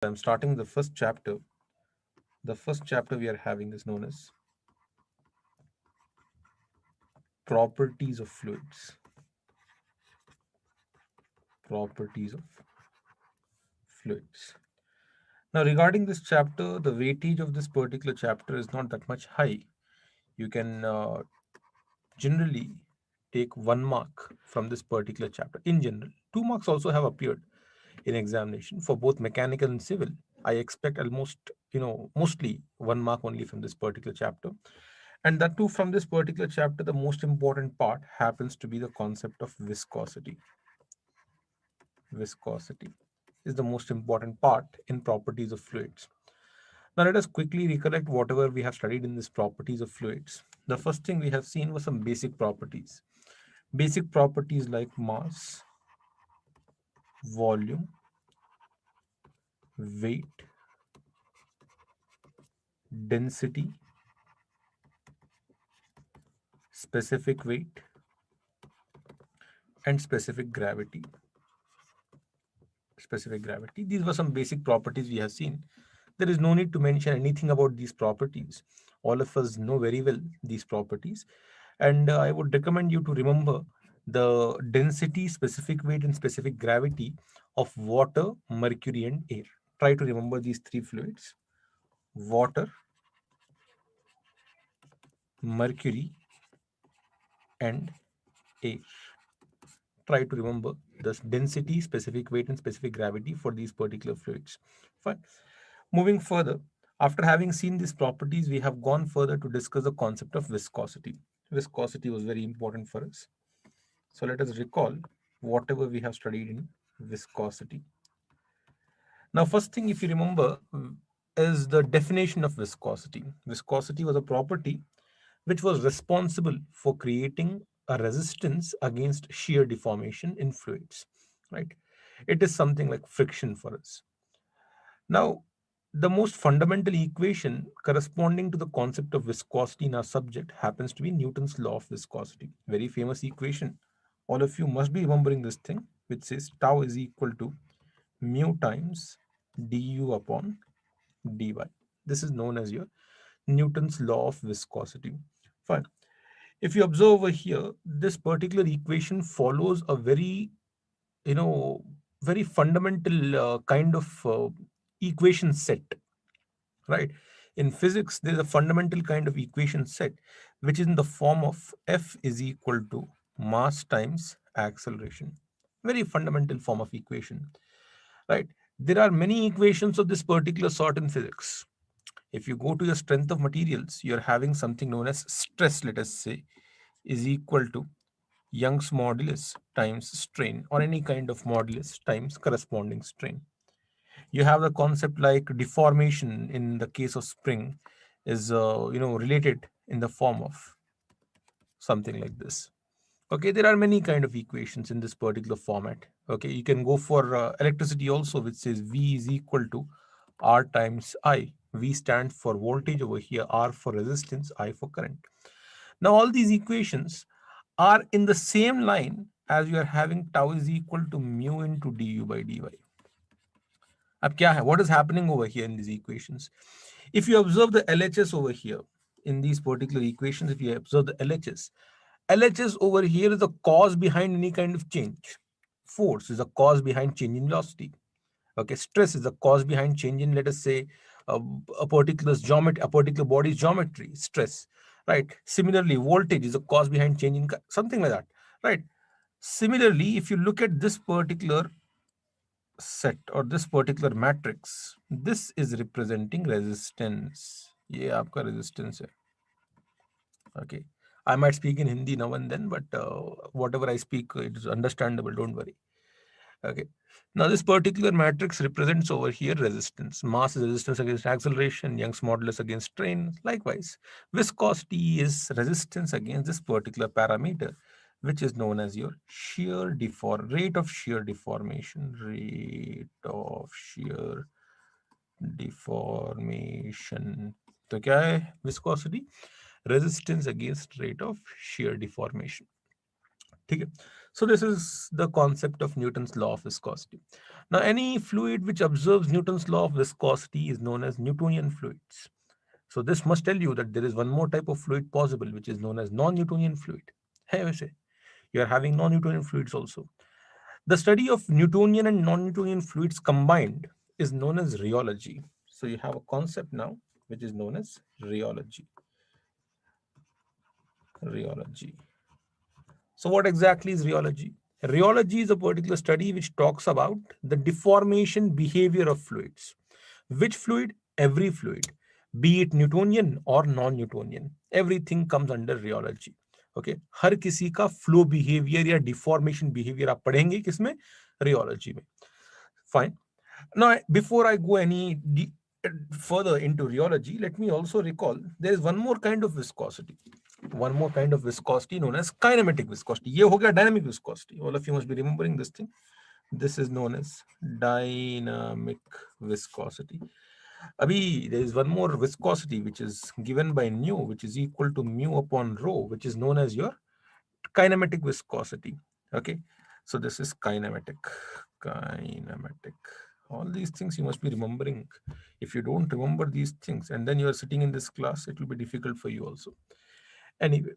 I'm starting the first chapter. The first chapter we are having is known as properties of fluids. Properties of fluids. Now, regarding this chapter, the weightage of this particular chapter is not that much high. You can generally take 1 mark from this particular chapter. In general, 2 marks also have appeared in examination for both mechanical and civil. I expect almost, mostly 1 mark only from this particular chapter. And that too, from this particular chapter, the most important part happens to be the concept of viscosity. Viscosity is the most important part in properties of fluids. Now, let us quickly recollect whatever we have studied in this properties of fluids. The first thing we have seen was some basic properties. Basic properties like mass, volume, weight, density, specific weight, and specific gravity. Specific gravity. These were some basic properties we have seen. There is no need to mention anything about these properties. All of us know very well these properties. And I would recommend you to remember the density, specific weight, and specific gravity of water, mercury, and air. Try to remember these three fluids: water, mercury, and air. Try to remember the density, specific weight, and specific gravity for these particular fluids. Fine. Moving further, after having seen these properties, we have gone further to discuss the concept of viscosity. Viscosity was very important for us. So let us recall whatever we have studied in viscosity. Now, first thing, if you remember, is the definition of viscosity. Viscosity was a property which was responsible for creating a resistance against shear deformation in fluids, right? It is something like friction for us. Now, the most fundamental equation corresponding to the concept of viscosity in our subject happens to be Newton's law of viscosity. Very famous equation. All of you must be remembering this thing, which says tau is equal to mu times du upon dy. This is known as your Newton's law of viscosity. Fine. If you observe over here, this particular equation follows a very, you know, very fundamental kind of equation set, right? In physics, there's a fundamental kind of equation set, which is in the form of F is equal to mass times acceleration. Very fundamental form of equation, right? There are many equations of this particular sort in physics. If you go to your strength of materials, you're having something known as stress, let us say, is equal to Young's modulus times strain, or any kind of modulus times corresponding strain. You have the concept like deformation in the case of spring is related in the form of something like this. Okay, there are many kind of equations in this particular format. Okay, you can go for electricity also, which says V is equal to R times I. V stands for voltage over here, R for resistance, I for current. Now all these equations are in the same line as you are having tau is equal to mu into du by dy. अब क्या है? What is happening over here in these equations? If you observe the LHS over here in these particular equations, if you observe the LHS over here is the cause behind any kind of change. Force is the cause behind change in velocity. Okay, stress is the cause behind change in, let us say, a particular geometry, a particular body's geometry. Stress, right? Similarly, voltage is the cause behind change in something like that, right? Similarly, if you look at this particular set or this particular matrix, this is representing resistance. ये आपका resistance है. Okay, I might speak in Hindi now and then, but whatever I speak, it is understandable, don't worry. Okay, now this particular matrix represents over here resistance. Mass is resistance against acceleration, Young's modulus against strain. Likewise, viscosity is resistance against this particular parameter, which is known as your rate of shear deformation. Rate of shear deformation. तो क्या है viscosity? Resistance against rate of shear deformation. ठीक है. So this is the concept of Newton's law of viscosity. Now, any fluid which observes Newton's law of viscosity is known as Newtonian fluids. So this must tell you that there is one more type of fluid possible, which is known as non-Newtonian fluid. Hey, we say you are having non-Newtonian fluids also. The study of Newtonian and non-Newtonian fluids combined is known as rheology. So you have a concept now, which is known as rheology. Rheology. So what exactly is rheology? Rheology is a particular study which talks about the deformation behavior of fluids. Which fluid? Every fluid, be it Newtonian or non-Newtonian. Everything comes under rheology. Okay, हर किसी का flow behaviour या deformation behaviour आप पढ़ेंगे किसमें? Rheology में. Fine. Now, before I go any further into rheology, let me also recall there is one more kind of viscosity. One more kind of viscosity known as kinematic viscosity. ये हो गया dynamic viscosity. All of you must be remembering this thing. This is known as dynamic viscosity. Abhi, there is one more viscosity which is given by nu, which is equal to mu upon rho, which is known as your kinematic viscosity. Okay, so this is kinematic. All these things you must be remembering. If you don't remember these things and then you are sitting in this class, it will be difficult for you also. Anyway,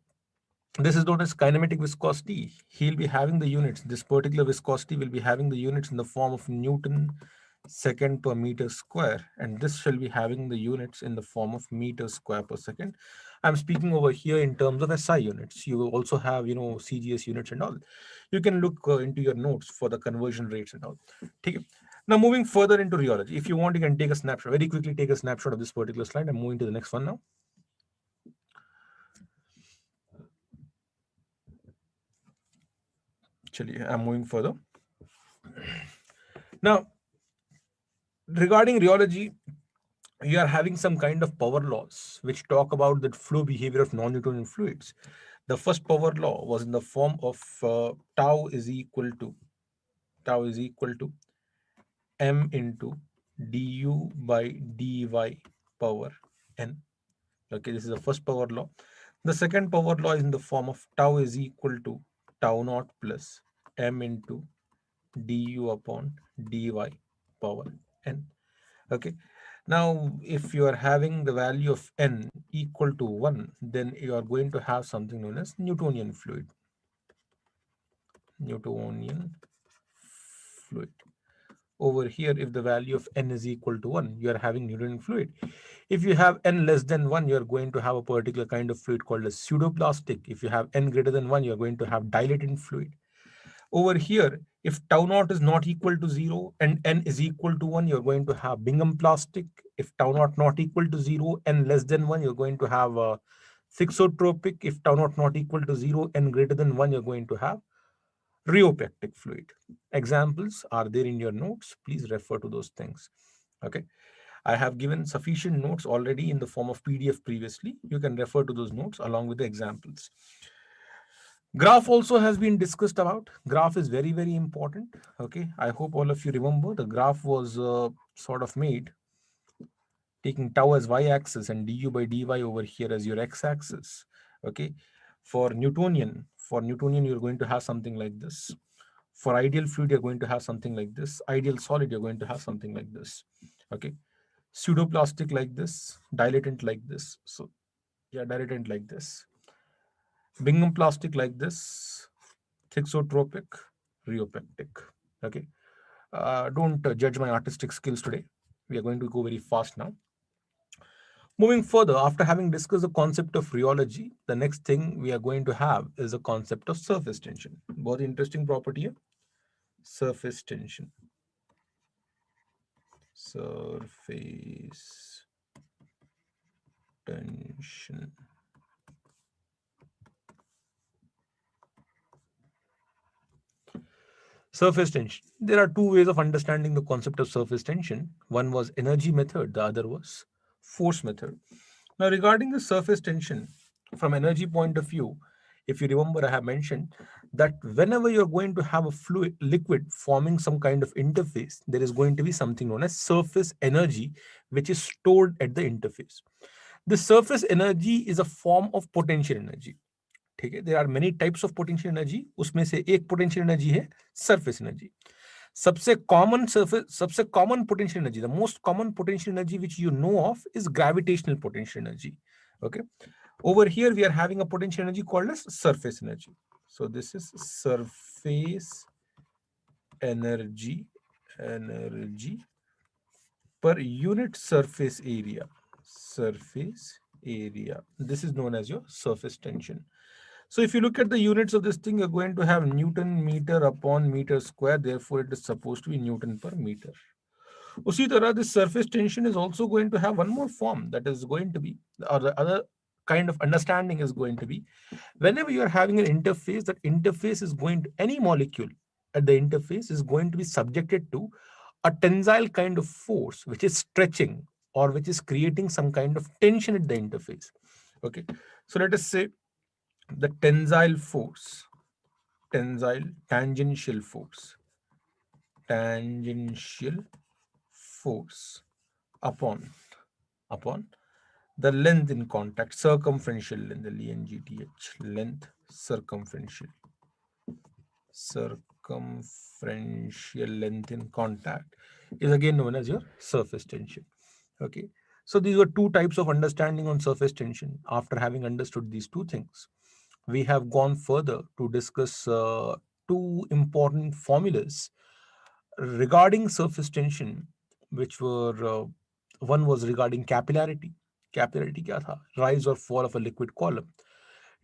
this is known as kinematic viscosity. He'll be having the units. This particular viscosity will be having the units in the form of Newton second per meter square, and this shall be having the units in the form of meter square per second. I'm speaking over here in terms of SI units. You also have, CGS units and all. You can look into your notes for the conversion rates and all. Okay. Now moving further into rheology. If you want, you can take a snapshot. Very quickly take a snapshot of this particular slide. I'm moving to the next one now. Actually, I'm moving further. Now, regarding rheology, you are having some kind of power laws which talk about the flow behavior of non-Newtonian fluids. The first power law was in the form of tau is equal to m into du by dy power n. Okay, this is the first power law. The second power law is in the form of tau is equal to tau naught plus m into du upon dy power n. Okay, now if you are having the value of n equal to 1, then you are going to have something known as Newtonian fluid. Over here, if the value of n is equal to 1, you are having Newtonian fluid. If you have n less than 1, you are going to have a particular kind of fluid called a pseudoplastic. If you have n greater than 1, you are going to have dilatant fluid. Over here, if tau naught is not equal to 0 and n is equal to 1, you're going to have Bingham plastic. If tau naught not equal to 0 and less than 1, you're going to have thixotropic. If tau naught not equal to 0 and greater than 1, you're going to have rheopectic fluid. Examples are there in your notes. Please refer to those things. Okay. I have given sufficient notes already in the form of PDF previously. You can refer to those notes along with the examples. Graph also has been discussed about. Graph is very, very important. Okay, I hope all of you remember the graph was sort of made taking tau as y-axis and du by dy over here as your x-axis. Okay, for Newtonian, you're going to have something like this. For ideal fluid, you're going to have something like this. Ideal solid, you're going to have something like this. Okay, pseudoplastic like this, dilatant like this. So yeah, dilatant like this. Bingham plastic like this, thixotropic, rheopectic. Okay, don't judge my artistic skills today. We are going to go very fast now. Moving further, after having discussed the concept of rheology, the next thing we are going to have is the concept of surface tension. Very interesting property here. Surface tension. Surface tension. Surface tension. There are two ways of understanding the concept of surface tension. One was energy method, the other was force method. Now, regarding the surface tension, from energy point of view, if you remember, I have mentioned that whenever you're going to have a fluid liquid forming some kind of interface, there is going to be something known as surface energy, which is stored at the interface. The surface energy is a form of potential energy. ठीक है, there are many types of potential energy, उसमें से एक potential energy है surface energy. सबसे common potential energy, the most common potential energy which you know of is gravitational potential energy. Okay, over here we are having a potential energy called as surface energy. So this is surface energy per unit surface area. Surface area. This is known as your surface tension. So if you look at the units of this thing, you're going to have Newton meter upon meter square. Therefore, it is supposed to be Newton per meter. Usi tarah, this surface tension is also going to have one more form, that is going to be, or the other kind of understanding is going to be, whenever you are having an interface, that interface is going to, any molecule at the interface is going to be subjected to a tensile kind of force which is stretching or which is creating some kind of tension at the interface. Okay, so let us say the tangential force upon the length in contact, circumferential length, LENGTH, length, circumferential length in contact is again known as your surface tension. Okay, so these were two types of understanding on surface tension. After having understood these two things, we have gone further to discuss two important formulas regarding surface tension, which were one was regarding capillarity. Capillarity kya tha? Rise or fall of a liquid column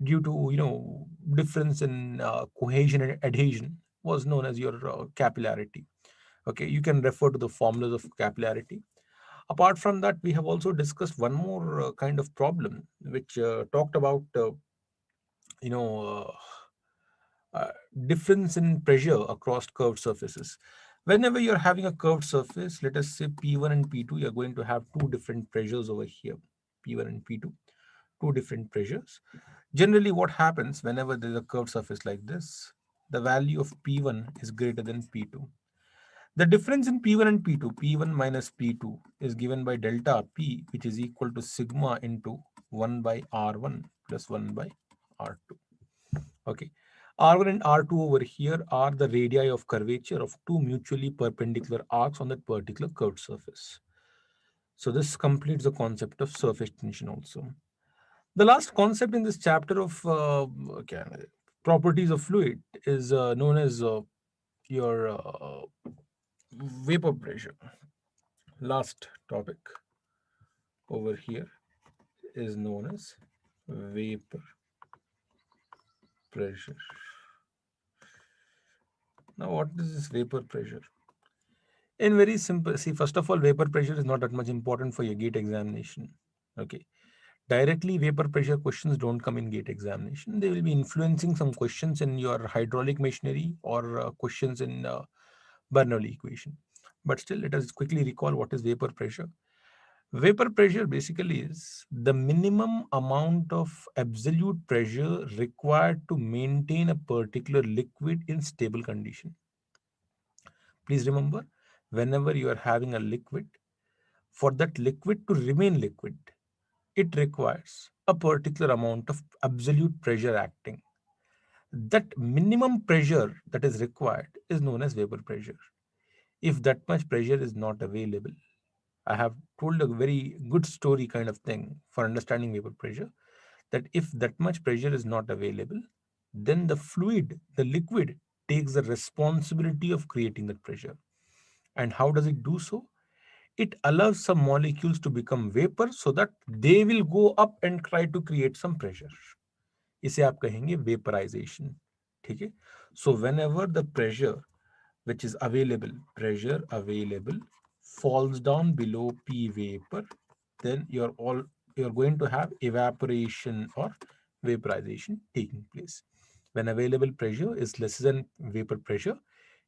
due to difference in cohesion and adhesion was known as your capillarity. Okay, you can refer to the formulas of capillarity. Apart from that, we have also discussed one more kind of problem which talked about you know uh, uh, difference in pressure across curved surfaces. Whenever you're having a curved surface, let us say P1 and P2, you're going to have two different pressures over here. P1 and P2, two different pressures. Generally, what happens whenever there's a curved surface like this, the value of P1 is greater than P2. The difference in P1 and P2, P1 minus P2, is given by delta P, which is equal to sigma into 1 by R1 plus 1 by R2. Okay. R1 and R2 over here are the radii of curvature of two mutually perpendicular arcs on that particular curved surface. So this completes the concept of surface tension also. The last concept in this chapter of okay, properties of fluid is known as your vapor pressure. Last topic over here is known as vapor pressure. Now, what is this vapor pressure? In very simple, see, first of all, vapor pressure is not that much important for your gate examination. Okay. Directly, vapor pressure questions don't come in gate examination. They will be influencing some questions in your hydraulic machinery or questions in Bernoulli equation. But still, let us quickly recall what is vapor pressure. Vapor pressure basically is the minimum amount of absolute pressure required to maintain a particular liquid in stable condition. Please remember, whenever you are having a liquid, for that liquid to remain liquid, it requires a particular amount of absolute pressure acting. That minimum pressure that is required is known as vapor pressure. If that much pressure is not available, I have told a very good story kind of thing for understanding vapor pressure, that if that much pressure is not available, then the fluid, the liquid, takes the responsibility of creating that pressure. And how does it do so? It allows some molecules to become vapor so that they will go up and try to create some pressure. इसे आप कहेंगे vaporization. ठीक है? So whenever the pressure which is available, pressure available falls down below P vapor, then you're going to have evaporation or vaporization taking place. When available pressure is less than vapor pressure,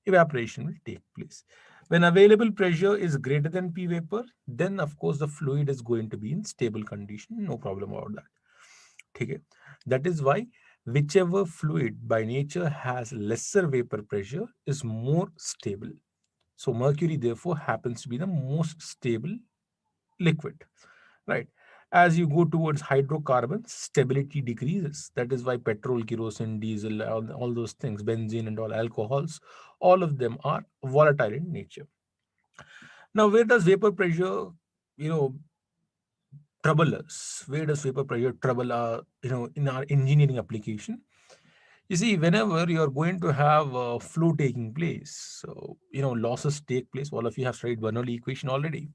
evaporation will take place. When available pressure is greater than P vapor, then of course the fluid is going to be in stable condition. No problem about that. Okay. That is why whichever fluid by nature has lesser vapor pressure is more stable. So mercury therefore happens to be the most stable liquid, right? As you go towards hydrocarbons, stability decreases. That is why petrol, kerosene, diesel, all those things, benzene and all alcohols, all of them are volatile in nature. Now, where does vapor pressure, you know, trouble us? Where does vapor pressure trouble our, in our engineering application? You see, whenever you're going to have a flow taking place, so losses take place. All of you have studied Bernoulli equation already.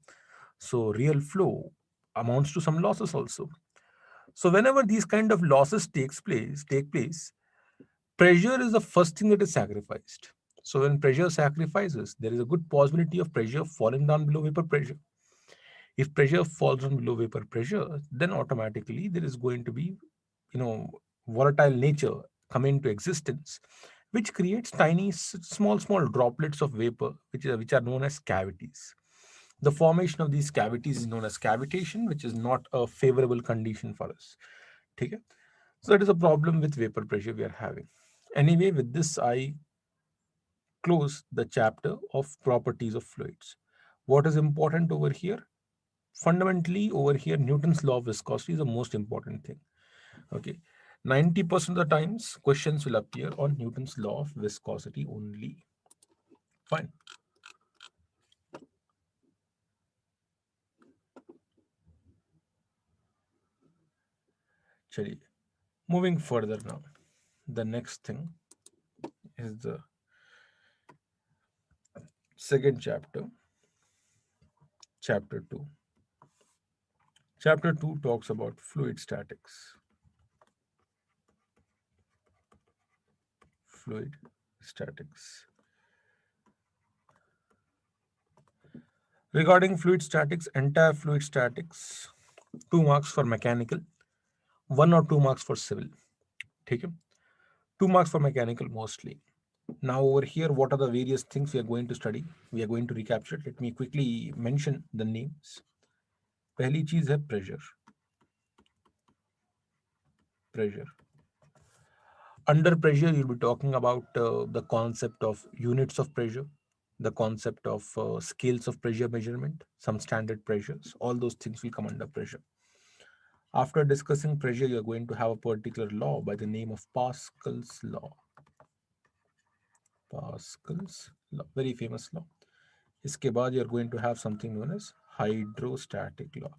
So real flow amounts to some losses also. So whenever these kind of losses take place, pressure is the first thing that is sacrificed. So when pressure sacrifices, there is a good possibility of pressure falling down below vapor pressure. If pressure falls down below vapor pressure, then automatically there is going to be, you know, volatile nature come into existence, which creates tiny, small droplets of vapor, which are known as cavities. The formation of these cavities is known as cavitation, which is not a favorable condition for us. Okay? So that is a problem with vapor pressure we are having. Anyway, with this, I close the chapter of properties of fluids. What is important over here? Fundamentally, over here, Newton's law of viscosity is the most important thing. Okay. 90% of the times, questions will appear on Newton's law of viscosity only. Fine. Chaliye. Moving further now. The next thing is the second chapter, chapter 2. Chapter 2 talks about fluid statics. Fluid statics. Regarding fluid statics, entire fluid statics, 2 marks for mechanical, 1 or 2 marks for civil. Okay? 2 marks for mechanical mostly. Now over here, what are the various things we are going to study? We are going to recapture. Let me quickly mention the names. पहली चीज है pressure. Pressure. Under pressure, you'll be talking about the concept of units of pressure, the concept of scales of pressure measurement, some standard pressures. All those things will come under pressure. After discussing pressure, you're going to have a particular law by the name of Pascal's law. Pascal's law, very famous law. इसके बाद you're going to have something known as hydrostatic law.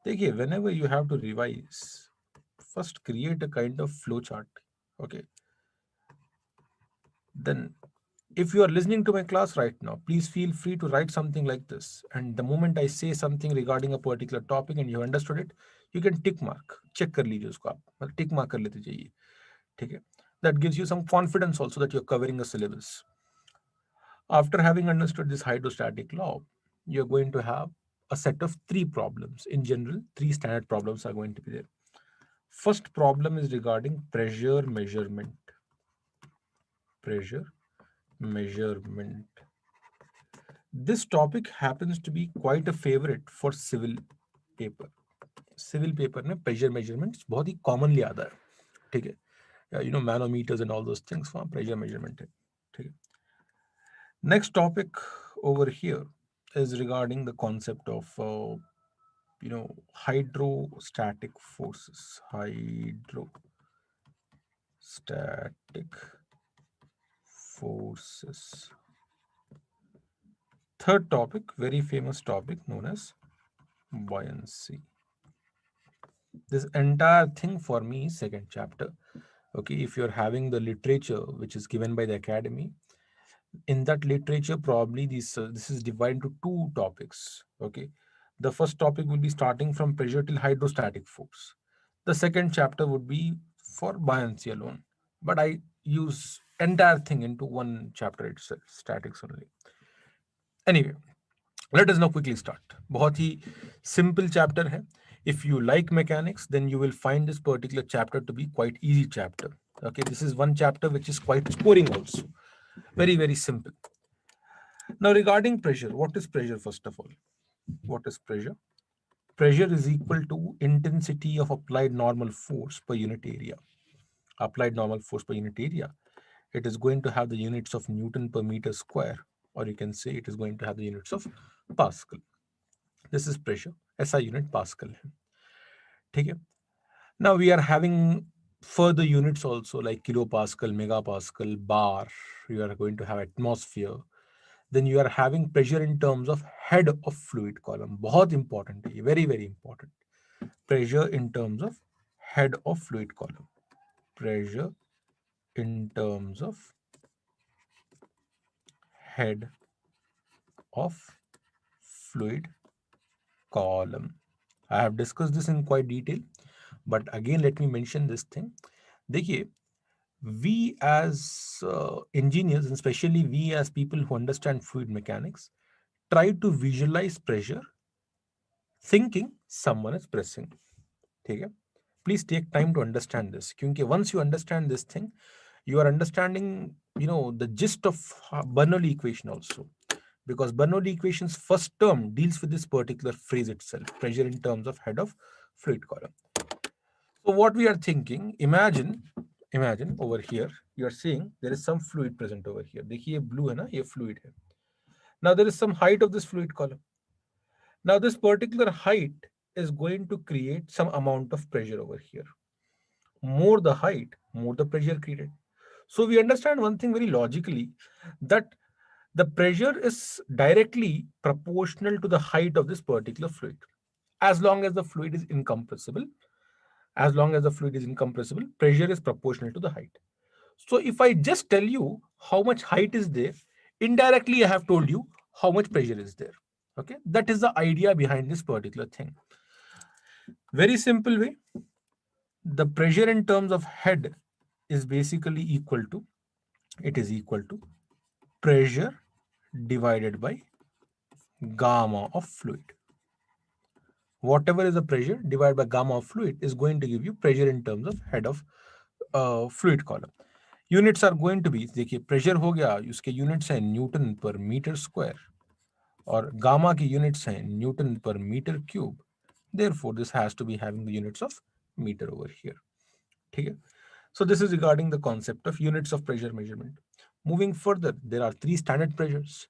देखिए, whenever you have to revise, first create a kind of flow chart. Okay. Then if you are listening to my class right now, please feel free to write something like this. And the moment I say something regarding a particular topic and you understood it, you can tick mark. Check कर लीजिए उसको आप. मतलब tick mark कर लेते जाइए. ठीक है? That gives you some confidence also that you're covering a syllabus. After having understood this hydrostatic law, you're going to have a set of 3 problems. In general, 3 standard problems are going to be there. First problem is regarding pressure measurement. Pressure measurement. This topic happens to be quite a favorite for civil paper. Civil paper में pressure measurements बहुत ही commonly आता है. ठीक है? Manometers and all those things वहाँ pressure measurement है. ठीक है? Next topic over here is regarding the concept of hydrostatic forces. Hydrostatic forces. Third topic, very famous topic known as buoyancy. This entire thing for me is second chapter. Okay, if you're having the literature which is given by the academy, in that literature probably this is divided into 2 topics. Okay, the first topic will be starting from pressure till hydrostatic force. The second chapter would be for buoyancy alone, but I use entire thing into one chapter itself, statics only. Anyway, let us now quickly start. बहुत ही simple chapter है. If you like mechanics, then you will find this particular chapter to be quite easy chapter. Okay, this is one chapter which is quite scoring also. Very, very simple. Now regarding pressure, what is pressure first of all? What is pressure? Pressure is equal to intensity of applied normal force per unit area. Applied normal force per unit area. It is going to have the units of Newton per meter square, or you can say it is going to have the units of Pascal. This is pressure. SI unit Pascal. ठीक है. Now we are having further units also like kilopascal, megapascal, bar. You are going to have atmosphere. Then you are having pressure in terms of head of fluid column. बहुत important है ये, very very important. Pressure in terms of head of fluid column. Pressure in terms of head of fluid column. I have discussed this in quite detail, but again let me mention this thing. देखिए, we as engineers, and especially we as people who understand fluid mechanics, try to visualize pressure thinking someone is pressing. ठीक है. Please take time to understand this, क्योंकि once you understand this thing, you are understanding, the gist of Bernoulli equation also, because Bernoulli equation's first term deals with this particular phrase itself, pressure in terms of head of fluid column. So what we are thinking, imagine over here, you are seeing there is some fluid present over here. देखिए ये blue है ना, ये fluid है. Now there is some height of this fluid column. Now this particular height is going to create some amount of pressure over here. More the height, more the pressure created. So we understand one thing very logically, that the pressure is directly proportional to the height of this particular fluid. As long as the fluid is incompressible, pressure is proportional to the height. So if I just tell you how much height is there, indirectly I have told you how much pressure is there. Okay, that is the idea behind this particular thing. Very simple way. The pressure in terms of head is basically equal to, pressure divided by gamma of fluid. Whatever is the pressure divided by gamma of fluid is going to give you pressure in terms of head of fluid column. Units are going to be, देखिए pressure हो गया, उसके units हैं newton पर metre square, और gamma की units हैं newton पर metre cube. Therefore this has to be having the units of metre over here. ठीक है. So this is regarding the concept of units of pressure measurement. Moving further, there are 3 standard pressures.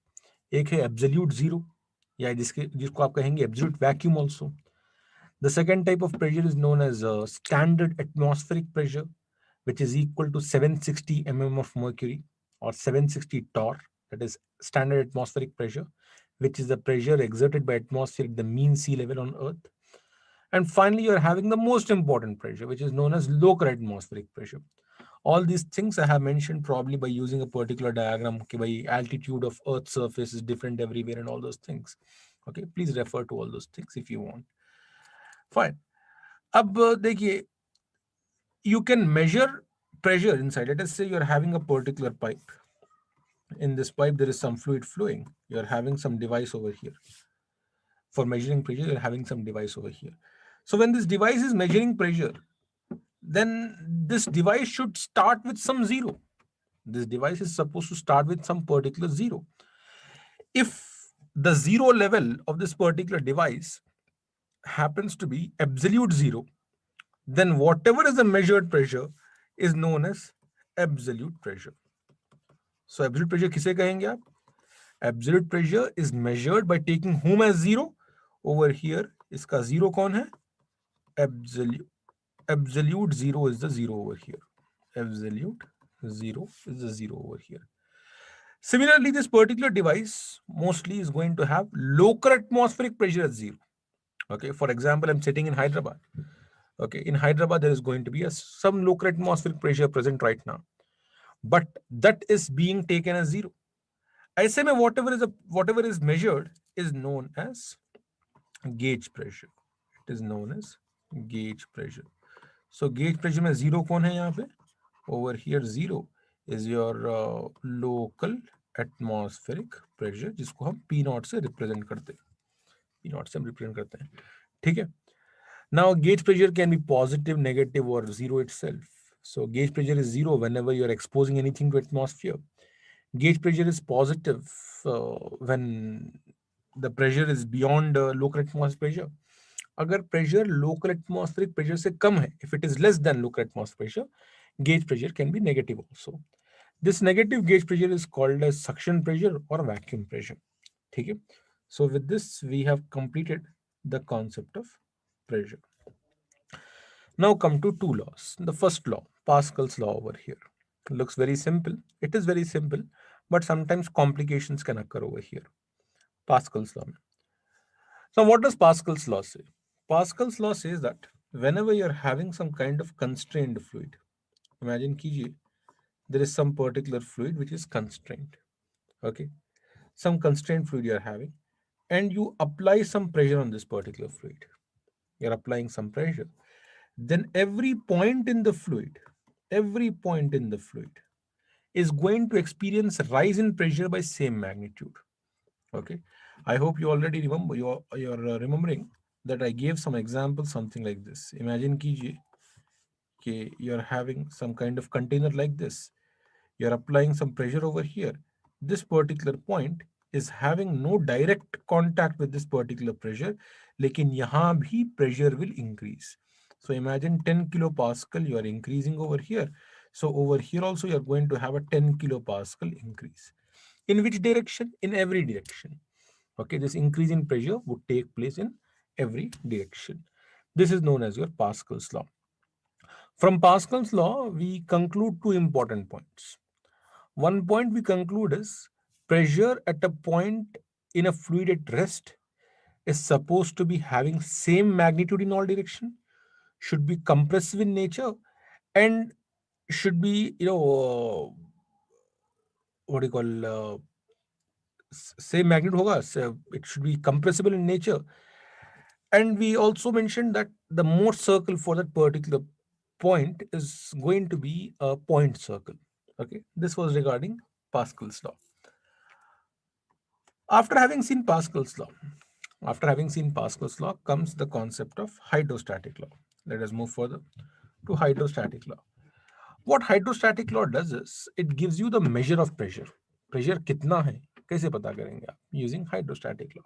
एक है absolute zero, या जिसको आप कहेंगे absolute vacuum also. The second type of pressure is known as standard atmospheric pressure, which is equal to 760 mm of mercury, or 760 torr. That is standard atmospheric pressure, which is the pressure exerted by atmosphere at the mean sea level on Earth. And finally, you're having the most important pressure, which is known as local atmospheric pressure. All these things I have mentioned probably by using a particular diagram. Okay, by altitude of Earth's surface is different everywhere and all those things. Okay, please refer to all those things if you want. Fine. अब देखिए, you can measure pressure inside. Let us say you're having a particular pipe. In this pipe, there is some fluid flowing. You're having some device over here. For measuring pressure, you're having some device over here. So when this device is measuring pressure, then this device should start with some zero. This device is supposed to start with some particular zero. If the zero level of this particular device happens to be absolute zero, then whatever is the measured pressure is known as absolute pressure. So absolute pressure किसे कहेंगे आप? Absolute pressure is measured by taking whom as zero. Over here, इसका zero कौन है? Absolute zero is the zero over here. Absolute zero is the zero over here. Similarly, this particular device mostly is going to have local atmospheric pressure as zero. Okay, for example, I'm sitting in Hyderabad. Okay, in Hyderabad, there is going to be some local atmospheric pressure present right now, but that is being taken as zero. ऐसे में whatever is measured is known as gauge pressure. It is known as gauge pressure. So gauge pressure में zero कौन है यहाँ पे? Over here zero is your local atmospheric pressure, जिसको हम P naught से represent करते हैं. P naught से हम represent करते हैं. ठीक है. Now gauge pressure can be positive, negative, or zero itself. So gauge pressure is zero whenever you are exposing anything to atmosphere. Gauge pressure is positive when the pressure is beyond local atmospheric pressure. अगर pressure local atmospheric pressure से कम है, if it is less than local atmospheric pressure, gauge pressure can be negative also. This negative gauge pressure is called as suction pressure or vacuum pressure. ठीक है. So with this we have completed the concept of pressure. Now come to two laws. The first law, Pascal's law over here. Looks very simple. It is very simple, but sometimes complications can occur over here. Pascal's law. So what does Pascal's law say? Pascal's law says that whenever you're having some kind of constrained fluid, imagine कीजिए there is some particular fluid which is constrained. Okay, some constrained fluid you're having, and you apply some pressure on this particular fluid. You're applying some pressure. Then every point in the fluid is going to experience rise in pressure by same magnitude. Okay, I hope you already remember. You're remembering that I gave some examples, something like this. Imagine कीजिए कि you're having some kind of container like this. You're applying some pressure over here. This particular point is having no direct contact with this particular pressure, लेकिन यहाँ भी pressure will increase. So imagine 10 kilopascal you are increasing over here. So over here also you are going to have a 10 kilopascal increase. In which direction? In every direction. Okay, this increase in pressure would take place in every direction. This is known as your Pascal's law. From Pascal's law, we conclude two important points. One point we conclude is pressure at a point in a fluid at rest is supposed to be having same magnitude in all direction, should be compressive in nature, and should be what do you call same magnitude hoga. So it should be compressible in nature. And we also mentioned that the Morse circle for that particular point is going to be a point circle. Okay, this was regarding Pascal's law. After having seen Pascal's law, after having seen Pascal's law comes the concept of hydrostatic law. Let us move further to hydrostatic law. What hydrostatic law does is it gives you the measure of pressure. Pressure कितना है कैसे पता करेंगे आप using hydrostatic law?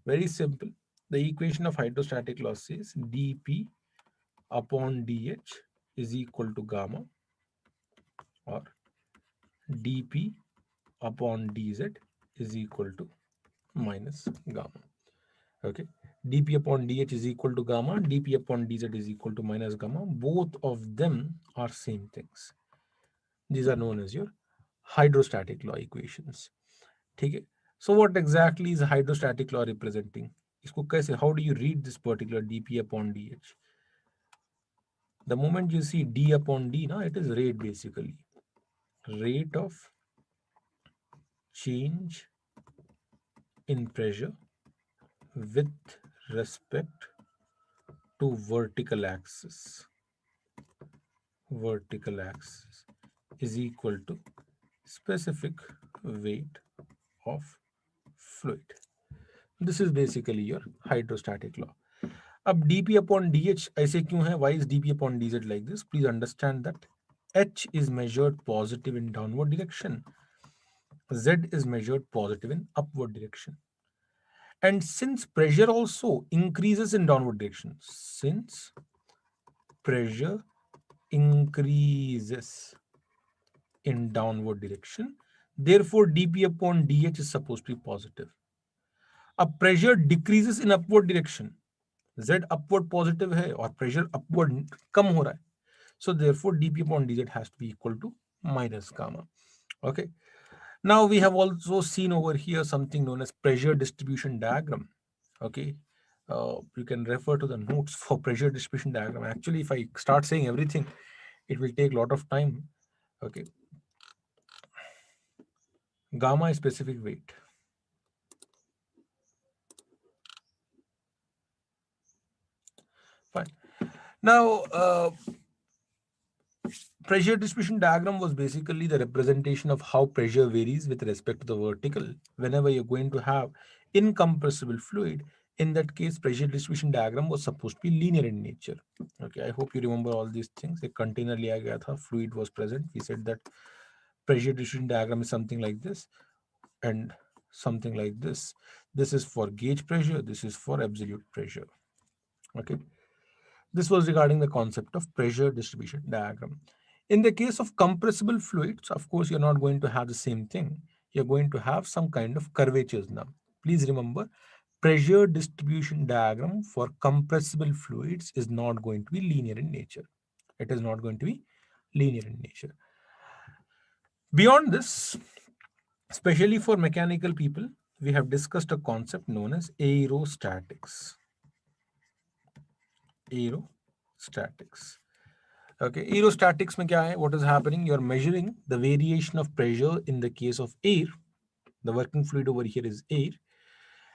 Very simple. The equation of hydrostatic law says dP upon dH is equal to gamma, or dP upon dz is equal to minus gamma. Okay, dP upon dH is equal to gamma, dP upon dz is equal to minus gamma. Both of them are same things. These are known as your hydrostatic law equations. ठीक है. So what exactly is hydrostatic law representing? इसको कैसे, how do you read this particular dP upon dH? The moment you see d upon d, now it is rate, basically rate of change in pressure with respect to vertical axis is equal to specific weight of fluid. This is basically your hydrostatic law. अब dP upon dH ऐसे क्यों है? Why is dP upon dz like this? Please understand that H is measured positive in downward direction, Z is measured positive in upward direction. And since pressure also increases in downward direction, since pressure increases in downward direction, therefore dP upon dH is supposed to be positive. अब pressure decreases in upward direction, Z upward positive है और pressure upward कम हो रहा है, so therefore dP upon dz has to be equal to minus gamma. Okay, now we have also seen over here something known as pressure distribution diagram. Okay, you can refer to the notes for pressure distribution diagram. Actually, if I start saying everything, it will take a lot of time. Okay, gamma is specific weight. Fine. Now, pressure distribution diagram was basically the representation of how pressure varies with respect to the vertical. Whenever you're going to have incompressible fluid, in that case, pressure distribution diagram was supposed to be linear in nature. Okay, I hope you remember all these things. A container liya gaya tha, fluid was present. We said that pressure distribution diagram is something like this and something like this. This is for gauge pressure. This is for absolute pressure. Okay. This was regarding the concept of pressure distribution diagram. In the case of compressible fluids, of course, you're not going to have the same thing. You're going to have some kind of curvatures now. Please remember, pressure distribution diagram for compressible fluids is not going to be linear in nature. It is not going to be linear in nature. Beyond this, especially for mechanical people, we have discussed a concept known as aerostatics. Aerostatics. Okay, aerostatics mein kya hai? What is happening? You are measuring the variation of pressure in the case of air. The working fluid over here is air,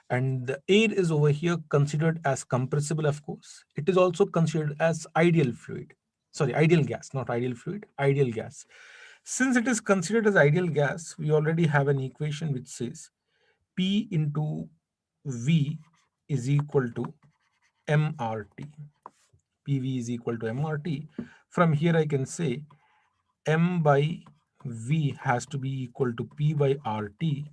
and the air is over here considered as compressible. Of course, it is also considered as ideal fluid. Sorry, ideal gas, not ideal fluid, ideal gas. Since it is considered as ideal gas, we already have an equation which says P into V is equal to MRT. PV is equal to MRT. From here, I can say M by V has to be equal to P by RT,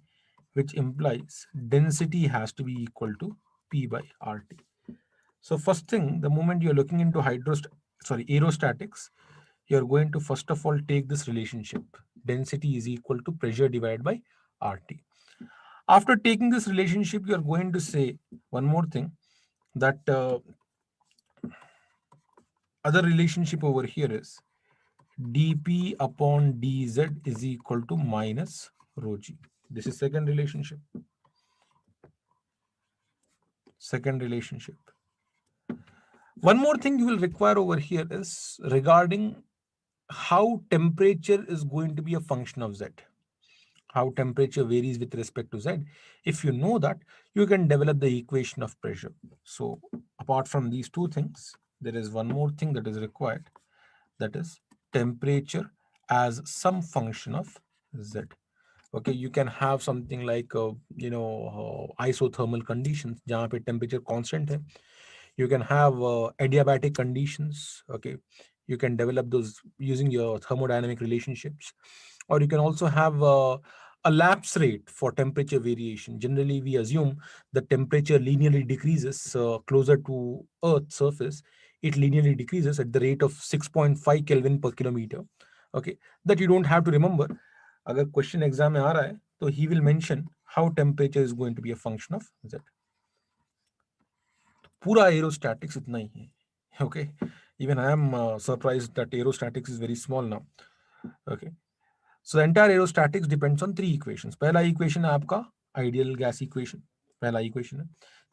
which implies density has to be equal to P by RT. So first thing, the moment you're looking into aerostatics, you're going to first of all take this relationship. Density is equal to pressure divided by RT. After taking this relationship, you're going to say one more thing, that other relationship over here is dP upon dz is equal to minus rho g. This is second relationship. Second relationship. One more thing you will require over here is regarding how temperature is going to be a function of z. How temperature varies with respect to z. If you know that, you can develop the equation of pressure. So apart from these two things, there is one more thing that is required, that is temperature as some function of z. Okay, you can have something like isothermal conditions jahan pe temperature constant hai. You can have adiabatic conditions. Okay, you can develop those using your thermodynamic relationships, or you can also have a lapse rate for temperature variation. Generally we assume the temperature linearly decreases closer to earth's surface. It linearly decreases at the rate of 6.5 kelvin per kilometer. Okay, that you don't have to remember. अगर question exam में आ रहा है तो he will mention how temperature is going to be a function of z. पूरा aerostatics इतना ही है. Okay, even I am surprised that aerostatics is very small now. Okay, so the entire aerostatics depends on three equations. पहला equation है आपका ideal gas equation, पहला equation है.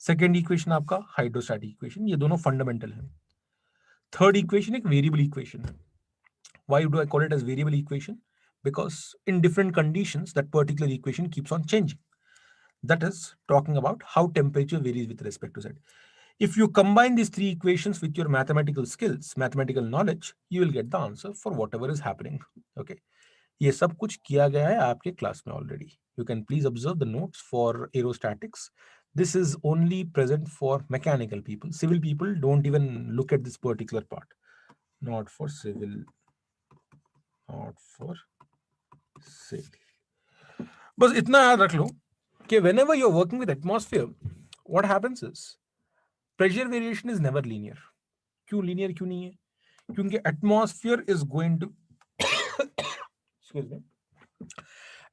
Second equation आपका हाइड्रोस्टैटिक इक्वेशन, ये दोनों फंडामेंटल है. थर्ड इक्वेशन एक वेरिएबल इक्वेशन है. Why do I call it as variable equation? Because in different conditions, that particular equation keeps on changing. That is talking about how temperature varies with respect to z. If you combine these three equations with your mathematical skills, mathematical knowledge, you will get the answer for whatever is happening. Okay. ये सब कुछ किया गया है आपके class में already. You can please observe the notes for aerostatics. This is only present for mechanical people. Civil people don't even look at this particular part. Not for civil. Not for civil. बस इतना याद रख लो कि whenever you're working with atmosphere, what happens is pressure variation is never linear. क्यों linear क्यों नहीं है? क्योंकि atmosphere is going to excuse me,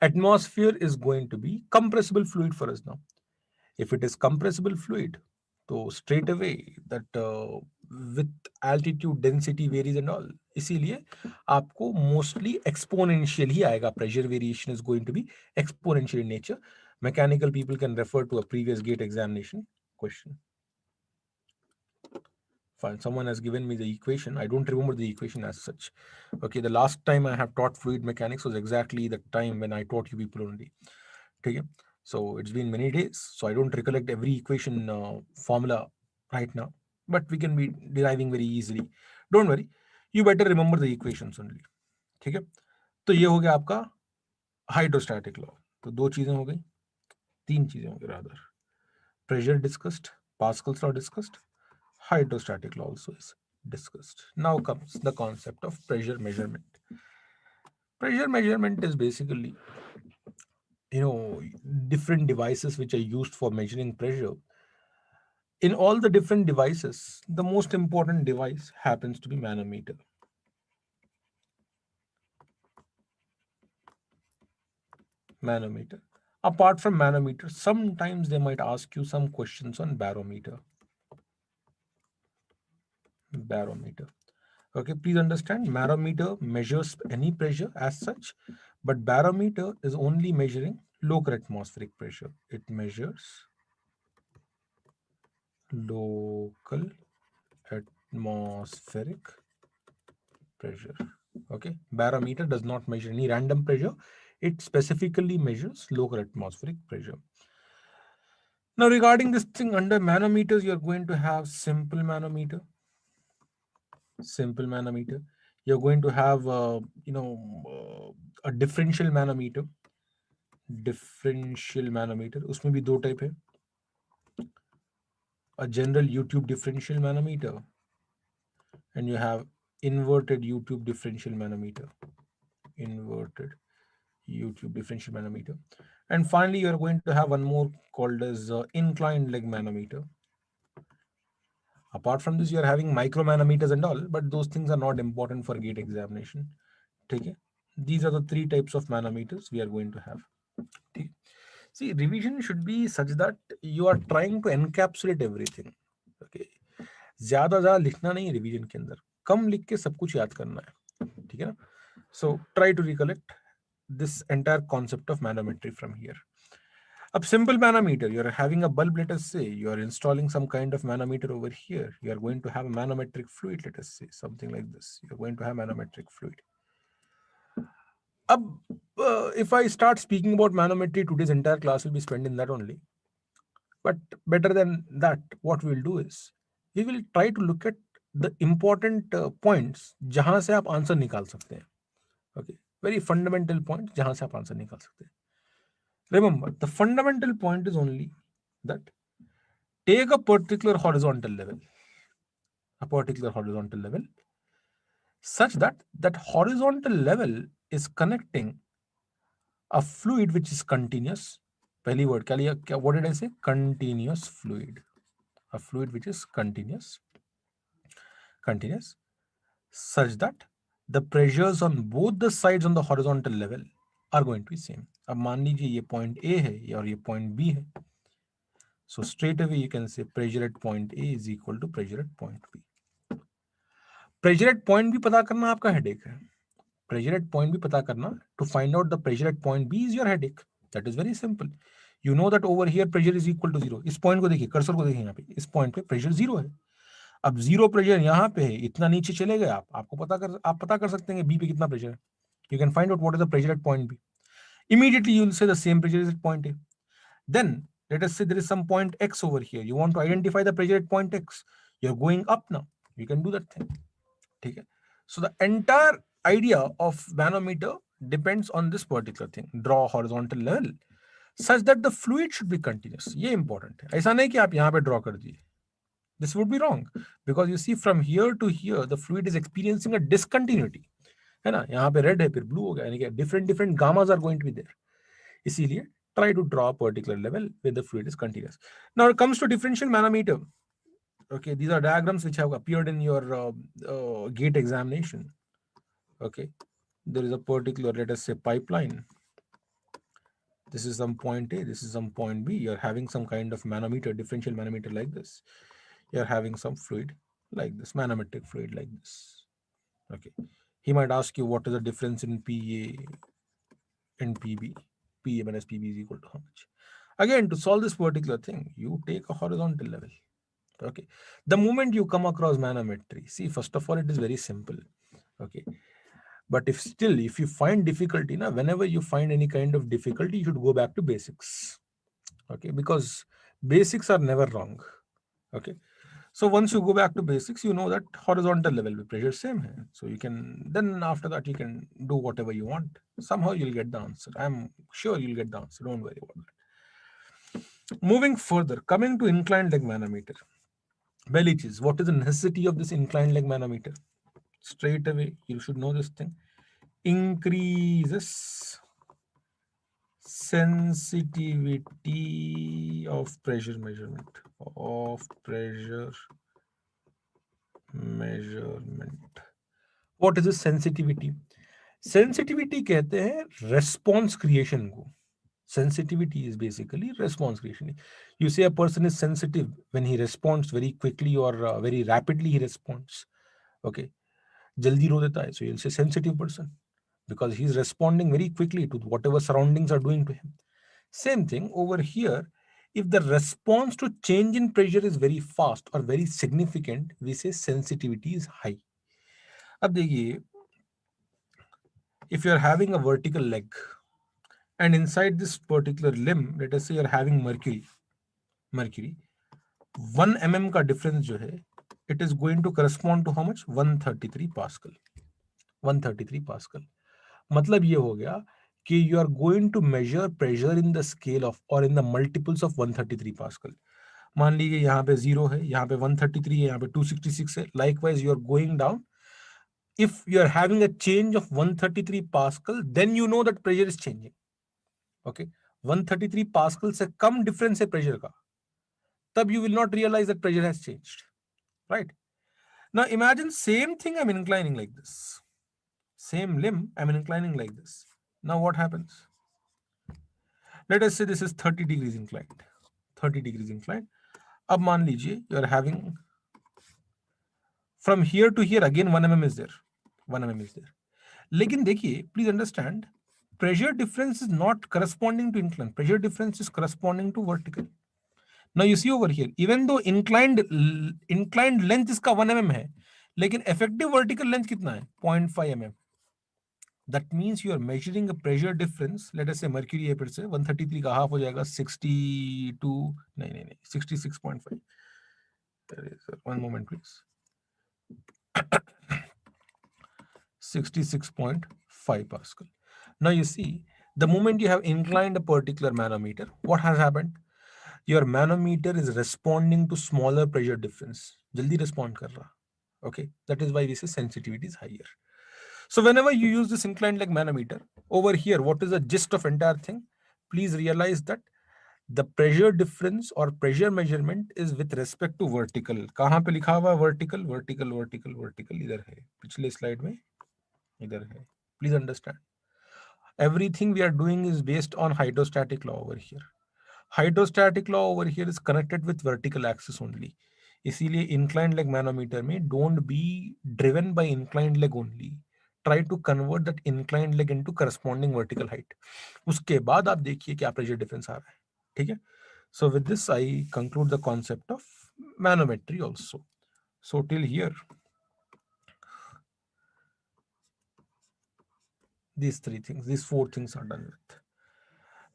atmosphere is going to be compressible fluid for us now. If it is compressible fluid, तो straight away that with altitude density varies and all, इसीलिए आपको mostly exponential ही आएगा. Pressure variation is going to be exponential in nature. Mechanical people can refer to a previous gate examination question. Fine, someone has given me the equation. I don't remember the equation as such. Okay, the last time I have taught fluid mechanics was exactly the time when I taught you people only. Okay, so it's been many days, so I don't recollect every equation formula right now, but we can be deriving very easily. Don't worry, you better remember the equations only. ठीक है, तो ये हो गया आपका hydrostatic law. तो दो चीजें हो गई, तीन चीजें हो गई rather. Pressure discussed, Pascal's law discussed, hydrostatic law also is discussed. Now comes the concept of pressure measurement. Pressure measurement is basically, different devices which are used for measuring pressure. In all the different devices, the most important device happens to be manometer. Manometer. Apart from manometer, sometimes they might ask you some questions on barometer. Barometer. Okay, please understand, barometer measures any pressure as such, but barometer is only measuring local atmospheric pressure. It measures local atmospheric pressure. Okay, barometer does not measure any random pressure. It specifically measures local atmospheric pressure. Now, regarding this thing under manometers, you're going to have simple manometer. Simple manometer. You're going to have, a differential manometer. Differential manometer. उसमें भी दो type है. A general YouTube differential manometer, and you have inverted YouTube differential manometer. Inverted YouTube differential manometer. And finally, you're going to have one more called as inclined leg manometer. Apart from this, you're having micromanometers and all, but those things are not important for gate examination. Okay? These are the three types of manometers we are going to have. Okay? See, revision should be such that you are trying to encapsulate everything. Okay? ज्यादा लिखना नहीं revision के अंदर, कम लिख के सब कुछ याद करना है, ठीक है ना? So try to recollect this entire concept of manometry from here. A simple manometer, you're having a bulb, let us say, you're installing some kind of manometer over here. You're going to have a manometric fluid, let us say, something like this. You're going to have manometric fluid. If I start speaking about manometry, today's entire class will be spent in that only. But better than that, what we'll do is, we will try to look at the important points जहां से आप answer निकाल सकते हैं. Okay, very fundamental point जहां से आप answer निकाल सकते हैं. Remember, the fundamental point is only that take a particular horizontal level, such that that horizontal level is connecting a fluid which is continuous. Pehli word kya liya? What did I say? Continuous fluid. A fluid which is continuous, such that the pressures on both the sides on the horizontal level are going to be same. अब मान लीजिए ये point A है और ये point B है. So straight away you can say pressure at point A is equal to pressure at point B. Pressure at point B पता करना आपका headache है. Pressure at point B पता करना, to find out the pressure at point B is your headache. That is very simple. You know that over here pressure is equal to 0. इस point को देखिए, cursor को देखिए यहाँ पे, इस point पे pressure 0 है. अब 0 pressure यहाँ पे है, इतना नीचे चले गए आप पता कर सकते हैं B पे कितना pressure है. You can find out what is the pressure at point B. Immediately you will say the same pressure is at point A. Then let us say there is some point X over here. You want to identify the pressure at point X. You're going up now. You can do that thing. Okay. So the entire idea of manometer depends on this particular thing. Draw horizontal level such that the fluid should be continuous. ये important है. ऐसा नहीं कि आप यहाँ पे draw कर दिए. This would be wrong because you see from here to here the fluid is experiencing a discontinuity. है ना? यहाँ पे red है फिर blue हो गया. यानी कि different gammas are going to be there. इसीलिए try to draw a particular level where the fluid is continuous. Now it comes to differential manometer. Okay, these are diagrams which have appeared in your gate examination. Okay, there is a particular, let us say, pipeline. This is some point A, this is some point B. You're having some kind of manometer, differential manometer like this. You're having some fluid like this, manometric fluid like this. Okay, he might ask you what is the difference in PA and PB. PA minus PB is equal to how much? Again, to solve this particular thing, you take a horizontal level. Okay, the moment you come across manometry, see, first of all, it is very simple. Okay, but if you find difficulty, now whenever you find any kind of difficulty, you should go back to basics. Okay, because basics are never wrong. Okay, so once you go back to basics, you know that horizontal level with pressure same hai. So you can, then after that you can do whatever you want. Somehow you'll get the answer. I'm sure you'll get the answer. Don't worry about that. Moving further, coming to inclined leg manometer. Belliches, what is the necessity of this inclined leg manometer? Straight away, you should know this thing. Increases sensitivity of pressure measurement. What is this sensitivity? Sensitivity कहते हैं response creation को. Sensitivity is basically response creation. You say a person is sensitive when he responds very quickly or very rapidly he responds. Okay, jaldi ro deta hai, so you'll say sensitive person because he's responding very quickly to whatever surroundings are doing to him. Same thing over here. If the response to change in pressure is very fast or very significant, we say sensitivity is high. अब देखिए, if you are having a vertical leg and inside this particular limb, let us say you're having mercury 1 mm का difference जो है, it is going to correspond to how much? 133 pascal. 133 pascal. मतलब ये हो गया कि you are going to measure pressure in the scale of or in the multiples of 133 pascal. मान लीजिए यहाँ पे 0 है, यहाँ पे 133 है, यहाँ पे 266 है. Likewise, you are going down. If you are having a change of 133 pascal, then you know that pressure is changing. Okay, 133 pascal से कम difference है pressure का, तब you will not realize that pressure has changed, right? Now imagine same thing, I'm inclining like this. Same limb, I'm inclining like this. Now what happens? Let us say this is 30 degrees inclined. 30 degrees inclined. अब मान लीजिए you are having from here to here again 1 mm is there. 1 mm is there. लेकिन देखिए, please understand, pressure difference is not corresponding to incline. Pressure difference is corresponding to vertical. Now you see over here, even though inclined length इसका 1 mm है, लेकिन effective vertical length कितना है? 0.5 mm. That means you are measuring a pressure difference. Let us say mercury है फिर से 133 का half हो जाएगा 62, नहीं 66.5. One moment please. 66.5 pascal. Now you see, the moment you have inclined a particular manometer, what has happened? Your manometer is responding to smaller pressure difference. Jaldi respond kar raha. Okay, that is why we say sensitivity is higher. So whenever you use this inclined leg manometer, over here, what is the gist of entire thing? Please realize that the pressure difference or pressure measurement is with respect to vertical. कहाँ पे लिखा हुआ vertical, vertical, vertical, vertical इधर है. पिछले slide में इधर है. Please understand. Everything we are doing is based on hydrostatic law over here. Hydrostatic law over here is connected with vertical axis only. इसीलिए inclined leg manometer में don't be driven by inclined leg only. Try to convert that inclined leg into corresponding vertical height. उसके बाद आप देखिए क्या pressure difference आ रहा है. ठीक है? So with this I conclude the concept of manometry also. So till here, these four things are done with.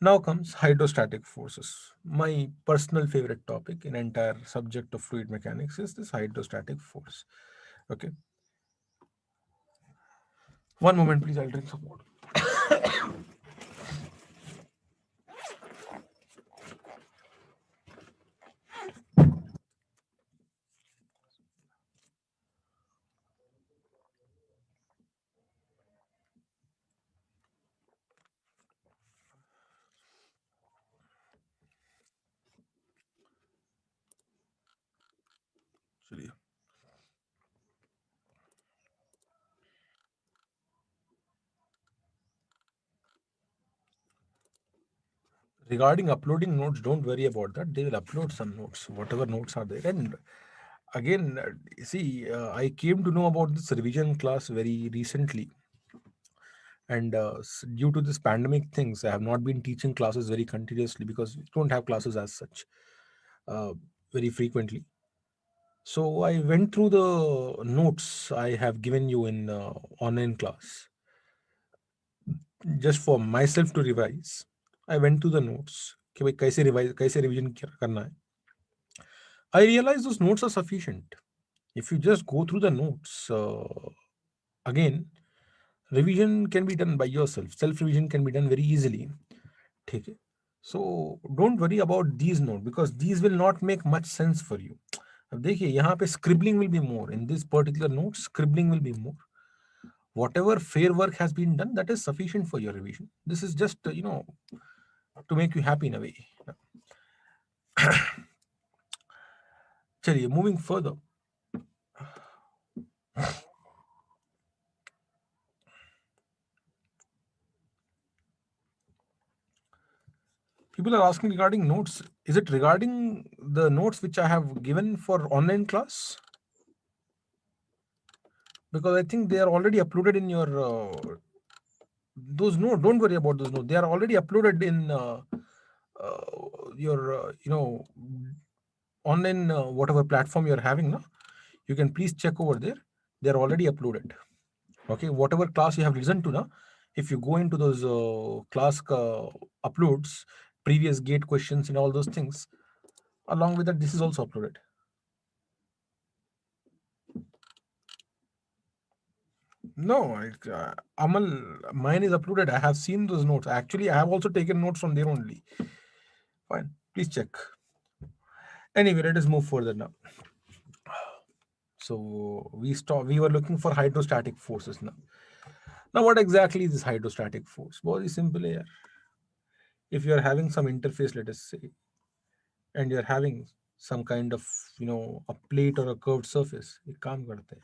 Now comes hydrostatic forces. My personal favorite topic in entire subject of fluid mechanics is this hydrostatic force. Okay. One moment, please. I'll drink some water. चलिए. Regarding uploading notes, don't worry about that. They will upload some notes, whatever notes are there. And again, see, I came to know about this revision class very recently. And due to this pandemic things, I have not been teaching classes very continuously because we don't have classes as such uh, very frequently. So I went through the notes I have given you in online class just for myself to revise. I went through the notes कि भाई कैसे revise कैसे revision करना है. I realized those notes are sufficient. If you just go through the notes again, revision can be done by yourself. Self revision can be done very easily. ठीक है. So don't worry about these notes because these will not make much sense for you. अब देखिए यहाँ पे scribbling will be more in this particular note. Scribbling will be more. Whatever fair work has been done, that is sufficient for your revision. This is just to make you happy in a way. चलिए, moving further. People are asking regarding notes. Is it regarding the notes which I have given for online class? Because I think they are already uploaded in your those notes. Don't worry about those notes. They are already uploaded in your online whatever platform you're having. No, you can please check over there. They are already uploaded. Okay, whatever class you have listened to now, if you go into those class uploads, previous gate questions and all those things, along with that, this is also uploaded. No, Amal, mine is uploaded. I have seen those notes. Actually, I have also taken notes from there only. Fine, please check. Anyway, let us move further now. So we were looking for hydrostatic forces now. Now, what exactly is this hydrostatic force? Very simple here. If you are having some interface, let us say, and you're having some kind of a plate or a curved surface, एक काम करते हैं.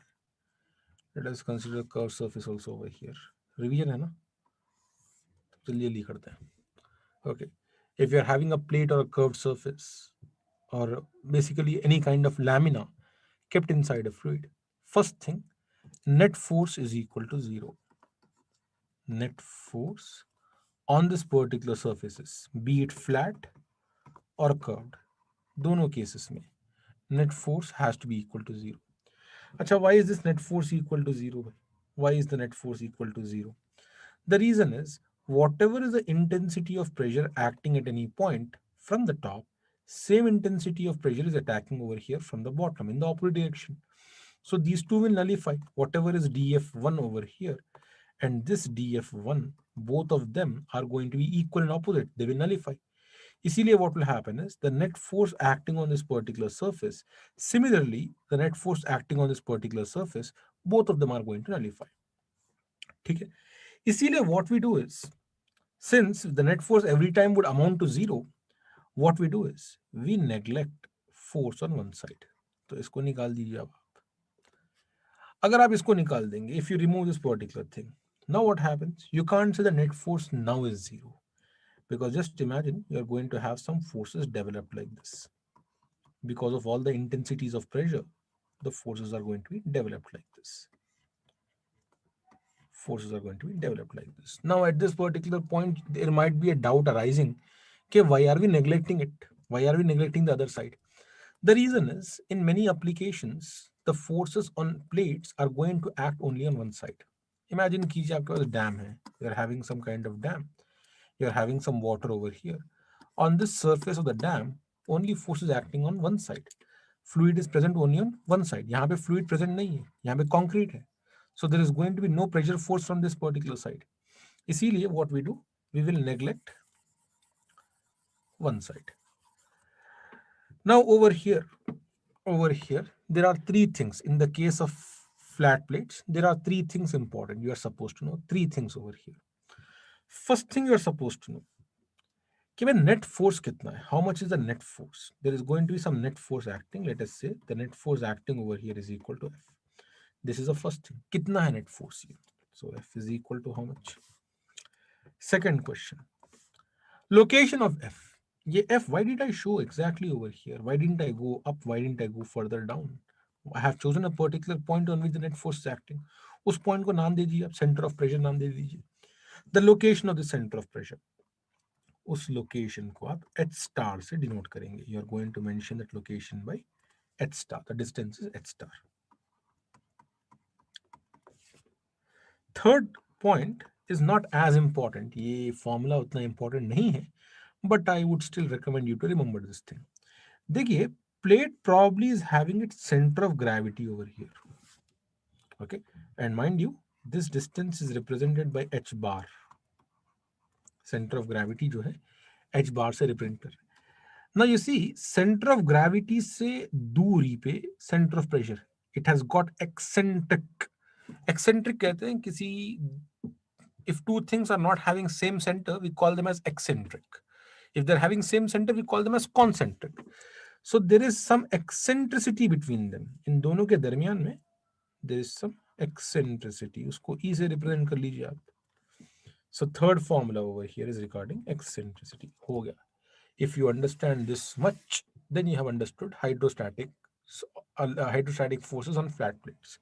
Let us consider curved surface also over here. Revision है ना, तो जल्दी जल्दी करते हैं. Okay, if you're having a plate or a curved surface, or basically any kind of lamina kept inside a fluid, first thing, net force is equal to zero. Net force on this particular surfaces, be it flat or curved, दोनों cases में net force has to be equal to zero. Acha, why is this net force equal to zero? Why is the net force equal to zero? The reason is whatever is the intensity of pressure acting at any point from the top, same intensity of pressure is attacking over here from the bottom in the opposite direction. So these two will nullify. Whatever is df1 over here and this df1, both of them are going to be equal and opposite. They will nullify. इसीलिए what will happen is the net force acting on this particular surface, similarly the net force acting on this particular surface, both of them are going to nullify. ठीक है, इसीलिए what we do is, since the net force every time would amount to zero, what we do is we neglect force on one side. तो इसको निकाल दीजिए आप. अगर आप इसको निकाल देंगे, if you remove this particular thing, now what happens? You can't say the net force now is zero, because just imagine you're going to have some forces developed like this. Because of all the intensities of pressure, the forces are going to be developed like this. Forces are going to be developed like this. Now, at this particular point, there might be a doubt arising, okay, why are we neglecting it? Why are we neglecting the other side? The reason is, in many applications, the forces on plates are going to act only on one side. Imagine कीजिए आपके पास dam है. You are having some kind of dam. You are having some water over here. On this surface of the dam, only force is acting on one side. Fluid is present only on one side. यहाँ पे fluid present नहीं है. यहाँ पे concrete है. So there is going to be no pressure force from this particular side. इसीलिए what we do, we will neglect one side. Now over here, there are three things. In the case of flat plates, there are three things important. You are supposed to know three things over here. First thing you are supposed to know, कि भाई net force कितना है? How much is the net force? There is going to be some net force acting. Let us say the net force acting over here is equal to F. This is the first thing. कितना है net force here? So F is equal to how much? Second question. Location of F. ये F, why did I show exactly over here? Why didn't I go up? Why didn't I go further down? I have chosen a particular point on which the net force is acting. उस point को नाम दे दीजिए आप, center of pressure नाम दे दीजिए. The location of the center of pressure. उस location को आप h star से डिनोट करेंगे. You are going to mention that location by h star. The distance is h star. Third point is not as important. ये formula उतना important नहीं है, but I would still recommend you to remember this thing. देखिए, plate probably is having its center of gravity over here. Okay, and mind you, this distance is represented by h bar. Center of gravity जो है h bar से represent कर. Now you see, center of gravity से दूरी पे center of pressure, it has got eccentric. Eccentric कहते हैं किसी, if two things are not having same center, we call them as eccentric. If they're having same center, we call them as concentric. So there is some eccentricity between them. इन दोनों के दरमियान में there is some eccentricity. उसको E से represent कर लीजिए आप. So third formula over here is regarding eccentricity. हो गया. If you understand this much, then you have understood hydrostatic forces on flat plates.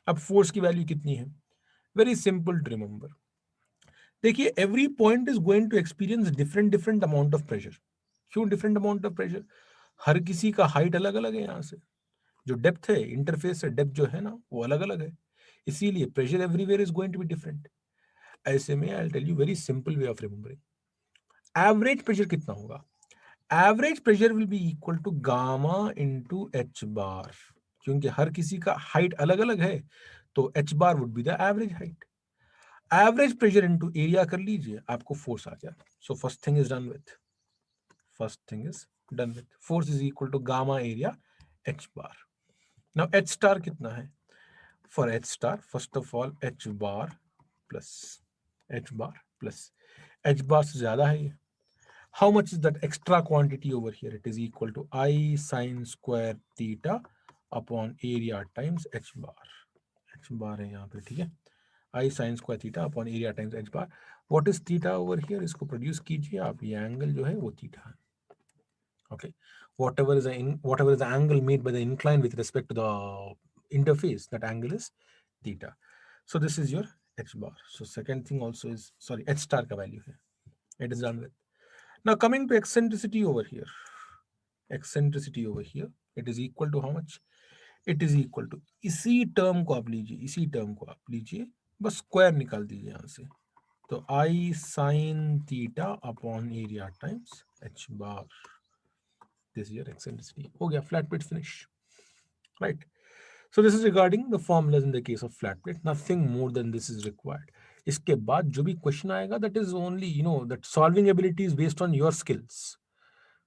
अब फोर्स की वैल्यू कितनी है? Very simple to remember. देखिए, every point is going to experience different different amount of pressure. क्यों different amount of pressure? हर किसी का height अलग अलग है. यहाँ से जो डेप्थ है, इंटरफेस से डेप्थ जो है ना, वो अलग अलग है. इसीलिए pressure everywhere is going to be different. ऐसे में I tell you very simple way of remembering. Average pressure कितना होगा? Average pressure will be equal to gamma into H bar. क्योंकि हर किसी का हाइट अलग अलग है, तो H bar would be the average height. Average pressure into area कर लीजिए, आपको फोर्स आ गया. So first thing is done with force is equal to gamma area H bar. Now H star कितना है? For H star, first of all plus H bar plus H bar से ज्यादा है ये. How much is that extra quantity over here? It is equal to I sine square theta upon area times h bar. H bar है यहाँ पे, ठीक है. I sine square theta upon area times h bar. What is theta over here? इसको produce कीजिए आप. ये angle जो है वो थीटा है. Okay. Whatever is the angle made by the incline with respect to the interface, that angle is theta. So this is your h bar. So second thing also is, sorry, h star का value है. It is done with. Now coming to eccentricity over here. Eccentricity over here, it is equal to how much? It is equal to, इसी term को आप लीजिए, बस square निकाल दीजिए यहाँ से. तो I sin theta upon area times h bar. This is your eccentricity. हो गया, flat plate finish. Right. So this is regarding the formulas in the case of flat plate. Nothing more than this is required. इसके बाद जो भी question आएगा, that is only, that solving ability is based on your skills.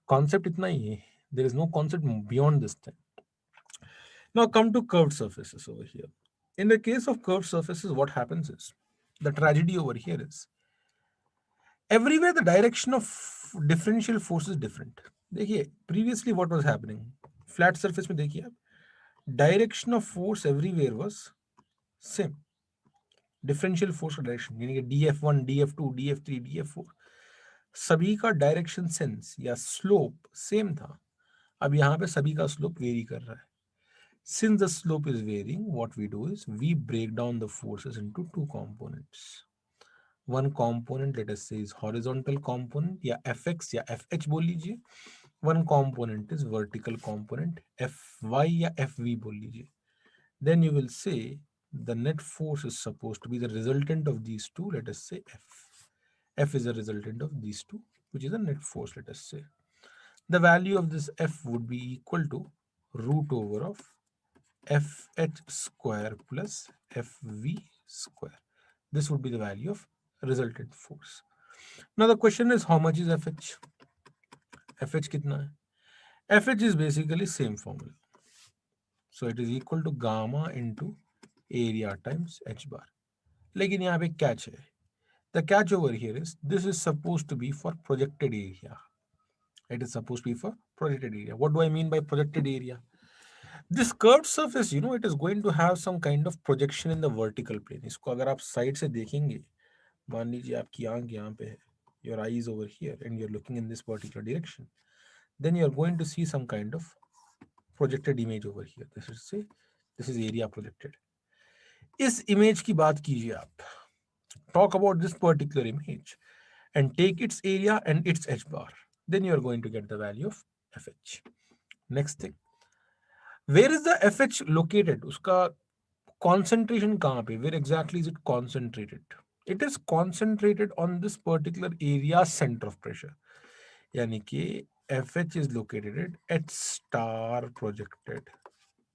Concept इतना ही है. There is no concept beyond this thing. Now come to curved surfaces over here. In the case of curved surfaces, what happens is, the tragedy over here is, everywhere the direction of differential force is different. देखिए, previously what was happening? Flat surface में देखिए आप, direction of force everywhere was same. Differential force का direction यानी कि df1, df2, df3, df4, सभी का direction sense या स्लोप सेम था. अब यहाँ पे सभी का स्लोप वेरी कर रहा है. Since the slope is varying, what we do is we break down the forces into two components. One component, let us say, is horizontal component, या fx या fh बोल लीजिए. One component is vertical component, fy या fv बोल लीजिए. Then you will say the net force is supposed to be the resultant of these two. Let us say f. F is a resultant of these two, which is a net force. Let us say the value of this f would be equal to root over of fh square plus fv square. This would be the value of resultant force. Now the question is, how much is fh? fh कितना है? fh is basically same formula. So it is equal to gamma into area times h bar. लेकिन यहाँ पे catch है. The catch over here is, this is supposed to be for projected area. It is supposed to be for projected area. What do I mean by projected area? This curved surface, it is going to have some kind of projection in the vertical plane. इसको अगर आप side से देखेंगे, मान लीजिए आपकी आंख यहाँ पे है, your eye is over here and you're looking in this particular direction, then you're going to see some kind of projected image over here. This is area projected. इस image की बात कीजिए आप. Talk about this particular image and take its area and its h bar. Then you're going to get the value of fh. Next thing, where is the fh located? उसका concentration कहाँ पे? Where exactly is it concentrated? It is concentrated on this particular area center of pressure. यानी कि fh is located at h star projected.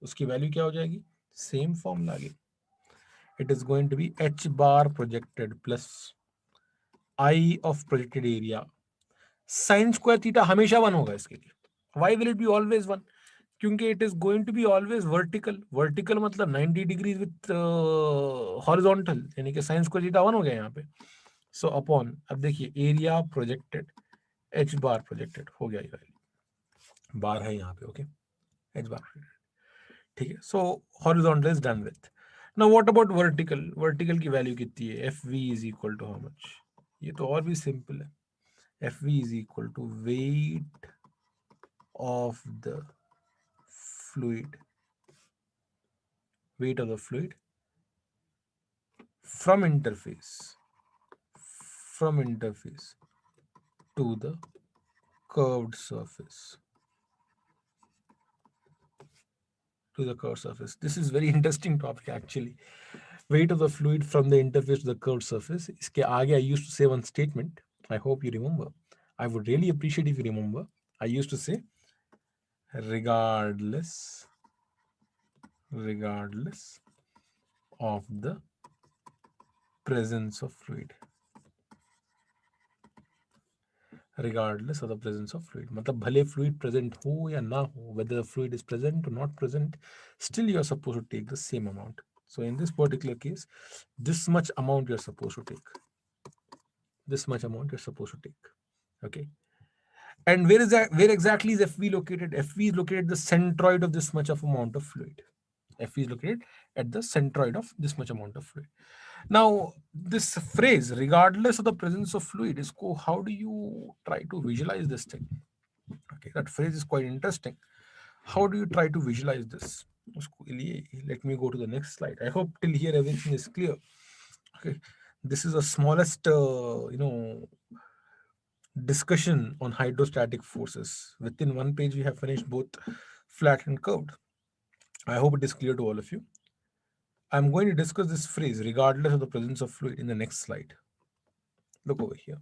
उसकी value क्या हो जाएगी? Same formula आगे. It is going to be h bar projected plus I of projected area. Sin square theta हमेशा 1 होगा इसके लिए. Why will it be always 1? क्योंकि it is going to be always vertical. Vertical मतलब 90 degrees with horizontal, यानी कि sin square theta 1 हो गया यहाँ पे. So upon, अब देखिए, area projected, h bar projected हो गया ये वैल्यू. बार है यहाँ पे, ओके, h bar projected, ठीक है. So horizontal is done with. Now what about vertical? Vertical की वैल्यू कितनी है? fv is equal to how much? ये तो और भी सिंपल है. Fv is equal to weight of the fluid, weight of the fluid from interface, from interface to the curved surface, to the curved surface. This is very interesting topic actually. Weight of the fluid from the interface to the curved surface. इसके आगे I used to say one statement. I hope you remember. I would really appreciate if you remember. I used to say, regardless of the presence of fluid, regardless of the presence of fluid, मतलब भले fluid present हो या ना हो, whether the fluid is present or not present, still you are supposed to take the same amount. So in this particular case, this much amount you are supposed to take, this much amount you're supposed to take. Okay. And where is that, where exactly is Fv located? Fv is located at the centroid of this much of amount of fluid. Fv is located at the centroid of this much amount of fluid. Now, this phrase, regardless of the presence of fluid, is how do you try to visualize this thing? Okay, that phrase is quite interesting. How do you try to visualize this? Let me go to the next slide. I hope till here everything is clear. Okay, this is the smallest, discussion on hydrostatic forces. Within one page, we have finished both flat and curved. I hope it is clear to all of you. I'm going to discuss this phrase, regardless of the presence of fluid, in the next slide. Look over here.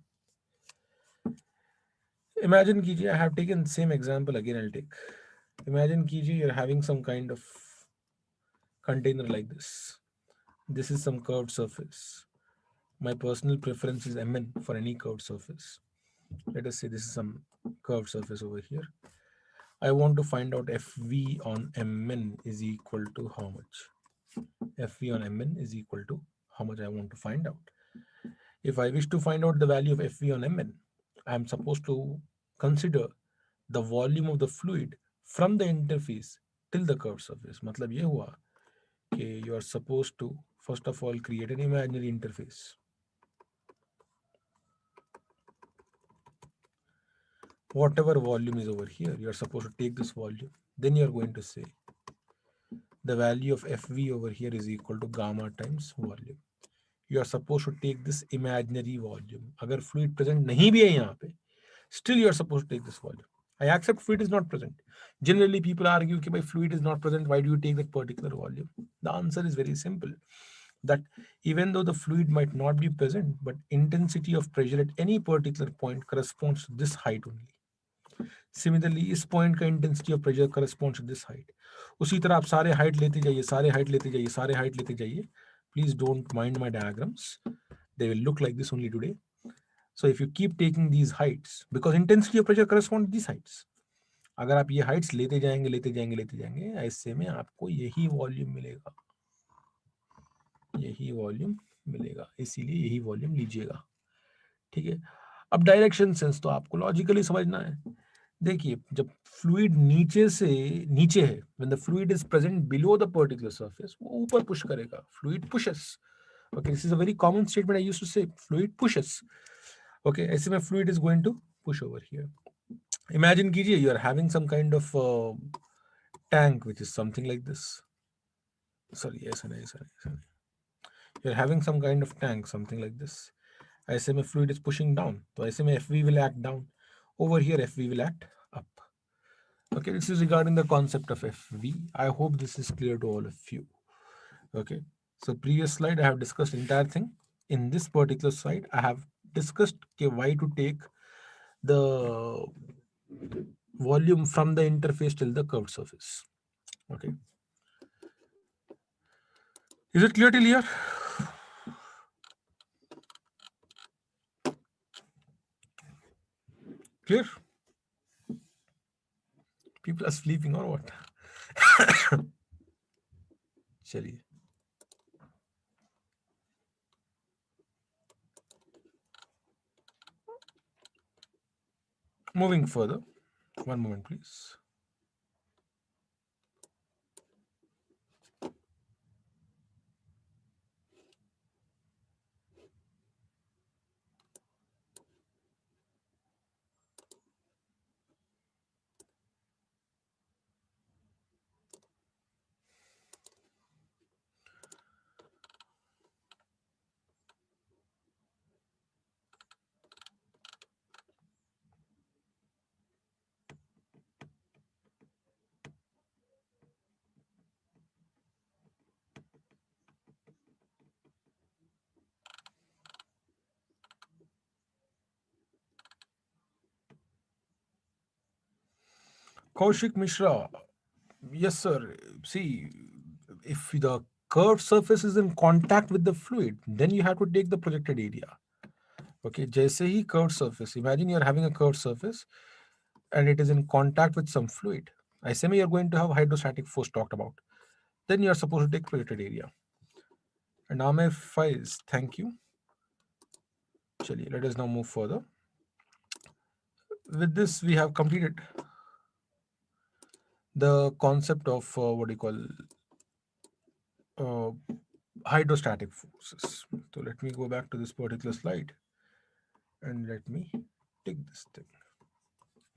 Imagine कीजिए, I have taken the same example again. I'll take. Imagine कीजिए, you're having some kind of container like this. This is some curved surface. My personal preference is Mn for any curved surface. Let us say this is some curved surface over here. I want to find out Fv on Mn is equal to how much? Fv on Mn is equal to how much I want to find out. If I wish to find out the value of Fv on Mn, I am supposed to consider the volume of the fluid from the interface till the curved surface. मतलब ये हुआ कि you are supposed to first of all create an imaginary interface. Whatever volume is over here, you are supposed to take this volume. Then you are going to say the value of Fv over here is equal to gamma times volume. You are supposed to take this imaginary volume. अगर fluid present नहीं भी है यहाँ पे, still you are supposed to take this volume. I accept fluid is not present. Generally, people argue that fluid is not present, why do you take that particular volume? The answer is very simple. That even though the fluid might not be present, but intensity of pressure at any particular point corresponds to this height only. Similarly, इस point का intensity of pressure corresponds to this height. उसी तरह आप सारे height लेते जाइए, सारे height लेते जाइए, सारे height लेते जाइए. Please don't mind my diagrams. They will look like this only today. So if you keep taking these heights, because intensity of pressure corresponds to these heights. अगर आप ये heights लेते जाएंगे लेते जाएंगे लेते जाएंगे, ऐसे में आपको यही volume मिलेगा, यही volume मिलेगा, इसीलिए यही volume लीजिएगा. ठीक है. अब डायरेक्शन सेंस तो आपको लॉजिकली समझना है. देखिए, जब फ्लूइड नीचे से नीचे है, when the fluid is present below the particular surface, वो ऊपर पुश करेगा. Fluid pushes. Okay, this is a very common statement I used to say. Fluid pushes. Okay, ऐसे में fluid is going to push over here. Imagine कीजिए, you are having some kind of tank which is something like this. Sorry, ऐसा नहीं. You're having some kind of tank, something like this. ऐसे में fluid is pushing down. तो ऐसे में Fv will act down. Over here, Fv will act up. Okay, this is regarding the concept of Fv. I hope this is clear to all of you. Okay, so previous slide I have discussed entire thing. In this particular slide, I have discussed why to take the volume from the interface till the curved surface. Okay, is it clear till here? Clear? People are sleeping or what? चलिए. Moving further, one moment please. Kaushik Mishra, yes, sir. See, if the curved surface is in contact with the fluid, then you have to take the projected area. Okay, जैसे ही curved surface, imagine you're having a curved surface and it is in contact with some fluid. ऐसे में you're going to have hydrostatic force talked about. Then you're supposed to take projected area. And Amir Faiz, thank you. Chaliye, let us now move further. With this, we have completed the concept of what do you call uh, hydrostatic forces. So let me go back to this particular slide and let me take this thing.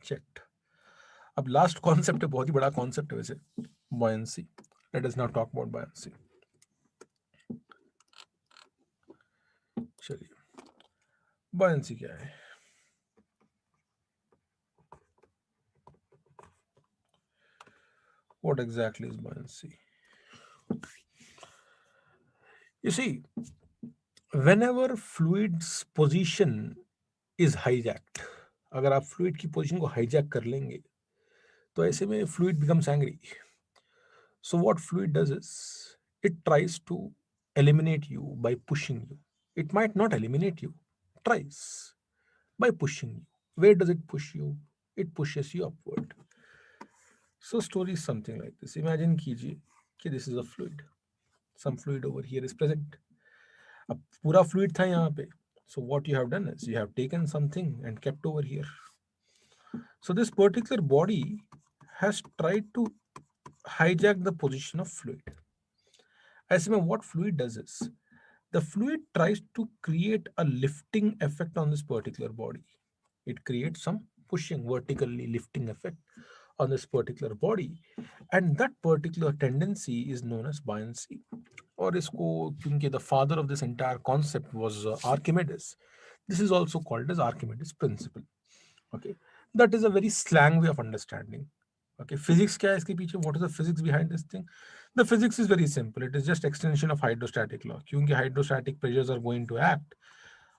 Checked. अब last concept है, बहुत ही बड़ा concept है वैसे, buoyancy. Let us now talk about buoyancy. चलिए, buoyancy क्या है? What exactly is buoyancy? You see, whenever fluid's position is hijacked, अगर आप फ्लूइड की पोजीशन को हाईजैक कर लेंगे तो ऐसे में fluid becomes angry. So what fluid does is it tries to eliminate you by pushing you. It might not eliminate you, tries by pushing you. Where does it push you? It pushes you upward. So story is something like this. Imagine कीजिए कि this is a fluid. Some fluid over here is present. अब पूरा fluid था यहाँ पे. So what you have done is you have taken something and kept over here. So this particular body has tried to hijack the position of fluid. ऐसे में what fluid does is the fluid tries to create a lifting effect on this particular body. It creates some pushing, vertically lifting effect on this particular body, and that particular tendency is known as buoyancy. और इसको क्योंकि the father of this entire concept was Archimedes, this is also called as Archimedes principle. Okay, that is a very slang way of understanding. Okay, physics क्या है इसके पीछे? What is the physics behind this thing? The physics is very simple. It is just extension of hydrostatic law. क्योंकि hydrostatic pressures are going to act,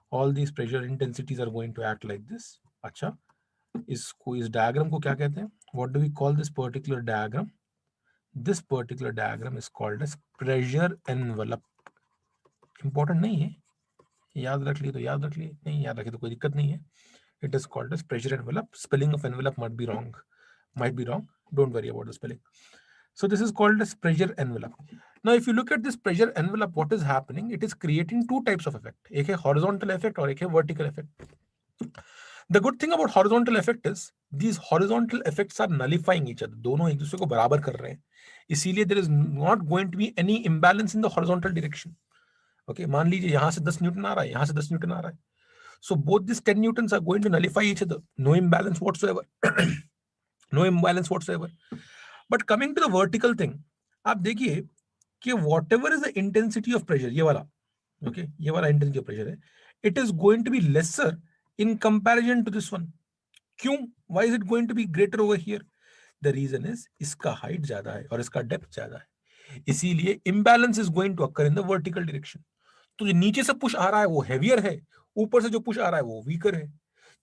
all these pressure intensities are going to act like this. अच्छा, इसको इस diagram को क्या कहते हैं? What do we call this particular diagram? This particular diagram is called as pressure envelope. Important नहीं है, याद रख लिए तो याद रख लिए, नहीं याद रखे तो कोई दिक्कत नहीं है. It is called as pressure envelope. Spelling of envelope might be wrong. Don't worry about the spelling. So this is called as pressure envelope. Now, if you look at this pressure envelope, what is happening? It is creating two types of effect. एक है horizontal effect और एक है vertical effect. The good thing about horizontal effect is these horizontal effects are nullifying each other. दोनों एक दूसरे को बराबर कर रहे हैं. इसीलिए there is not going to be any imbalance in the horizontal direction. Okay, मान लीजिए यहाँ से 10 न्यूटन आ रहा है, यहाँ से 10 न्यूटन आ रहा है. So both these 10 newtons are going to nullify each other. No imbalance whatsoever. No imbalance whatsoever. But coming to the vertical thing, आप देखिए कि whatever is the intensity of pressure, ये वाला, okay, ये वाला intensity of pressure है, it is going to be lesser in comparison to this one. क्यों? Why is it going to be greater over here? The reason is इसका height ज्यादा है और इसका depth ज्यादा है, इसीलिए imbalance is going to occur in the vertical direction. तो जो नीचे से पुश आ रहा है वो हेवियर है, ऊपर से जो पुश आ रहा है वो वीकर है.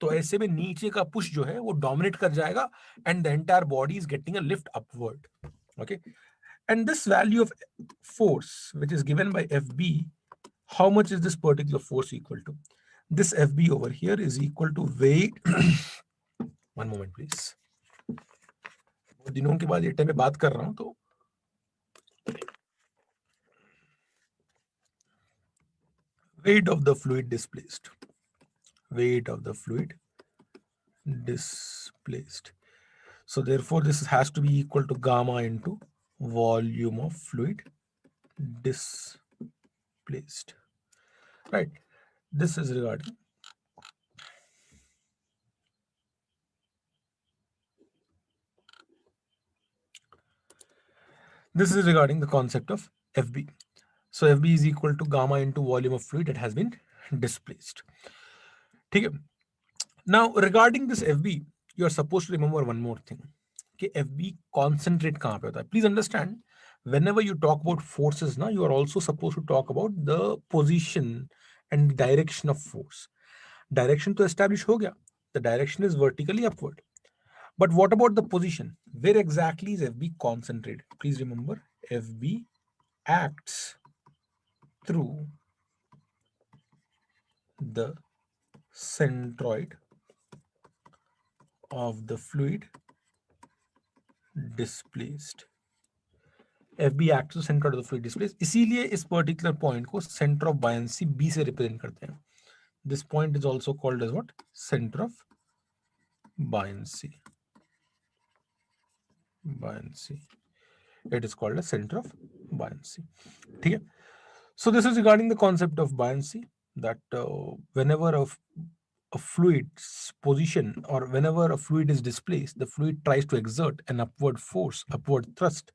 तो ऐसे में नीचे का पुश जो है वो डोमिनेट कर जाएगा and the entire body is getting a lift upward. Okay, and this value of force which is given by FB, how much is this particular force equal to? This FB over here is equal to weight. One moment please, बहुत दिनों के बाद ये time पे बात कर रहा हूं तो weight of the fluid displaced. Weight of the fluid displaced. So therefore this has to be equal to gamma into volume of fluid displaced. Right. This is regarding the concept of FB. So FB is equal to gamma into volume of fluid that has been displaced. Okay. Now regarding this FB, you are supposed to remember one more thing. Okay, FB concentrate कहाँ पे होता है? Please understand, whenever you talk about forces ना, you are also supposed to talk about the position and direction of force. Direction तो establish हो गया. The direction is vertically upward. But what about the position? Where exactly is FB concentrated? Please remember, FB acts through the centroid of the fluid displaced. FB acts to center of the fluid displaced, इसीलिए इस particular point को center of buoyancy B से represent करते हैं. This point is also called as what? Center of buoyancy. Buoyancy. It is called a center of buoyancy. ठीक है? So this is regarding the concept of buoyancy, that whenever a fluid's position, or whenever a fluid is displaced, the fluid tries to exert an upward force, upward thrust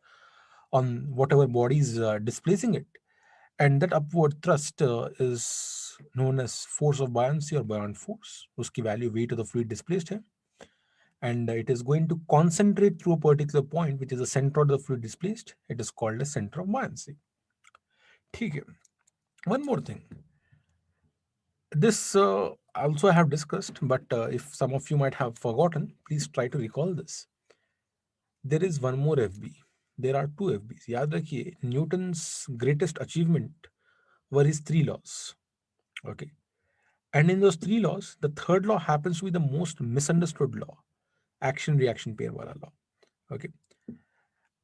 on whatever body is displacing it. And that upward thrust is known as force of buoyancy or buoyant force. उसकी value weight of the fluid displaced है. And it is going to concentrate through a particular point, which is the center of the fluid displaced. It is called a center of buoyancy. ठीक है. One more thing. This also I have discussed, but if some of you might have forgotten, please try to recall this. There is one more FB. There are two FBs. याद रखिए, Newton's greatest achievement were his three laws. Okay. And in those three laws, the third law happens to be the most misunderstood law, action reaction pair wala law. Okay.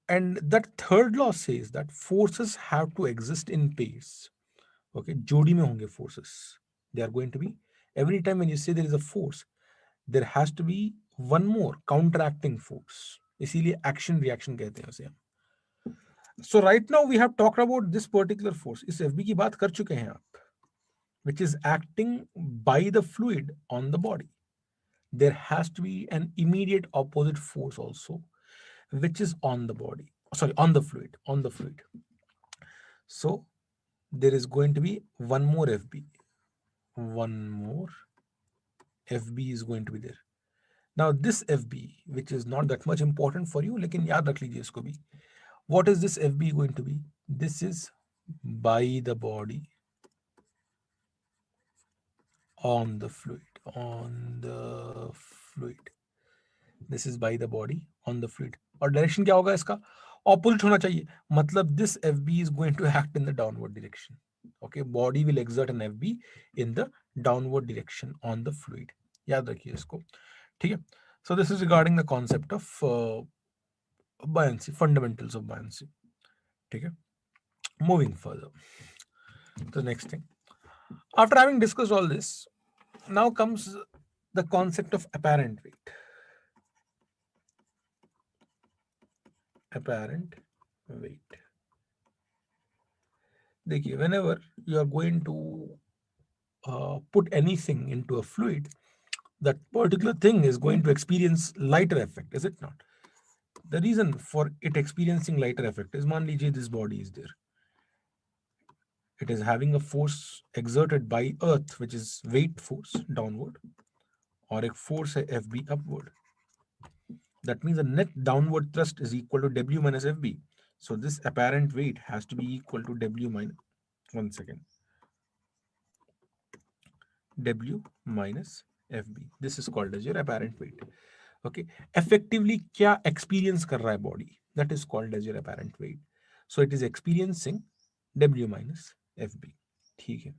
And that third law says that forces have to exist in pairs. Okay. जोड़ी में होंगे forces. They are going to be, every time when you say there is a force, there has to be one more counteracting force. इसीलिए action reaction कहते हैं उसे हम. So right now we have talked about this particular force. इस FB की बात कर चुके हैं आप, which is acting by the fluid on the body. There has to be an immediate opposite force also, which is on the body. Sorry, on the fluid. On the fluid. So there is going to be one more FB. One more FB is going to be there. Now this FB, which is not that much important for you, लेकिन याद रख लीजिए इसको भी. What is this FB going to be? This is by the body on the fluid. On the fluid. This is by the body on the fluid. और direction क्या होगा इसका? Opposite होना चाहिए. मतलब this FB is going to act in the downward direction. Okay, body will exert an FB in the downward direction on the fluid. याद रखिए इसको. ठीक है? So this is regarding the concept of buoyancy, fundamentals of buoyancy. ठीक है? Moving further to the next thing. After having discussed all this, now comes the concept of apparent weight. Apparent weight. देखिए, whenever you are going to put anything into a fluid, that particular thing is going to experience lighter effect, is it not? The reason for it experiencing lighter effect is, मान लीजिए this body is there. It is having a force exerted by earth, which is weight force downward, और एक force है FB upward. That means the net downward thrust is equal to W minus FB. So this apparent weight has to be equal to W minus, one second, W minus FB. This is called as your apparent weight. Okay. Effectively, क्या experience कर रहा है body? That is called as your apparent weight. So it is experiencing W minus FB. ठीक है.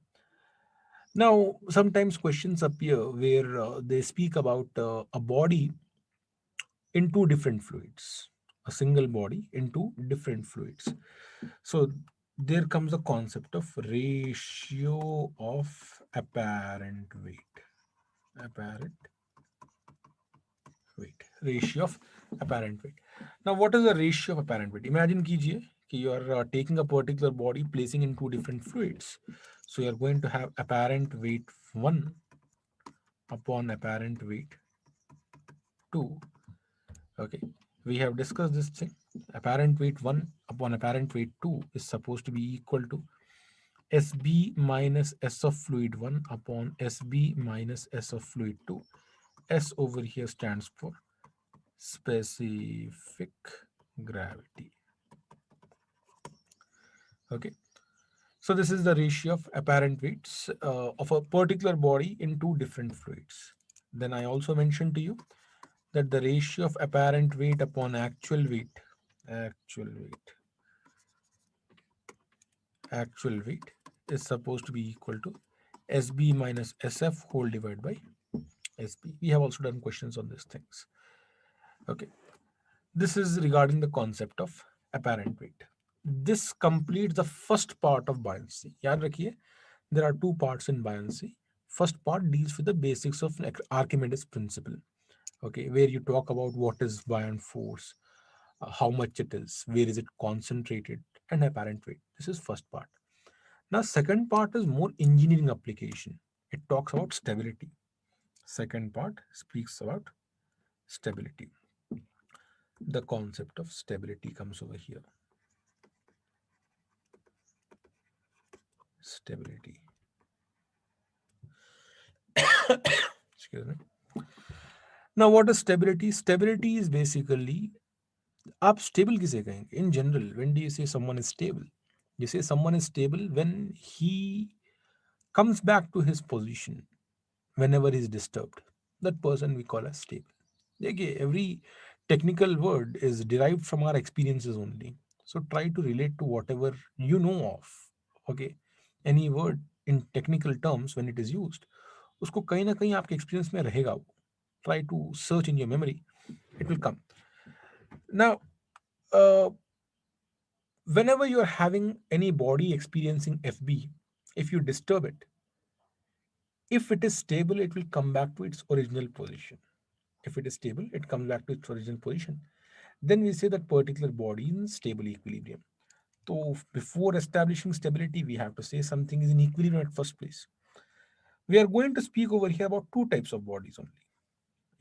Now, sometimes questions appear where they speak about a body in two different fluids, a single body in two different fluids. So there comes the concept of ratio of apparent weight. Apparent weight. Ratio of apparent weight. Now, what is the ratio of apparent weight? Imagine कीजिए कि you are taking a particular body, placing in two different fluids. So you are going to have apparent weight 1 upon apparent weight 2. Okay, we have discussed this thing. Apparent weight 1 upon apparent weight 2 is supposed to be equal to SB minus S of fluid 1 upon SB minus S of fluid 2. S over here stands for specific gravity. Okay, so this is the ratio of apparent weights of a particular body in two different fluids. Then I also mentioned to you that the ratio of apparent weight upon actual weight actual weight is supposed to be equal to SB minus SF whole divided by SB. We have also done questions on these things. Okay, this is regarding the concept of apparent weight. This completes the first part of buoyancy. याद रखिए, there are two parts in buoyancy. First part deals with the basics of Archimedes principle. Okay, where you talk about what is buoyant force, how much it is, where is it concentrated, and apparent weight. This is first part. Now, second part is more engineering application. It talks about stability. Second part speaks about stability. The concept of stability comes over here. Stability. Excuse me. Now, what is stability? Stability is basically, आप stable किसे कहेंगे? In general, when do you say someone is stable? You say someone is stable when he comes back to his position whenever he's disturbed. That person we call as stable. देखिए, every technical word is derived from our experiences only. So try to relate to whatever you know of. Okay, any word in technical terms when it is used, उसको कहीं ना कहीं आपके experience में रहेगा वो. Try to search in your memory, it will come. Now, uh, whenever you're having any body experiencing FB, if you disturb it, if it is stable, it will come back to its original position. If it is stable, it comes back to its original position. Then we say that particular body is in stable equilibrium. So before establishing stability, we have to say something is in equilibrium at first place. We are going to speak over here about two types of bodies only.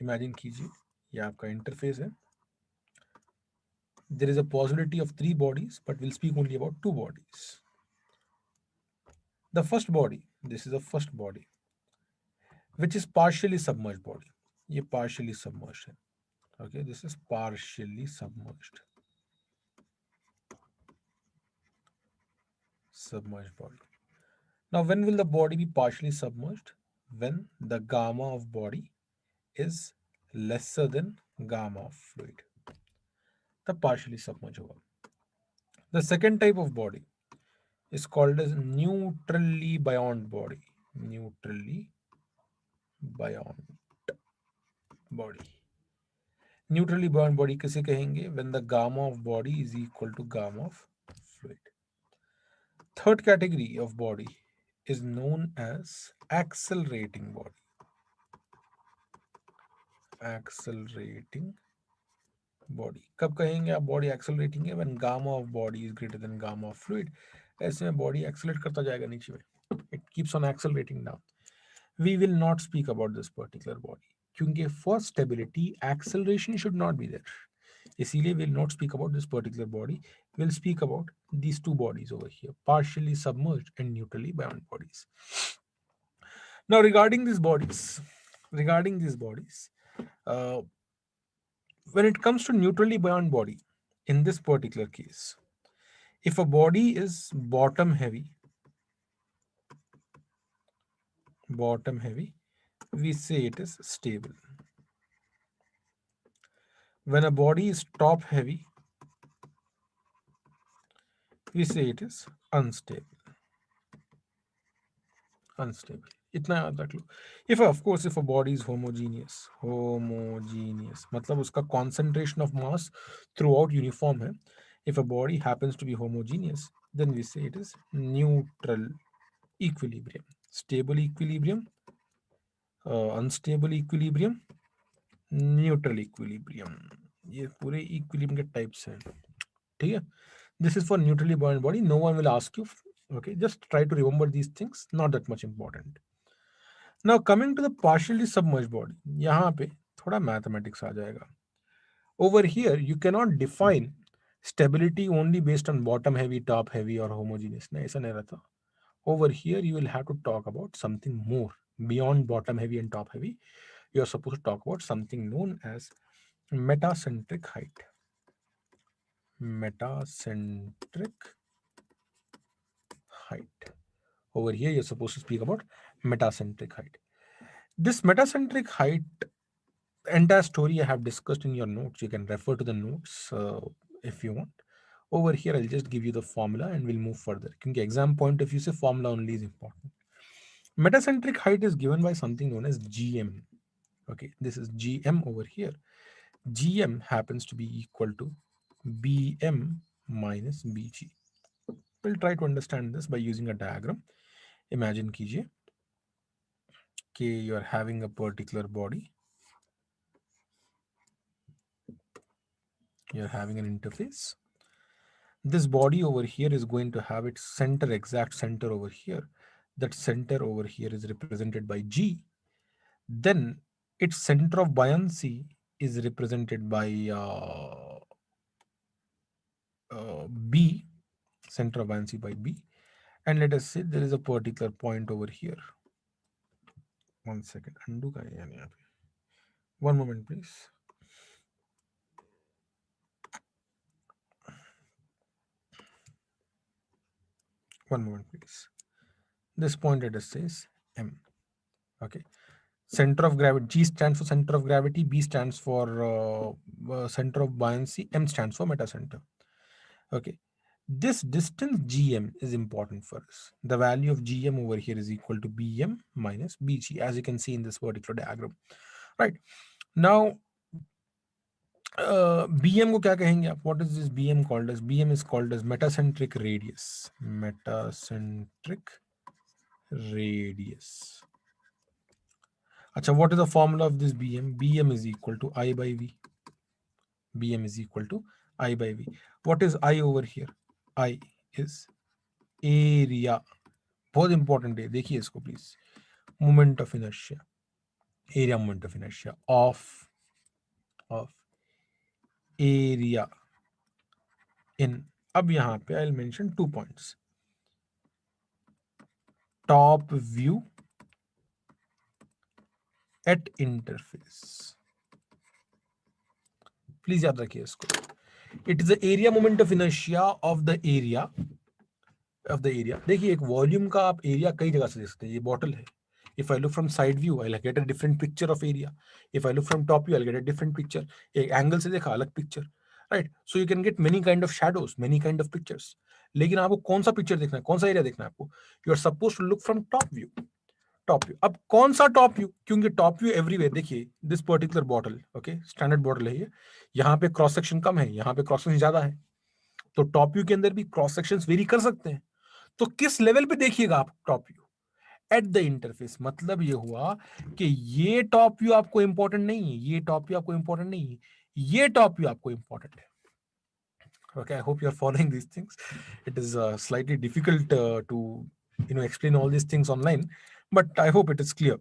Imagine कीजिए, ये आपका interface है. There is a possibility of three bodies, but we'll speak only about two bodies. The first body, this is the first body, which is partially submerged body. ये partially submerged है. Okay, this is partially submerged. Submerged body. Now, when will the body be partially submerged? When the gamma of body is lesser than gamma of fluid. The partially submerged होगा. The second type of body is called as neutrally buoyant body. Neutrally buoyant body. Neutrally buoyant body किसे कहेंगे? When the gamma of body is equal to gamma of fluid. Third category of body is known as accelerating body. Accelerating body. कब कहेंगे आप body accelerating है? When gamma of body is greater than gamma of fluid. ऐसे में body accelerate करता जाएगा नीचे में. It keeps on accelerating down. We will not speak about this particular body क्योंकि for stability acceleration should not be there. इसीलिए we'll not speak about this particular body. We'll speak about these two bodies over here, partially submerged and neutrally buoyant bodies. Now, regarding these bodies, uh, when it comes to neutrally buoyant body, in this particular case, if a body is bottom heavy, we say it is stable. When a body is top heavy, we say it is unstable. Unstable. इतना याद रख लो. If a body is homogeneous मतलब उसका concentration of mass throughout uniform है. If a body happens to be homogeneous, then we say it is neutral equilibrium. Stable equilibrium, unstable equilibrium, neutral equilibrium. ये पूरे equilibrium के types हैं. ठीक है? This is for neutrally buoyant body. No one will ask you. Okay, just try to remember these things. Not that much important. Now coming to the partially submerged body, यहाँ पे थोड़ा mathematics आ जाएगा. Over here, you cannot define stability only based on bottom heavy, top heavy, or homogeneous. नहीं, ऐसा नहीं रहता. Over here, you will have to talk about something more beyond bottom heavy and top heavy. You are supposed to talk about something known as metacentric height. Metacentric height. Over here, you're supposed to speak about metacentric height. This metacentric height entire story I have discussed in your notes. You can refer to the notes if you want. Over here, I'll just give you the formula and we'll move further. क्योंकि exam point of view से formula only is important. Metacentric height is given by something known as GM. Okay, this is GM over here. GM happens to be equal to BM minus BG. We'll try to understand this by using a diagram. Imagine कीजिए कि you are having a particular body. You're having an interface. This body over here is going to have its center, exact center over here. That center over here is represented by G. Then its center of buoyancy is represented by B, center of buoyancy by B. And let us say there is a particular point over here. One second. Undo का है यानी यहाँ पे. One moment, please. One moment, please. This point let us say is M. Okay. Center of gravity. G stands for center of gravity. B stands for center of buoyancy. M stands for metacenter. Okay. This distance GM is important for us. The value of GM over here is equal to BM minus BG, as you can see in this particular diagram. Right. Now, BM को क्या कहेंगे आप? What is this BM called as? BM is called as metacentric radius. Metacentric radius. Acha, what is the formula of this BM? BM is equal to I by V. BM is equal to I by V. What is I over here? I is area. बहुत important है, देखिए इसको please. Moment of inertia. Area moment of inertia of area in. अब यहाँ पे I'll mention 2 points. Top view at interface. Please याद रखिए इसको. It is the area moment of inertia of the area. देखिए एक वॉल्यूम का आप एरिया कई जगह से देख सकते हैं. ये बॉटल है. If I look from side view, I'll get a different picture of area. If I look from top view, I'll get a different picture. एक एंगल से देखा अलग picture. Right? So you can get many kind of shadows, many kind of pictures. लेकिन आपको कौन सा picture देखना है, कौन सा एरिया देखना है आपको? You are supposed to look from top view. Top view. अब कौन सा टॉप व्यू? क्योंकि टॉप व्यू एवरीवेयर. देखिए this particular bottle, okay, standard bottle है ये. यहाँ पे क्रॉस सेक्शन कम है, यहाँ पे क्रॉस सेक्शन ज्यादा है. तो टॉप व्यू के अंदर भी क्रॉस सेक्शंस वेरी कर सकते हैं. तो किस लेवल पे देखिएगा आप top view? At the interface. मतलब ये हुआ कि ये टॉप व्यू आपको इंपॉर्टेंट नहीं है, ये टॉप व्यू आपको इंपॉर्टेंट नहीं है, ये टॉप व्यू आपको इंपॉर्टेंट है. Okay, I hope you are following these things. It is slightly difficult to explain all these things online, but I hope it is clear.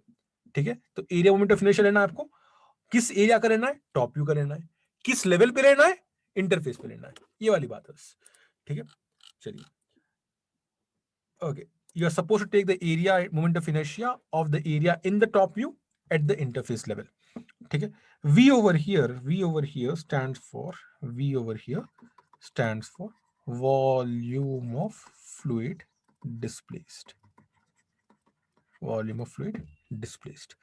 ठीक है. तो एरिया मोमेंट ऑफ इनर्शिया लेना है आपको. किस area का लेना है? टॉप व्यू का लेना है. किस लेवल पे लेना है? इंटरफेस पे लेना है. ये वाली बात है. ठीक है. चलिए. Okay, you are supposed to take the area moment of inertia of the area in the top view at the interface level. ठीक है. V over here stands for volume of fluid displaced. Volume of fluid displaced.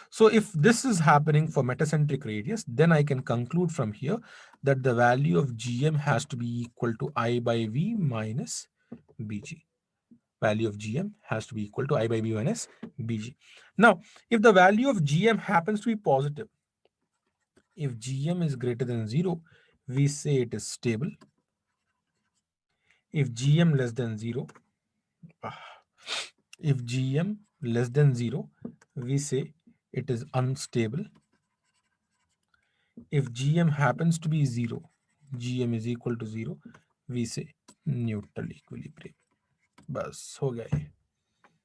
So if this is happening for metacentric radius, then I can conclude from here that the value of GM has to be equal to I by V minus BG. Value of GM has to be equal to I by B minus BG. Now, if the value of GM happens to be positive, if GM is greater than 0, we say it is stable. If GM less than 0, we say it is unstable. If GM happens to be 0, GM is equal to 0, we say neutral equilibrium. बस हो गया ये.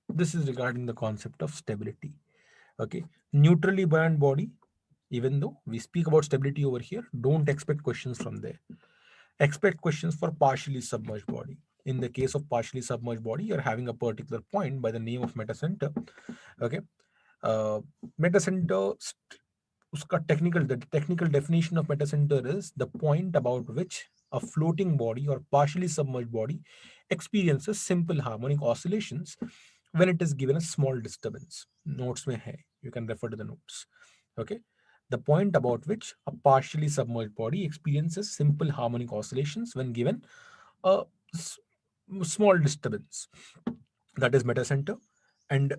This is regarding the concept of stability. Okay, neutrally buoyant body. Even though we speak about stability over here, don't expect questions from there. Expect questions for partially submerged body. In the case of partially submerged body, you're having a particular point by the name of metacenter. Okay, metacenter. The technical definition of metacenter is the point about which a floating body or partially submerged body experiences simple harmonic oscillations when it is given a small disturbance. Notes mein hai. You can refer to the notes. Okay. the point about which a partially submerged body experiences simple harmonic oscillations when given a s- small disturbance. That is metacenter. And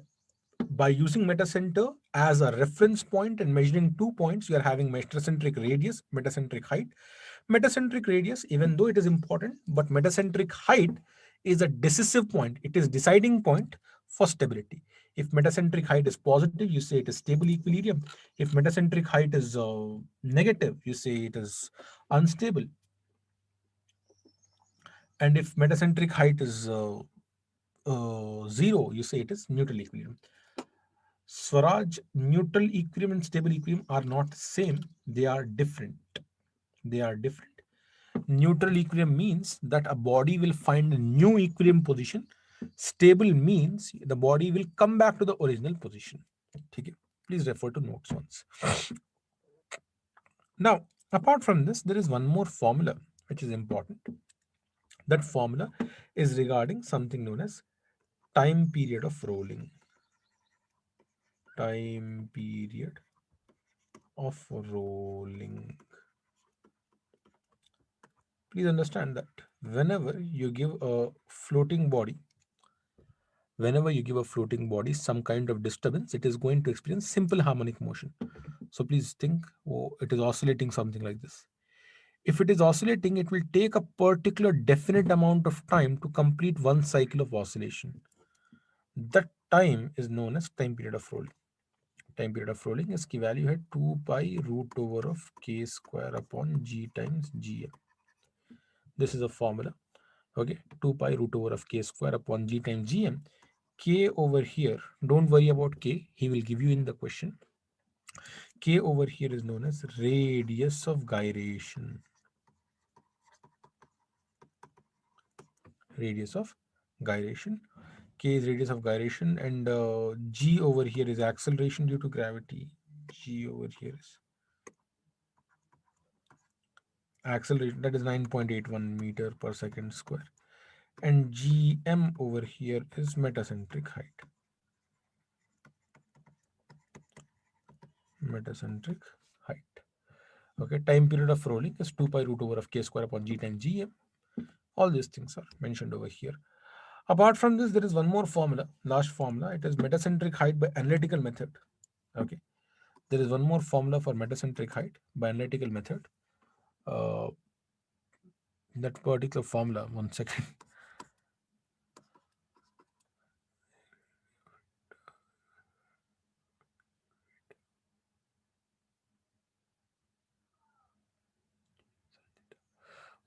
by using metacenter as a reference point and measuring 2 points, you are having metacentric radius, metacentric height. Metacentric radius, even though it is important, but metacentric height is a decisive point. It is deciding point for stability. If metacentric height is positive, you say it is stable equilibrium. If metacentric height is negative, you say it is unstable. And if metacentric height is 0, you say it is neutral equilibrium. Swaraj, neutral equilibrium and stable equilibrium are not same. They are different. They are different. Neutral equilibrium means that a body will find a new equilibrium position. Stable means the body will come back to the original position. Okay. Please refer to notes once. Now, apart from this, there is one more formula which is important. That formula is regarding something known as time period of rolling. Time period of rolling. Please understand that whenever you give a floating body, whenever you give a floating body some kind of disturbance, it is going to experience simple harmonic motion. So please think, oh, it is oscillating something like this. If it is oscillating, it will take a particular definite amount of time to complete one cycle of oscillation. That time is known as time period of rolling. Time period of rolling is key value है 2 pi root over of k square upon g times gm. This is a formula. Okay, 2 pi root over of k square upon g times gm. K over here, don't worry about k, he will give you in the question. K over here is known as radius of gyration. Radius of gyration. K is radius of gyration, and g over here is acceleration due to gravity. G over here is acceleration, that is 9.81 meter per second square. And gm over here is metacentric height. Metacentric height. Okay, time period of rolling is 2 pi root over of k square upon g times gm. All these things are mentioned over here. Apart from this, there is one more formula, last formula. It is metacentric height by analytical method. Okay, there is one more formula for metacentric height by analytical method. Uh, that particular formula, one second.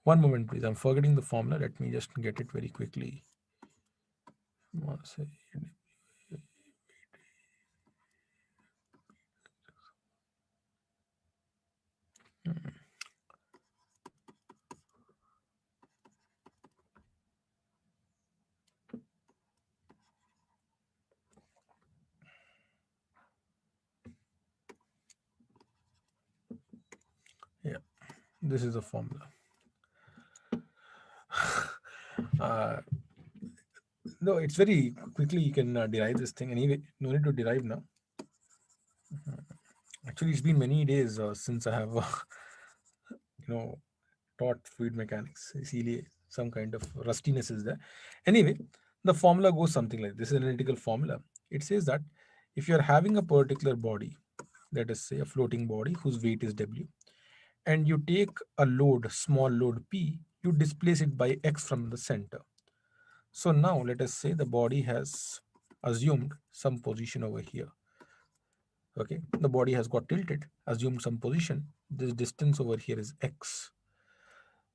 One moment, please. I'm forgetting the formula. Let me just get it very quickly. Yeah, this is the formula. Uh, no, it's very quickly you can derive this thing. Anyway, no need to derive now. Actually, it's been many days since I have, you know, taught fluid mechanics. इसीलिए some kind of rustiness is there. Anyway, the formula goes something like this. Is an analytical formula. It says that if you are having a particular body, let us say a floating body whose weight is W, and you take a load, small load P, you displace it by X from the center. So now let us say the body has assumed some position over here. Okay, the body has got tilted, assumed some position. This distance over here is X.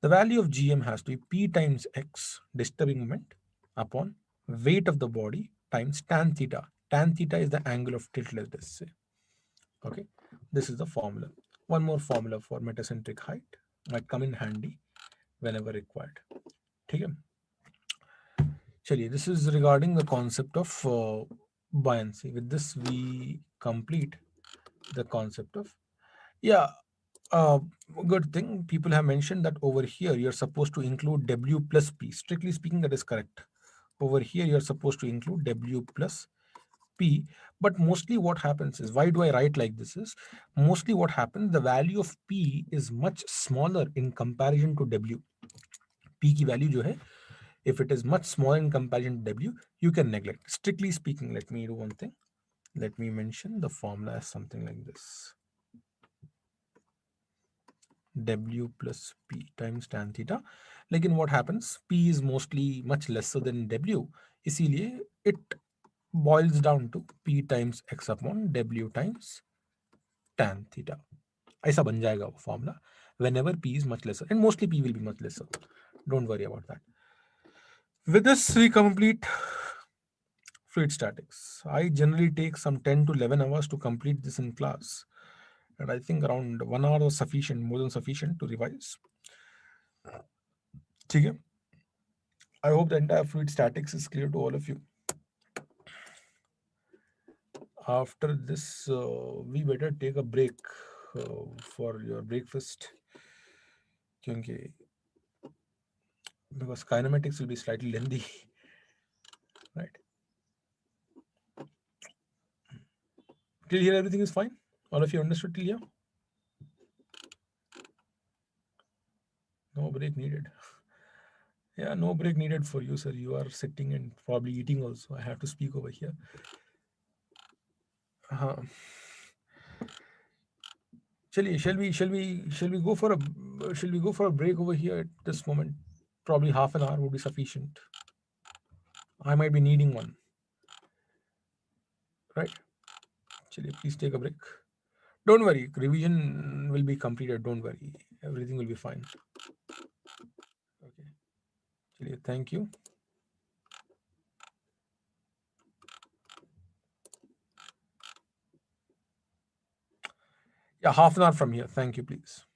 The value of Gm has to be P times X, disturbing moment, upon weight of the body times tan theta. Tan theta is the angle of tilt, let us say. Okay, this is the formula. One more formula for metacentric height might come in handy whenever required. Okay. Chaliye, this is regarding the concept of buoyancy. With this, we complete the concept of, yeah. Uh, Good thing people have mentioned that over here you're supposed to include W plus P. Strictly speaking, that is correct. Over here you're supposed to include W plus P. But mostly what happens is, why do I write like this is, mostly what happens, the value of P is much smaller in comparison to W. P की value जो है, if it is much smaller in comparison to W, you can neglect. Strictly speaking, let me do one thing. Let me mention the formula as something like this. W plus P times tan theta. लेकिन what happens, P is mostly much lesser than W, इसीलिए it boils down to P times x upon W times tan theta. ऐसा बन जाएगा वो formula whenever P is much lesser, and mostly P will be much lesser. Don't worry about that. With this, we complete fluid statics. I generally take some 10 to 11 hours to complete this in class, and I think around 1 hour was sufficient, more than sufficient to revise. ठीक है? I hope the entire fluid statics is clear to all of you. After this, we better take a break for your breakfast, क्योंकि because kinematics will be slightly lengthy, right? Till here, everything is fine. All of you understood till here? No break needed. Yeah, no break needed for you, sir. You are sitting and probably eating also. I have to speak over here. हाँ, चलिए, shall we go for a break over here at this moment? Probably half an hour would be sufficient. I might be needing one, right? Chaliye, please take a break. Don't worry, revision will be completed. Don't worry, everything will be fine. Okay. Chaliye, thank you. Yeah, half an hour from here. Thank you, please.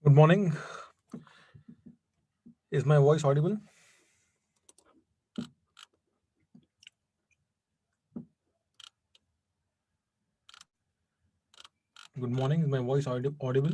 Good morning. Is my voice audible? Good morning. Is my voice audible?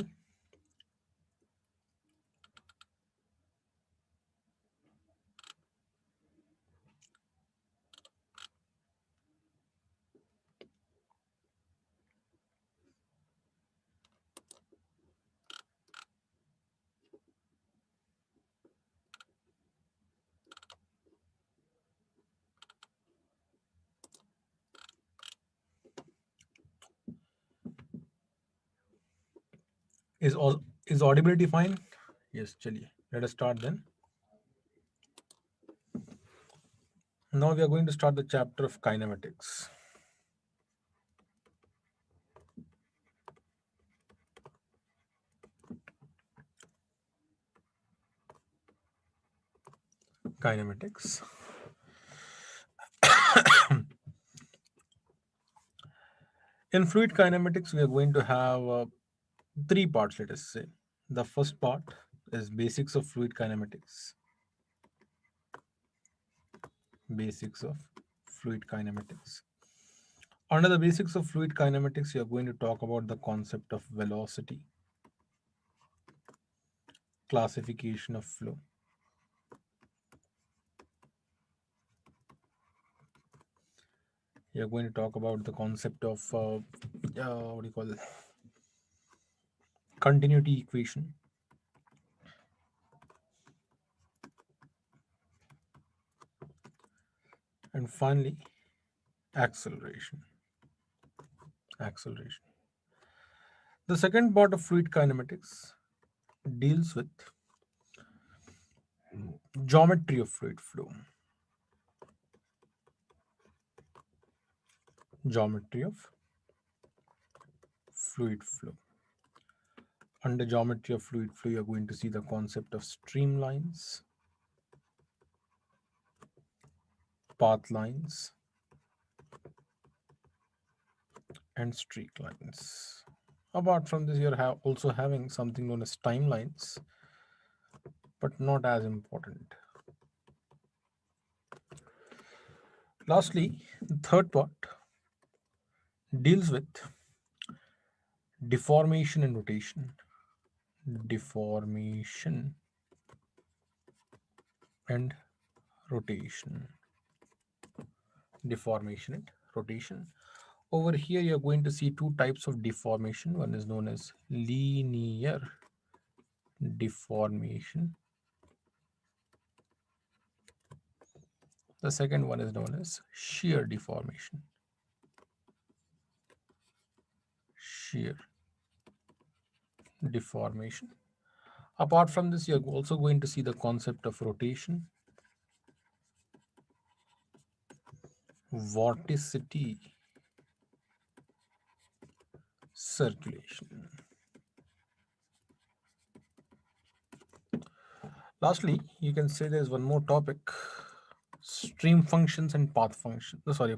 Is audibility fine? Yes, chaliye. Let us start then. Now we are going to start the chapter of kinematics. Kinematics. In fluid kinematics, we are going to have three parts, let us say. The first part is basics of fluid kinematics. Basics of fluid kinematics. Under the basics of fluid kinematics, we are going to talk about the concept of velocity, classification of flow. We are going to talk about the concept of what do you call it? Continuity equation. And finally, acceleration. Acceleration. The second part of fluid kinematics deals with geometry of fluid flow. Geometry of fluid flow. Under geometry of fluid flow, you're going to see the concept of streamlines, path lines, and streak lines. Apart from this, you're also having something known as timelines, but not as important. Lastly, the third part deals with deformation and rotation. Deformation and rotation. Deformation and rotation. Over here, you're going to see two types of deformation. One is known as linear deformation. The second one is known as shear deformation. Shear deformation. Apart from this, you're also going to see the concept of rotation, vorticity, circulation. Lastly, you can say there's one more topic: stream functions and path function. Sorry,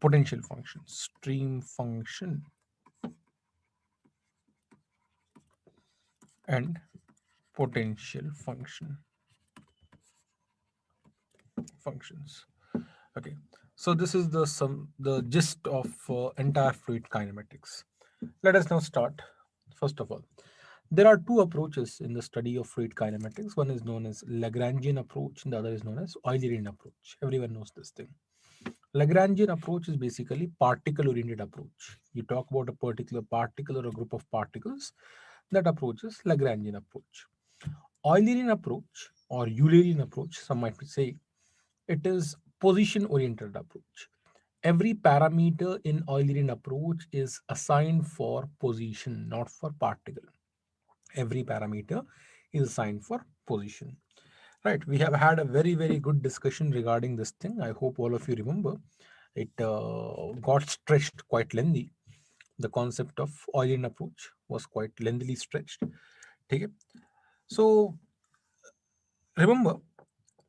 potential function. Stream function and potential function functions. Okay, so this is the gist of entire fluid kinematics. Let us now start. First of all, there are two approaches in the study of fluid kinematics. One is known as Lagrangian approach, and the other is known as Eulerian approach. Everyone knows this thing. Lagrangian approach is basically particle-oriented approach. You talk about a particular particle or a group of particles. That approach is Lagrangian approach. Eulerian approach or Eulerian approach, some might say, it is position-oriented approach. Every parameter in Eulerian approach is assigned for position, not for particle. Every parameter is assigned for position. Right, we have had a very good discussion regarding this thing. I hope all of you remember. It got stretched quite lengthy. The concept of Eulian approach was quite lengthily stretched. Okay. So remember,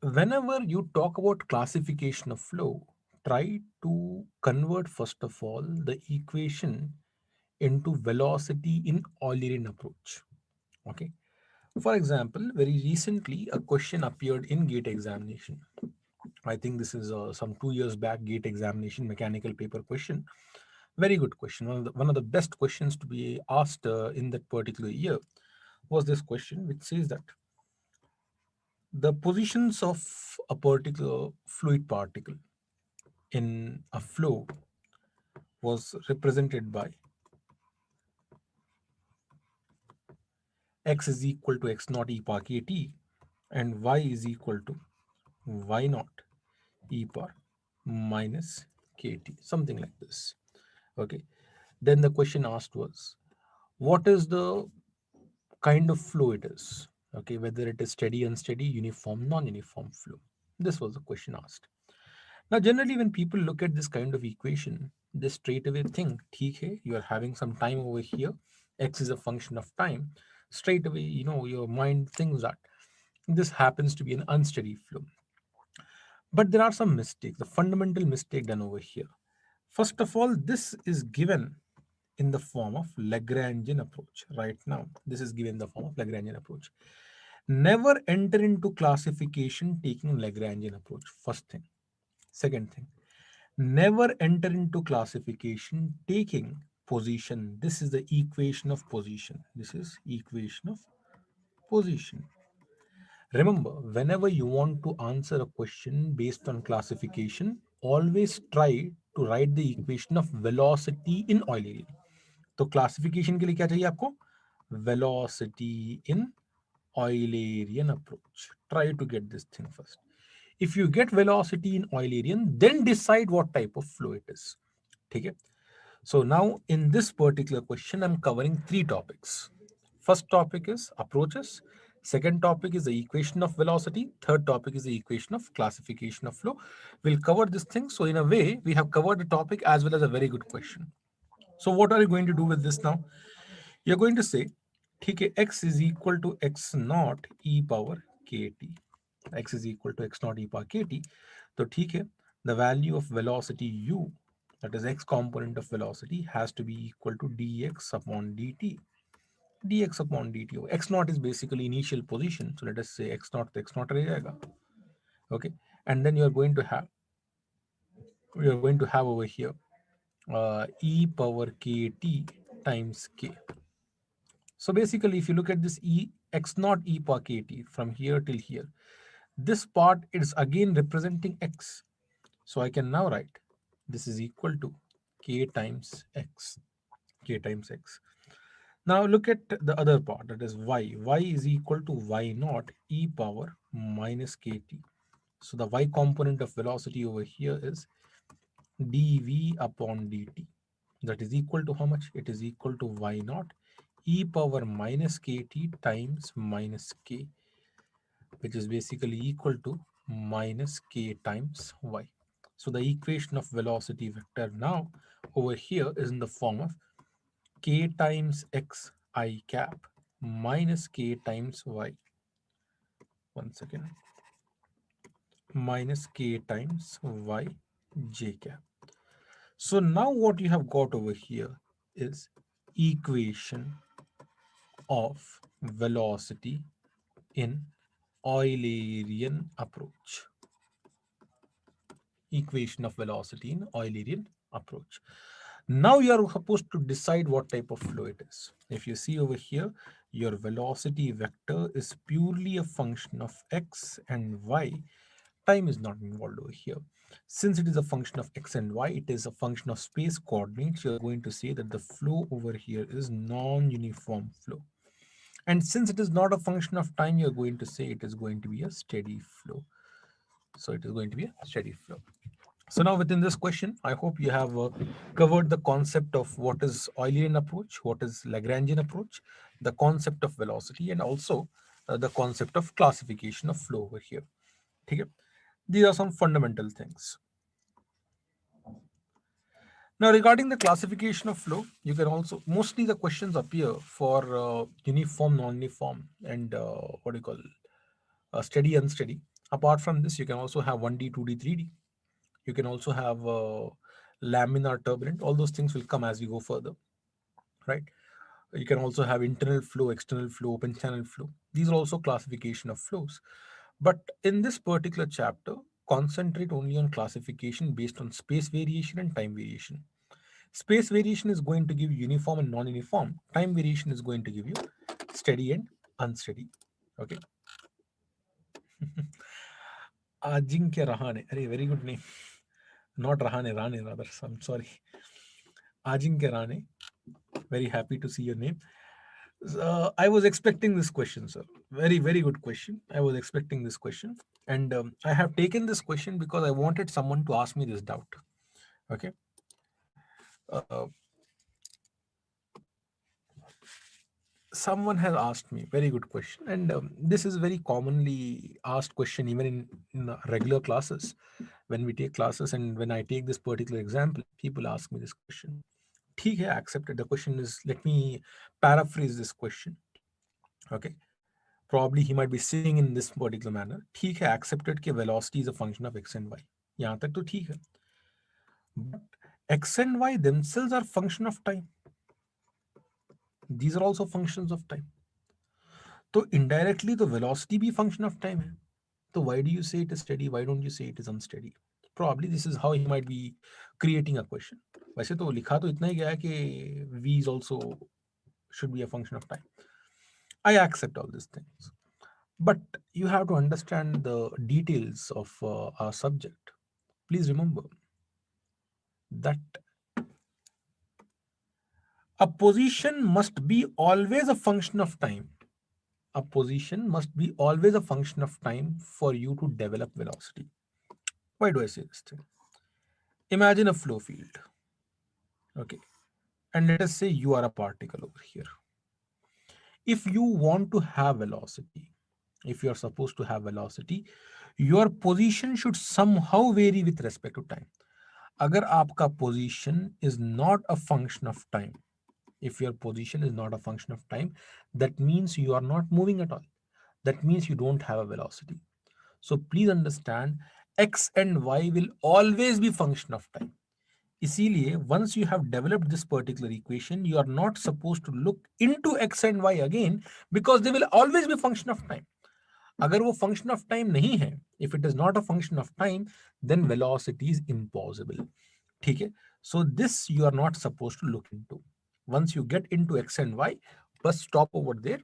whenever you talk about classification of flow, try to convert first of all the equation into velocity in Eulerian approach. Okay. For example, very recently a question appeared in GATE examination. I think this is some 2 years back GATE examination mechanical paper question. Very good question. One of the best questions to be asked in that particular year was this question, which says that the positions of a particular fluid particle in a flow was represented by x is equal to x naught e power kt and y is equal to y naught e power minus kt, something like this. Okay. Then the question asked was, what is the kind of flow it is? Okay, whether it is steady, unsteady, uniform, non-uniform flow. This was the question asked. Now, generally, when people look at this kind of equation, they straight away think, "ठीक है, you are having some time over here. X is a function of time." Straight away, your mind thinks that this happens to be an unsteady flow. But there are some mistakes, the fundamental mistake done over here. First of all, this is given in the form of Lagrangian approach. Right now, this is given in the form of Lagrangian approach. Never enter into classification taking Lagrangian approach. First thing. Second thing, never enter into classification taking position. This is the equation of position. This is equation of position. Remember, whenever you want to answer a question based on classification, always try to write the equation of velocity in oil area. तो classification के लिए क्या चाहिए आपको? Velocity in Eulerian approach. Try to get this thing first. If you get velocity in Eulerian, then decide what type of flow it is. Okay. So now in this particular question, I'm covering three topics. First topic is approaches. Second topic is the equation of velocity. Third topic is the equation of classification of flow. We'll cover this thing. So in a way, we have covered the topic as well as a very good question. So what are you going to do with this now? You're going to say, ठीक है, x is equal to x naught e power kt. X is equal to x naught e power kt. So ठीक है, the value of velocity u, that is x component of velocity, has to be equal to dx upon dt. Dx upon dt. X naught is basically initial position. So let us say x naught to x naught रह जाएगा. Okay. And then we are going to have over here e power kt times k. So basically, if you look at this e x naught e power kt from here till here, this part is again representing x. So I can now write this is equal to k times x. K times x. Now look at the other part, that is y. Y is equal to y naught e power minus kt. So the y component of velocity over here is dv upon dt. That is equal to how much? It is equal to y naught e power minus kt times minus k, which is basically equal to minus k times y. So the equation of velocity vector now over here is in the form of k times x I cap minus k times y. One second. Minus k times y j cap. So now what you have got over here is equation of velocity in Eulerian approach. Equation of velocity in Eulerian approach. Now you are supposed to decide what type of flow it is. If you see over here, your velocity vector is purely a function of x and y. Time is not involved over here. Since it is a function of x and y, it is a function of space coordinates. You're going to say that the flow over here is non-uniform flow. And since it is not a function of time, you're going to say it is going to be a steady flow. So it is going to be a steady flow. So now within this question, I hope you have covered the concept of what is Eulerian approach, what is Lagrangian approach, the concept of velocity, and also the concept of classification of flow over here. Okay? These are some fundamental things. Now regarding the classification of flow, you can also, mostly the questions appear for uniform, non-uniform, and what do you call steady, unsteady. Apart from this, you can also have 1D, 2D, 3D. You can also have laminar, turbulent. All those things will come as we go further, right? You can also have internal flow, external flow, open channel flow. These are also classification of flows. But in this particular chapter, concentrate only on classification based on space variation and time variation. Space variation is going to give you uniform and non-uniform. Time variation is going to give you steady and unsteady. Okay. Ajinkya Rahane. Arey, very good name. Not Rahane, Rane rather. I'm sorry. Ajinkya Rane. Very happy to see your name. I was expecting this question, sir. Very, very good question. I was expecting this question. And I have taken this question because I wanted someone to ask me this doubt. Okay. Uh, Someone has asked me very good question, and this is very commonly asked question even in regular classes. When we take classes and when I take this particular example, people ask me this question. ठीक है, accepted. The question is, let me paraphrase this question. Okay. Probably he might be saying in this particular manner, ठीक है, accepted कि velocity is a function of x and y. यहाँ तक तो ठीक है. But x and y themselves are function of time. These are also functions of time. तो indirectly the velocity भी function of time है. So why do you say it is steady? Why don't you say it is unsteady? Probably this is how he might be creating a question. वैसे तो लिखा तो इतना ही गया है कि v is also should be a function of time. I accept all these things. But you have to understand the details of our subject. Please remember that a position must be always a function of time. A position must be always a function of time for you to develop velocity. Why do I say this thing? Imagine a flow field. Okay. And let us say you are a particle over here. If you want to have velocity, if you are supposed to have velocity, your position should somehow vary with respect to time. अगर आपका position is not a function of time, if your position is not a function of time, that means you are not moving at all. That means you don't have a velocity. So please understand, x and y will always be function of time. इसीलिए once you have developed this particular equation, you are not supposed to look into x and y again because they will always be function of time. अगर वो function of time नहीं है, if it is not a function of time, then velocity is impossible. ठीक है? So this you are not supposed to look into. Once you get into x and y, just stop over there.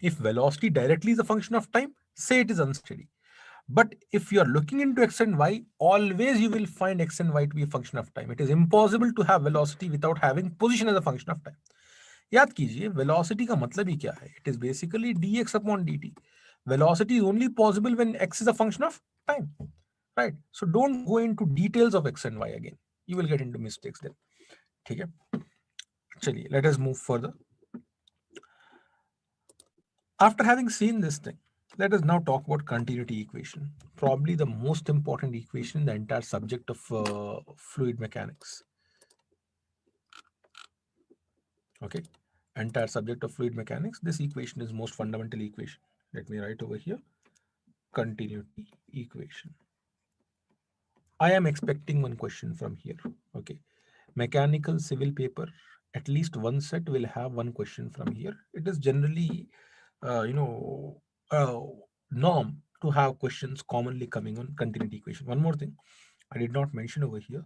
If velocity directly is a function of time, say it is unsteady. But if you are looking into x and y, always you will find x and y to be a function of time. It is impossible to have velocity without having position as a function of time. याद कीजिए velocity का मतलब ही क्या है? It is basically dx upon dt. Velocity is only possible when x is a function of time, right? So don't go into details of x and y again. You will get into mistakes then. ठीक है? चलिए, let us move further. After having seen this thing, let us now talk about continuity equation, probably the most important equation in the entire subject of fluid mechanics. Okay, entire subject of fluid mechanics. This equation is most fundamental equation. Let me write over here, continuity equation. I am expecting one question from here. Okay, mechanical civil paper, at least one set will have one question from here. It is generally, you know, norm to have questions commonly coming on continuity equation. One more thing I did not mention over here.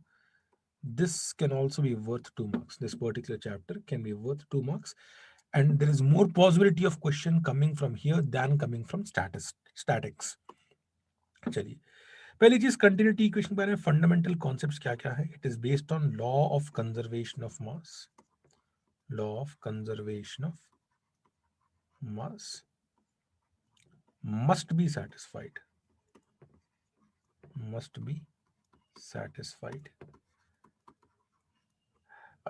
This can also be worth 2 marks. This particular chapter can be worth 2 marks. And there is more possibility of question coming from here than coming from statics. चलिए, पहली चीज continuity equation के बारे में fundamental concepts क्या क्या है. It is based on law of conservation of mass. Law of conservation of mass must be satisfied. Must be satisfied.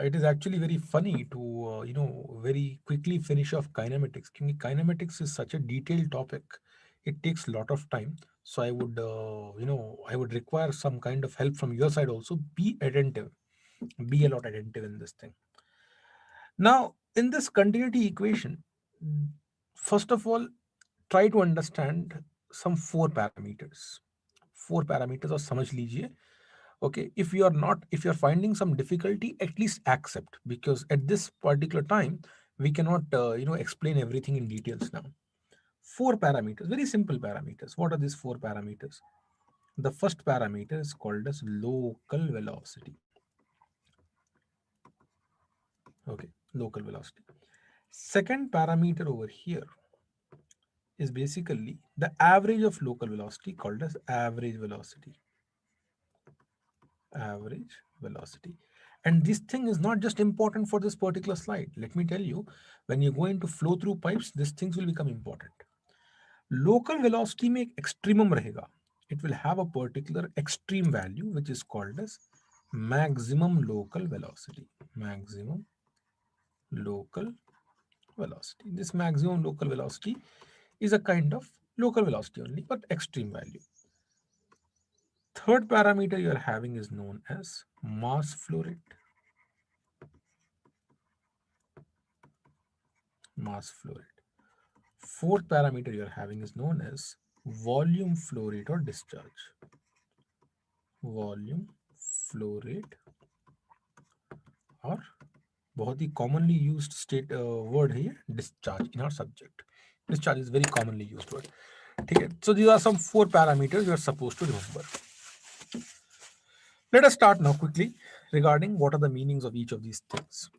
It is actually very funny to very quickly finish off kinematics. क्योंकि kinematics is such a detailed topic. It takes a lot of time. So I would I would require some kind of help from your side also. Be attentive. Be a lot attentive in this thing. Now, in this continuity equation, first of all, try to understand some four parameters. Four parameters और समझ लीजिए. Okay, if you are finding some difficulty, at least accept, because at this particular time We cannot explain everything in details now. Four parameters, very simple parameters. What are these four parameters? The first parameter is called as local velocity. Okay, local velocity. Second parameter over here is basically the average of local velocity, called as average velocity. Average velocity. And this thing is not just important for this particular slide. Let me tell you, when you go into flow through pipes, these things will become important. Local velocity में एक extremum रहेगा. It will have a particular extreme value which is called as maximum local velocity. Maximum local velocity. This maximum local velocity is a kind of local velocity only, but extreme value. Third parameter you are having is known as mass flow rate. Mass flow rate. Fourth parameter you are having is known as volume flow rate or discharge. Volume flow rate, और बहुत ही commonly used state word है ये discharge in our subject. Discharge is very commonly used word. ठीक है. So these are some four parameters you are supposed to remember. Let us start now quickly regarding what are the meanings of each of these things.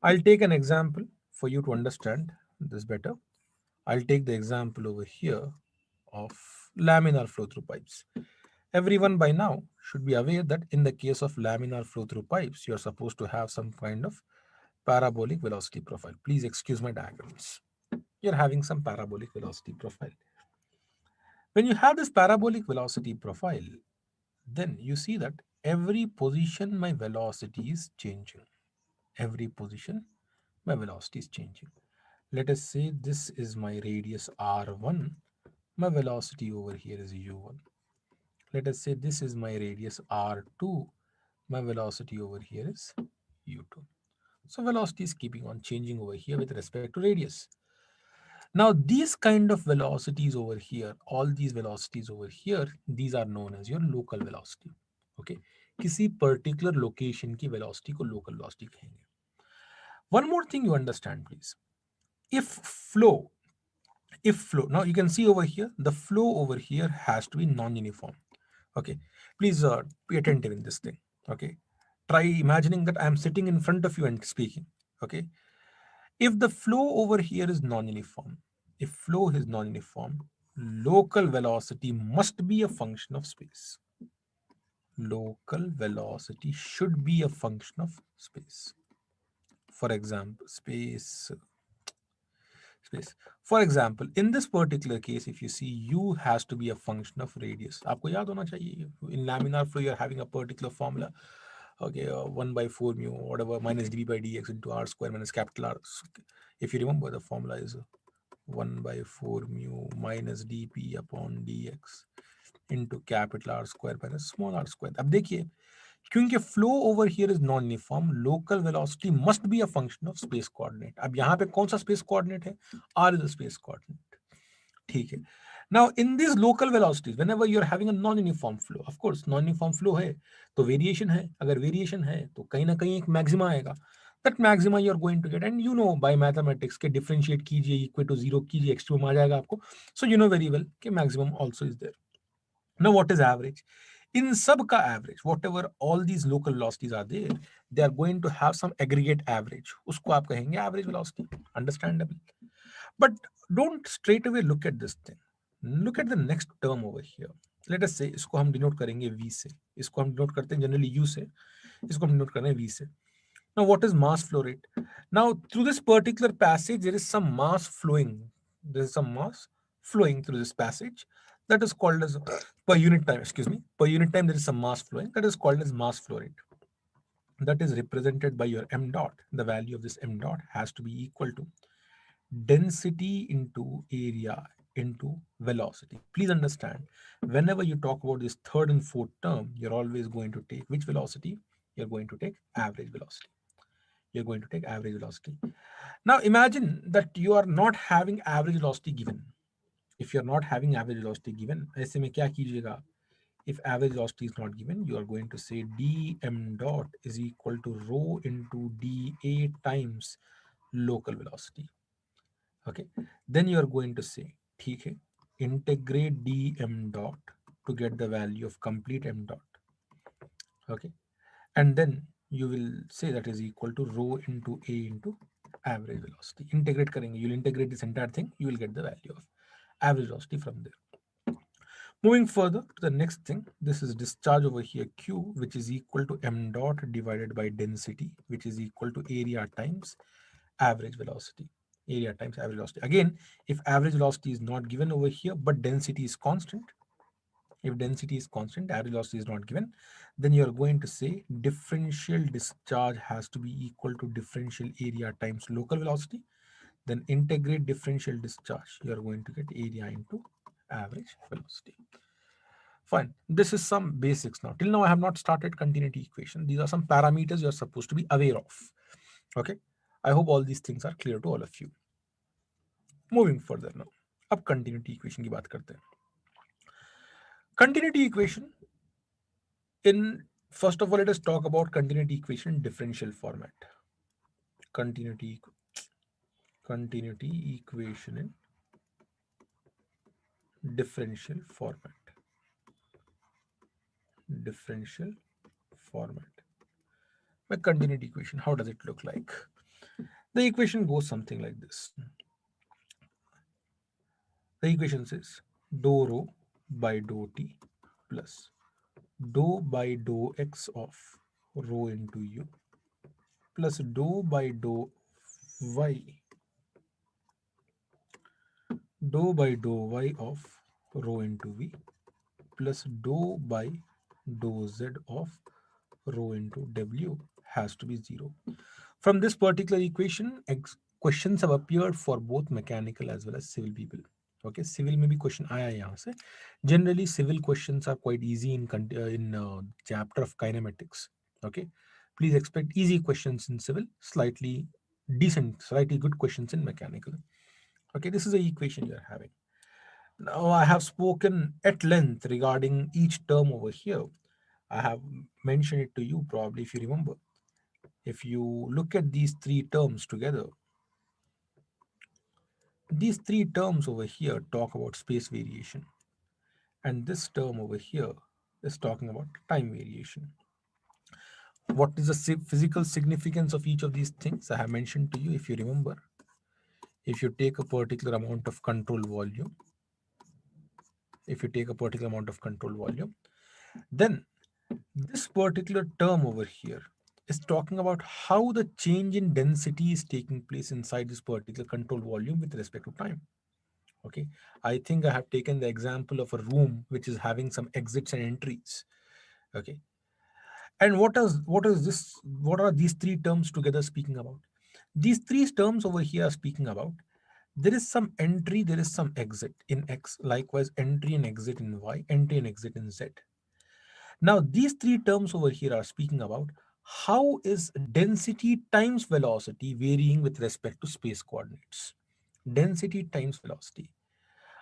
I'll take an example for you to understand this better. I'll take the example over here of laminar flow through pipes. Everyone by now should be aware that in the case of laminar flow through pipes, you're supposed to have some kind of parabolic velocity profile. Please excuse my diagrams. You're having some parabolic velocity profile. When you have this parabolic velocity profile, then you see that every position my velocity is changing. Every position my velocity is changing. Let us say this is my radius r1, my velocity over here is u1. Let us say this is my radius r2, my velocity over here is u2. So velocity is keeping on changing over here with respect to radius. Now these kind of velocities over here, all these velocities over here, these are known as your local velocity. Okay, किसी particular location की velocity को local velocity कहेंगे. One more thing you understand, please. If flow, now you can see over here, the flow over here has to be non-uniform. Okay, please be attentive in this thing. Okay, try imagining that I am sitting in front of you and speaking. Okay, if the flow over here is non-uniform, if flow is non-uniform, local velocity must be a function of space. Local velocity should be a function of space. For example, space. For example, in this particular case, if you see, u has to be a function of radius. आपको याद होना चाहिए. In laminar flow, you're having a particular formula. Okay, 1 by 4 mu, whatever, minus dv by dx into r square minus capital R. If you remember, the formula is 1 by 4 mu minus dp upon dx into capital R square minus small r square. अब देखिए, क्योंकि flow over here is non uniform, local velocity must be a function of space coordinate. अब यहाँ पे कौन सा space coordinate है? R is a space coordinate. ठीक है. Now in this local velocities, whenever you are having a non uniform flow, of course non uniform flow है तो वेरिएशन है. अगर वेरिएशन है तो कहीं ना कहीं एक मैक्सिमा आएगा. That maxima you are going to get, and you know by mathematics के डिफरेंशिएट कीजिए, इक्वल टू जीरो कीजिए, एक्सट्रीम आ जाएगा आपको. So you know very well कि maximum also is there. Now, what is average? In sub ka average, whatever all these local velocities are there, they are going to have some aggregate average. Usko aap kahenge average velocity. Understandable. But don't straight away look at this thing. Look at the next term over here. Let us say इसको हम denote करेंगे v से. इसको हम denote करते हैं generally u से. इसको हम denote करते हैं v से. Now, what is mass flow rate? Now, through this particular passage, there is some mass flowing. There is some mass flowing through this passage. That is called as per unit time. Excuse me. Per unit time, there is some mass flowing. That is called as mass flow rate. That is represented by your m dot. The value of this m dot has to be equal to density into area into velocity. Please understand, whenever you talk about this third and fourth term, you're always going to take which velocity? You're going to take average velocity. You're going to take average velocity. Now imagine that you are not having average velocity given. If you're not having average velocity given, ऐसे में क्या कीजिएगा? If average velocity is not given, you are going to say dm dot is equal to rho into dA times local velocity. Okay, then you are going to say ठीक है, integrate dm dot to get the value of complete m dot. Okay, and then you will say that is equal to rho into a into average velocity. Integrate करेंगे, you'll integrate this entire thing, you will get the value of average velocity from there. Moving further to the next thing, this is discharge over here q, which is equal to m dot divided by density, which is equal to area times average velocity. Area times average velocity. Again, if average velocity is not given over here, but density is constant, if density is constant, average velocity is not given, then you are going to say differential discharge has to be equal to differential area times local velocity. Then integrate differential discharge. You are going to get area into average velocity. Fine. This is some basics now. Till now, I have not started continuity equation. These are some parameters you are supposed to be aware of. Okay. I hope all these things are clear to all of you. Moving further now. अब continuity equation की बात करते हैं. Continuity equation in, first of all, let us talk about continuity equation in differential format. Continuity equation in differential format. Differential format. My continuity equation, how does it look like? The equation goes something like this. The equation says dou rho by dou t plus dou by dou x of rho into u plus dou by dou y, dou by dou y of rho into v plus dou by dou z of rho into w has to be 0. From this particular equation, questions have appeared for both mechanical as well as civil people. Okay, civil में भी question आया है यहाँ से. Generally, civil questions are quite easy in chapter of kinematics. Okay, please expect easy questions in civil, slightly decent, slightly good questions in mechanical. Okay, this is the equation you are having. Now I have spoken at length regarding each term over here. I have mentioned it to you probably if you remember. If you look at these three terms together, these three terms over here talk about space variation, and this term over here is talking about time variation. What is the physical significance of each of these things? I have mentioned to you, if you remember. If you take a particular amount of control volume, then this particular term over here is talking about how the change in density is taking place inside this particular control volume with respect to time. Okay, I think I have taken the example of a room which is having some exits and entries. Okay, and what are these three terms together speaking about? These three terms over here are speaking about there is some entry, there is some exit in x, likewise entry and exit in y, entry and exit in z. Now, these three terms over here are speaking about how is density times velocity varying with respect to space coordinates. Density times velocity.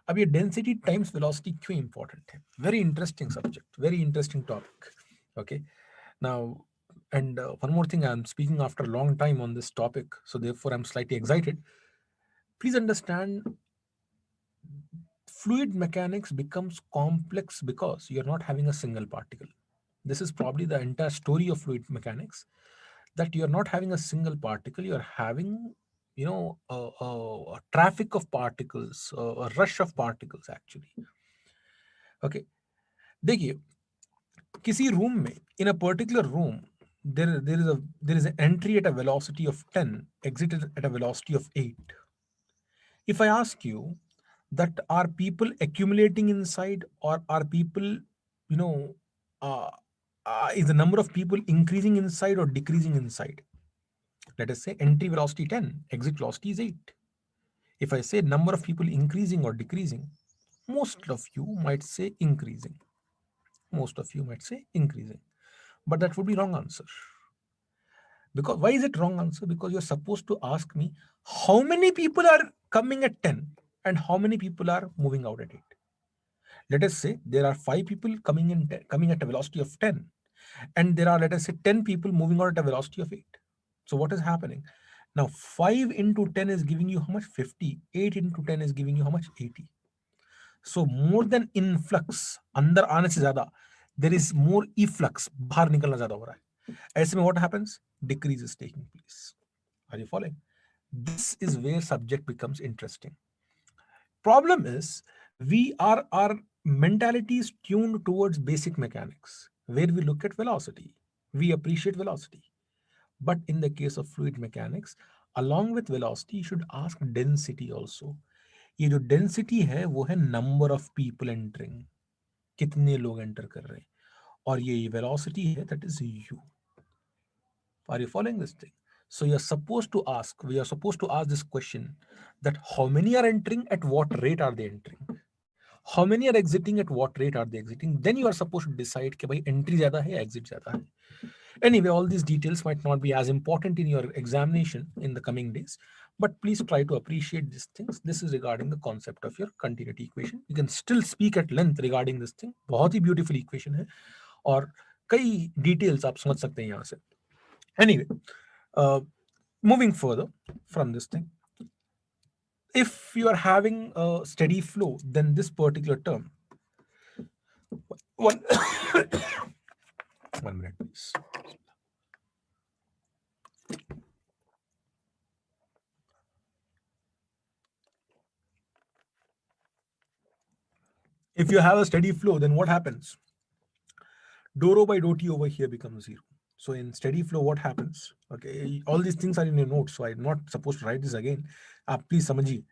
अब ये density times velocity क्यों important है? Very interesting subject, very interesting topic. Okay, now, and one more thing, I'm speaking after a long time on this topic, so therefore I'm slightly excited. Please understand, fluid mechanics becomes complex because you're not having a single particle. This is probably the entire story of fluid mechanics, that you're not having a single particle, you're having, a traffic of particles, a rush of particles actually. Okay, देखिए, किसी room में, in a particular room, there is an entry at a velocity of 10, exit at a velocity of 8. If I ask you that are people accumulating inside, or are people, you know, uh, is the number of people increasing inside or decreasing inside? Let us say entry velocity 10, exit velocity is 8. If I say number of people increasing or decreasing, most of you might say increasing. Most of you might say increasing. But that would be wrong answer. Because why is it wrong answer? Because you're supposed to ask me how many people are coming at 10 and how many people are moving out at 8. Let us say there are 5 people coming at a velocity of 10, and there are, let us say, 10 people moving out at a velocity of 8. So what is happening? Now 5 into 10 is giving you how much? 50. 8 into 10 is giving you how much? 80. So more than influx, अंदर आने से ज्यादा, there is more efflux, बाहर निकलना ज्यादा हो रहा है. ऐसे में what happens? Decrease is taking place. Are you following? This is where subject becomes interesting. Problem is, our mentality is tuned towards basic mechanics, where we look at velocity, we appreciate velocity. But in the case of fluid mechanics, along with velocity, you should ask density also. ये जो density है वो है number of people entering, कितने लोग enter कर रहे हैं, और ये वेलोसिटी है, that is you. Are you following this thing? So you're supposed to ask, we are supposed to ask this question, that how many are entering, at what rate are they entering, how many are exiting, at what rate are they exiting. Then you are supposed to decide कि भाई entry ज़्यादा है, exit ज़्यादा है. Anyway, all these details might not be as important in your examination in the coming days, but please try to appreciate these things. This is regarding the concept of your continuity equation. You can still speak at length regarding this thing. बहुत ही beautiful equation है, और कई details आप समझ सकते हैं यहाँ से. Anyway, uh, moving further from this thing, if you are having a steady flow, then this particular term, one, 1 minute, please. If you have a steady flow, then what happens? Dou rho by dou t over here becomes 0. So in steady flow, what happens? Okay, all these things are in your notes, so I'm not supposed to write this again. Please samajhiye.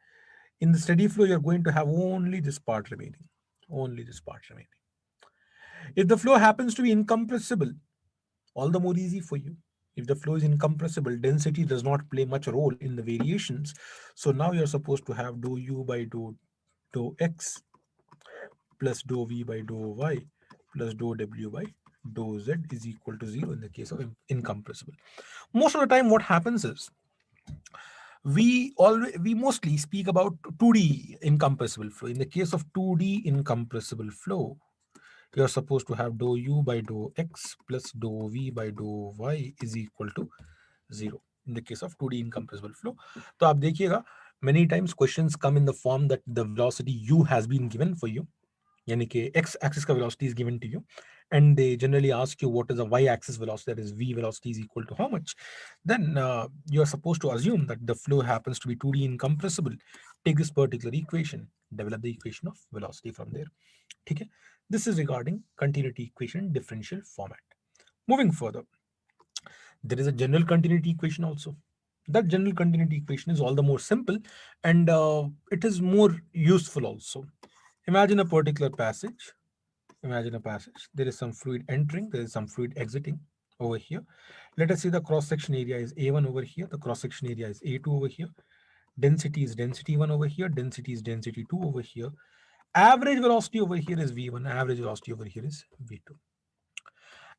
In the steady flow, you're going to have only this part remaining. Only this part remaining. If the flow happens to be incompressible, all the more easy for you. If the flow is incompressible, density does not play much role in the variations. So now you're supposed to have dou u by dou x plus dou v by dou y plus dou w by dou z is equal to 0 in the case of incompressible. Most of the time, what happens is we mostly speak about 2D incompressible flow. In the case of 2D incompressible flow, you're supposed to have dou u by dou x plus dou v by dou y is equal to 0 in the case of 2D incompressible flow. तो आप देखिएगा, many times questions come in the form that the velocity u has been given for you, यानी कि x axis का velocity is given to you, and they generally ask you what is the y axis velocity, that is v velocity is equal to how much. Then you are supposed to assume that the flow happens to be 2D incompressible. Take this particular equation, develop the equation of velocity from there. Okay, this is regarding continuity equation differential format. Moving further, there is a general continuity equation also. That general continuity equation is all the more simple, and it is more useful also. Imagine a particular passage. Imagine a passage. There is some fluid entering, there is some fluid exiting over here. Let us see the cross section area is A1 over here, the cross section area is A2 over here. Density is density 1 over here, density is density 2 over here. Average velocity over here is V1, average velocity over here is V2.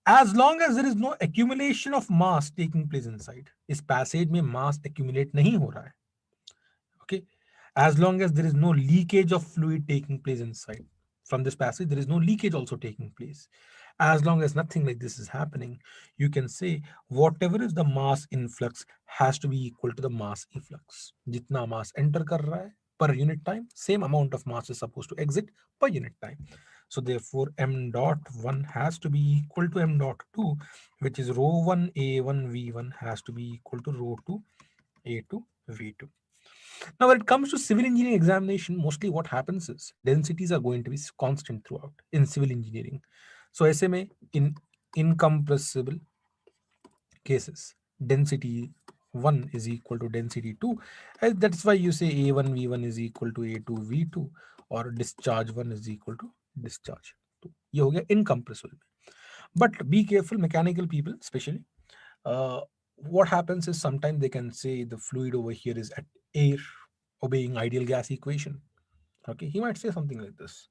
As long as there is no accumulation of mass taking place inside, इस passage में mass accumulate नहीं हो रहा है. Okay, as long as there is no leakage of fluid taking place inside from this passage, there is no leakage also taking place. As long as nothing like this is happening, you can say whatever is the mass influx has to be equal to the mass efflux. Jitna mass enter kar raha hai per unit time, same amount of mass is supposed to exit per unit time. So therefore m dot 1 has to be equal to m dot 2, which is rho 1 a1 v1 has to be equal to rho 2 a2 v2. Now, when it comes to civil engineering examination, mostly what happens is densities are going to be constant throughout in civil engineering. So, SMA in incompressible cases, density 1 is equal to density 2. And that's why you say A1 V1 is equal to A2 V2, or discharge 1 is equal to discharge 2. ये हो गया incompressible. But be careful, mechanical people especially. What happens is sometimes they can say the fluid over here is at air, obeying ideal gas equation. Okay, he might say something like this.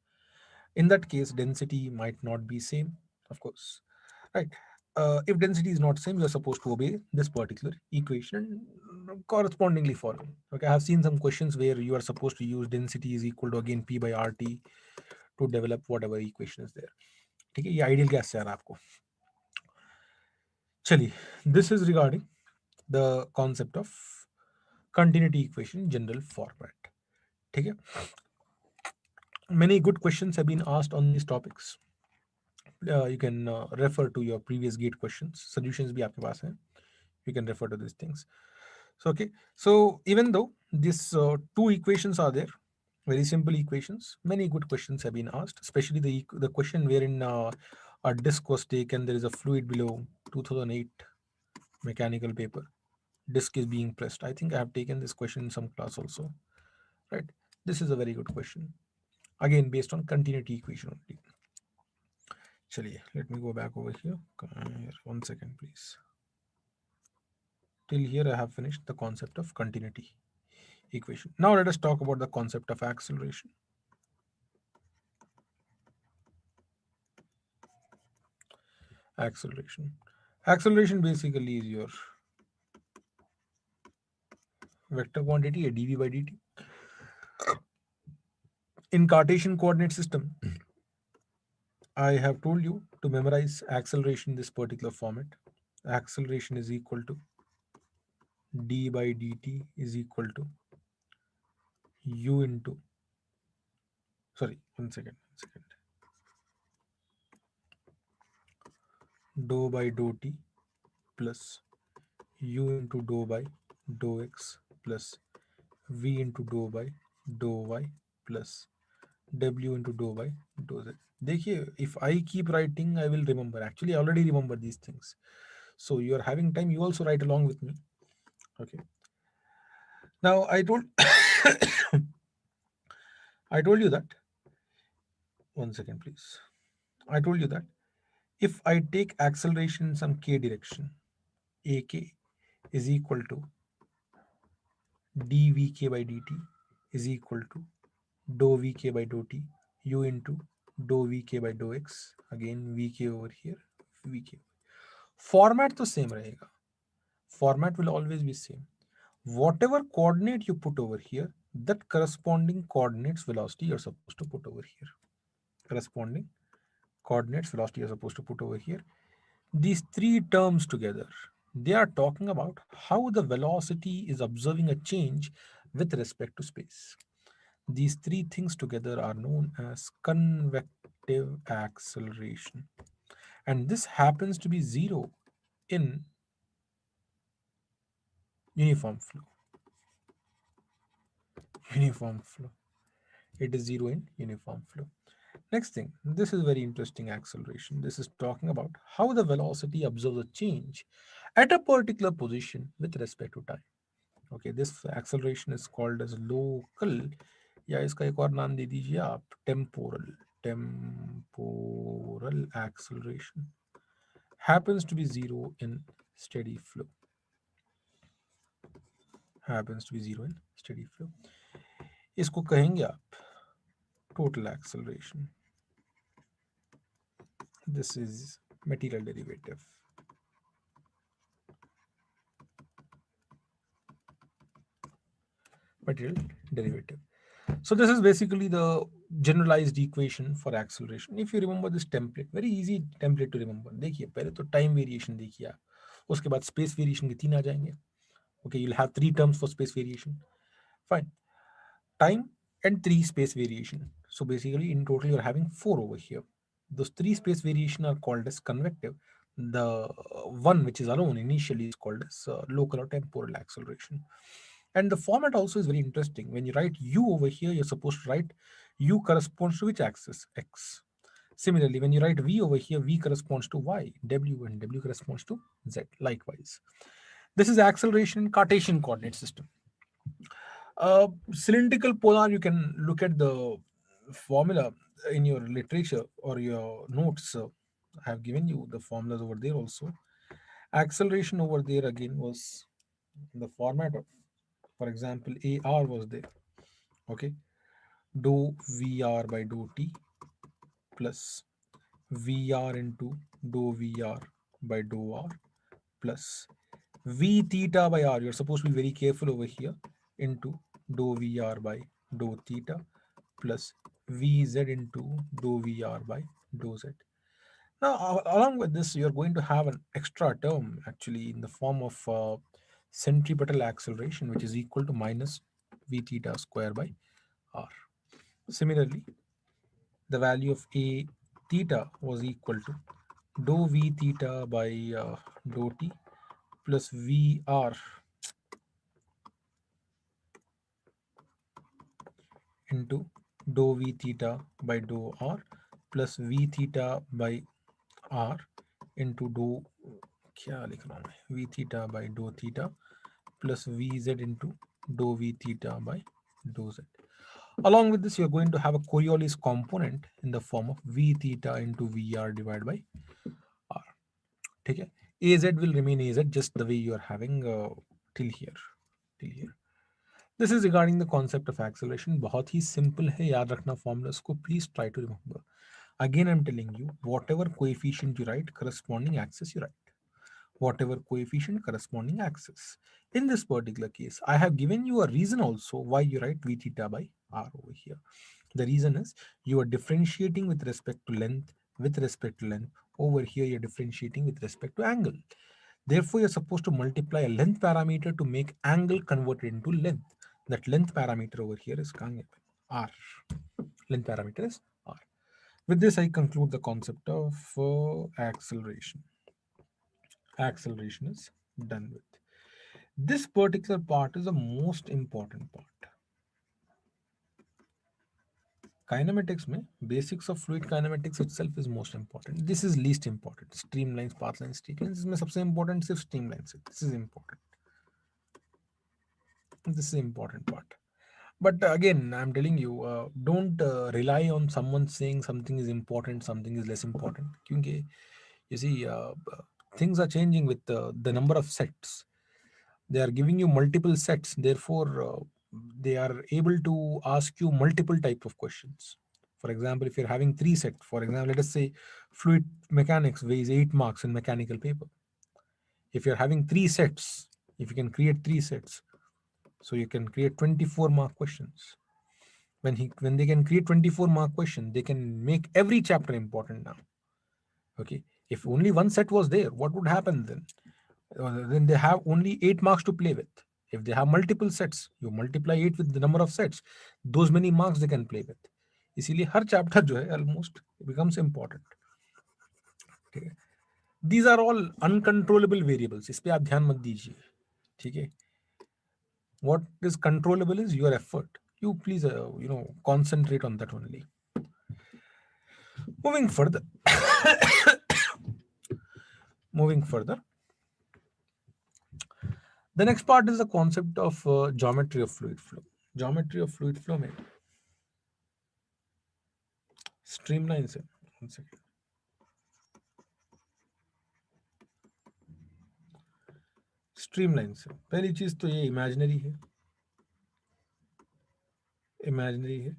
In that case, density might not be same, of course, right? If density is not same, you're supposed to obey this particular equation and correspondingly follow. Okay, I have seen some questions where you are supposed to use density is equal to again P by RT to develop whatever equation is there. ठीक है, ये ideal gas से आ रहा है आपको. चलिए, this is regarding the concept of continuity equation general format. ठीक है. Many good questions have been asked on these topics. You can refer to your previous gate questions. Solutions भी आपके पास हैं. You can refer to these things. So okay, so even though these two equations are there, very simple equations, many good questions have been asked, especially the question wherein a disc was taken, there is a fluid below, 2008 mechanical paper, disc is being pressed. I think I have taken this question in some class also, right? This is a very good question, again based on continuity equation only. Chaliye, let me go back over here. One second please. Till here I have finished the concept of continuity equation. Now let us talk about the concept of acceleration. Acceleration. Acceleration basically is your vector quantity, a dv by dt. In Cartesian coordinate system, I have told you to memorize acceleration in this particular format. Acceleration is equal to d by dt is equal to u into, sorry, one second, dou by dou t plus u into dou by dou x plus v into dou by dou y plus w into dou by dou z. देखिए, if I keep writing I will remember. Actually I already remember these things, so you are having time, you also write along with me. Okay, now I told you that, one second please, I told you that if I take acceleration in some k direction, ak is equal to dvk by dt is equal to dou vk by dou t u into dou vk by dou x, again vk over here, vk. Format तो same रहेगा, format will always be same. Whatever coordinate you put over here, that corresponding coordinates velocity you're supposed to put over here. Corresponding coordinates velocity you're supposed to put over here. These three terms together, they are talking about how the velocity is observing a change with respect to space. These three things together are known as convective acceleration. And this happens to be zero in uniform flow. Uniform flow. It is zero in uniform flow. Next thing, this is very interesting acceleration. This is talking about how the velocity observes a change at a particular position with respect to time. Okay, this acceleration is called as local, या इसका एक और नाम दे दीजिए आप, temporal acceleration happens to be zero in steady flow. Happens to be zero in steady flow. इसको कहेंगे आप total acceleration. This is material derivative. Material derivative. So this is basically the generalized equation for acceleration. If you remember this template, very easy template to remember. देखिए पहले तो time variation देखिए आप, उसके बाद space variation के तीन आ जाएंगे. Okay, you'll have three terms for space variation. Fine. Time and three space variation. So basically in total you're having four over here. Those three space variation are called as convective. The one which is alone initially is called as local or temporal acceleration. And the format also is very interesting. When you write u over here, you're supposed to write u corresponds to which axis? X. Similarly, when you write v over here, v corresponds to y, w, and w corresponds to z. Likewise, this is acceleration in Cartesian coordinate system. Cylindrical polar, you can look at the formula in your literature or your notes. I have given you the formulas over there also. Acceleration over there again was the format of, for example, AR was there. Okay, dou VR by dou T plus VR into dou VR by dou R plus V theta by R. You're supposed to be very careful over here, into dou VR by dou theta plus Vz into dou VR by dou Z. Now, along with this, you're going to have an extra term actually in the form of centripetal acceleration, which is equal to minus v theta square by r. Similarly, the value of a theta was equal to dou v theta by dou t plus vr into dou v theta by dou r plus v theta by r into dou, क्या लिख रहा हूँ मैं, v theta by dou theta plus vz into dou v theta by dou z. Along with this, you're going to have a Coriolis component in the form of v theta into vr divided by r. ठीक है, az will remain az just the way you are having till here, till here. This is regarding the concept of acceleration. बहुत ही simple है, याद रखना formulas को. Please try to remember. Again, I'm telling you, whatever coefficient you write, corresponding axis you write. Whatever coefficient, corresponding axis. In this particular case, I have given you a reason also why you write v theta by r over here. The reason is you are differentiating with respect to length, with respect to length. Over here, you're differentiating with respect to angle. Therefore, you're supposed to multiply a length parameter to make angle converted into length. That length parameter over here is r. Length parameter is r. With this, I conclude the concept of acceleration. Acceleration is done with. This particular part is the most important part. Kinematics में basics of fluid kinematics itself is most important. This is least important. Streamlines, path lines, streak lines. इसमें सबसे important सिर्फ streamlines है. This is important. This is important part. But again, I'm telling you, don't rely on someone saying something is important, something is less important. क्योंकि you see, things are changing with the number of sets. They are giving you multiple sets, therefore they are able to ask you multiple type of questions. For example, if you're having three sets, for example, let us say fluid mechanics weighs 8 marks in mechanical paper. If you're having three sets, if you can create three sets, so you can create 24-mark questions. When they can create 24-mark question, they can make every chapter important now. Okay, if only one set was there, what would happen then? Then they have only 8 marks to play with. If they have multiple sets, you multiply 8 with the number of sets, those many marks they can play with. इसीलिए हर chapter जो है almost becomes important. ठीक है, these are all uncontrollable variables. इस पे आप ध्यान मत दीजिए. ठीक है, what is controllable is your effort. You please concentrate on that only. Moving further, moving further, the next part is the concept of geometry of fluid flow. Geometry of fluid flow में streamlines है. One second. Streamlines है. पहली चीज तो ये imaginary है. Imaginary है.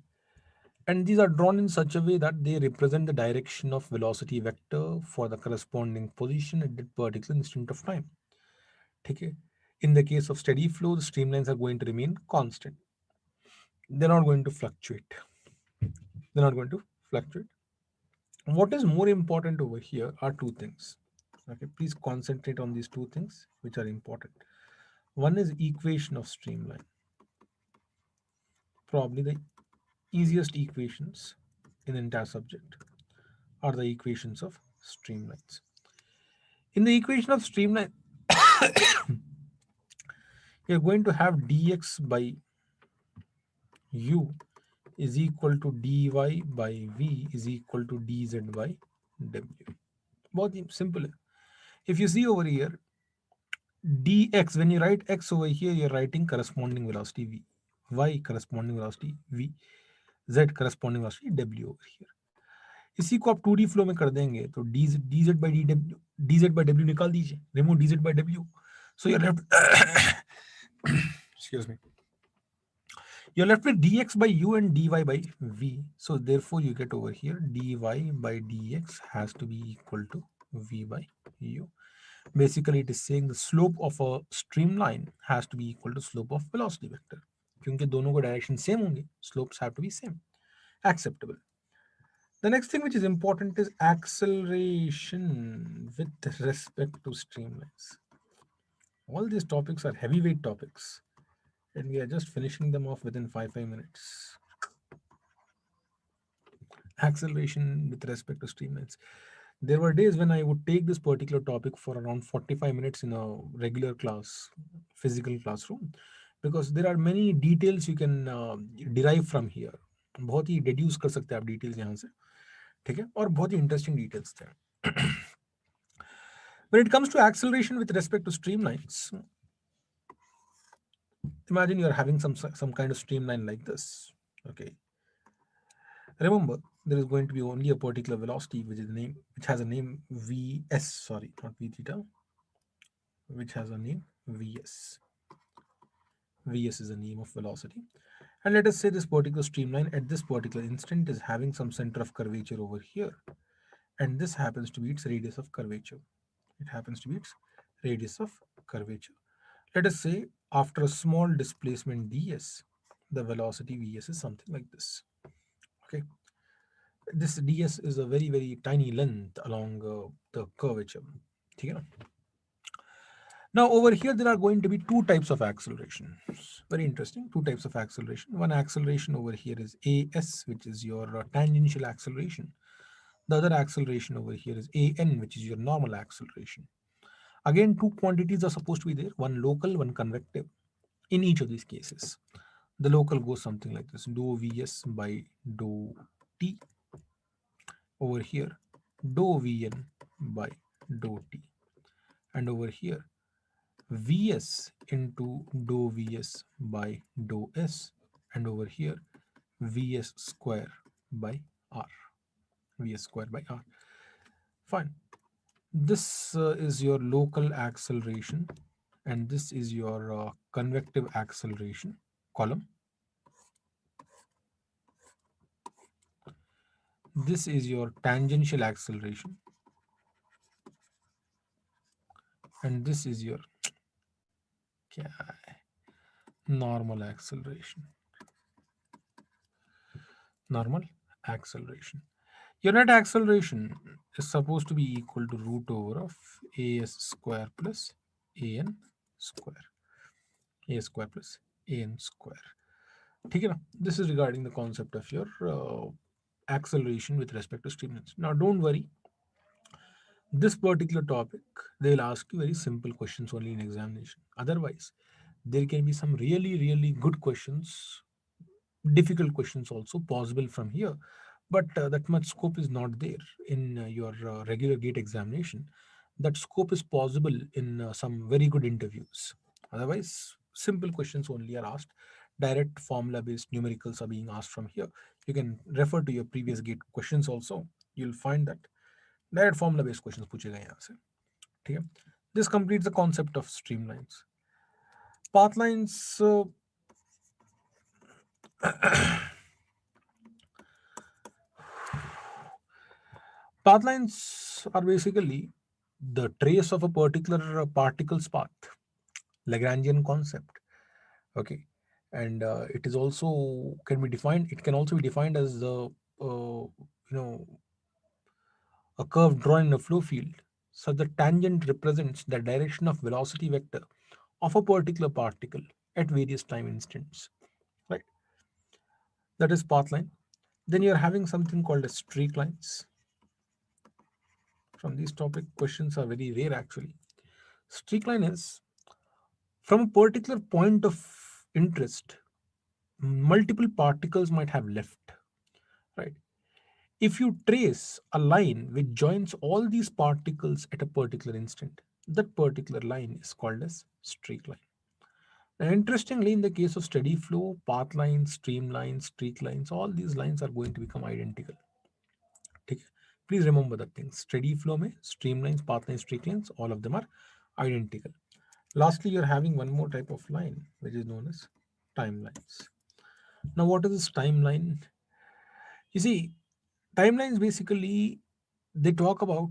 And these are drawn in such a way that they represent the direction of velocity vector for the corresponding position at that particular instant of time. ठीक है. In the case of steady flow, the streamlines are going to remain constant. They're not going to fluctuate. They're not going to fluctuate. What is more important over here are two things. Okay, please concentrate on these two things which are important. One is equation of streamline. Probably the easiest equations in the entire subject are the equations of streamlines. In the equation of streamline, you're going to have dx by u is equal to dy by v is equal to dz by w. बहुत ही simple है. If you see over here, dx, when you write x over here, you're writing corresponding velocity v, y corresponding velocity v, z corresponding velocity w over here. इसी को आप 2D flow में कर देंगे तो dz by dw, dz by w निकाल दीजिए, remove dz by w, so you're left excuse me, you're left with dx by u and dy by v. So therefore you get over here dy by dx has to be equal to v by u. Basically it is saying the slope of a streamline has to be equal to slope of velocity vector. क्योंकि दोनों को direction same होंगे, slopes have to be same. Acceptable. The next thing which is important is acceleration with respect to streamlines. All these topics are heavyweight topics, and we are just finishing them off within 5 minutes. Acceleration with respect to streamlines. There were days when I would take this particular topic for around 45 minutes in a regular class, physical classroom, because there are many details you can derive from here. बहुत ही deduce कर सकते हैं आप details यहाँ से, ठीक है, और बहुत ही interesting details थे. When it comes to acceleration with respect to streamlines, imagine you are having some kind of streamline like this. Okay, remember there is going to be only a particular velocity which has a name vs. Sorry, not v theta, which has a name vs. Vs is the name of velocity. And let us say this particular streamline at this particular instant is having some center of curvature over here. And this happens to be its radius of curvature. It happens to be its radius of curvature. Let us say after a small displacement ds, the velocity vs is something like this. Okay. This ds is a very, very tiny length along the curvature. Okay. Now over here there are going to be two types of acceleration. Very interesting. Two types of acceleration. One acceleration over here is as, which is your tangential acceleration. The other acceleration over here is an, which is your normal acceleration. Again, two quantities are supposed to be there. One local, one convective. In each of these cases, the local goes something like this: dou vs by dou t. Over here, dou vn by dou t. And over here, Vs into dou Vs by dou S, and over here Vs square by R. Vs square by R. Fine. This is your local acceleration, and this is your convective acceleration column. This is your tangential acceleration, and this is your normal acceleration. Normal acceleration. Your net acceleration is supposed to be equal to root over of as square plus an square. A square plus an square. ठीक है ना? This is regarding the concept of your acceleration with respect to streamlines. Now don't worry. This particular topic, they will ask you very simple questions only in examination. Otherwise, there can be some really, really good questions, difficult questions also possible from here, but that much scope is not there in your regular gate examination. That scope is possible in some very good interviews. Otherwise, simple questions only are asked. Direct formula based numericals are being asked from here. You can refer to your previous gate questions also. You'll find that direct formula based questions पूछे गए यहाँ से. ठीक है? This completes the concept of streamlines. Path lines. Path lines are basically the trace of a particular particle's path, Lagrangian concept. Okay, and it is also can be defined. It can also be defined as the a curve drawn in a flow field. So the tangent represents the direction of velocity vector of a particular particle at various time instants. Right, that is path line. Then you are having something called as streak lines. From these topic questions are very rare actually. Streak line is from a particular point of interest, multiple particles might have left, right? If you trace a line which joins all these particles at a particular instant, that particular line is called as streak line. Now, interestingly, in the case of steady flow, path lines, streamlines, streak lines, all these lines are going to become identical. Okay? Please remember that thing. Steady flow में streamlines, path lines, streak lines, all of them are identical. Lastly, you're having one more type of line, which is known as timelines. Now, what is this timeline? You see, timelines basically they talk about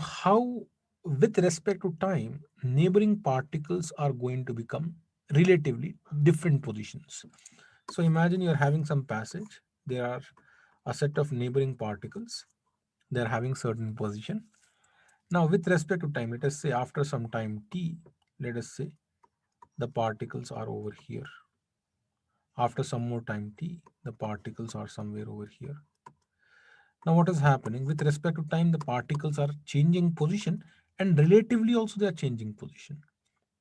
how with respect to time, neighboring particles are going to become relatively different positions. So imagine you're having some passage. There are a set of neighboring particles. They're having certain position, Now, with respect to time, let us say after some time t, let us say the particles are over here. After some more time t, the particles are somewhere over here. Now, what is happening with respect to time? The particles are changing position, and relatively also they are changing position,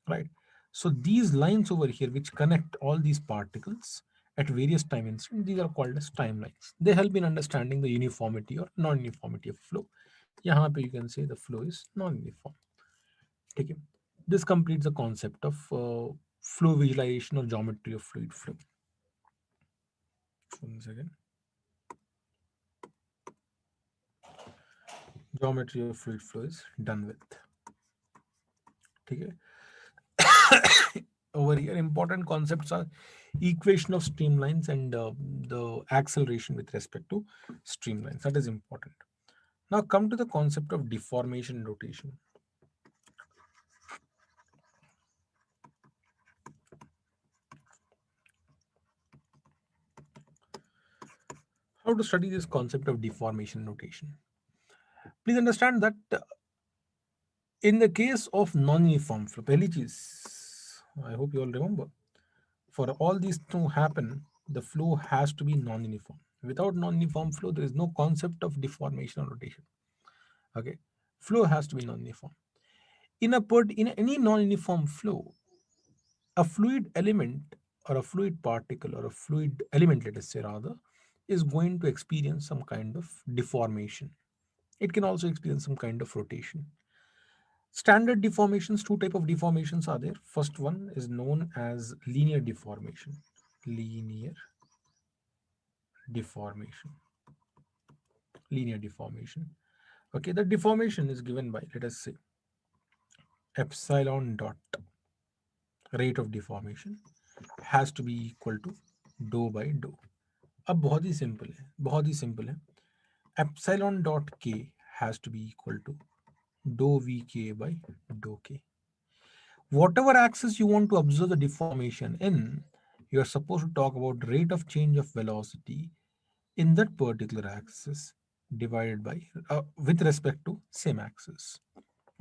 right? So these lines over here, which connect all these particles at various time instants, these are called as timelines. They help in understanding the uniformity or non-uniformity of flow. यहाँ पे you can say the flow is non-uniform. ठीक है? This completes the concept of flow visualization or geometry of fluid flow. One second. Geometry of fluid flow is done with. ठीक है? Over here, important concepts are equation of streamlines and the acceleration with respect to streamlines. That is important. Now come to the concept of deformation and rotation. How to study this concept of deformation and rotation? Please understand that in the case of non-uniform flow, पहली चीज, I hope you all remember, for all these to happen, the flow has to be non-uniform. Without non-uniform flow, there is no concept of deformation or rotation. Okay, flow has to be non-uniform. In any non-uniform flow, a fluid element or a fluid particle or a fluid element, let us say rather, is going to experience some kind of deformation. It can also experience some kind of rotation. Standard deformations, two type of deformations are there. First one is known as linear deformation. Linear deformation. Linear deformation. Okay, the deformation is given by, let us say, epsilon dot rate of deformation has to be equal to dou by dou. अब बहुत ही simple है, बहुत ही simple है. Epsilon dot k has to be equal to dou vk by dou k. Whatever axis you want to observe the deformation in, you are supposed to talk about rate of change of velocity in that particular axis divided by with respect to same axis.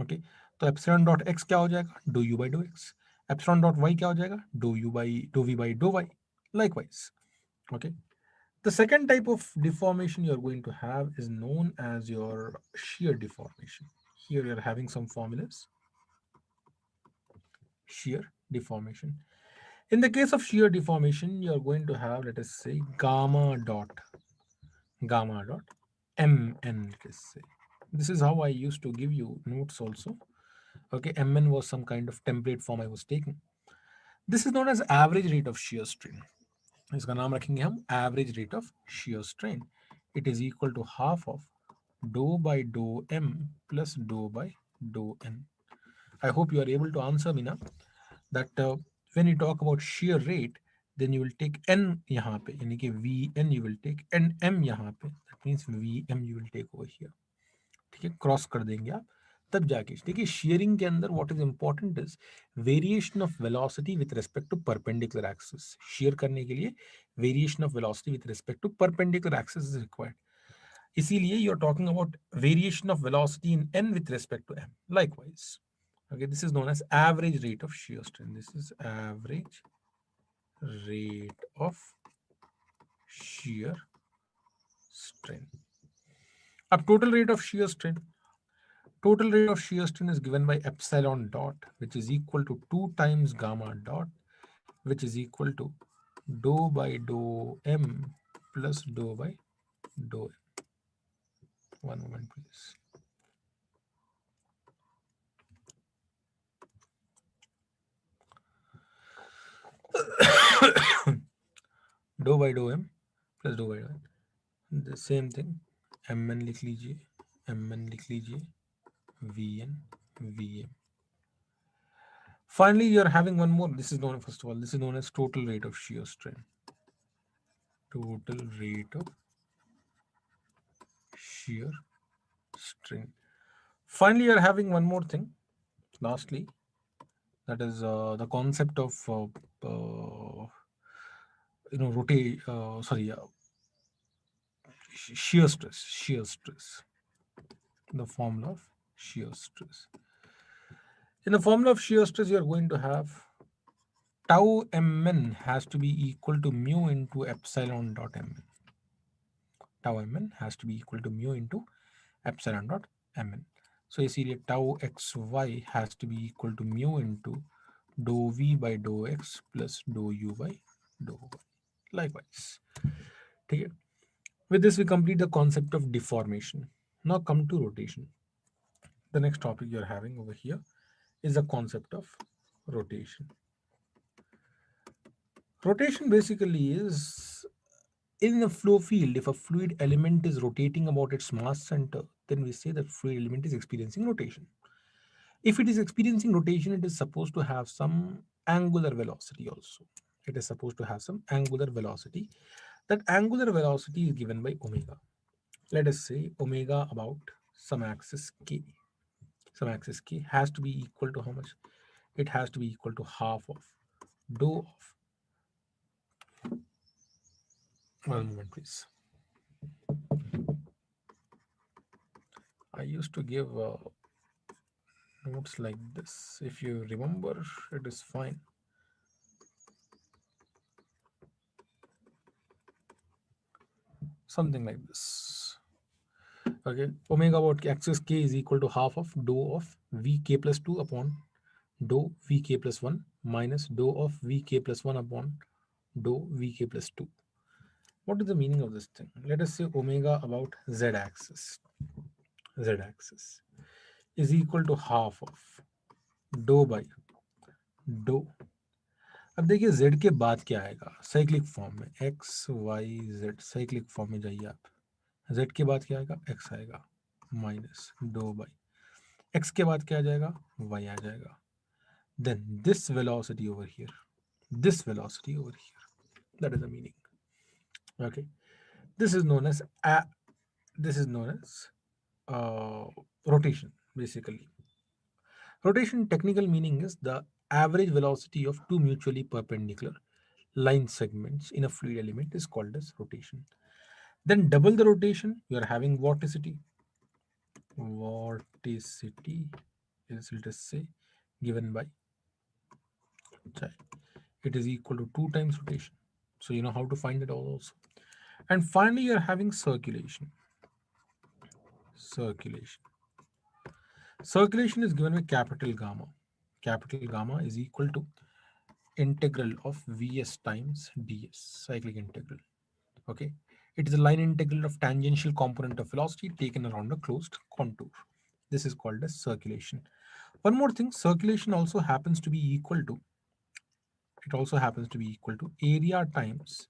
Okay, तो epsilon dot x क्या हो जाएगा? Dou u by dou x. Epsilon dot y क्या हो जाएगा? Dou u by dou v by dou y. Likewise. Okay. The second type of deformation you're going to have is known as your shear deformation. Here you're having some formulas. Shear deformation. In the case of shear deformation, you're going to have, let us say, gamma dot mn, let us say. This is how I used to give you notes also. Okay, mn was some kind of template form I was taking. This is known as average rate of shear strain. इसका नाम रखेंगे हम average rate of shear strain. It is equal to half of dou by dou m plus dou by dou n. I hope you are able to answer me now that when you talk about shear rate, then you will take n यहाँ पे, यानी कि Vn you will take, and m यहाँ पे, that means Vm you will take over here. ठीक है, cross कर देंगे आप, तब जाके देखिए शेयरिंग के अंदर what is important is variation of velocity with respect to perpendicular axis. Shear करने के लिए variation of velocity with respect to perpendicular axis is required. इसीलिए you are talking about variation of velocity in n with respect to m. Likewise, okay, this is known as average rate of shear strain. This is average rate of shear strain. अब total rate of shear strain, total rate of shear strain is given by epsilon dot, which is equal to 2 times gamma dot, which is equal to dou by dou m plus dou by dou m. One moment, please. Dou by dou m plus dou by dou n. The same thing. mn लिख लीजिए, mn लिख लीजिए, vn, vm. Finally, you are having one more. This is known, first of all, this is known as total rate of shear strain. Total rate of shear strain. Finally, you are having one more thing. Lastly, that is the concept of rotate. Sorry, shear stress. Shear stress. The formula of shear stress. In the formula of shear stress, you are going to have tau mn has to be equal to mu into epsilon dot mn. Tau mn has to be equal to mu into epsilon dot mn. So you tau xy has to be equal to mu into dou v by dou x plus dou u by dou y. Likewise. Okay. With this, we complete the concept of deformation. Now come to rotation. The next topic you're having over here is the concept of rotation. Rotation basically is in a flow field, if a fluid element is rotating about its mass center, then we say that fluid element is experiencing rotation. If it is experiencing rotation, it is supposed to have some angular velocity also. It is supposed to have some angular velocity. That angular velocity is given by omega. Let us say omega about some axis k. Some axis k has to be equal to how much? It has to be equal to half of dou of, one moment please. I used to give notes like this. If you remember, it is fine. Something like this. Okay, omega about axis k is equal to half of dou of vk plus 2 upon dou vk plus 1 minus dou of vk plus 1 upon dou vk plus 2. What is the meaning of this thing? Let us say omega about z axis is equal to half of dou by dou. अब देखिए z के बाद क्या आएगा cyclic form में x y z cyclic form में जाइए आप z के बाद क्या आएगा x आएगा माइनस दो बाई x के बाद क्या आ जाएगा y आ जाएगा then this velocity over here that is the meaning. Okay, this is known as rotation. Basically, rotation technical meaning is the average velocity of two mutually perpendicular line segments in a fluid element is called as rotation. Then double the rotation, you are having vorticity. Vorticity is, let us say, given by chi. It is equal to 2 times rotation. So you know how to find it all also. And finally, you are having circulation. Circulation is given by capital gamma. Capital gamma is equal to integral of Vs times ds, cyclic integral. Okay, it is a line integral of tangential component of velocity taken around a closed contour. This is called as circulation. One more thing, circulation also happens to be equal to area times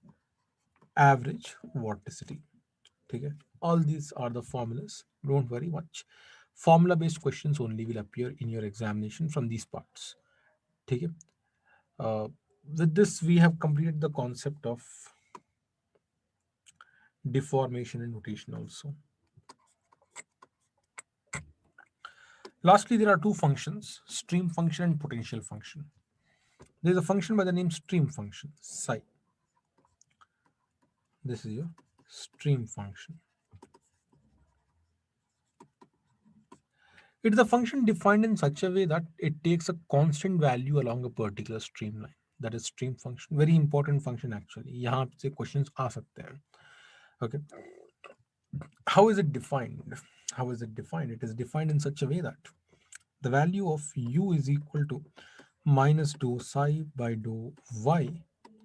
average vorticity. Okay, all these are the formulas. Don't worry much. Formula based questions only will appear in your examination from these parts. Okay. Uh, with this, we have completed the concept of deformation and rotation also. Lastly, there are two functions, stream function and potential function. There is a function by the name stream function, psi. This is your stream function. It is a function defined in such a way that it takes a constant value along a particular streamline. That is stream function. Very important function actually. यहाँ से questions आ सकते हैं. Okay. How is it defined? It is defined in such a way that the value of u is equal to minus dou psi by dou y,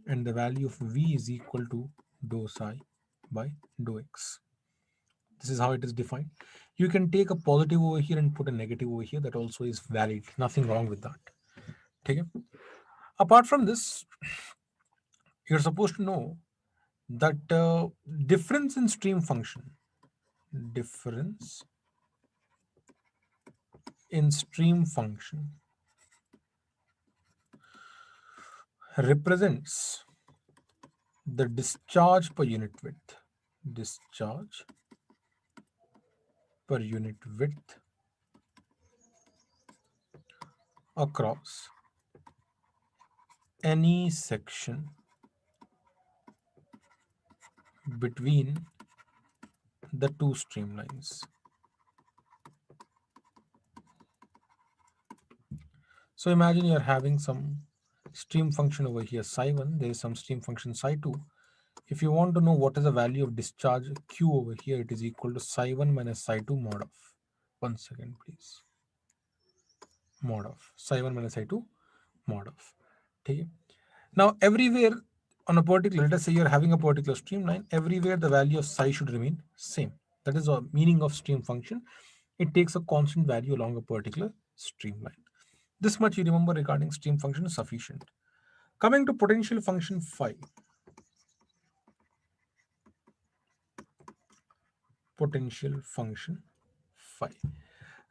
and the value of v is equal to dou psi by dou x. This is how it is defined. You can take a positive over here and put a negative over here. That also is valid. Nothing wrong with that. Okay. Apart from this, you're supposed to know that difference in stream function, difference in stream function represents the discharge per unit width. Discharge per unit width across any section between the two streamlines. So imagine you're having some stream function over here psi1, there is some stream function psi2. If you want to know what is the value of discharge q over here, it is equal to psi1 minus psi2 mod of, one second please, mod of psi1 minus psi2 mod of. Okay. Now everywhere on a particular, let us say you're having a particular streamline, everywhere the value of psi should remain same. That is the meaning of stream function. It takes a constant value along a particular streamline. This much you remember regarding stream function is sufficient. Coming to potential function phi. Potential function phi.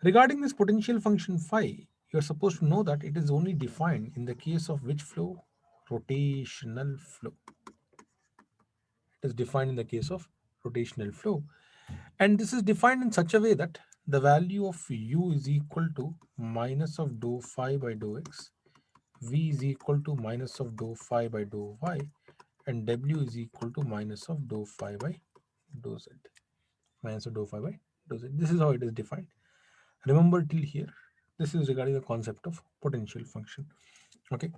Regarding this potential function phi, you are supposed to know that it is only defined in the case of which flow? Rotational flow. It is defined in the case of rotational flow. And this is defined in such a way that the value of u is equal to minus of dou phi by dou x, v is equal to minus of dou phi by dou y, and w is equal to minus of dou phi by dou z. Minus of dou phi by dou z. This is how it is defined. Remember till here, this is regarding the concept of potential function. Okay.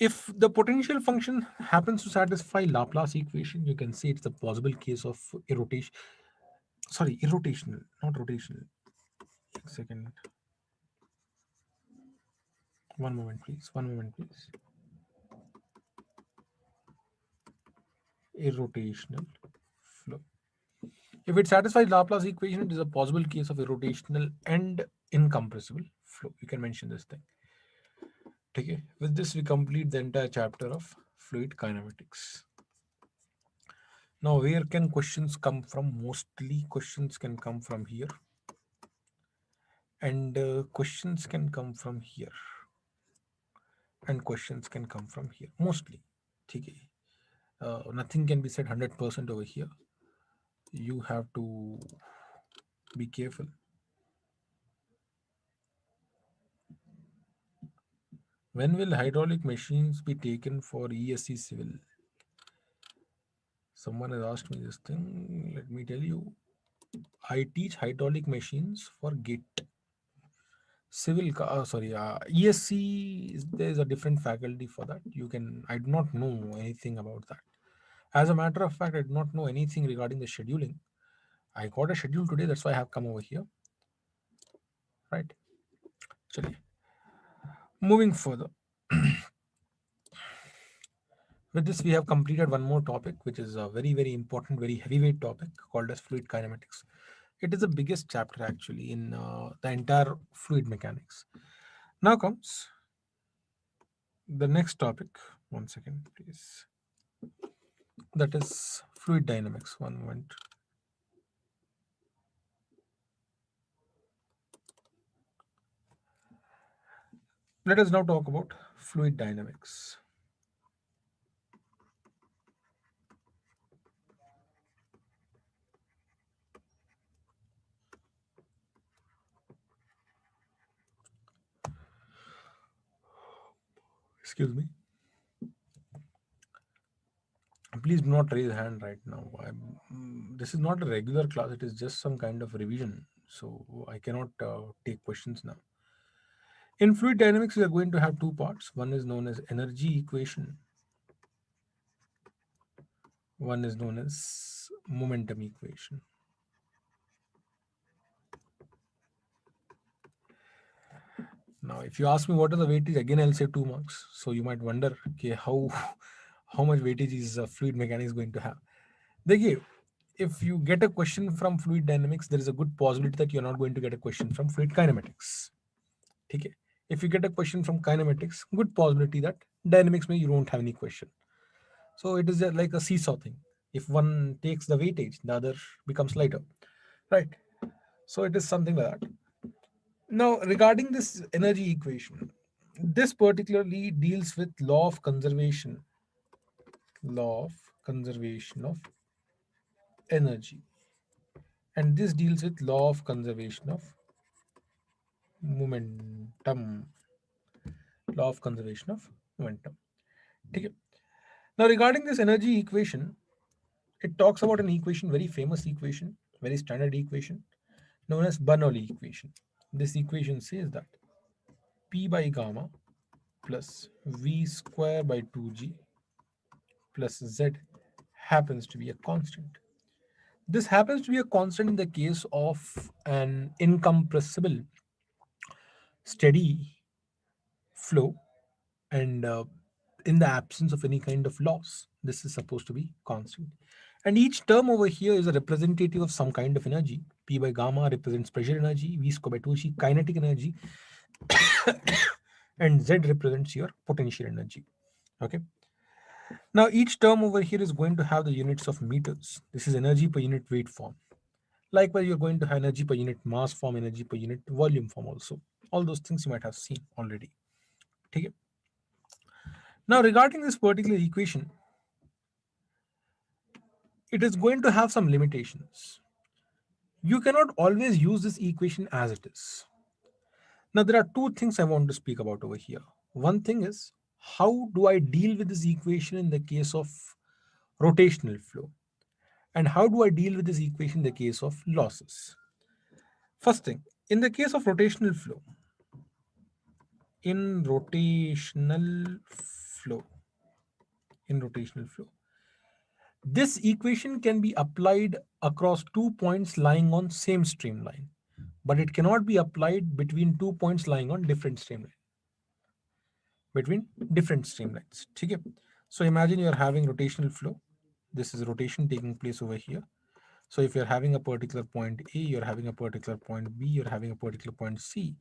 If the potential function happens to satisfy Laplace equation, you can say it's a possible case of irrotation. Sorry, irrotational, not rotational. Second, one moment, please. One moment, please. Irrotational flow. If it satisfies Laplace equation, it is a possible case of irrotational and incompressible flow. You can mention this thing. Okay. With this, we complete the entire chapter of fluid kinematics. Now, where can questions come from? Mostly questions can come from here, and questions can come from here, and questions can come from here. Mostly. Okay. Nothing can be said 100% over here. You have to be careful. When will hydraulic machines be taken for ESC civil? Someone has asked me this thing. Let me tell you. I teach hydraulic machines for GIT. ESC, there is a different faculty for that. I do not know anything about that. As a matter of fact, I do not know anything regarding the scheduling. I got a schedule today, that's why I have come over here. Right. Chaliye. Moving further. With this, we have completed one more topic, which is a very, very important, very heavyweight topic called as fluid kinematics. It is the biggest chapter actually in the entire fluid mechanics. Now comes the next topic. One second, please. That is fluid dynamics. One moment. Let us now talk about fluid dynamics. Excuse me. Please do not raise hand right now. This is not a regular class. It is just some kind of revision. So I cannot take questions now. In fluid dynamics, we are going to have two parts. One is known as energy equation. One is known as momentum equation. Now, if you ask me what are the weightage, again I'll say 2 marks. So you might wonder, okay, how how much weightage is fluid mechanics going to have? They give. If you get a question from fluid dynamics, there is a good possibility that you're not going to get a question from fluid kinematics. Okay. If you get a question from kinematics, good possibility that dynamics may you don't have any question. So it is like a seesaw thing. If one takes the weightage, the other becomes lighter, right? So it is something like that. Now, regarding this energy equation, this particularly deals with law of conservation of energy, and this deals with law of conservation of momentum, law of conservation of momentum. Okay. Now, regarding this energy equation, it talks about an equation, very famous equation, very standard equation, known as Bernoulli equation. This equation says that P by gamma plus V square by 2G plus Z happens to be a constant. This happens to be a constant in the case of an incompressible steady flow and in the absence of any kind of loss. This is supposed to be constant. And each term over here is a representative of some kind of energy. P by gamma represents pressure energy, V square by 2G kinetic energy, and Z represents your potential energy. Okay. Now each term over here is going to have the units of meters. This is energy per unit weight form. Likewise, you're going to have energy per unit mass form, energy per unit volume form also. All those things you might have seen already. Okay. Now regarding this particular equation, it is going to have some limitations. You cannot always use this equation as it is. Now there are two things I want to speak about over here. One thing is, how do I deal with this equation in the case of rotational flow? And how do I deal with this equation in the case of losses? First thing, in the case of in rotational flow, in rotational flow, this equation can be applied across 2 points lying on same streamline, but it cannot be applied between 2 points lying on different streamline. Between different streamlines. Okay. So imagine you're having rotational flow. This is rotation taking place over here. So if you're having a particular point A, you're having a particular point B, you're having a particular point C,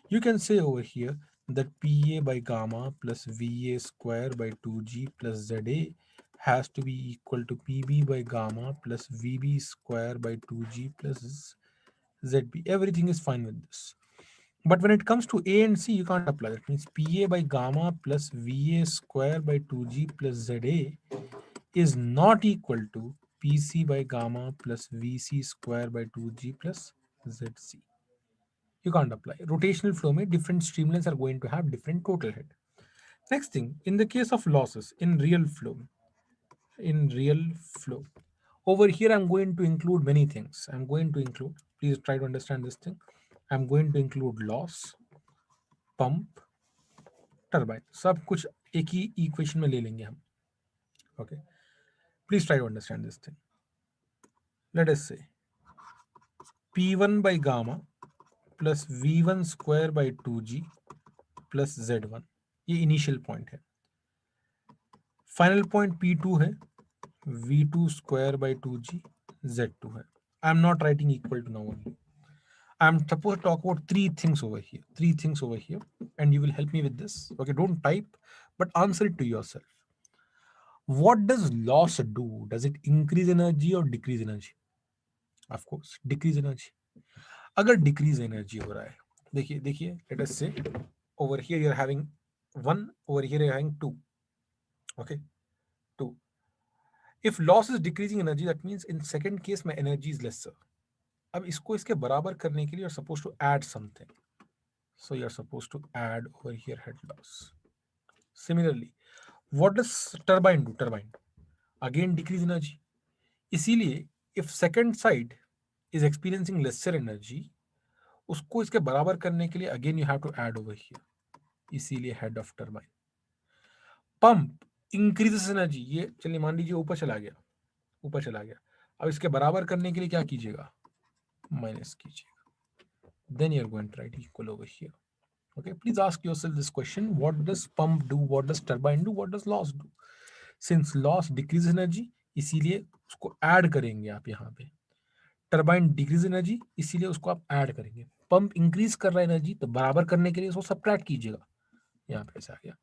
you can say over here that PA by gamma plus VA square by 2G plus ZA has to be equal to PB by gamma plus VB square by 2G plus ZB. Everything is fine with this. But when it comes to A and C, you can't apply. That means PA by gamma plus VA square by 2G plus ZA is not equal to PC by gamma plus VC square by 2G plus ZC. You can't apply. Rotational flow में different streamlines are going to have different total head. Next thing, in the case of losses in real flow, over here I'm going to include many things. I'm going to include, please try to understand this thing. I'm going to include loss, pump, turbine सब कुछ एक ही equation में ले लेंगे हम okay please try to understand this thing let us say P1 by gamma plus V1 square by 2G plus Z1 ये initial point है फाइनल पॉइंट P2 है V2 square by 2G Z2 है I am not writing equal to now only I'm supposed to talk about three things over here, and you will help me with this. Okay, don't type, but answer it to yourself. What does loss do? Does it increase energy or decrease energy? Of course, decrease energy. अगर decrease energy हो रहा है, देखिए देखिए, let us say over here you're having 1, over here you're having 2. Okay, 2. If loss is decreasing energy, that means in second case my energy is lesser. अब इसको इसके बराबर करने के लिए you're supposed to add something. So you're supposed to add over here head loss. Similarly, what does turbine do? Turbine again decrease energy. इसीलिए if second side is experiencing lesser energy, उसको इसके बराबर करने के लिए again you have to add over here. इसीलिए head of turbine. Pump increases energy. ये चलिए मान लीजिए ऊपर चला गया. अब इसके बराबर करने के लिए क्या कीजिएगा? माइनस कीजिएगा. Then you're going to write equal over here. Okay, please ask yourself this question: what does pump do? What does turbine do? What does loss do? Since loss decrease energy, इसीलिए उसको add करेंगे आप यहाँ पे. Turbine decrease energy, इसीलिए उसको आप add करेंगे. पंप इंक्रीज कर रहा है एनर्जी, तो बराबर करने के लिए उसको सब्ट्रैक्ट कीजिएगा. यहाँ पे ऐसा आ गया.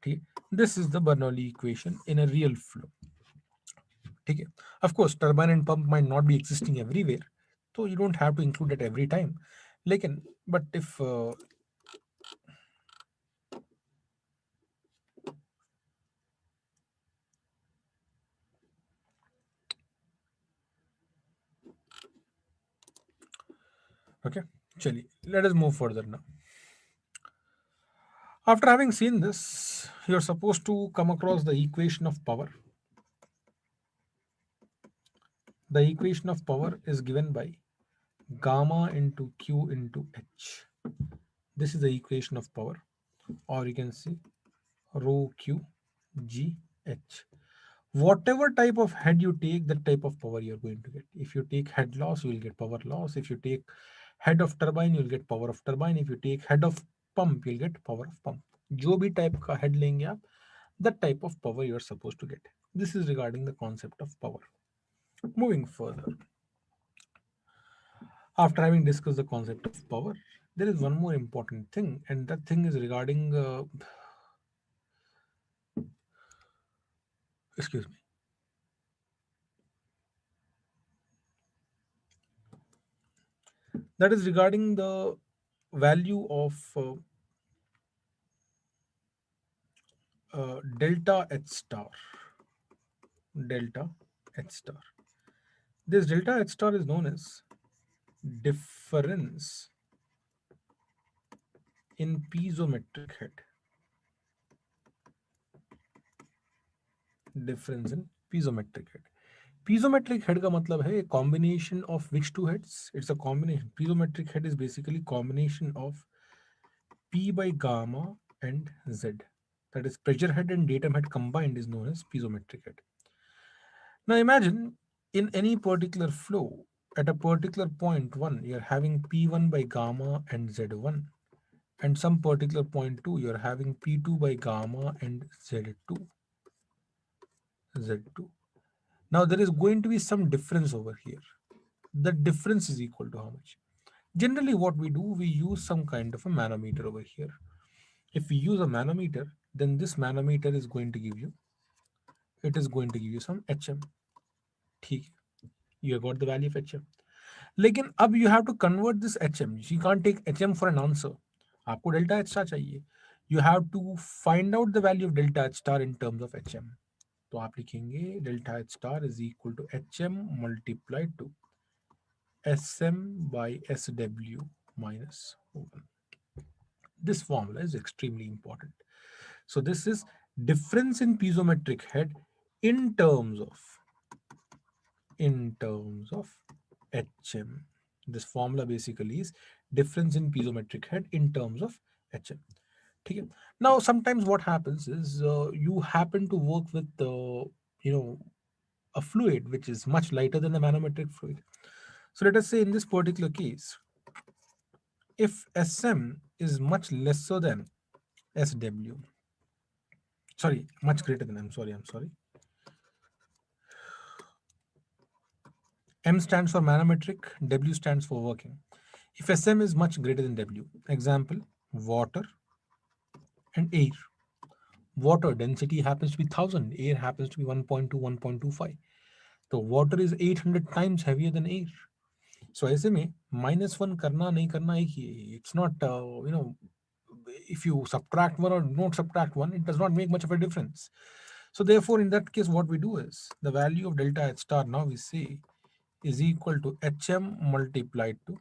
ठीक है, this is the Bernoulli equation in a real flow. ठीक है, of course turbine and pump might not be existing everywhere, तो you don't have to include it every time. लेकिन but if okay, chaliye, let us move further now. After having seen this, you're supposed to come across the equation of power. The equation of power is given by gamma into Q into H. This is the equation of power, or you can see rho q g h. Whatever type of head you take, that type of power you're going to get. If you take head loss, you will get power loss. If you take head of turbine, you'll get power of turbine. If you take head of pump, you'll get power of pump. जो भी type का head लेंगे आप, that type of power you are supposed to get. This is regarding the concept of power. Moving further, after having discussed the concept of power, there is one more important thing, and that thing is regarding, excuse me, that is regarding the value of delta H star. Delta H star. This delta H star is known as difference in piezometric head. Difference in piezometric head. Piezometric head का मतलब है combination of which two heads? It's a combination. Piezometric head is basically combination of P by gamma and Z. That is pressure head and datum head combined is known as piezometric head. Now imagine in any particular flow at a particular point 1 you're having P1 by gamma and Z1, and some particular point 2 you're having P2 by gamma and Z2. Now there is going to be some difference over here. The difference is equal to how much? Generally what we do, we use some kind of a manometer over here. If we use a manometer, then this manometer is going to give you, it is going to give you some HM. ठीक है, you have got the value of HM. लेकिन अब you have to convert this HM. You can't take HM for an answer. आपको delta H star चाहिए. You have to find out the value of delta H star in terms of HM. तो आप लिखेंगे delta H star is equal to HM multiplied to SM by SW minus 1. This formula is extremely important. So this is difference in piezometric head in terms of HM. This formula basically is difference in piezometric head in terms of HM. Okay. Now sometimes what happens is you happen to work with you know a fluid which is much lighter than the manometric fluid. So let us say in this particular case, if SM is much lesser than SW, sorry, much greater than, I'm sorry. M stands for manometric, W stands for working. If SM is much greater than W, example, water and air. Water density happens to be 1000, air happens to be 1.2, 1.25. So water is 800 times heavier than air. So ऐसे में -1 करना नहीं करना एक ही है. It's not, if you subtract one or not subtract one, it does not make much of a difference. So therefore, in that case, what we do is the value of delta H star now we say is equal to HM multiplied to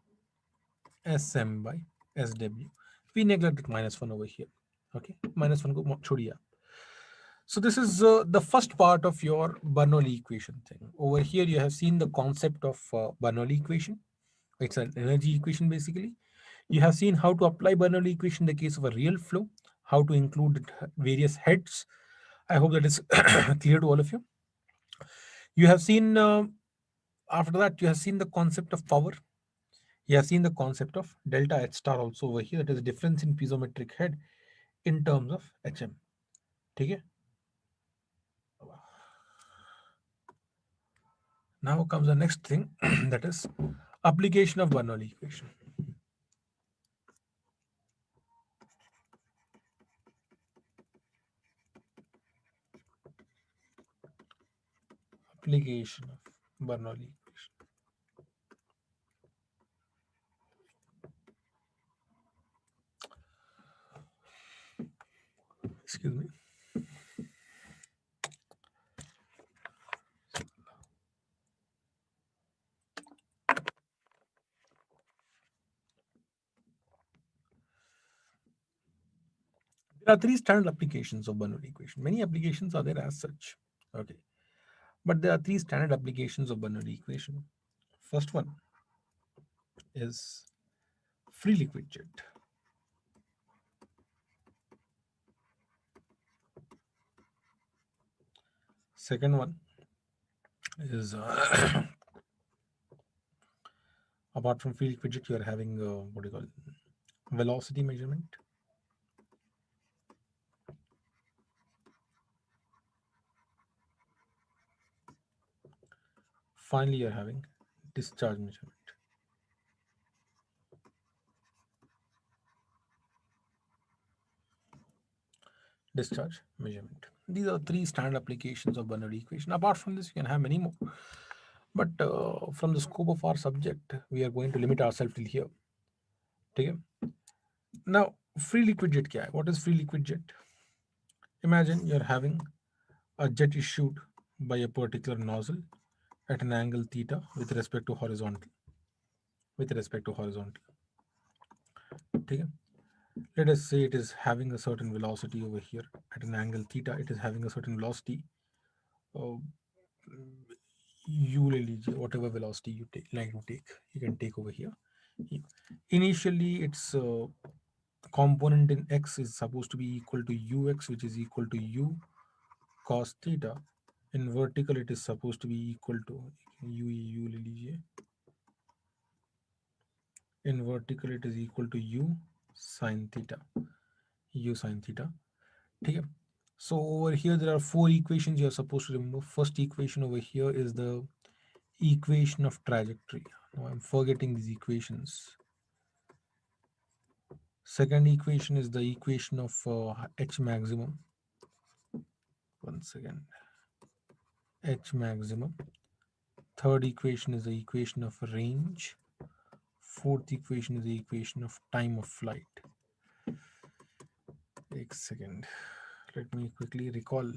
SM by SW. We neglected -1 over here. Okay, -1 को छोड़िए. So this is the first part of your Bernoulli equation thing. Over here, you have seen the concept of Bernoulli equation. It's an energy equation basically. You have seen how to apply Bernoulli equation in the case of a real flow, how to include various heads. I hope that is clear to all of you. You have seen, after that, you have seen the concept of power. You have seen the concept of delta H star also over here. That is difference in piezometric head in terms of HM. Okay? Now comes the next thing, that is application of Bernoulli equation. Application of Bernoulli equation. Excuse me. There are three standard applications of Bernoulli equation. Many applications are there as such. Okay. But there are three standard applications of Bernoulli equation. First one is free liquid jet. Second one is apart from field widget, you are having what do you call velocity measurement. Finally, you are having discharge measurement. Discharge measurement. These are three standard applications of Bernoulli equation. Apart from this, you can have many more. But from the scope of our subject, we are going to limit ourselves till here. Okay? Now, free liquid jet kya hai? What is free liquid jet? Imagine you're having a jet issued by a particular nozzle at an angle theta with respect to horizontal. With respect to horizontal. Okay? Let us say it is having a certain velocity over here at an angle theta. It is having a certain velocity. Uh, you will whatever velocity you take, like to take, you can take over here. Initially, its component in x is supposed to be equal to ux, which is equal to u cos theta. In vertical, it is supposed to be equal to u ले लीजिए. In vertical, it is equal to u sin theta. U sin theta. ठीक है? So over here there are four equations you are supposed to remember. First equation over here is the equation of trajectory. Now I'm forgetting these equations. Second equation is the equation of h maximum. Once again, h maximum. Third equation is the equation of range. Fourth equation is the equation of time of flight. Take a second. Let me quickly recall.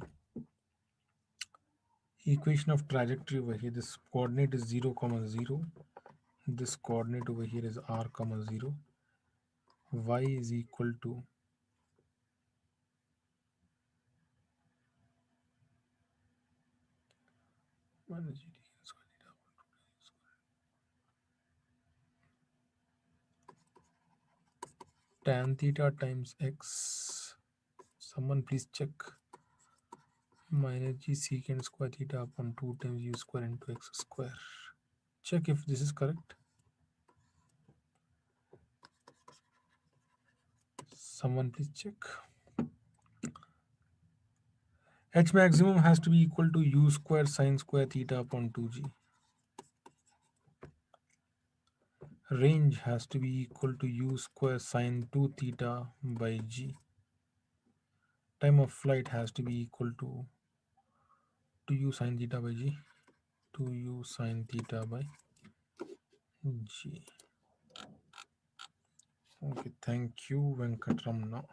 Equation of trajectory over here. This coordinate is 0, 0. This coordinate over here is r, 0. Y is equal to tan theta times x. Someone please check. Minus g secant square theta upon 2 times u square into x square. Check if this is correct. Someone please check. H maximum has to be equal to u square sine square theta upon 2g. Range has to be equal to u square sine 2 theta by g. Time of flight has to be equal to 2u sine theta by g. 2u sine theta by g. Okay, thank you, Venkatramana.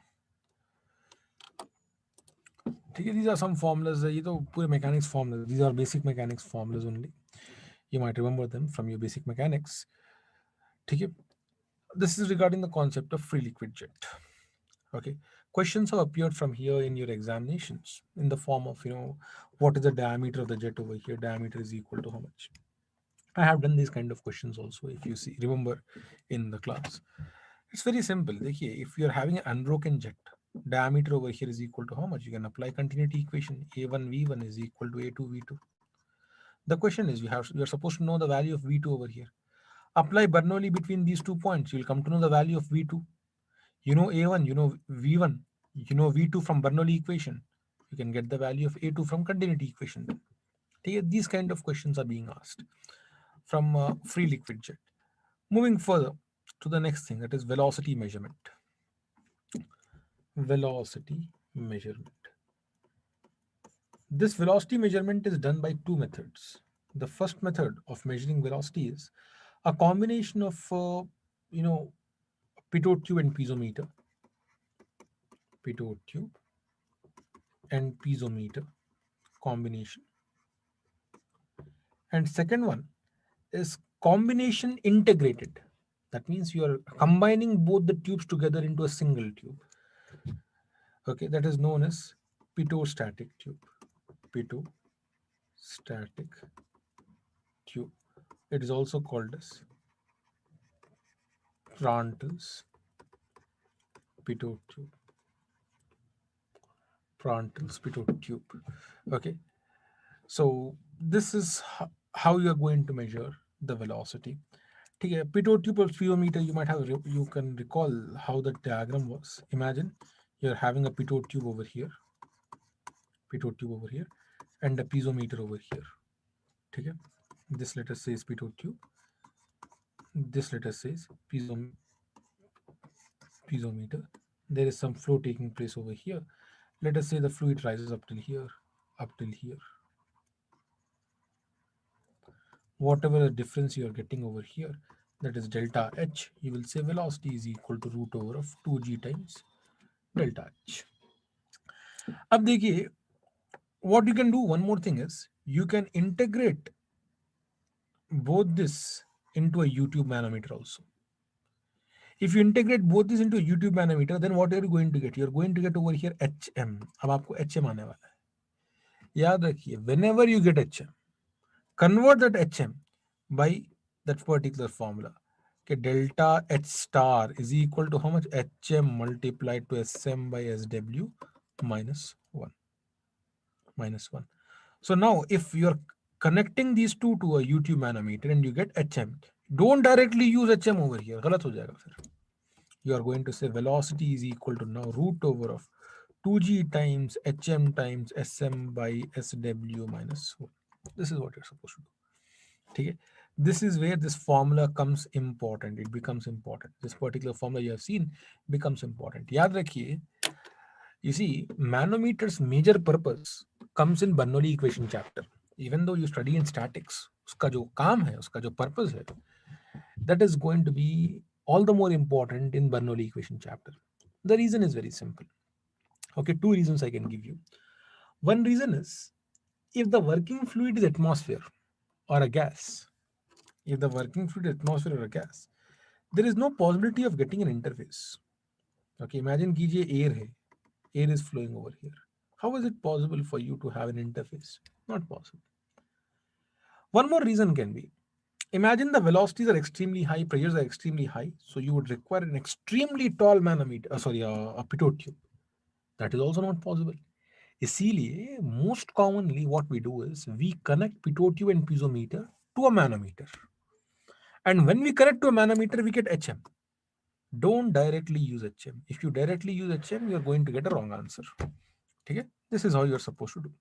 ठीक है, these are some formulas. ये तो पूरे mechanics formulas. These are basic mechanics formulas only. You might remember them from your basic mechanics. ठीक है. This is regarding the concept of free liquid jet. Okay, questions have appeared from here in your examinations in the form of, what is the diameter of the jet over here? Diameter is equal to how much? I have done these kind of questions also, if you see, remember in the class. It's very simple. देखिए, if you're having an unbroken jet, diameter over here is equal to how much? You can apply continuity equation. A1 V1 is equal to A2 V2. The question is, you're supposed to know the value of V2 over here. Apply Bernoulli between these 2 points. You'll come to know the value of V2. You know A1, you know V1, you know V2 from Bernoulli equation. You can get the value of A2 from continuity equation. These kind of questions are being asked from free liquid jet. Moving further to the next thing, that is velocity measurement. Velocity measurement. This velocity measurement is done by two methods. The first method of measuring velocity is a combination of, pitot tube and piezometer. Pitot tube and piezometer combination. And second one is combination integrated. That means you are combining both the tubes together into a single tube. Okay, that is known as pitot-static tube. Pitot-static tube. It is also called as Prandtl's pitot tube. Prandtl's pitot tube. Okay. So this is how you are going to measure the velocity. ठीक है, pitot tube or speedometer, you might have you can recall how the diagram was. Imagine you're having a pitot tube over here, pitot tube over here, and a piezometer over here. ठीक है, this let us say is pitot tube, this let us say is piezometer. There is some flow taking place over here. Let us say the fluid rises up till here, up till here. Whatever the difference you are getting over here, that is delta h, you will say velocity is equal to root over of 2g times delta h. अब देखिए, what you can do, one more thing is you can integrate both this into a YouTube manometer also. If you integrate both this into a YouTube manometer, then what are you going to get? You're going to get over here HM. अब आपको HM आने वाला है. याद रखिए, whenever you get HM, convert that HM by that particular formula. Okay, delta H star is equal to how much? HM multiplied to SM by SW minus 1. Minus 1. So now if you're connecting these two to a YouTube manometer and you get HM, don't directly use HM over here. गलत हो जाएगा फिर. You are going to say velocity is equal to now root over of 2g times HM times SM by SW minus 1. This is what you're supposed to do. ठीक है, this is where this formula comes important. It becomes important. This particular formula you have seen becomes important. याद रखिए, you see, manometer's major purpose comes in Bernoulli equation chapter. Even though you study in statics, उसका जो काम है, उसका जो purpose है, that is going to be all the more important in Bernoulli equation chapter. The reason is very simple. Okay, two reasons I can give you. One reason is, if the working fluid is atmosphere or a gas, if the working fluid is atmosphere or a gas, there is no possibility of getting an interface. Okay, imagine कीजिए air है, air is flowing over here. How is it possible for you to have an interface? Not possible. One more reason can be, imagine the velocities are extremely high, pressures are extremely high, so you would require an extremely tall manometer, a pitot tube. That is also not possible. इसीलिए most commonly what we do is we connect pitot tube and piezometer to a manometer, and when we connect to a manometer we get HM. Don't directly use HM. If you directly use HM, you're going to get a wrong answer. Okay? This is how you're supposed to do.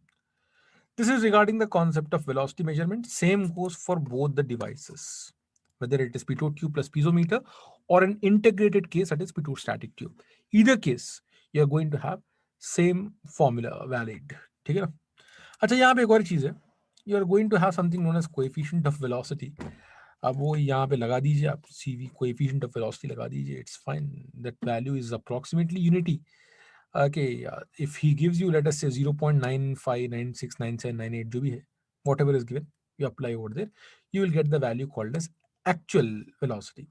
This is regarding the concept of velocity measurement. Same goes for both the devices, whether it is pitot tube plus piezometer or an integrated case, that is pitot static tube. Either case, you're going to have same formula valid. ठीक है ना? अच्छा, यहाँ पे एक और चीज़ है. You are going to have something known as coefficient of velocity. अब वो यहाँ पे लगा दीजिए आप, CV coefficient of velocity लगा दीजिए. It's fine. That value is approximately unity. Okay, if he gives you, let us say 0.95969798, जो भी है, whatever is given, you apply over there, you will get the value called as actual velocity.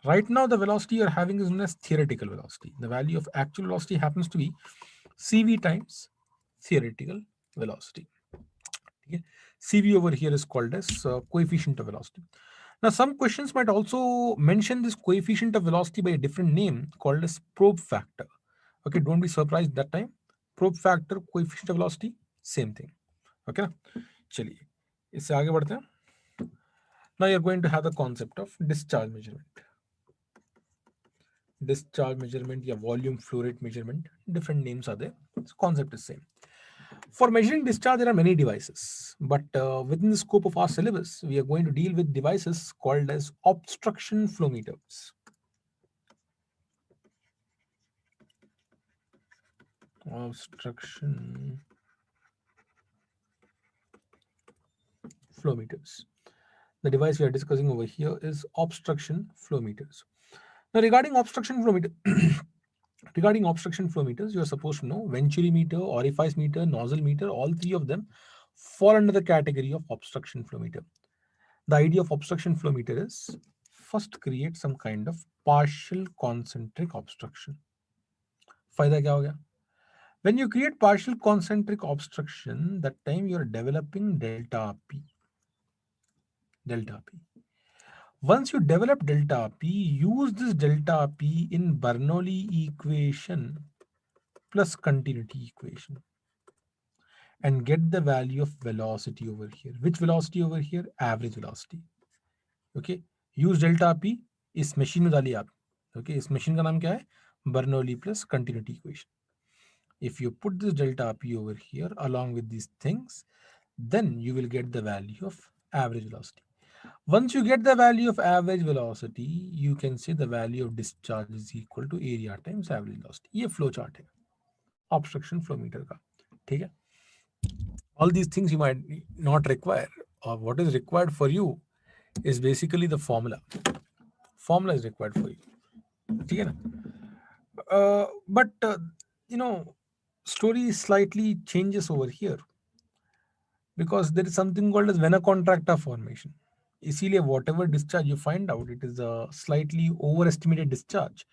Right now, the velocity you're having is known as theoretical velocity. The value of actual velocity happens to be CV times theoretical velocity. Okay? CV over here is called as coefficient of velocity. Now, some questions might also mention this coefficient of velocity by a different name called as probe factor. Okay, don't be surprised that time. Probe factor, coefficient of velocity, same thing. Okay, चलिए इससे आगे बढ़ते हैं. Now you're going to have the concept of discharge measurement. Discharge measurement या volume flow rate measurement, different names are there. So concept is same. For measuring discharge, there are many devices, but within the scope of our syllabus, we are going to deal with devices called as obstruction flow meters. Obstruction flow meters. The device we are discussing over here is obstruction flow meters. Now, regarding obstruction flow meter, regarding obstruction flow meters, you are supposed to know venturi meter, orifice meter, nozzle meter. All three of them fall under the category of obstruction flow meter. The idea of obstruction flow meter is first create some kind of partial concentric obstruction. फायदा क्या हो गया? When you create partial concentric obstruction, that time you are developing delta P. Delta P. Once you develop delta P, use this delta P in Bernoulli equation plus continuity equation. and get the value of velocity over here. Which velocity over here? Average velocity. Okay, use delta p इस machine में डालिए आप. Okay, इस machine का नाम क्या है? Bernoulli plus continuity equation. If you put this delta p over here along with these things, then you will get the value of average velocity. Once you get the value of average velocity, you can say the value of discharge is equal to area times average velocity. ये flow chart है obstruction flow meter का. ठीक है. All these things you might not require, or what is required for you is basically the formula. Formula is required for you. ठीक है ना? But you know, story slightly changes over here because there is something called as Venn contractor formation. इसीलिए whatever discharge you find out, it is a slightly overestimated discharge.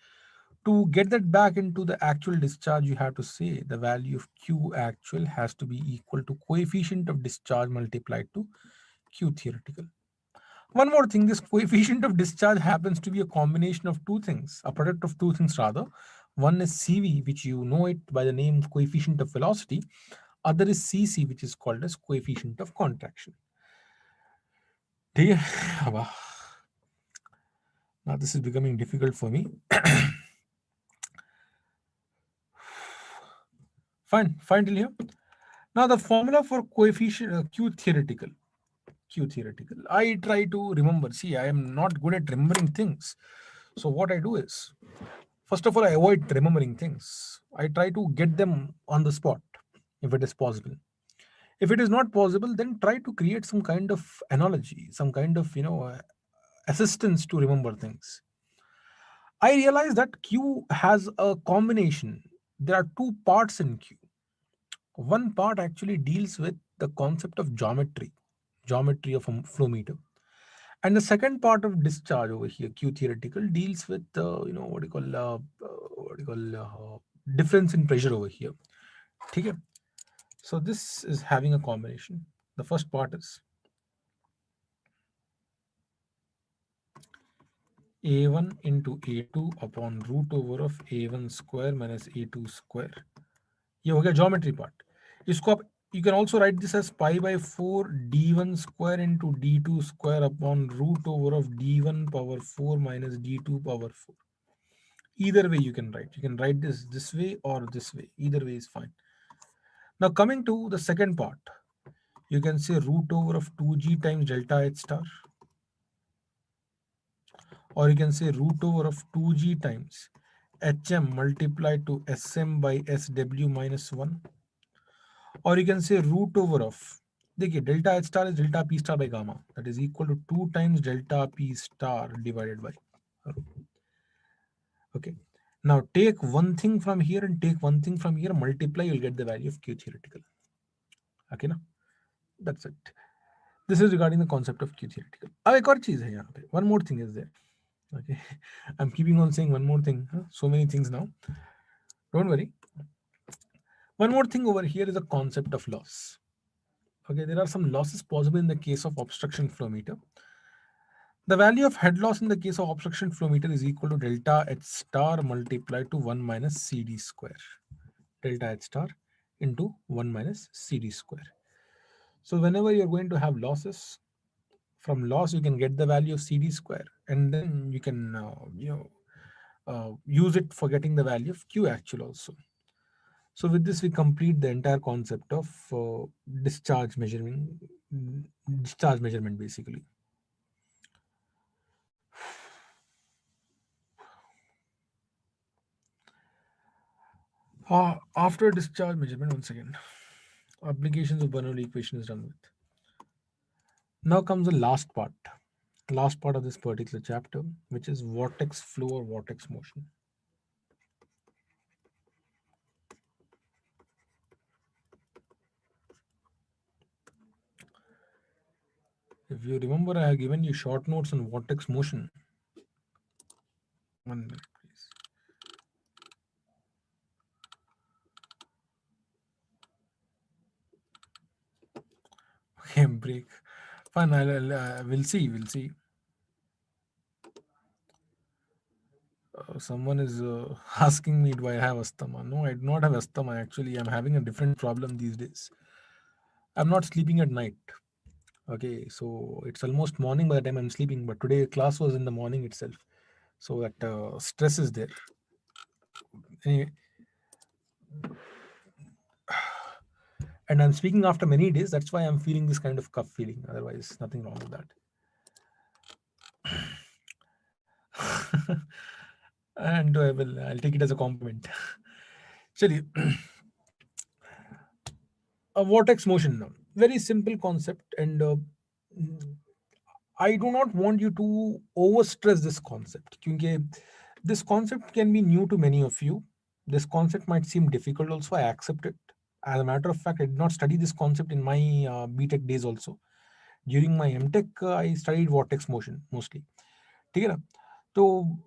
To get that back into the actual discharge, you have to say the value of Q actual has to be equal to coefficient of discharge multiplied to Q theoretical. One more thing, this coefficient of discharge happens to be a combination of two things, a product of two things rather. One is CV, which you know it by the name coefficient of velocity. Other is CC, which is called as coefficient of contraction. Now this is becoming difficult for me. Fine till here. Now the formula for coefficient Q theoretical. Q theoretical. I try to remember. See, I am not good at remembering things. So what I do is, first of all, I avoid remembering things. I try to get them on the spot if it is possible. If it is not possible, then try to create some kind of analogy, some kind of assistance to remember things. I realize that Q has a combination. There are two parts in Q. One part actually deals with the concept of geometry of a flow meter. And the second part of discharge over here, Q theoretical, deals with what do you call difference in pressure over here. Okay. So this is having a combination. The first part is A1 into A2 upon root over of A1 square minus A2 square. ये हो गया geometry part. इसको आप you can also write this as pi by 4 d1 square into d2 square upon root over of d1 power 4 minus d2 power 4. Either way you can write. You can write this way or this way. Either way is fine. Now coming to the second part, you can say root over of 2g times delta h star, or you can say root over of 2g times hm multiplied to sm by sw minus 1, or you can say root over of, देखिए delta h star is delta p star by gamma, that is equal to 2 times delta p star divided by rho. Okay, now take one thing from here and take one thing from here, multiply, you'll get the value of Q theoretical. Okay, now that's it. This is regarding the concept of Q theoretical. अब एक और चीज है यहाँ पे. One more thing is there. Okay, I'm keeping on saying one more thing. Huh? So many things now. Don't worry. One more thing over here is the concept of loss. Okay, there are some losses possible in the case of obstruction flow meter. The value of head loss in the case of obstruction flow meter is equal to delta H star multiplied to 1 minus CD square. Delta H star into 1 minus CD square. So whenever you're going to have losses, from loss you can get the value of CD square, and then you can use it for getting the value of Q actual also. So with this we complete the entire concept of discharge measurement basically. After discharge measurement, once again, applications of Bernoulli equation is done with. Now comes the last part of this particular chapter, which is vortex flow or vortex motion. If you remember, I have given you short notes on vortex motion. 1 minute, please. Okay, break. Fine, we'll see. Someone is asking me, do I have asthma? No, I do not have asthma. Actually, I'm having a different problem these days. I'm not sleeping at night. Okay, so it's almost morning by the time I'm sleeping, but today class was in the morning itself. So that stress is there. Anyway, and I'm speaking after many days. That's why I'm feeling this kind of cough feeling. Otherwise, nothing wrong with that. And I'll take it as a compliment. Chali, a vortex motion now. Very simple concept, and I do not want you to overstress this concept. Because this concept can be new to many of you. This concept might seem difficult also. I accept it. As a matter of fact, I did not study this concept in my BTech days also. During my MTech, I studied vortex motion mostly. ठीक है ना? So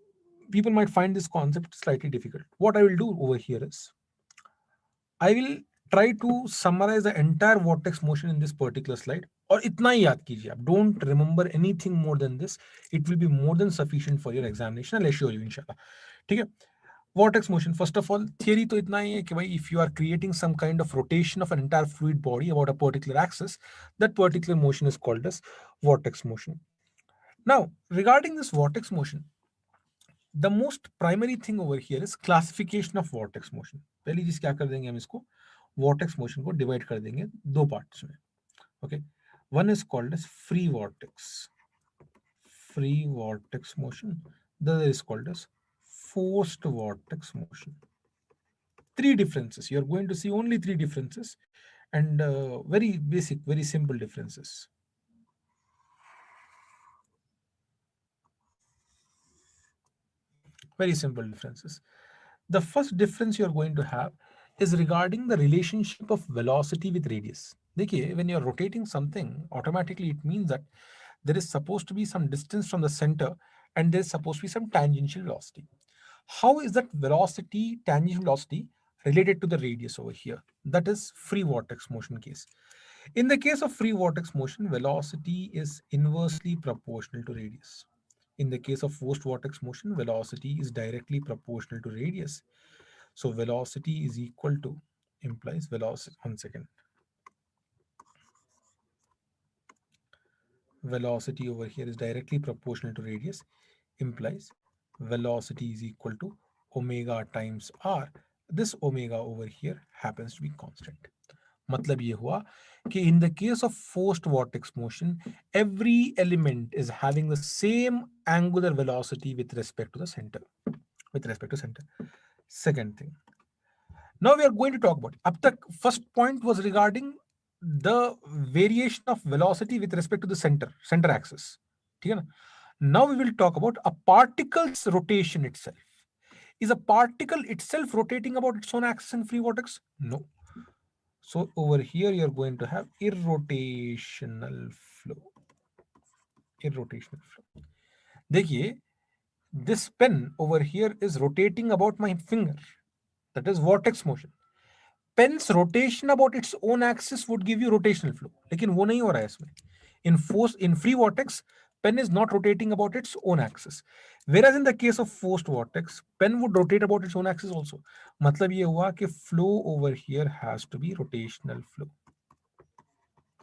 people might find this concept slightly difficult. What I will do over here is I will try to summarize the entire vortex motion in this particular slide. और इतना ही याद कीजिए आप. Don't remember anything more than this. It will be more than sufficient for your examination. I'll assure you, inshallah. ठीक है? Vortex motion. First of all, theory तो इतना ही है कि भाई if you are creating some kind of rotation of an entire fluid body about a particular axis, that particular motion is called as vortex motion. Now, regarding this vortex motion, the most primary thing over here is classification of vortex motion. पहली चीज क्या कर देंगे हम इसको vortex motion को divide कर देंगे दो parts में. Okay, one is called as free vortex motion. The other is called as forced vortex motion. Three differences. You are going to see only three differences, and very basic, very simple differences. Very simple differences. The first difference you are going to have is regarding the relationship of velocity with radius. देखिए, when you are rotating something, automatically it means that there is supposed to be some distance from the center and there is supposed to be some tangential velocity. How is that velocity, tangential velocity, related to the radius over here? That is free vortex motion case. In the case of free vortex motion, velocity is inversely proportional to radius. In the case of forced vortex motion, velocity is directly proportional to radius. So velocity is equal to implies velocity. 1 second. Velocity over here is directly proportional to radius, implies velocity is equal to omega times r. This omega over here happens to be constant. मतलब ये हुआ कि in the case of forced vortex motion, every element is having the same angular velocity with respect to the center. With respect to center. Second thing. Now we are going to talk about. अब तक first point was regarding the variation of velocity with respect to the center axis. ठीक है ना? Now we will talk about a particle's rotation itself. Is a particle itself rotating about its own axis in free vortex? No. So over here you are going to have irrotational flow. Irrotational flow. देखिए, this pen over here is rotating about my finger. That is vortex motion. Pen's rotation about its own axis would give you rotational flow. लेकिन वो नहीं हो रहा है इसमें. In free vortex, pen is not rotating about its own axis. Whereas in the case of forced vortex, pen would rotate about its own axis also. मतलब ये हुआ कि flow over here has to be rotational flow.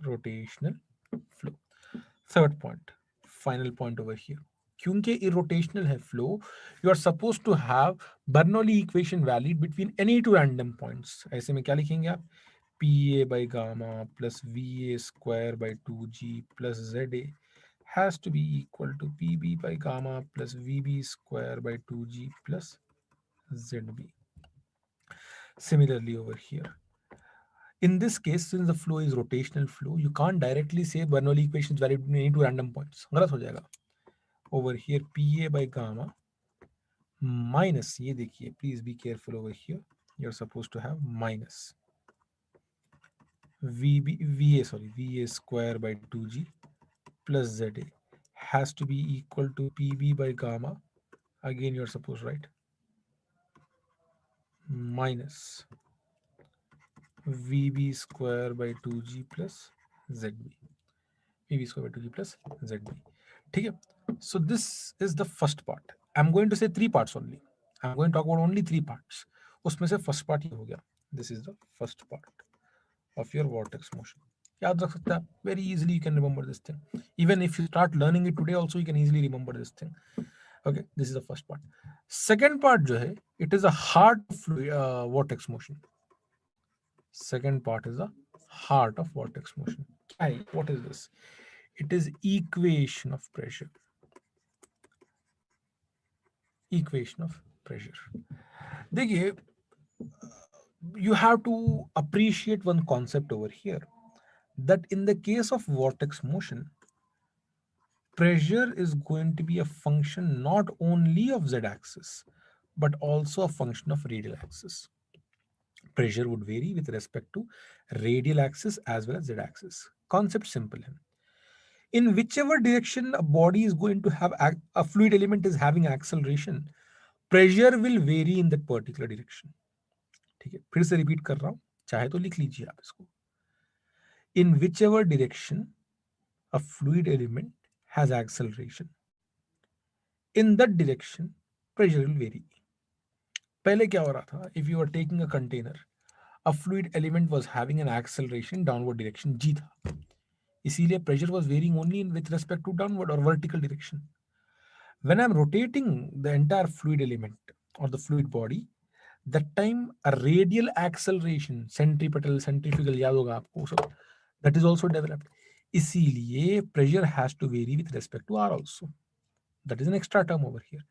Rotational flow. Third point, final point over here. क्योंकि irrotational है flow, you are supposed to have Bernoulli equation valid between any two random points. ऐसे में क्या लिखेंगे आप? PA by gamma plus VA square by 2G plus ZA has to be equal to PB by gamma plus VB square by 2G plus ZB. Similarly over here. In this case, since the flow is rotational flow, you can't directly say Bernoulli equation is valid between any two random points. गलत हो जाएगा. Over here, PA by gamma minus, ये देखिए, please be careful over here. You're supposed to have minus VA square by 2G plus ZA has to be equal to PB by gamma. Again, you're supposed to write minus VB square by 2G plus ZB. VB square by 2G plus ZB. ठीक है? So this is the first part. I'm going to say three parts only. I'm going to talk about only three parts. उसमें से first part ये हो गया. This is the first part of your vortex motion. याद रख सकते हैं आप, very easily you can remember this thing. Even if you start learning it today also you can easily remember this thing. Okay, this is the first part. Second part जो है, it is a heart of vortex motion. Second part is the heart of vortex motion. क्या है? What is this? It is equation of pressure. Equation of pressure. देखिए, you have to appreciate one concept over here, that in the case of vortex motion, pressure is going to be a function not only of z-axis but also a function of radial axis. Pressure would vary with respect to radial axis as well as z-axis. Concept simple है. In whichever direction a body is going to have a fluid element is having acceleration, pressure will vary in that particular direction. ठीक है, फिर से repeat कर रहा हूं, चाहे तो लिख लीजिए आप इसको. In whichever direction a fluid element has acceleration, in that direction pressure will vary. पहले क्या हो रहा था? If you are taking a container, a fluid element was having an acceleration downward direction g था, इसीलिए pressure was varying only with respect to downward or vertical direction. When I'm rotating the entire fluid element or the fluid body, that time a radial acceleration, centripetal, centrifugal, याद होगा आपको सब, that is also developed. इसीलिए pressure has to vary with respect to r also. That is an extra term over here.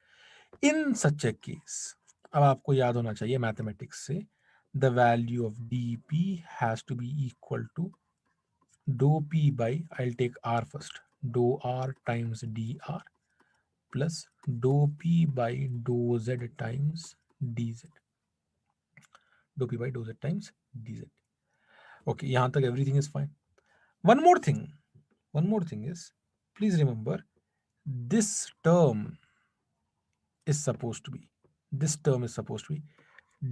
In such a case, अब आपको याद होना चाहिए मैथमेटिक्स से, the value of dp has to be equal to dou p by, I'll take r first, dou r times dr plus dou p by dou z times dz. Dou p by dou z times dz. Okay, yahan tak everything is fine. One more thing is, please remember, this term is supposed to be,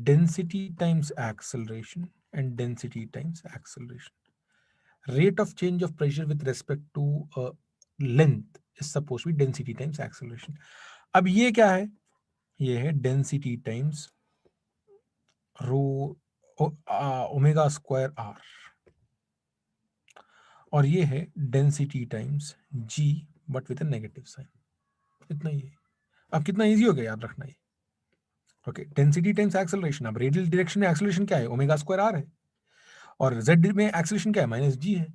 density times acceleration and density times acceleration. Rate of change of pressure with respect to length is supposed to be density times acceleration. अब ये क्या है? ये है density times rho omega square r, और ये है density times g but with a negative sign. इतना ही है. अब कितना इजी हो गया याद रखना ये. Okay, density times acceleration. अब रेडियल डायरेक्शन में एक्सेलरेशन क्या है? ओमेगा स्क्वायर आर है, और जेड में एक्सेलरेशन क्या है? माइनस जी है.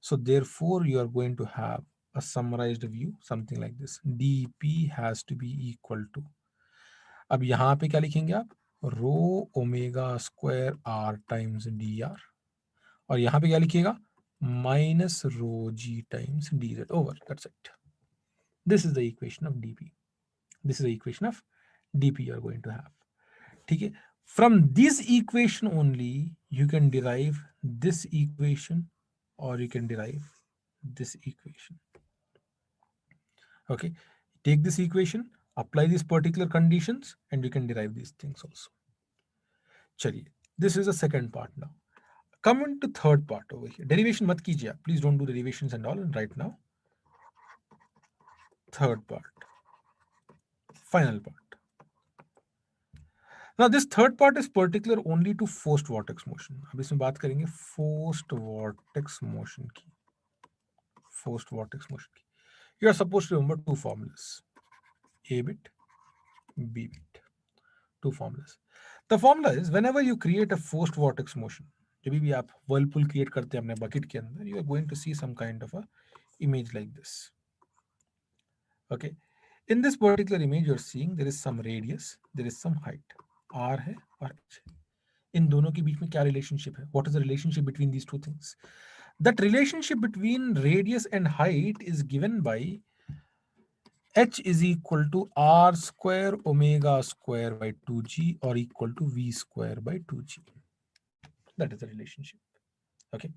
So therefore you are going to have a summarized view something like this. dp has to be equal to, अब यहां पे क्या लिखेंगे आप? Rho omega square R times D R, और यहां पे क्या लिखिएगा? Minus rho G times D Z over, that's it. This is the equation of dp. This is the equation of dp you are going to have. ठीक है, from this equation only you can derive this equation और you can derive this equation. Okay, take this equation, apply these particular conditions, and you can derive these things also. चलिए, this is the second part. Now come into third part over here. Derivation मत कीजिए, please don't do derivations and all right now. Third part, final part. Now this third part is particular only to forced vortex motion. अब इसमें बात करेंगे forced vortex motion की. Forced vortex motion की. You are supposed to remember two formulas, A bit, B bit. Two formulas. The formula is, whenever you create a forced vortex motion, जब भी आप whirlpool create करते हैं अपने bucket के अंदर, you are going to see some kind of a image like this. Okay, in this particular image you are seeing there is some radius, there is some height, r है और h है. इन दोनों के बीच में क्या relationship है? What is the relationship between these two things? That relationship between radius and height is given by h is equal to r square omega square by 2g or equal to v square by 2g. That is the relationship. Okay,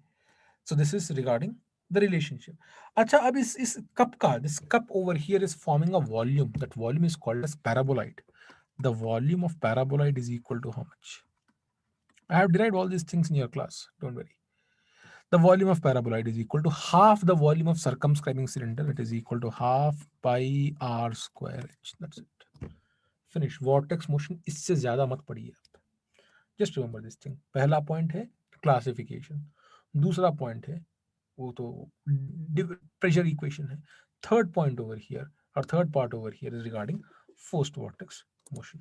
so this is regarding the relationship. अच्छा, अब इस cup का, this cup over here is forming a volume. That volume is called as paraboloid. The volume of paraboloid is equal to how much? I have derived all these things in your class, don't worry. The volume of paraboloid is equal to half the volume of circumscribing cylinder. It is equal to half pi r square h. That's it. Finish. Vortex motion इससे ज्यादा मत पढ़िए आप. Just remember this thing. पहला point है classification. दूसरा point है वो तो प्रेशर इक्वेशन है. थर्ड पॉइंट ओवर हियर और third part over here is regarding forced vortex motion.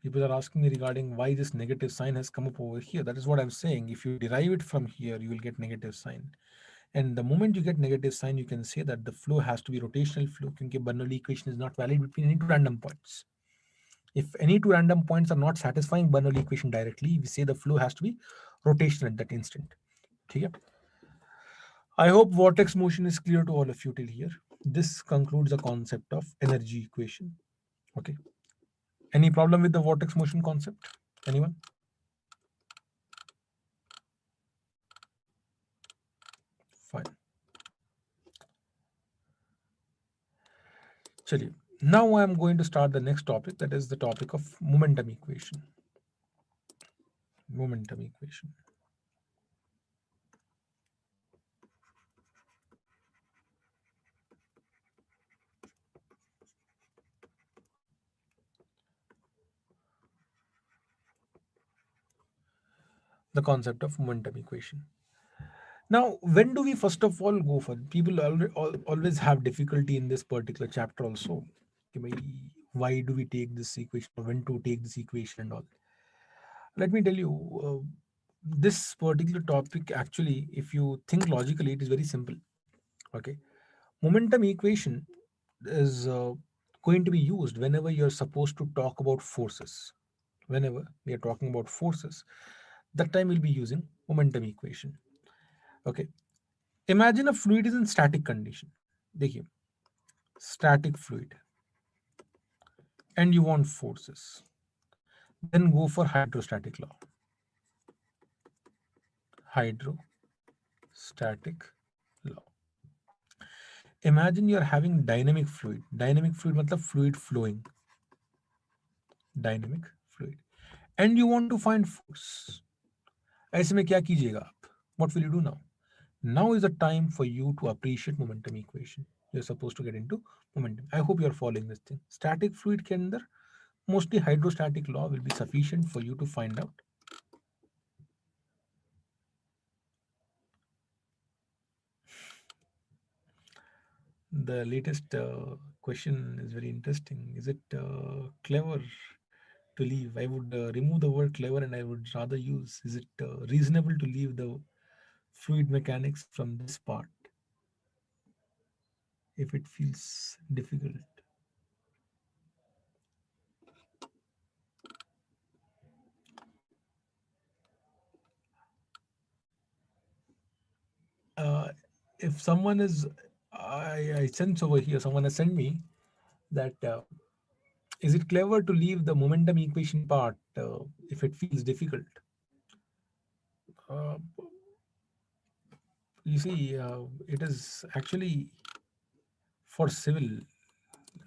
People are asking me regarding why this negative sign has come up over here. That is what I'm saying. If you derive it from here, you will get negative sign. And the moment you get negative sign, you can say that the flow has to be rotational flow because Bernoulli equation is not valid between any two random points. If any two random points are not satisfying Bernoulli equation directly, we say the flow has to be rotational at that instant. Okay? I hope vortex motion is clear to all of you till here. This concludes the concept of energy equation. Okay. Any problem with the vortex motion concept? Anyone? Fine. Chaliye. Now I am going to start the next topic, that is the topic of momentum equation. Momentum equation. The concept of momentum equation. Now, when do we first of all go for? People always have difficulty in this particular chapter also. कि भाई, why do we take this equation or when to take this equation and all? Let me tell you, this particular topic actually, if you think logically, it is very simple. Okay, momentum equation is going to be used whenever you're supposed to talk about forces. Whenever we are talking about forces, that time we'll be using momentum equation. Okay, imagine a fluid is in static condition. देखिए, static fluid, and you want forces. Then go for hydrostatic law. Hydrostatic law. Imagine you're having dynamic fluid. Dynamic fluid मतलब fluid flowing. Dynamic fluid. And you want to find force. ऐसे में क्या कीजिएगा आप? What will you do now? Now is the time for you to appreciate momentum equation. You're supposed to get into momentum. I hope you're following this thing. Static fluid के अंदर mostly hydrostatic law will be sufficient for you to find out. The latest question is very interesting. Is it clever to leave? I would remove the word clever and I would rather use, is it reasonable to leave the fluid mechanics from this part if it feels difficult? Uh, if someone is, I sense over here, someone has sent me that is it clever to leave the momentum equation part if it feels difficult? Uh, you see, it is actually for civil.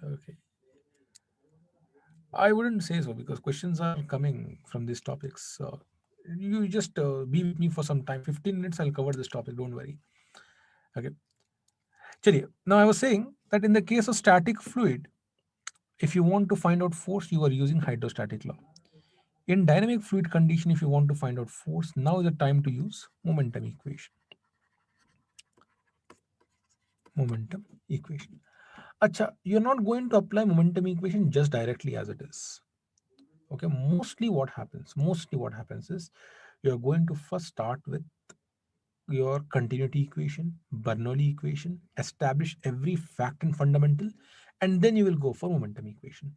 Okay. I wouldn't say so because questions are coming from these topics. You just be with me for some time. 15 minutes, I'll cover this topic. Don't worry. Okay. Chaliye. Now, I was saying that in the case of static fluid, if you want to find out force, you are using hydrostatic law. In dynamic fluid condition, if you want to find out force, now is the time to use momentum equation. Momentum equation. Acha, you're not going to apply momentum equation just directly as it is. Okay, mostly what happens is you're going to first start with your continuity equation, Bernoulli equation, establish every fact and fundamental, and then you will go for momentum equation.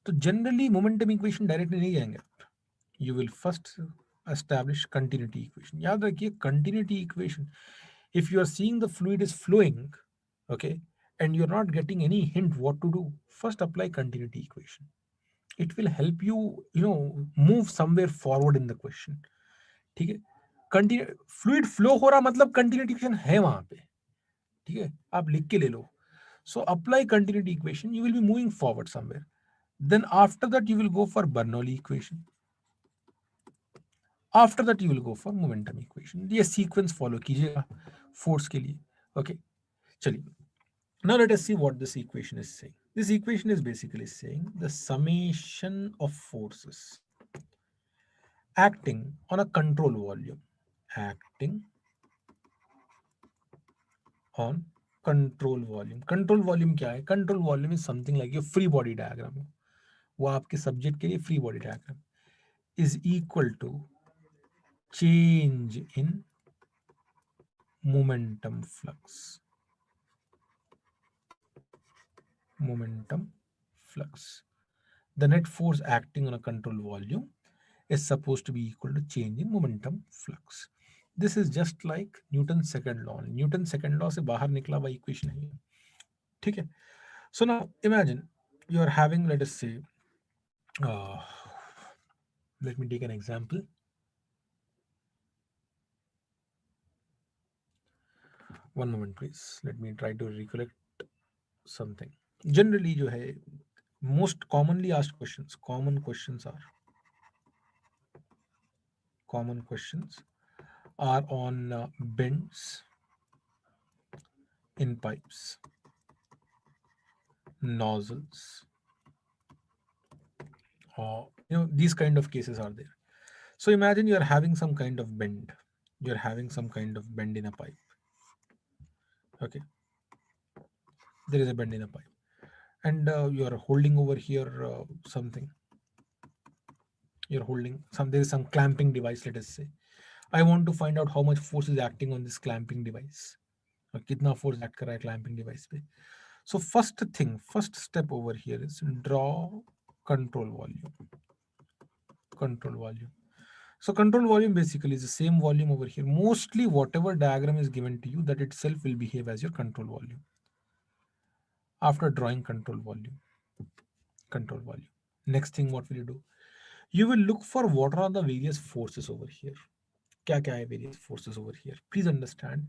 So generally momentum equation directly नहीं जाएंगे आप. You will first establish continuity equation. याद रखिए continuity equation. If you are seeing the fluid is flowing, okay, and you're not getting any hint what to do, first apply continuity equation. It will help you move somewhere forward in the question. ठीक है. Continue fluid flow हो रहा मतलब continuity equation है वहां पे. ठीक है, आप लिख के ले लो. So apply continuity equation, you will be moving forward somewhere. Then after that you will go for Bernoulli equation. After that you will go for momentum equation. ये सीक्वेंस फॉलो कीजिएगा फोर्स के लिए. ओके, चलिए. Now let us see what this equation is saying. This equation is basically saying the summation of forces acting on a control volume, acting on control volume. Control volume क्या है? Control volume is something like your free body diagram. वो आपके subject के लिए free body diagram is equal to change in momentum flux. Momentum flux. The net force acting on a control volume is supposed to be equal to change in momentum flux. This is just like Newton's second law. Newton's second law से बाहर निकला हुआ equation है ये. ठीक है. So now imagine you are having, let us say, uh, let me take an example. One moment, please. Let me try to recollect something. Generally, जो है most commonly asked questions, common questions are on bends in pipes, nozzles, or these kind of cases are there. So imagine you are having some kind of bend. You're having some kind of bend in a pipe. Okay, there is a bend in a pipe, and you are holding over here something. You're holding some. There is some clamping device. Let us say. I want to find out how much force is acting on this clamping device. कितना force act कर रहा है clamping device पे. So first step over here is draw control volume. Control volume. So control volume basically is the same volume over here. Mostly whatever diagram is given to you, that itself will behave as your control volume. After drawing control volume. Next thing, what will you do? You will look for what are the various forces over here. क्या है various forces over here? Please understand,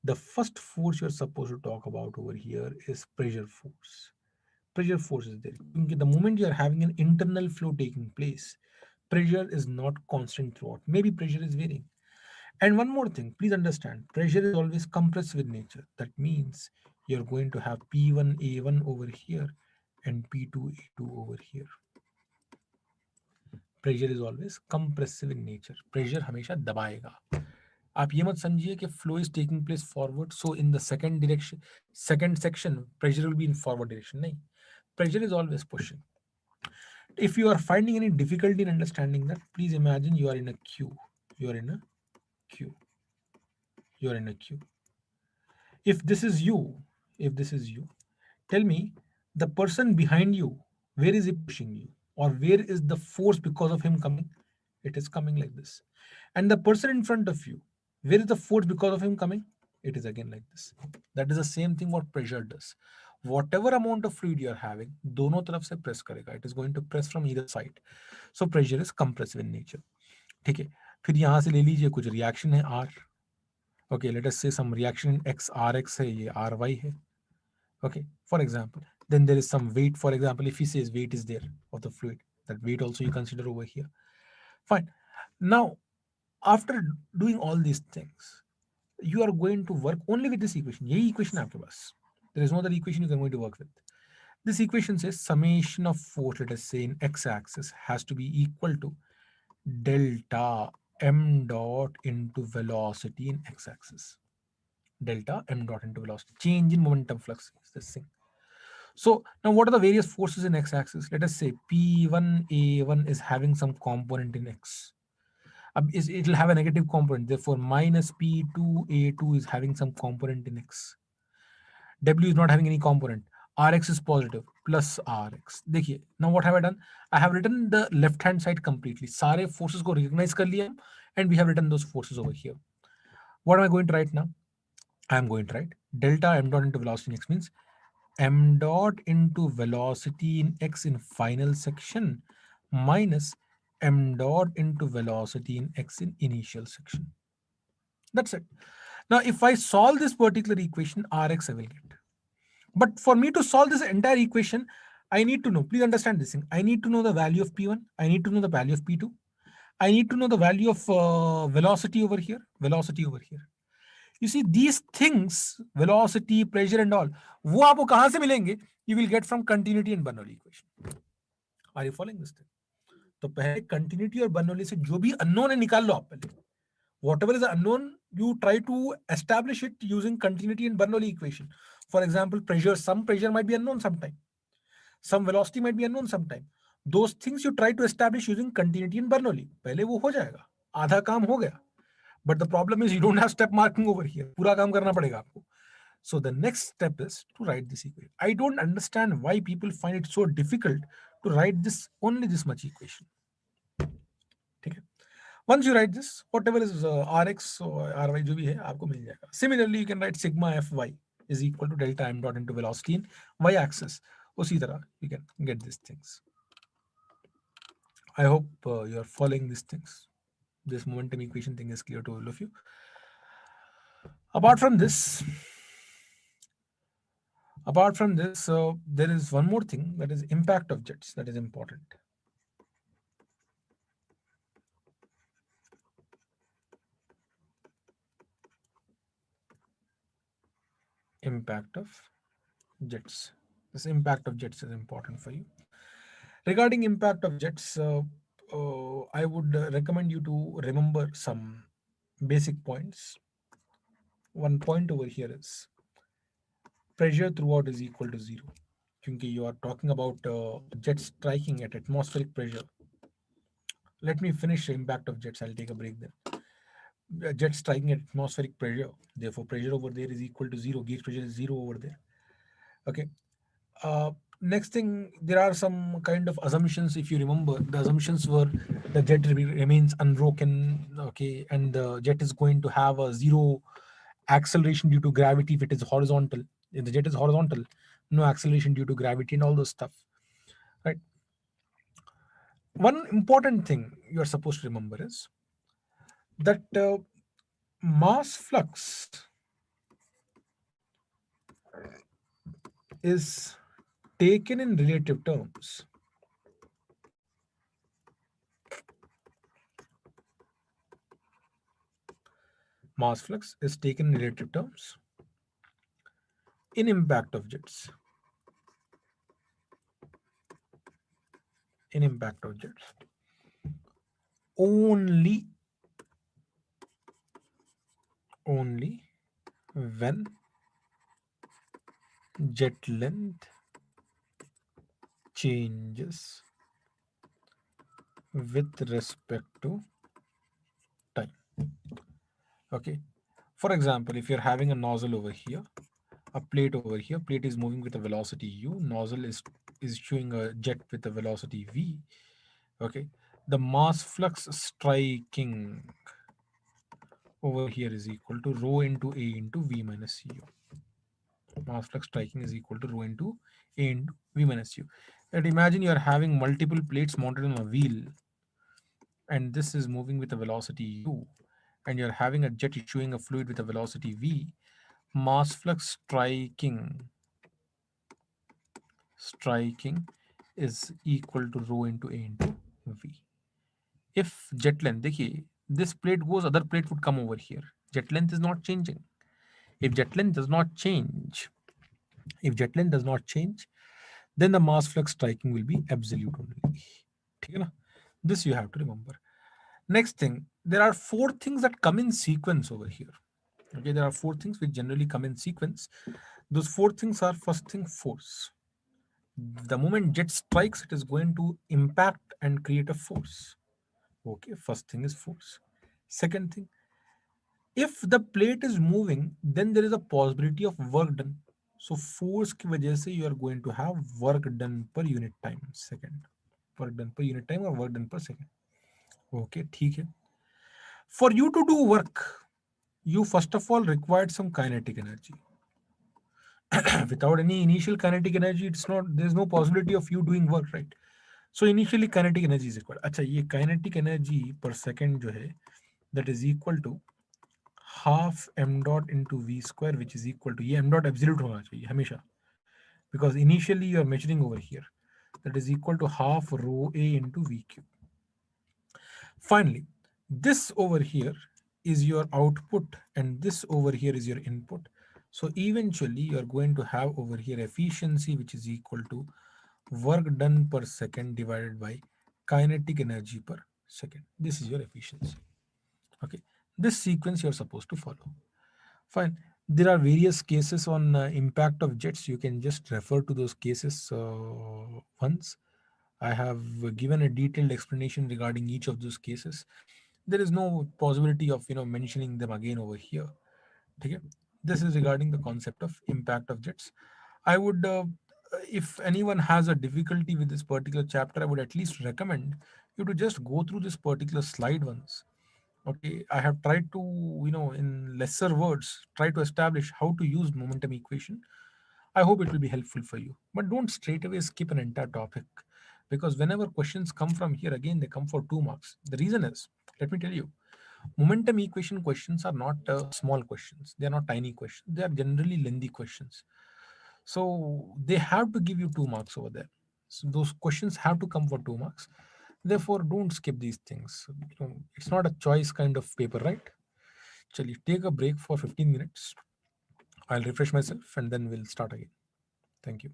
the first force you're supposed to talk about over here is pressure force. Pressure force is there. The moment you are having an internal flow taking place, pressure is not constant throughout. Maybe pressure is varying. And one more thing, please understand, pressure is always compressive in nature. That means you're going to have P1A1 over here and P2A2 over here. Pressure is always compressive in nature. Pressure हमेशा दबाएगा. आप ये मत समझिए कि flow is taking place forward, so in the second section, pressure will be in forward direction. नहीं, pressure is always pushing. If you are finding any difficulty in understanding that, please imagine you are in a queue. You are in a queue. You are in a queue. If this is you, tell me the person behind you, where is he pushing you? Or where is the force because of him coming? It is coming like this. And the person in front of you, where is the force because of him coming? It is again like this. That is the same thing what pressure does. Whatever amount of fluid you are having, दोनों तरफ से press करेगा. It is going to press from either side. So pressure is compressive in nature. ठीक है. फिर यहाँ से ले लीजिए कुछ reaction है R. Okay, let us say some reaction in X, Rx है, ये Ry है. Okay, for example, then there is some weight. For example, if he says weight is there of the fluid, that weight also you consider over here. Fine. Now, after doing all these things, you are going to work only with this equation. यही equation है आपके पास. There is no other equation you can going to work with. This equation says summation of force, let us say in x-axis, has to be equal to delta m dot into velocity in x-axis. Delta m dot into velocity. Change in momentum flux is this thing. So now what are the various forces in x-axis? Let us say P1A1 is having some component in x. It will have a negative component. Therefore, minus P2A2 is having some component in x. W is not having any component. Rx is positive plus Rx. देखिए, now what have I done? I have written the left hand side completely. सारे forces को recognize कर लिया and we have written those forces over here. What am I going to write now? I am going to write delta m dot into velocity in x means m dot into velocity in x in final section minus m dot into velocity in x in initial section. That's it. Now, if I solve this particular equation, Rx I will get. But for me to solve this entire equation, I need to know, please understand this thing. I need to know the value of P1. I need to know the value of P2. I need to know the value of velocity over here. You see, these things, velocity, pressure and all, वो आपको कहाँ से मिलेंगे? You will get from continuity and Bernoulli equation. Are you following this thing? तो पहले continuity और Bernoulli से जो भी unknown है निकाल लो आप पहले. Whatever is unknown, you try to establish it using continuity and Bernoulli equation. For example, pressure, some pressure might be unknown sometime. Some velocity might be unknown sometime. Those things you try to establish using continuity and Bernoulli. पहले वो हो जाएगा. आधा काम हो गया. But the problem is you don't have step marking over here. पूरा काम करना पड़ेगा आपको. So the next step is to write this equation. I don't understand why people find it so difficult to write this only this much equation. ठीक है? Once you write this, whatever is Rx or Ry जो भी है आपको मिल जाएगा. Similarly, you can write sigma Fy is equal to delta m dot into velocity in y axis. उसी तरह you can get these things. I hope you are following these things. This momentum equation thing is clear to all of you. Apart from this, there is one more thing, that is impact of jets, that is important. Impact of jets. This impact of jets is important for you. Regarding impact of jets, I would recommend you to remember some basic points. One point over here is pressure throughout is equal to 0. Because you are talking about jets striking at atmospheric pressure. Let me finish the impact of jets. I'll take a break then. Jet striking at atmospheric pressure. Therefore, pressure over there is equal to 0. Gauge pressure is 0 over there. Okay. Next thing, there are some kind of assumptions. If you remember, the assumptions were the jet remains unbroken. Okay, and the jet is going to have a 0 acceleration due to gravity if it is horizontal. If the jet is horizontal, no acceleration due to gravity and all those stuff. Right. One important thing you are supposed to remember is that mass flux is taken in relative terms. Mass flux is taken in relative terms in impact of jets. In impact of jets. Only when jet length changes with respect to time. Okay. For example, if you're having a nozzle over here, a plate over here, plate is moving with a velocity u, nozzle is showing a jet with a velocity v. Okay, the mass flux striking over here is equal to rho into a into v minus u. Mass flux striking is equal to rho into a into v minus u. And imagine you are having multiple plates mounted on a wheel, and this is moving with a velocity u, and you're having a jet issuing a fluid with a velocity v. Mass flux striking is equal to rho into a into v. If jet length, देखिए, this plate goes, other plate would come over here. Jet length is not changing. If jet length does not change, then the mass flux striking will be absolute only. ठीक है ना? This you have to remember. Next thing, there are 4 things that come in sequence over here. Okay, there are 4 things which generally come in sequence. Those 4 things are, first thing, force. The moment jet strikes, it is going to impact and create a force. Okay, first thing is force. Second thing, if the plate is moving, then there is a possibility of work done. So force की वजह से you are going to have work done per unit time second. Work done per unit time or work done per second. Okay, ठीक है. For you to do work, you first of all required some kinetic energy. Without any initial kinetic energy, there's no possibility of you doing work, right? So initially kinetic energy is required. अच्छा, ये kinetic energy per second जो है, that is equal to half m dot into v square, which is equal to, ये m dot absolute होना चाहिए हमेशा, because initially you are measuring over here, that is equal to half rho a into v cube. Finally, this over here is your output and this over here is your input. So eventually you are going to have over here efficiency, which is equal to work done per second divided by kinetic energy per second. This is your efficiency. Okay, this sequence you're supposed to follow. Fine. There are various cases on impact of jets. You can just refer to those cases once. I have given a detailed explanation regarding each of those cases. There is no possibility of mentioning them again over here. Okay? This is regarding the concept of impact of jets. I would, if anyone has a difficulty with this particular chapter, I would at least recommend you to just go through this particular slide once. Okay, I have tried to, in lesser words, try to establish how to use momentum equation. I hope it will be helpful for you. But don't straight away skip an entire topic, because whenever questions come from here, again, they come for 2 marks. The reason is, let me tell you, momentum equation questions are not small questions. They are not tiny questions. They are generally lengthy questions. So they have to give you 2 marks over there. So those questions have to come for 2 marks. Therefore, don't skip these things. It's not a choice kind of paper, right? Chali, take a break for 15 minutes. I'll refresh myself and then we'll start again. Thank you.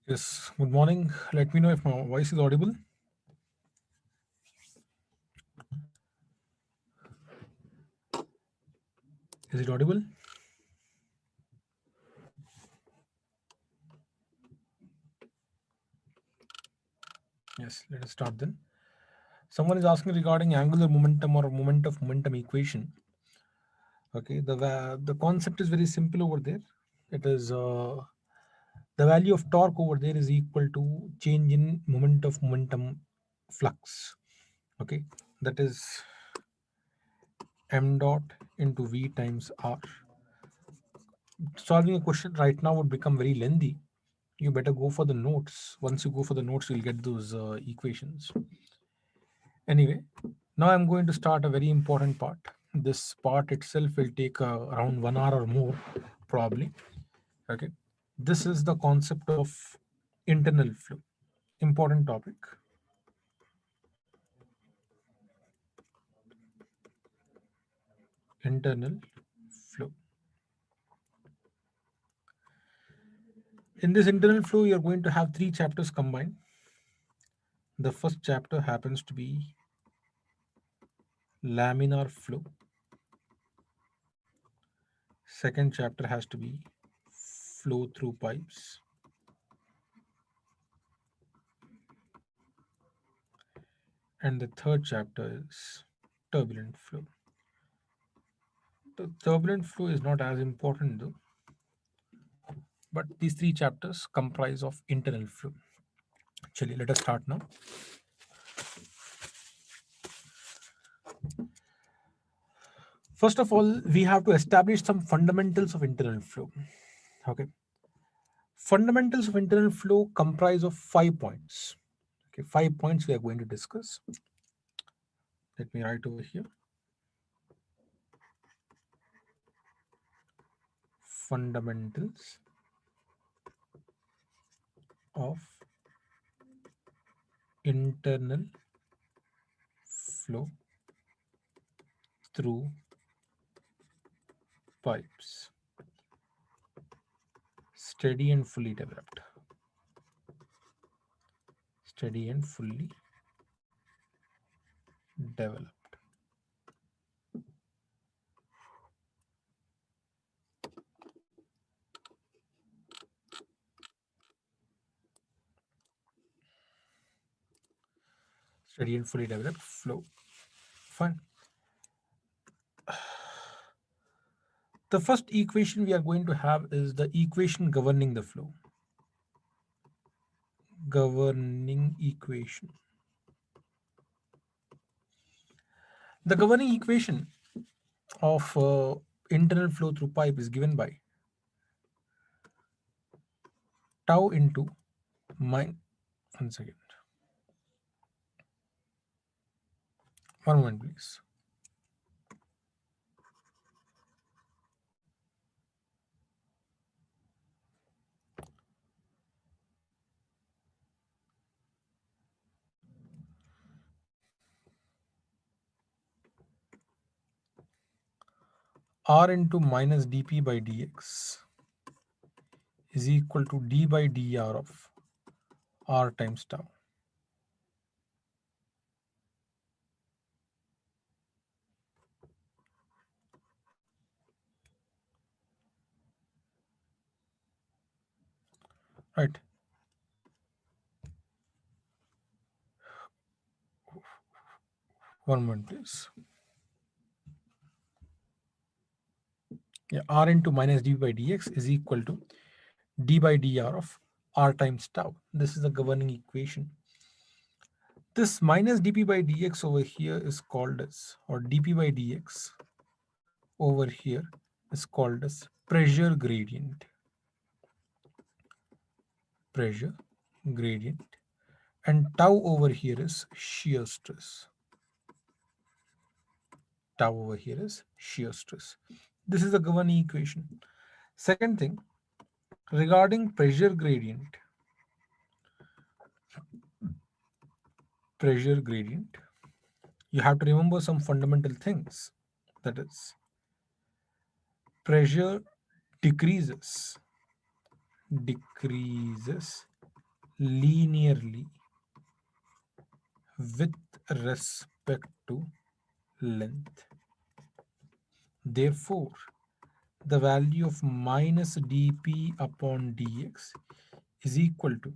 Yes, good morning. Let me know if my voice is audible. Is it audible? Yes, let us start then. Someone is asking regarding angular momentum or moment of momentum equation. Okay, the concept is very simple over there. It is the value of torque over there is equal to change in moment of momentum flux. Okay, that is m dot into v times r. Solving a question right now would become very lengthy. You better go for the notes. Once you go for the notes, you'll get those equations. Anyway, now I'm going to start a very important part. This part itself will take around 1 hour or more, probably. Okay. This is the concept of internal flow. Important topic. Internal flow. In this internal flow, you're going to have three chapters combined. The first chapter happens to be laminar flow. Second chapter has to be flow through pipes. And the third chapter is turbulent flow. The turbulent flow is not as important though, but these three chapters comprise of internal flow. Actually, let us start now. First of all, we have to establish some fundamentals of internal flow. Okay. Fundamentals of internal flow comprise of 5 points. Okay, 5 points we are going to discuss. Let me write over here. Fundamentals of internal flow through pipes. Steady and fully developed. Steady and fully developed. Steady and fully developed flow. Fine. The first equation we are going to have is the equation governing the flow. Governing equation. The governing equation of internal flow through pipe is given by tau into my 1 second. One moment, please. R into minus dp by dx is equal to d by dr of r times tau. Right. One moment, please. Yeah, r into minus dp by dx is equal to d by dr of r times tau. This is the governing equation. This minus dp by dx over here is called as, or dp by dx over here is called as pressure gradient. Pressure gradient. And tau over here is shear stress. Tau over here is shear stress. This is the governing equation. Second thing, regarding pressure gradient, you have to remember some fundamental things. That is, pressure decreases linearly with respect to length. Therefore, the value of minus dp upon dx is equal to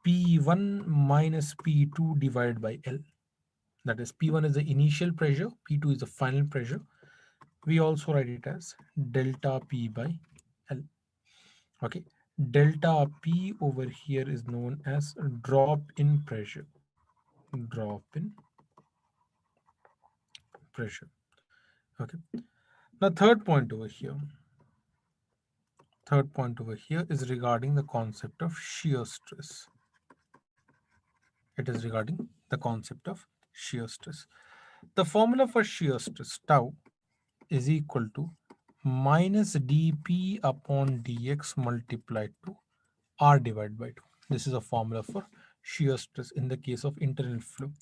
P1 minus P2 divided by L. That is, P1 is the initial pressure, P2 is the final pressure. We also write it as delta P by L. Okay, delta P over here is known as drop in pressure. Drop in pressure. Okay. Now, third point over here is regarding the concept of shear stress. It is regarding the concept of shear stress. The formula for shear stress, tau, is equal to minus dp upon dx multiplied to r divided by 2. This is a formula for shear stress in the case of internal flow.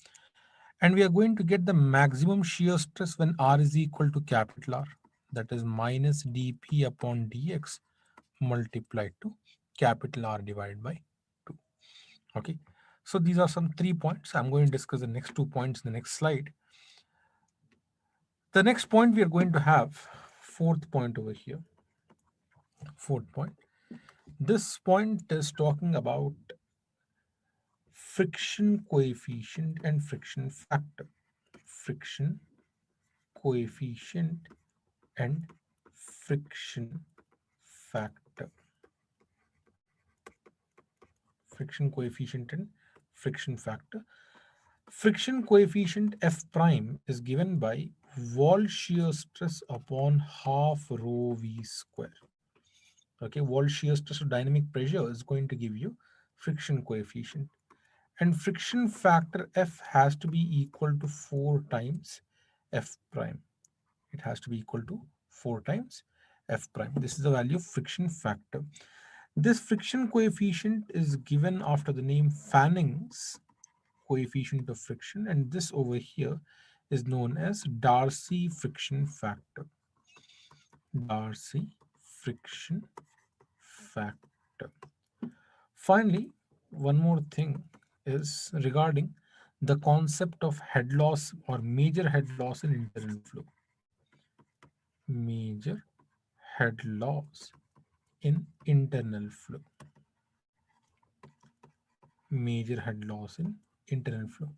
And we are going to get the maximum shear stress when r is equal to capital R. That is minus dp upon dx multiplied to capital R divided by 2. Okay. So these are some 3 points. I'm going to discuss the next 2 points in the next slide. The next point we are going to have, fourth point over here. Fourth point. This point is talking about friction coefficient and friction factor. Friction coefficient and friction factor. Friction coefficient and friction factor. Friction coefficient F prime is given by wall shear stress upon half rho v square. Okay, wall shear stress or dynamic pressure is going to give you friction coefficient. And friction factor F has to be equal to 4 times F prime. It has to be equal to 4 times F prime. This is the value of friction factor. This friction coefficient is given after the name Fanning's coefficient of friction, and this over here is known as Darcy friction factor. Darcy friction factor. Finally, one more thing is regarding the concept of head loss or major head loss in internal flow. Major head loss in internal flow. Major head loss in internal flow.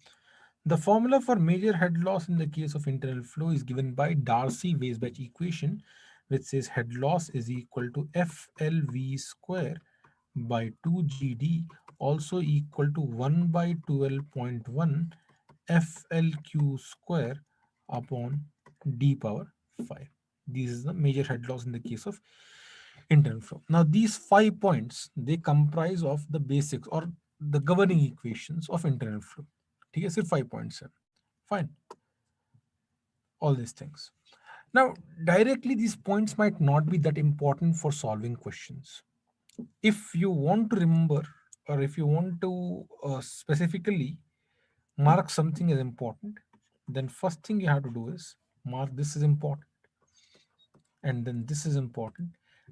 The formula for major head loss in the case of internal flow is given by Darcy-Weisbach equation, which says head loss is equal to FLV square by 2GD, also equal to 1 by 12.1 FLQ square upon D power 5. This is the major head loss in the case of internal flow. Now, these 5 points, they comprise of the basics or the governing equations of internal flow. ठीक है, सिर्फ 5 points है. Fine. All these things. Now, directly these points might not be that important for solving questions. If you want to remember or if you want to specifically mark something as important, then first thing you have to do is mark this is important and then this is important.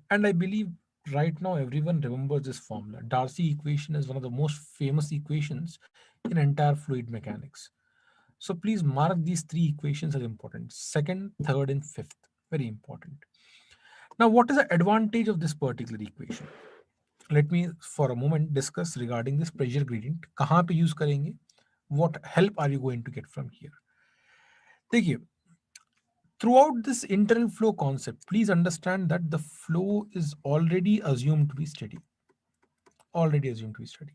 And I believe right now everyone remembers this formula. Darcy equation is one of the most famous equations in entire fluid mechanics. So please mark these three equations as important. Second, third, and fifth. Very important. Now, what is the advantage of this particular equation? Let me for a moment discuss regarding this pressure gradient. कहाँ पे use करेंगे? What help are you going to get from here? देखिए, throughout this internal flow concept, please understand that the flow is already assumed to be steady. Already assumed to be steady.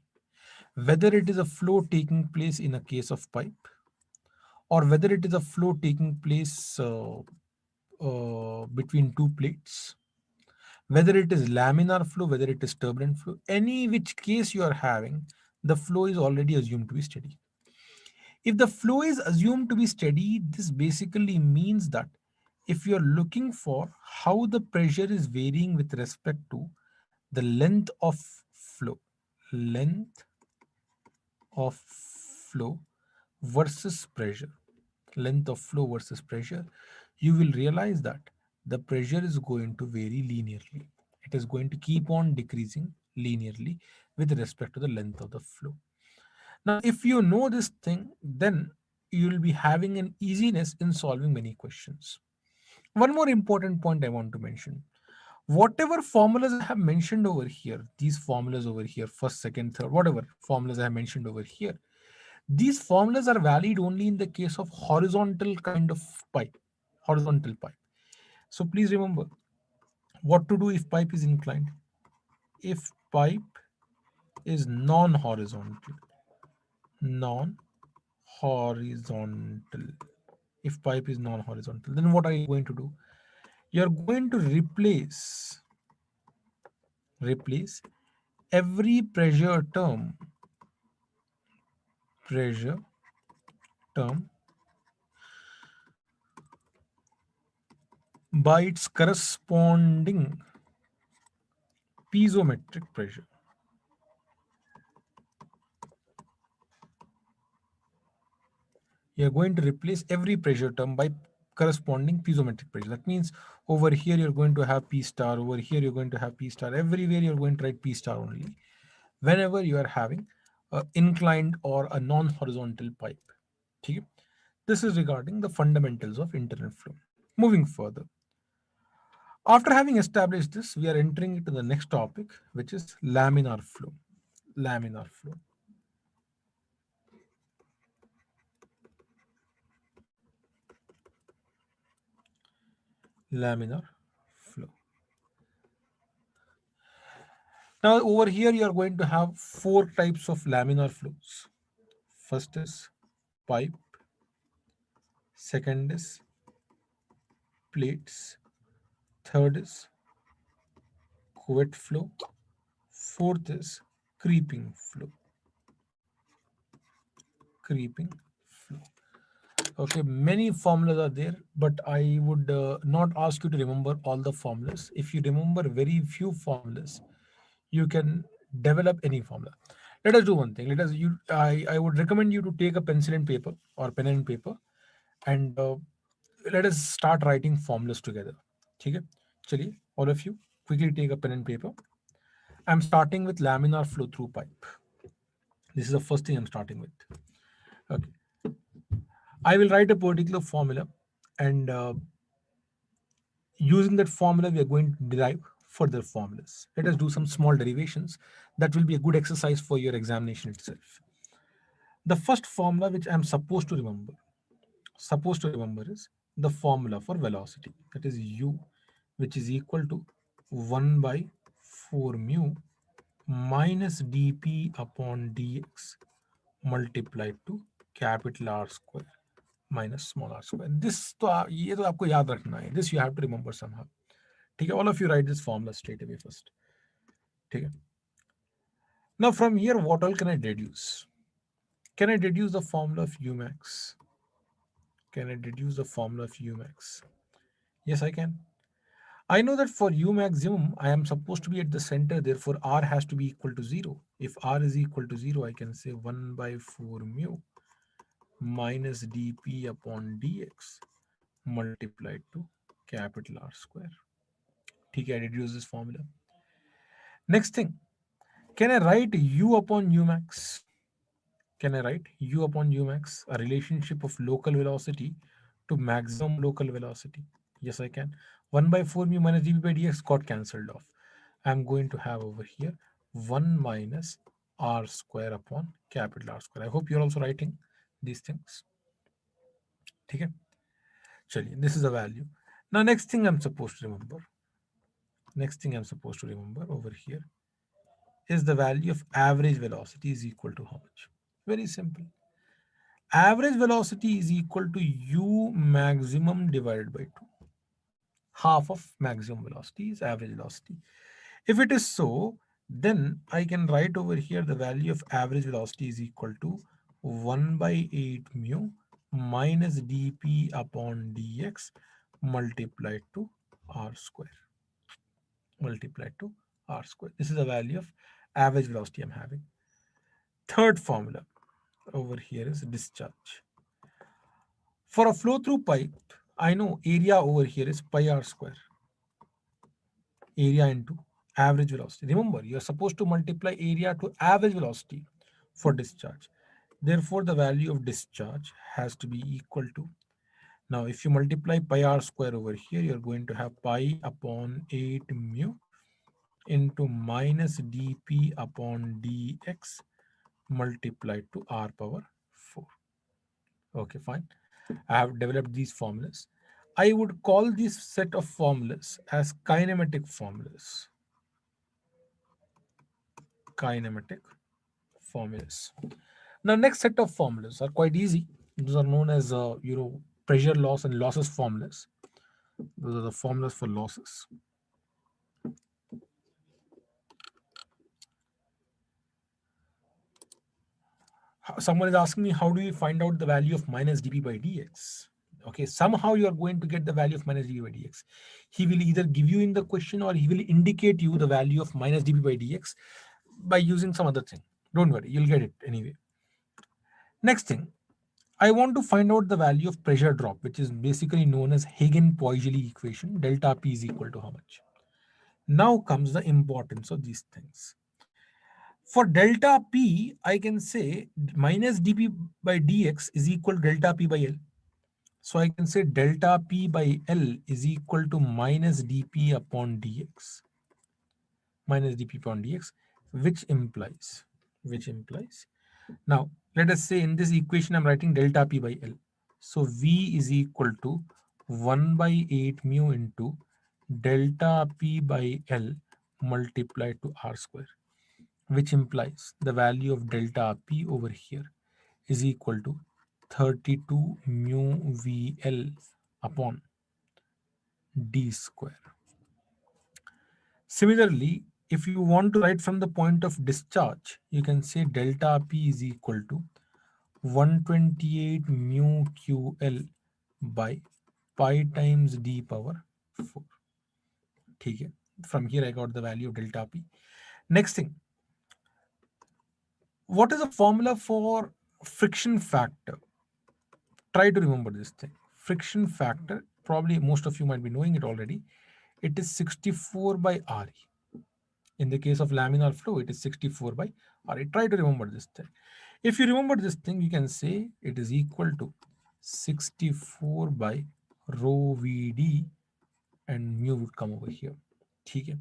Whether it is a flow taking place in a case of pipe, or whether it is a flow taking place between two plates, whether it is laminar flow, whether it is turbulent flow, any which case you are having, the flow is already assumed to be steady. If the flow is assumed to be steady, this basically means that if you're looking for how the pressure is varying with respect to the length of flow, length of flow versus pressure, length of flow versus pressure, you will realize that the pressure is going to vary linearly. It is going to keep on decreasing linearly with respect to the length of the flow. Now, if you know this thing, then you will be having an easiness in solving many questions. One more important point I want to mention. Whatever formulas I have mentioned over here, these formulas over here, first, second, third, whatever formulas I have mentioned over here, these formulas are valid only in the case of horizontal kind of pipe, horizontal pipe. So please remember what to do if pipe is inclined. If pipe is non-horizontal, non-horizontal, if pipe is non-horizontal, then what are you going to do? You're going to replace every pressure term by its corresponding piezometric pressure. You're going to replace every pressure term by corresponding piezometric pressure. That means over here you're going to have P star, over here you're going to have P star, everywhere you're going to write P star only whenever you are having a inclined or a non-horizontal pipe. Okay? This is regarding the fundamentals of internal flow. Moving further, after having established this, we are entering into the next topic, which is laminar flow. Laminar flow. Laminar flow. Now, over here, you are going to have four types of laminar flows. First is pipe, second is plates, third is cuvette flow, fourth is creeping flow. Creeping flow. Okay, many formulas are there, but I would not ask you to remember all the formulas. If you remember very few formulas, you can develop any formula. Let us do one thing. I would recommend you to take a pencil and paper or pen and paper, and let us start writing formulas together. ठीक है? चलिए, all of you quickly take a pen and paper. I'm starting with laminar flow through pipe. This is the first thing I'm starting with. Okay. I will write a particular formula, and using that formula, we are going to derive further formulas. Let us do some small derivations. That will be a good exercise for your examination itself. The first formula which I'm supposed to remember is the formula for velocity. That is u, which is equal to 1 by 4 mu minus dp upon dx multiplied to capital R square minus small r square. This तो ये तो आपको याद रखना है. This you have to remember somehow. ठीक है? All of you write this formula straight away first. ठीक है? Now from here, what all can I deduce? Can I deduce the formula of Umax? Can I deduce the formula of Umax? Yes, I can. I know that for U maximum, I am supposed to be at the center, therefore R has to be equal to 0. If R is equal to 0, I can say 1 by 4 mu minus dp upon dx multiplied to capital R square. ठीक है, I deduce this formula. Next thing, can I write U upon Umax? Can I write U upon Umax, a relationship of local velocity to maximum local velocity? Yes, I can. 1 by 4 mu minus dv by dx got cancelled off. I'm going to have over here 1 minus r square upon capital R square. I hope you're also writing these things. Okay? This is a value. Now, next thing I'm supposed to remember. Next thing I'm supposed to remember over here is the value of average velocity is equal to how much? Very simple. Average velocity is equal to u maximum divided by 2. Half of maximum velocity is average velocity. If it is so, then I can write over here the value of average velocity is equal to 1 by 8 mu minus dp upon dx multiplied to r square. Multiplied to r square. This is the value of average velocity I'm having. Third formula over here is discharge. For a flow through pipe, I know area over here is pi r square. Area into average velocity. Remember, you are supposed to multiply area to average velocity for discharge. Therefore, the value of discharge has to be equal to, now if you multiply pi r square over here, you're going to have pi upon 8 mu into minus dp upon dx multiplied to r power 4. Okay, fine. I have developed these formulas. I would call this set of formulas as kinematic formulas. Kinematic formulas. Now, next set of formulas are quite easy. Those are known as pressure loss and losses formulas. Those are the formulas for losses. Someone is asking me, how do you find out the value of minus dp by dx? Okay, somehow you are going to get the value of minus dp by dx. He will either give you in the question or he will indicate you the value of minus dp by dx by using some other thing. Don't worry, you'll get it anyway. Next thing, I want to find out the value of pressure drop, which is basically known as Hagen-Poiseuille equation. Delta P is equal to how much? Now comes the importance of these things. For delta P, I can say minus dP by dx is equal to delta P by L. So I can say delta P by L is equal to minus dP upon dx. Minus dP upon dx, which implies, now let us say in this equation I'm writing delta P by L. So V is equal to 1 by 8 mu into delta P by L multiplied to R square, which implies the value of delta P over here is equal to 32 mu VL upon D square. Similarly, if you want to write from the point of discharge, you can say delta P is equal to 128 mu QL by pi times D power 4. Okay. From here I got the value of delta P. Next thing, what is the formula for friction factor? Try to remember this thing. Friction factor, probably most of you might be knowing it already. It is 64 by Re. In the case of laminar flow, it is 64 by Re. Try to remember this thing. If you remember this thing, you can say it is equal to 64 by rho Vd, and mu would come over here. Okay.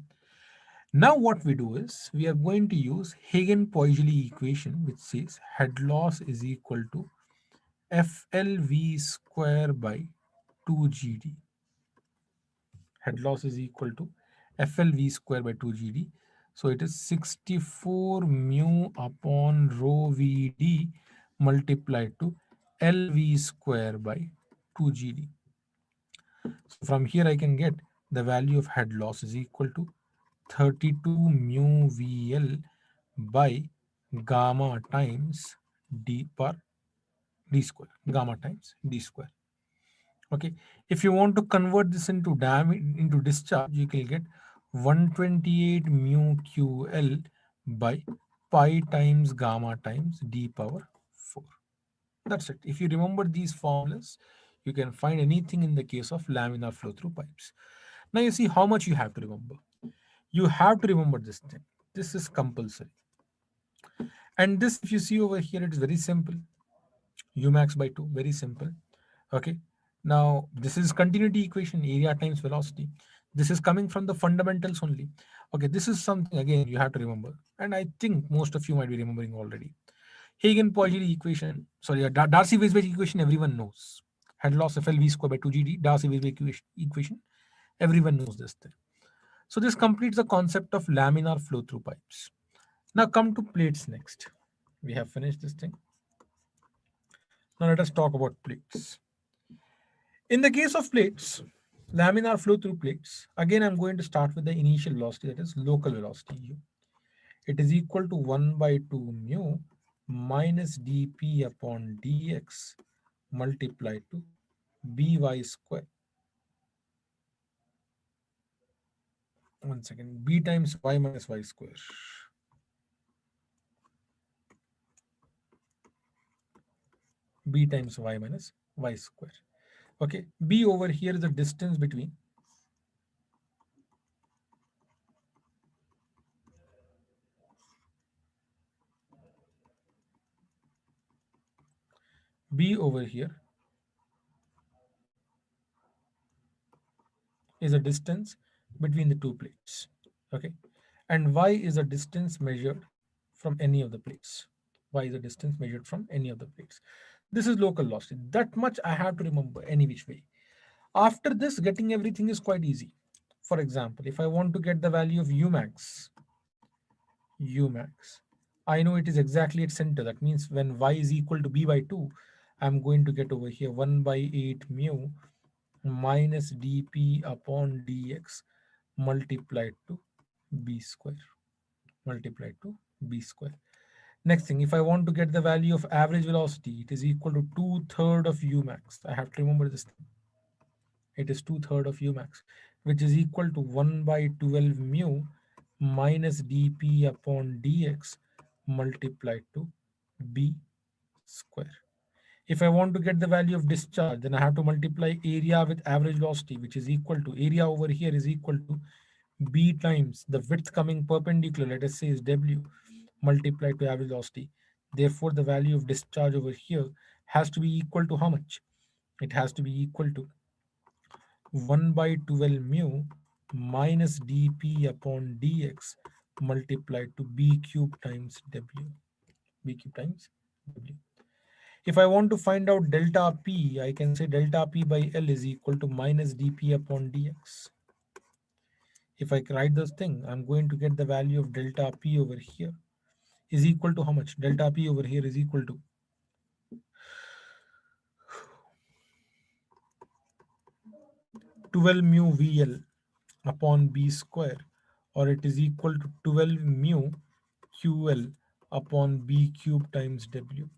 Now what we do is we are going to use Hagen-Poiseuille equation, which says head loss is equal to FLV square by 2GD. Head loss is equal to FLV square by 2GD. So it is 64 mu upon rho Vd multiplied to LV square by 2GD. So from here I can get the value of head loss is equal to 32 mu VL by gamma times D per D square. Gamma times D square. Okay, if you want to convert this into into discharge, you can get 128 mu QL by pi times gamma times D power 4. That's it. If you remember these formulas, you can find anything in the case of laminar flow through pipes. Now you see how much you have to remember. You have to remember this thing. This is compulsory. And this, if you see over here, it is very simple. Umax by 2, very simple. Okay. Now, this is continuity equation, area times velocity. This is coming from the fundamentals only. Okay, this is something, again, you have to remember. And I think most of you might be remembering already. Hagen-Poiseuille equation, sorry, Darcy-Weisbach equation, everyone knows. Head loss FLV square by 2GD, Darcy-Weisbach equation, everyone knows this thing. So this completes the concept of laminar flow through pipes. Now come to plates next. We have finished this thing. Now let us talk about plates. In the case of plates, laminar flow through plates, again I'm going to start with the initial velocity, that is local velocity u. It is equal to 1 by 2 mu minus dp upon dx multiplied to by square. One second, b times y minus y square. B times y minus y square. Okay, b over here is the distance between B over here is a distance between the two plates. Okay. And Y is a distance measured from any of the plates. Y is a distance measured from any of the plates. This is local velocity. That much I have to remember any which way. After this, getting everything is quite easy. For example, if I want to get the value of Umax, I know it is exactly at center. That means when y is equal to b by 2, I'm going to get over here 1 by 8 mu minus dp upon dx multiplied to b square. Multiplied to b square. Next thing, if I want to get the value of average velocity, it is equal to 2/3 of Umax. I have to remember this thing. It is 2/3 of Umax, which is equal to 1 by 12 mu minus dp upon dx multiplied to b square. If I want to get the value of discharge, then I have to multiply area with average velocity, which is equal to area over here is equal to b times the width coming perpendicular, let us say is w, multiplied to average velocity. Therefore, the value of discharge over here has to be equal to how much? It has to be equal to 1 by 12 mu minus dp upon dx multiplied to b cube times w. B cube times w. If I want to find out delta p, I can say delta p by L is equal to minus dp upon dx. If I write this thing, I'm going to get the value of delta p over here is equal to how much? Delta p over here is equal to 12 mu VL upon b square, or it is equal to 12 mu QL upon b cube times w.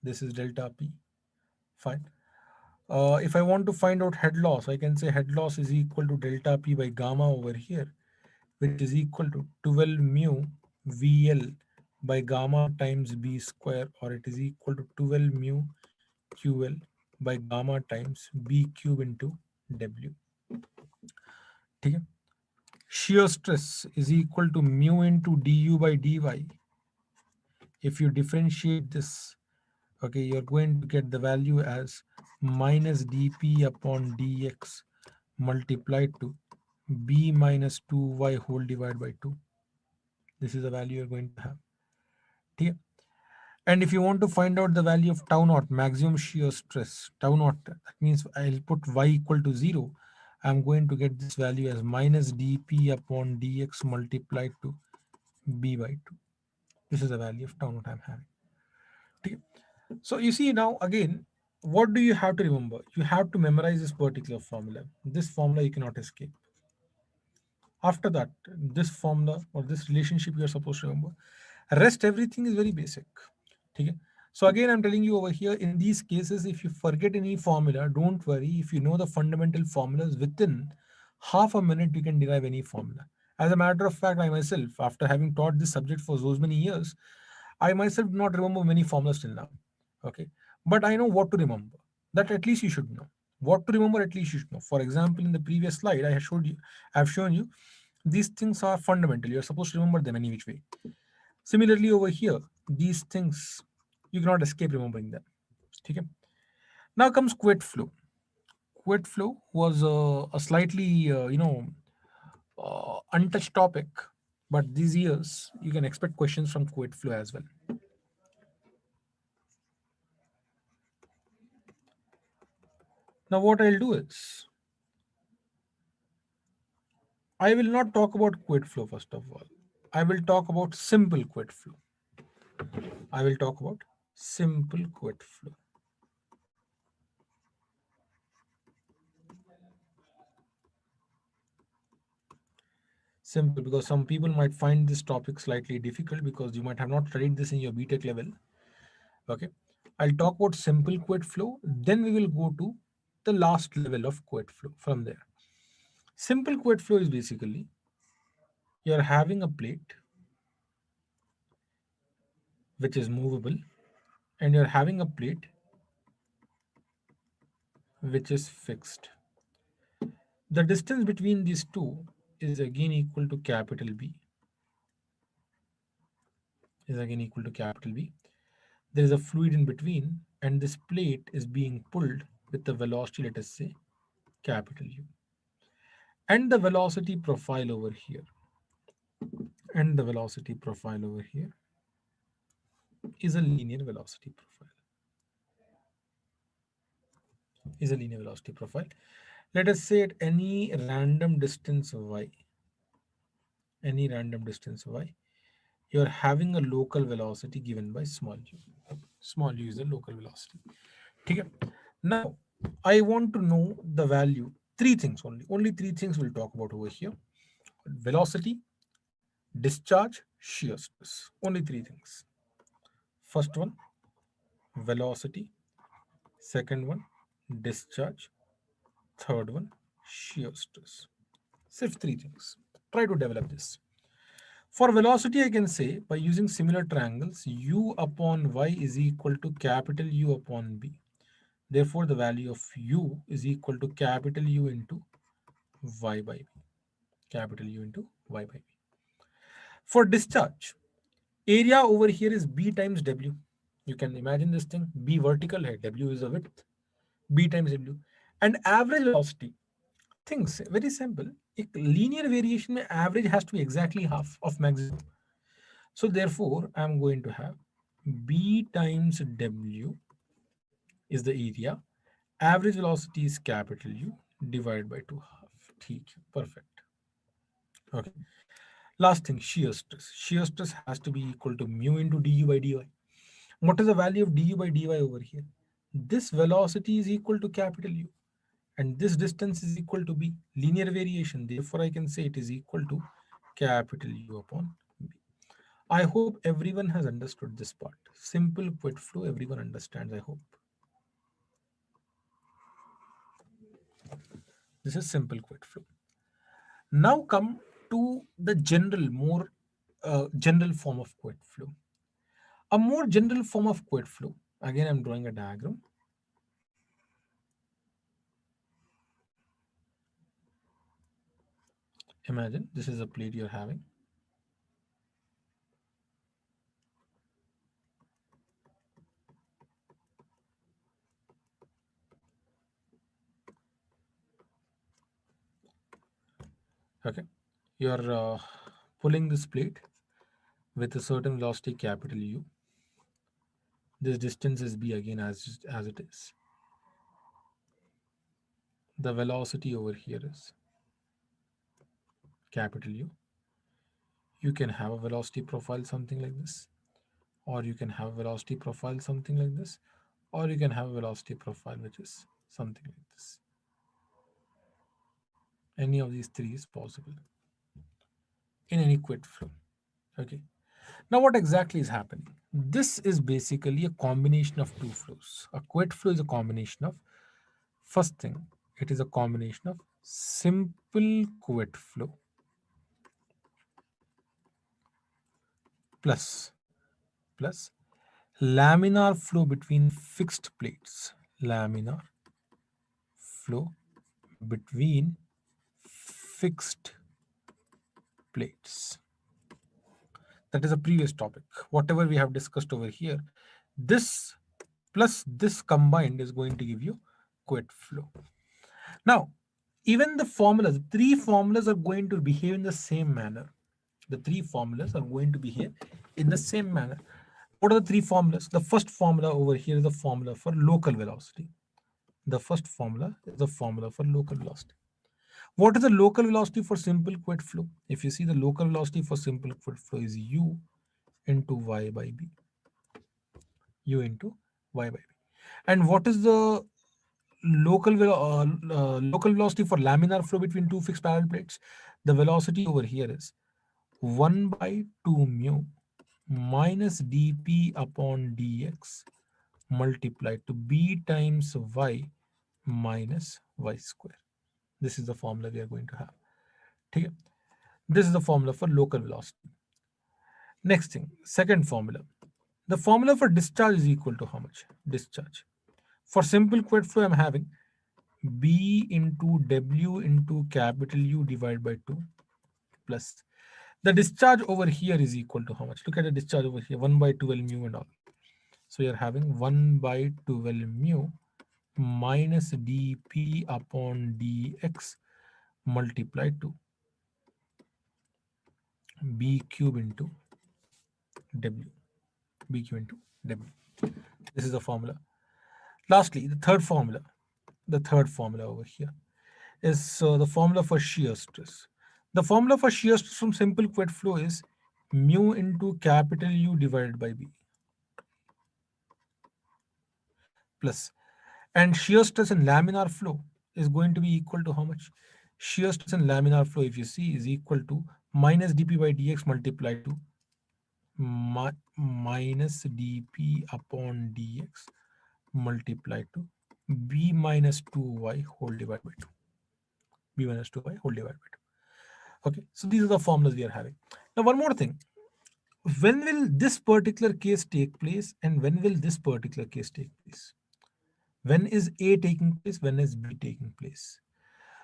This is delta p. Fine. If I want to find out head loss, I can say head loss is equal to delta p by gamma over here, which is equal to 12 mu VL by gamma times b square, or it is equal to 12 mu QL by gamma times b cube into w. ठीक है? Shear stress is equal to mu into du by dy. If you differentiate this, okay, you're going to get the value as minus dp upon dx multiplied to b minus 2y whole divided by 2. This is the value you're going to have. Okay? And if you want to find out the value of tau naught, maximum shear stress, tau naught, that means I'll put y equal to 0. I'm going to get this value as minus dp upon dx multiplied to b by 2. This is the value of tau naught I'm having. Okay? So you see now again, what do you have to remember? You have to memorize this particular formula. This formula you cannot escape. After that, this formula or this relationship you are supposed to remember. Rest everything is very basic. Okay? So again, I'm telling you over here, in these cases, if you forget any formula, don't worry. If you know the fundamental formulas, within half a minute, you can derive any formula. As a matter of fact, I myself, after having taught this subject for those many years, I myself do not remember many formulas till now. Okay. But I know what to remember. That at least you should know. What to remember, at least you should know. For example, in the previous slide, I've shown you these things are fundamental. You're supposed to remember them any which way. Similarly, over here, these things you cannot escape remembering them. Okay. Now comes quit flow. Quit flow was a slightly untouched topic, but these years you can expect questions from quit flow as well. Now what I'll do is I will not talk about quit flow first of all. I will talk about simple quit flow. I will talk about simple quit flow. Simple, because some people might find this topic slightly difficult because you might have not studied this in your BTech level. Okay. I'll talk about simple quit flow. Then we will go to the last level of quit flow from there. Simple quit flow is basically you're having a plate which is movable and you're having a plate which is fixed. The distance between these two is again equal to capital B. Is again equal to capital B. There is a fluid in between. and this plate is being pulled with the velocity, let us say capital U, and the velocity profile over here, and the velocity profile over here is a linear velocity profile, is a linear velocity profile. Let us say at any random distance y, any random distance y, you are having a local velocity given by small u. Small u is the local velocity. Okay. Now, I want to know the value. Three things only. Only three things we'll talk about over here: velocity, discharge, shear stress. Only three things. First one, velocity. Second one, discharge. Third one, shear stress. Sirf three things. Try to develop this. For velocity, I can say by using similar triangles, u upon y is equal to capital U upon b. Therefore, the value of u is equal to capital U into y by b. Capital U into y by b. For discharge, area over here is b times w. You can imagine this thing. B vertical है, w is the width. B times w. And average velocity, things very simple. एक linear variation में average has to be exactly half of maximum. So therefore, I'm going to have b times w is the area. Average velocity is capital U divided by 2 half. ठीक, perfect. Okay. Last thing, shear stress. Shear stress has to be equal to mu into du by dy. What is the value of du by dy over here? This velocity is equal to capital U, and this distance is equal to b. Linear variation. Therefore, I can say it is equal to capital U upon b. I hope everyone has understood this part. Simple quick flow, everyone understands, I hope. This is simple quick flow. Now come to the general, more general form of quick flow. A more general form of quick flow. Again, I'm drawing a diagram. Imagine this is a plate you're having. Okay, you're pulling this plate with a certain velocity capital U. This distance is b again as it is. The velocity over here is capital U. You can have a velocity profile something like this, or you can have a velocity profile something like this, or you can have a velocity profile which is something like this. Any of these three is possible in any quick flow. Okay. Now, what exactly is happening? This is basically a combination of two flows. A quick flow is a combination of, first thing, it is a combination of simple quick flow plus laminar flow between fixed plates. Laminar flow between fixed plates. That is a previous topic. Whatever we have discussed over here, this plus this combined is going to give you quick flow. Now, even the formulas, three formulas are going to behave in the same manner. The three formulas are going to behave in the same manner. What are the three formulas? The first formula over here is the formula for local velocity. The first formula is the formula for local velocity. What is the local velocity for simple quick flow? If you see, the local velocity for simple quick flow is u into y by b. U into y by b. And what is the local velocity for laminar flow between two fixed parallel plates? The velocity over here is 1 by 2 mu minus dp upon dx multiplied to b times y minus y square. This is the formula we are going to have. Okay? This is the formula for local velocity. Next thing, second formula. The formula for discharge is equal to how much? Discharge. For simple quick flow, I'm having b into w into capital U divided by 2 plus the discharge over here is equal to how much? Look at the discharge over here, 1 by 12 mu and all. So you're having 1 by 12 mu minus dp upon dx multiplied to b cube into w, b cube into w. This is the formula. Lastly, the third formula over here is the formula for shear stress. The formula for shear stress from simple quick flow is mu into capital U divided by B plus, and shear stress in laminar flow is going to be equal to how much? Shear stress in laminar flow, if you see, is equal to minus dp by dx multiplied to minus dp upon dx multiplied to b minus 2y whole divided by 2. B minus 2y whole divided by 2. Okay, so these are the formulas we are having. Now, one more thing. When will this particular case take place and when will this particular case take place? When is A taking place? When is B taking place?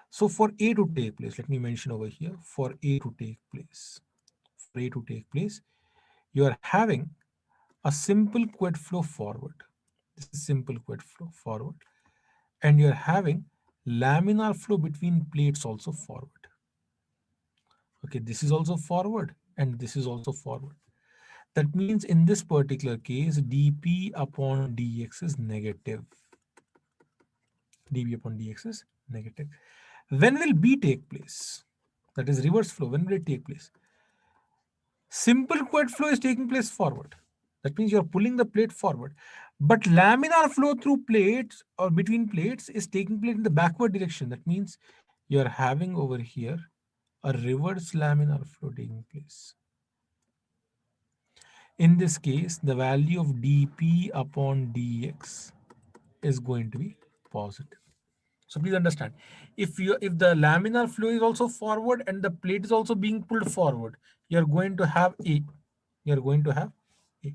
So for A to take place, let me mention over here, for A to take place, you are having a simple quid flow forward. This is simple quid flow forward. And you're having laminar flow between plates also forward. Okay, this is also forward and this is also forward. That means in this particular case, dp upon dx is negative. dp upon dx is negative. When will B take place? That is reverse flow. When will it take place? Simple quid flow is taking place forward. That means you're pulling the plate forward. But laminar flow through plates or between plates is taking place in the backward direction. That means you're having over here a reverse laminar flow taking place. In this case, the value of dp upon dx is going to be positive. So please understand, if the laminar flow is also forward and the plate is also being pulled forward, you're going to have A. You're going to have A.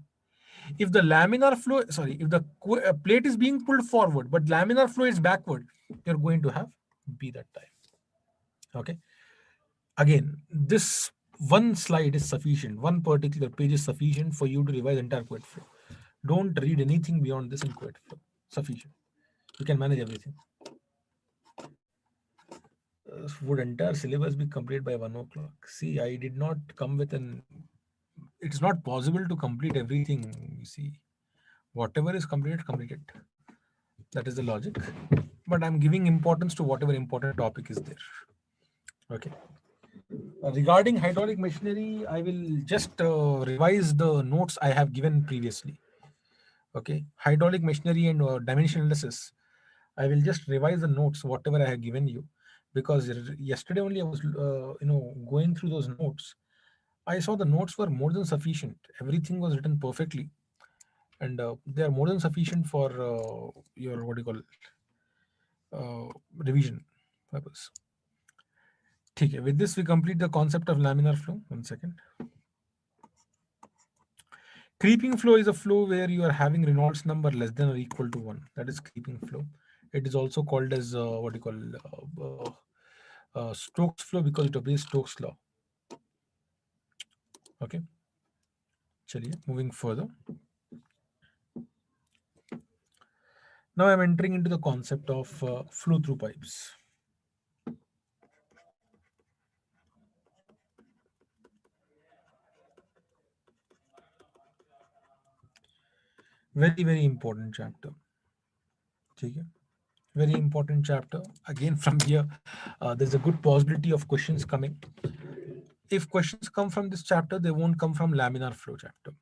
If the laminar flow, sorry, if the plate is being pulled forward, but laminar flow is backward, you're going to have B that time. Okay. Again, this one slide is sufficient. One particular page is sufficient for you to revise entire quid flow. Don't read anything beyond this in quid flow. Sufficient. You can manage everything. Would entire syllabus be completed by 1 o'clock? See, I did not come with an. It's not possible to complete everything. You see, whatever is completed, complete it. That is the logic. But I'm giving importance to whatever important topic is there. Okay. Regarding hydraulic machinery, I will just revise the notes I have given previously. Okay. Hydraulic machinery and dimension analysis. I will just revise the notes, whatever I have given you, because yesterday only I was, going through those notes. I saw the notes were more than sufficient. Everything was written perfectly, and they are more than sufficient for your what do you call revision purpose. Okay, with this we complete the concept of laminar flow. One second. Creeping flow is a flow where you are having Reynolds number less than or equal to 1. That is creeping flow. It is also called as what do you call Stokes flow because it obeys Stokes law. Okay. Chaliye, moving further. Now I'm entering into the concept of flow through pipes. Very, very important chapter. Okay. Very important chapter. Again, from here, there's a good possibility of questions coming. If questions come from this chapter, they won't come from laminar flow chapter.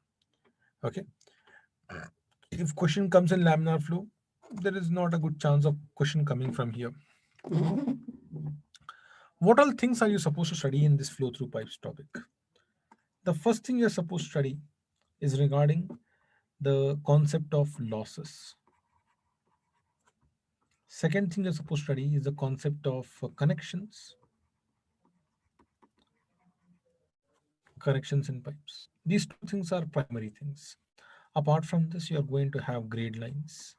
Okay. If question comes in laminar flow, there is not a good chance of question coming from here. What all things are you supposed to study in this flow through pipes topic? The first thing you're supposed to study is regarding the concept of losses. Second thing you're supposed to study is the concept of connections in pipes. These two things are primary things. Apart from this, you're going to have grade lines.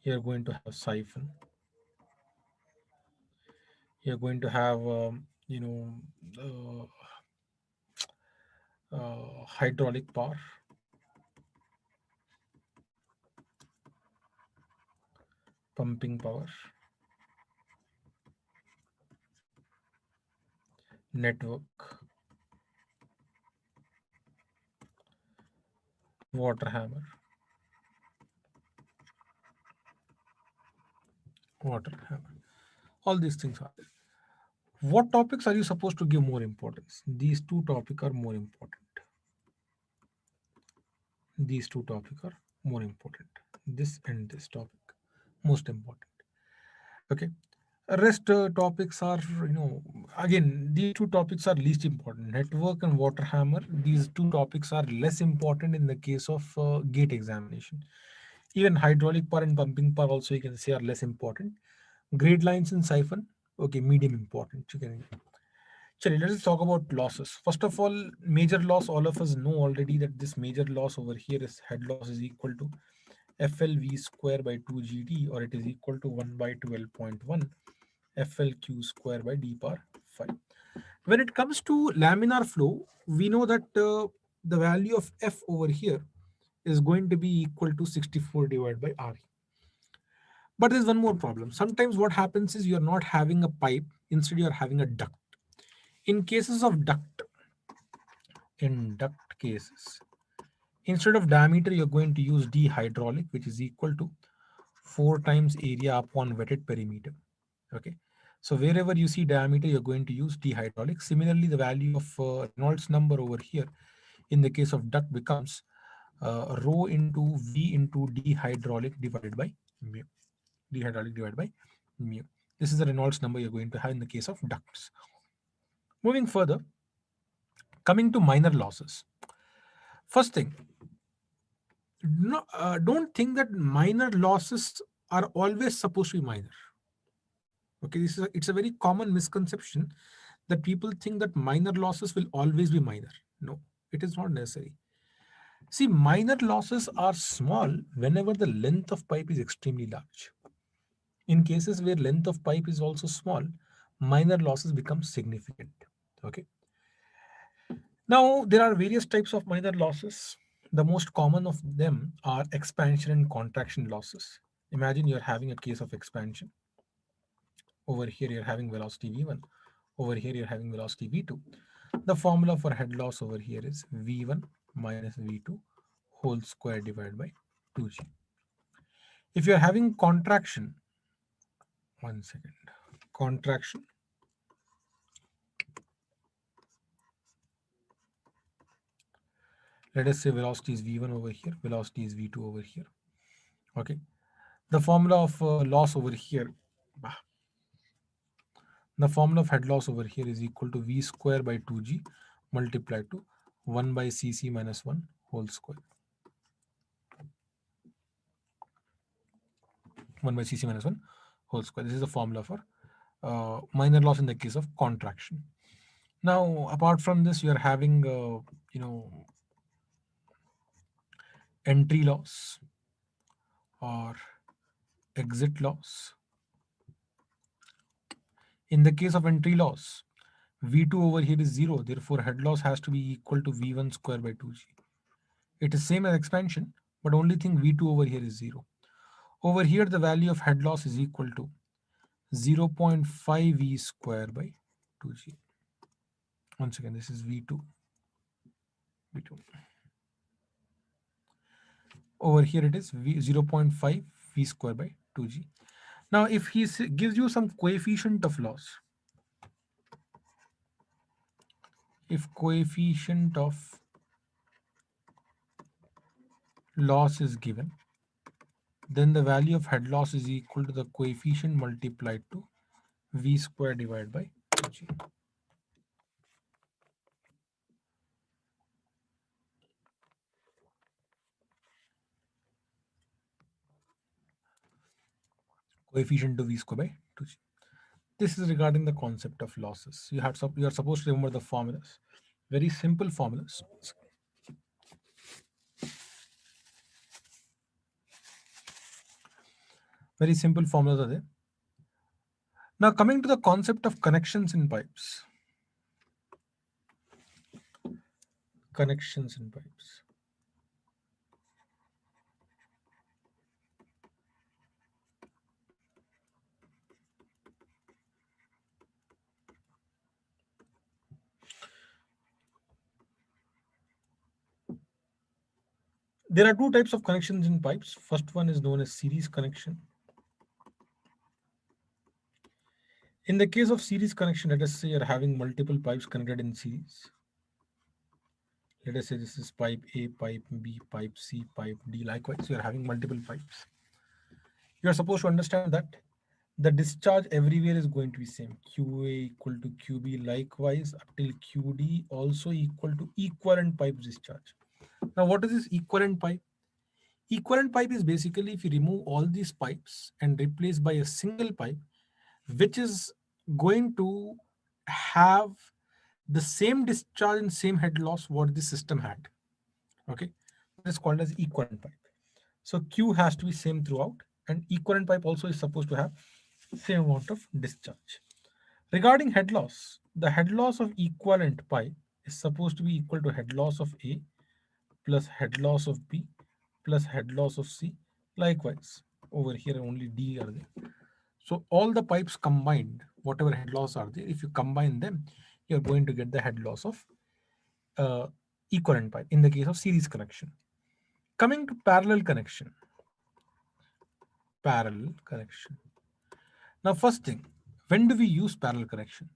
You're going to have siphon. You're going to have, hydraulic power, pumping power, network, water hammer, water hammer. All these things are there. What topics are you supposed to give more importance? These two topics are more important. These two topics are more important. This and this topic, most important. Okay. Rest topics are, again, these two topics are least important. Network and water hammer, these two topics are less important in the case of gate examination. Even hydraulic power and pumping power also you can say are less important. Grade lines and siphon, okay, medium important. You can. Chali, let us talk about losses. First of all, major loss, all of us know already that this major loss over here is head loss is equal to FLV square by 2 GT, or it is equal to 1 by 12.1 FLQ square by d power 5. When it comes to laminar flow, we know that the value of F over here is going to be equal to 64 divided by R. But there's one more problem. Sometimes what happens is you're not having a pipe, instead you're having a duct. In cases of duct, in duct cases, instead of diameter, you're going to use d hydraulic, which is equal to 4 times area upon wetted perimeter. Okay. So wherever you see diameter, you're going to use d hydraulic. Similarly, the value of Reynolds number over here in the case of duct becomes rho into V into d hydraulic divided by mu. D hydraulic divided by mu. This is the Reynolds number you're going to have in the case of ducts. Moving further, coming to minor losses. First thing, no, don't think that minor losses are always supposed to be minor. Okay, it's a very common misconception that people think that minor losses will always be minor. No, it is not necessary. See, minor losses are small whenever the length of pipe is extremely large. In cases where length of pipe is also small, minor losses become significant. Okay. Now, there are various types of minor losses. The most common of them are expansion and contraction losses. Imagine you're having a case of expansion. Over here, you're having velocity V1. Over here, you're having velocity V2. The formula for head loss over here is V1 minus V2 whole square divided by 2G. If you're having contraction, one second, contraction, let us say velocity is V1 over here, velocity is V2 over here. Okay. The formula of loss over here, the formula of head loss over here is equal to V square by 2G multiplied to 1 by Cc minus 1 whole square. 1 by Cc minus 1 whole square. This is the formula for minor loss in the case of contraction. Now, apart from this, you are having, entry loss or exit loss. In the case of entry loss, V2 over here is 0. Therefore, head loss has to be equal to V1 square by 2G. It is same as expansion, but only thing V2 over here is 0. Over here, the value of head loss is equal to 0.5 V square by 2G. Once again, this is V2. V2. Over here it is 0.5 V square by 2G. Now, if he gives you some coefficient of loss, if coefficient of loss is given, then the value of head loss is equal to the coefficient multiplied to V square divided by 2G. Coefficient to V square by 2G. This is regarding the concept of losses. You are supposed to remember the formulas. Very simple formulas. Very simple formulas are there. Now, coming to the concept of connections in pipes. connections in pipes. There are two types of connections in pipes. First one is known as series connection. In the case of series connection, let us say you're having multiple pipes connected in series. Let us say this is pipe A, pipe B, pipe C, pipe D. Likewise, you're having multiple pipes. You are supposed to understand that the discharge everywhere is going to be same. QA equal to QB. Likewise, up till QD also equal to equivalent pipe discharge. Now, what is this equivalent pipe? Equivalent pipe is basically if you remove all these pipes and replace by a single pipe, which is going to have the same discharge and same head loss what the system had. Okay, that is called as equivalent pipe. So Q has to be same throughout, and equivalent pipe also is supposed to have same amount of discharge. Regarding head loss, the head loss of equivalent pipe is supposed to be equal to head loss of A plus head loss of B plus head loss of C. Likewise, over here only D are there. So all the pipes combined, whatever head loss are there, if you combine them, you're going to get the head loss of uh, equivalent pipe in the case of series connection. Coming to parallel connection. Parallel connection. Now, first thing, when do we use parallel connection?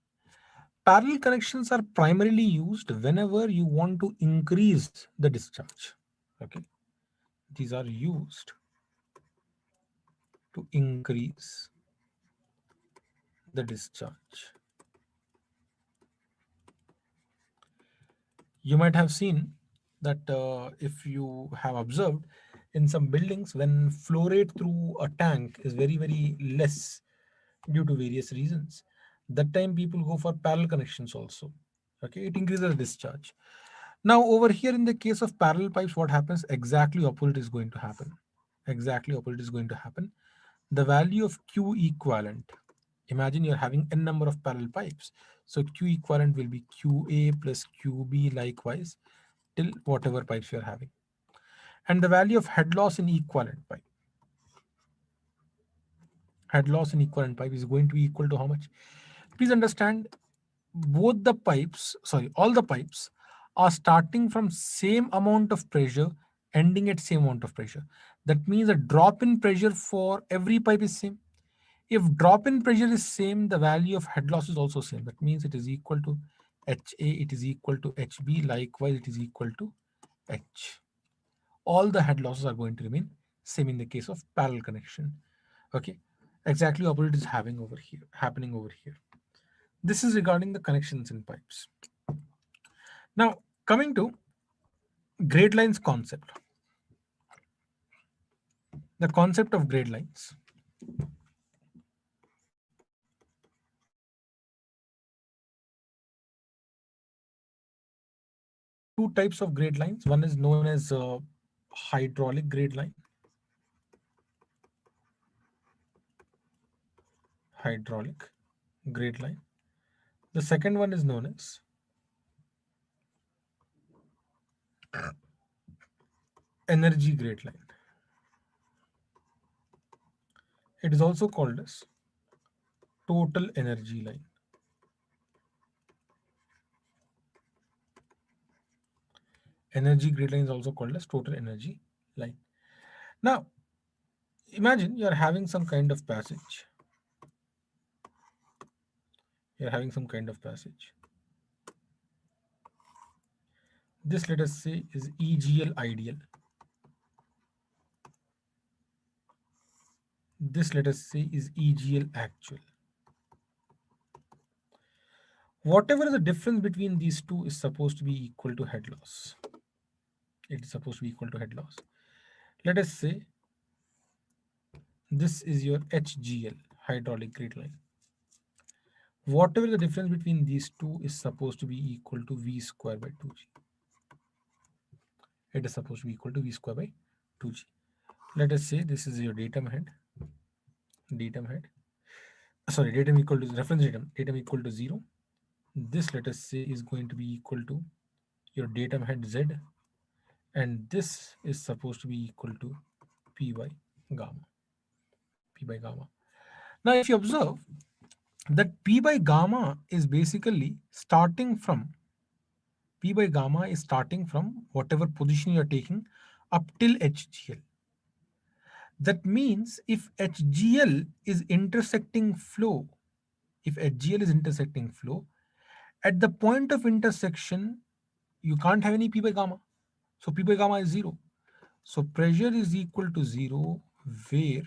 Parallel connections are primarily used whenever you want to increase the discharge. Okay, these are used to increase the discharge. You might have seen that if you have observed in some buildings when flow rate through a tank is very less due to various reasons, that time people go for parallel connections also. Okay, it increases the discharge. Now over here in the case of parallel pipes, what happens? Exactly opposite is going to happen. Exactly opposite is going to happen. The value of Q equivalent. Imagine you're having n number of parallel pipes. So Q equivalent will be QA plus QB likewise till whatever pipes you're having. And the value of head loss in equivalent pipe. Head loss in equivalent pipe is going to be equal to how much? Please understand, both the pipes, sorry, all the pipes are starting from same amount of pressure, ending at same amount of pressure. That means a drop in pressure for every pipe is same. If drop in pressure is same, the value of head loss is also same. That means it is equal to HA, it is equal to HB, likewise it is equal to H. All the head losses are going to remain same in the case of parallel connection. Okay, exactly opposite is happening over here. This is regarding the connections in pipes. Now, coming to grade lines concept. The concept of grade lines. Two types of grade lines. One is known as hydraulic grade line. Hydraulic grade line. The second one is known as energy grade line. It is also called as total energy line. Energy grade line is also called as total energy line. Now, imagine you are having some kind of passage. You are having some kind of passage. This, let us say, is EGL ideal. This, let us say, is EGL actual. Whatever the difference between these two is supposed to be equal to head loss. It is supposed to be equal to head loss. Let us say this is your HGL, hydraulic grade line. Whatever the difference between these two is supposed to be equal to V square by 2G. It is supposed to be equal to V square by 2G. Let us say this is your datum head. Datum head. Sorry, datum equal to reference datum. Datum equal to 0. This, let us say, is going to be equal to your datum head Z, and this is supposed to be equal to P by gamma. P by gamma. Now, if you observe that P by gamma is basically starting from P by gamma is starting from whatever position you are taking up till HGL. That means if HGL is intersecting flow, if HGL is intersecting flow, at the point of intersection, you can't have any P by gamma. So P by gamma is 0. So pressure is equal to 0 where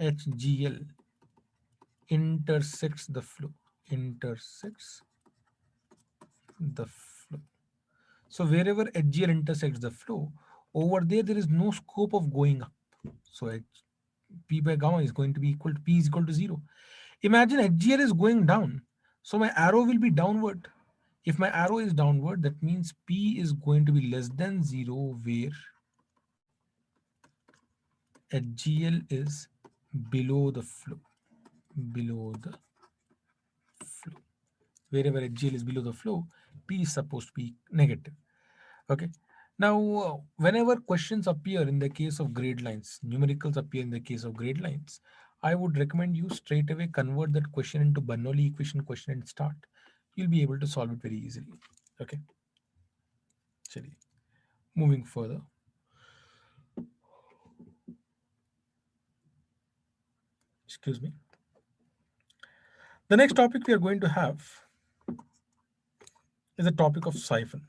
HGL intersects the flow. Intersects the flow. So wherever HGL intersects the flow, over there is no scope of going up. So P by gamma is going to be equal to P is equal to 0. Imagine HGL is going down. So my arrow will be downward. If my arrow is downward, that means P is going to be less than 0 where HGL is below the flow. Below the flow. Wherever HGL is below the flow, P is supposed to be negative. Okay. Now, whenever questions appear in the case of grade lines, numericals appear in the case of grade lines, I would recommend you straight away convert that question into Bernoulli equation question and start. You'll be able to solve it very easily. Okay. Chali. Moving further. Excuse me. The next topic we are going to have is the topic of siphon.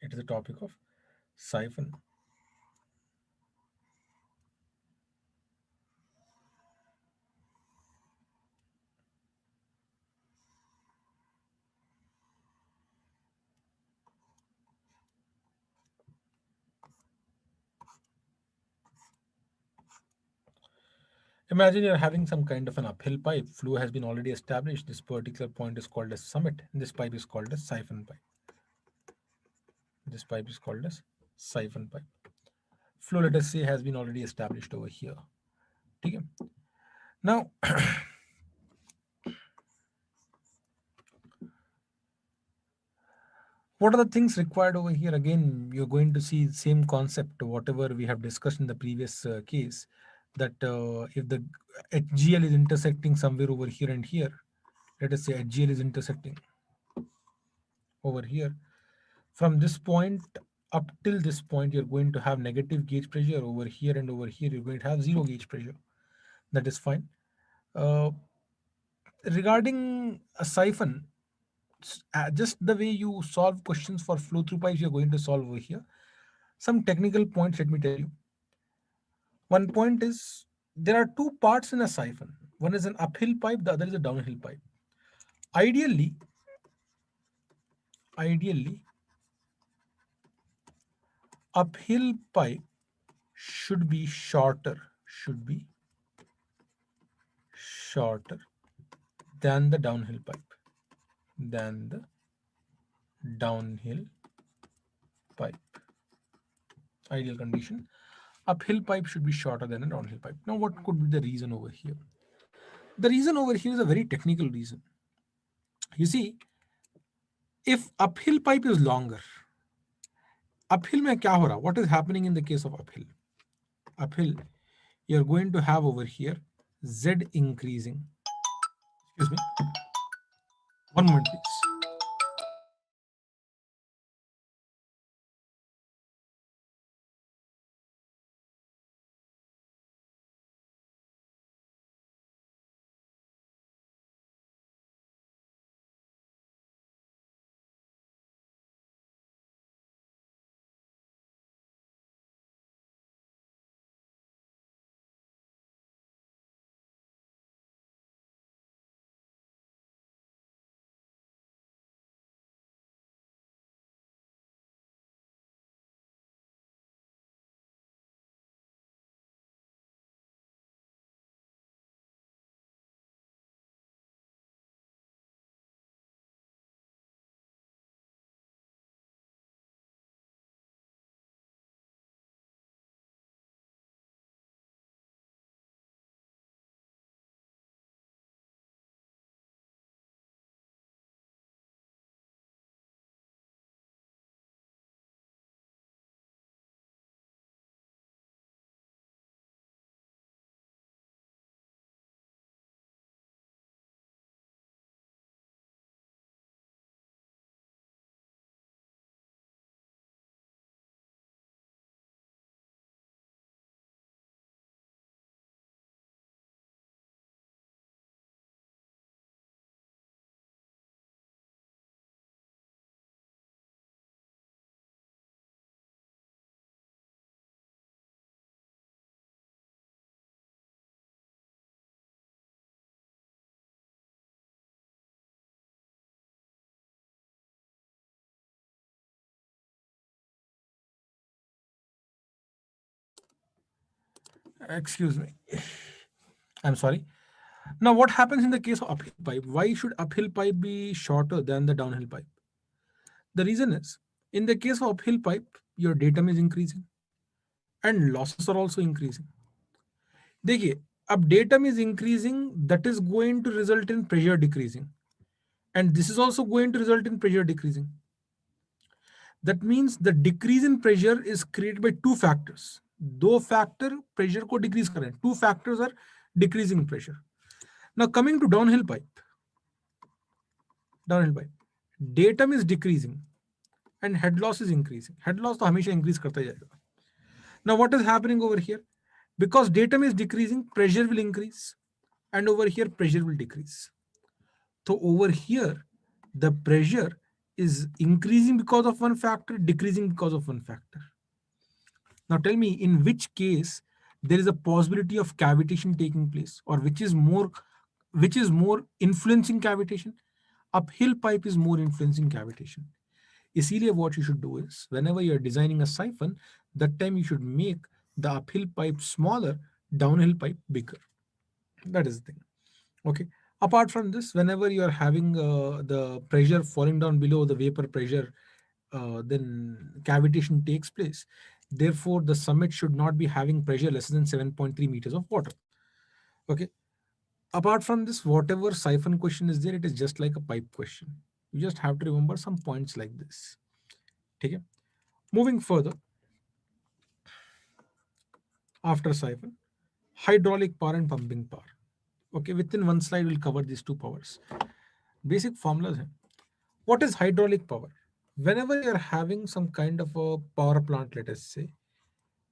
It is a topic of siphon. Imagine you're having some kind of an uphill pipe. Flow has been already established. This particular point is called as summit. And this pipe is called as siphon pipe. This pipe is called as siphon pipe. Flow, let us say, has been already established over here. Okay. Now, what are the things required over here? Again, you're going to see the same concept, whatever we have discussed in the previous case, that if the HGL is intersecting somewhere over here and here, let us say HGL is intersecting over here. From this point up till this point, you're going to have negative gauge pressure. Over here and over here, you're going to have zero gauge pressure. That is fine. Uh, Regarding a siphon, just the way you solve questions for flow through pipes, you're going to solve over here. Some technical points, let me tell you. One point is there are two parts in a siphon. One is an uphill pipe, the other is a downhill pipe. Ideally, ideally, uphill pipe should be shorter than the downhill pipe. Than the downhill pipe. Ideal condition. Uphill pipe should be shorter than a downhill pipe. Now, what could be the reason over here? The reason over here is a very technical reason. You see, if uphill pipe is longer, uphill mein kya ho raha? What is happening in the case of uphill? Uphill, you're going to have over here Z increasing. Excuse me. One moment, please. Excuse me. I'm sorry. Now, what happens in the case of uphill pipe? Why should uphill pipe be shorter than the downhill pipe? The reason is, in the case of uphill pipe, your datum is increasing and losses are also increasing. देखिए, अब datum is increasing, that is going to result in pressure decreasing, and this is also going to result in pressure decreasing. That means the decrease in pressure is created by two factors. दो factor pressure को decrease कर रहे हैं. Two factors are decreasing pressure. Now coming to downhill pipe, datum is decreasing and head loss is increasing. Head loss तो हमेशा increase करता जाएगा. Now what is happening over here? Because datum is decreasing, pressure will increase, and over here pressure will decrease. So over here, the pressure is increasing because of one factor, decreasing because of one factor. Now tell me, in which case there is a possibility of cavitation taking place, or which is more influencing cavitation? Uphill pipe is more influencing cavitation. इसीलिए what you should do is, whenever you are designing a siphon, that time you should make the uphill pipe smaller, downhill pipe bigger. That is the thing. Okay. Apart from this, whenever you are having the pressure falling down below the vapor pressure, then cavitation takes place. Therefore, the summit should not be having pressure less than 7.3 meters of water. Okay. Apart from this, whatever siphon question is there, it is just like a pipe question. You just have to remember some points like this. Okay. Moving further, after siphon, hydraulic power and pumping power. Okay, within one slide we'll cover these two powers. Basic formulas hai. What is hydraulic power? Whenever you're having some kind of a power plant, let us say,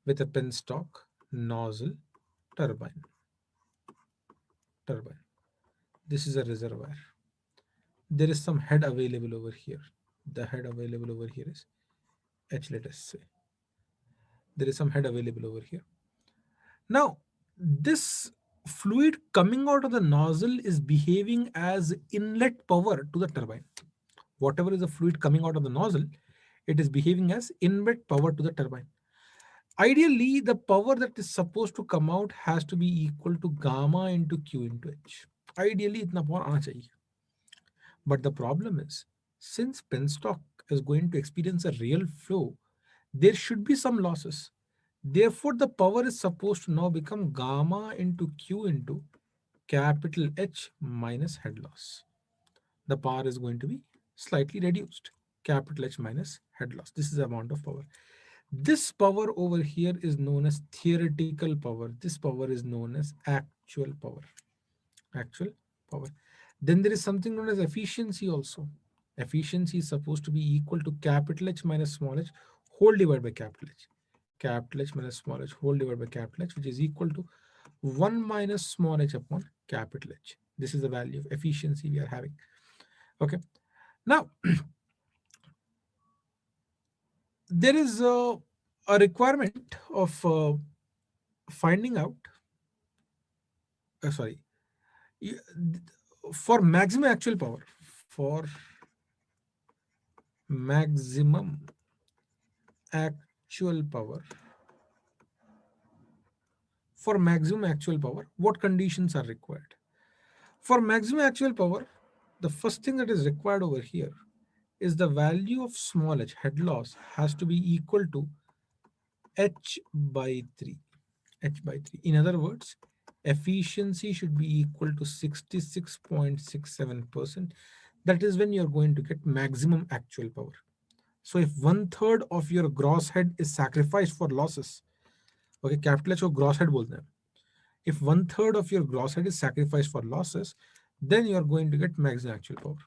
with a penstock, nozzle, turbine. Turbine. This is a reservoir. There is some head available over here. The head available over here is H, let us say. There is some head available over here. Now, this fluid coming out of the nozzle is behaving as inlet power to the turbine. Whatever is the fluid coming out of the nozzle, it is behaving as inlet power to the turbine. Ideally, the power that is supposed to come out has to be equal to gamma into Q into H. Ideally, itna power aana chahiye. But the problem is, since penstock is going to experience a real flow, there should be some losses. Therefore, the power is supposed to now become gamma into Q into capital H minus head loss. The power is going to be slightly reduced. Capital H minus head loss. This is the amount of power. This power over here is known as theoretical power. This power is known as actual power. Actual power. Then there is something known as efficiency also. Efficiency is supposed to be equal to capital H minus small h whole divided by capital H. Capital H minus small h whole divided by capital H, which is equal to 1 minus small h upon capital H. This is the value of efficiency we are having. Okay. Now, there is a requirement of finding out, sorry, for maximum actual power, for maximum actual power, what conditions are required? For maximum actual power, the first thing that is required over here is the value of small h, head loss, has to be equal to h by 3. H by 3. In other words, efficiency should be equal to 66.67%. That is when you're going to get maximum actual power. So if 1/3 of your gross head is sacrificed for losses, okay, capital H को gross head बोलते हैं. If 1/3 of your gross head is sacrificed for losses, then you are going to get maximum actual power.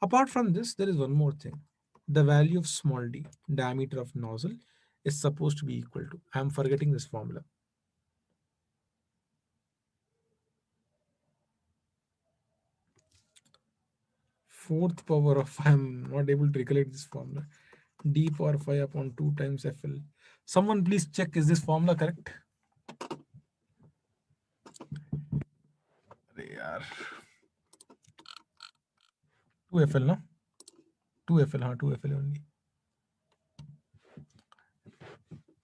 Apart from this, there is one more thing. The value of small d, diameter of nozzle, is supposed to be equal to, I am forgetting this formula. Fourth power of, I am not able to recollect this formula. D power 5 upon 2 times FL. Someone please check, is this formula correct? यार 2FL no? 2FL, 2FL only.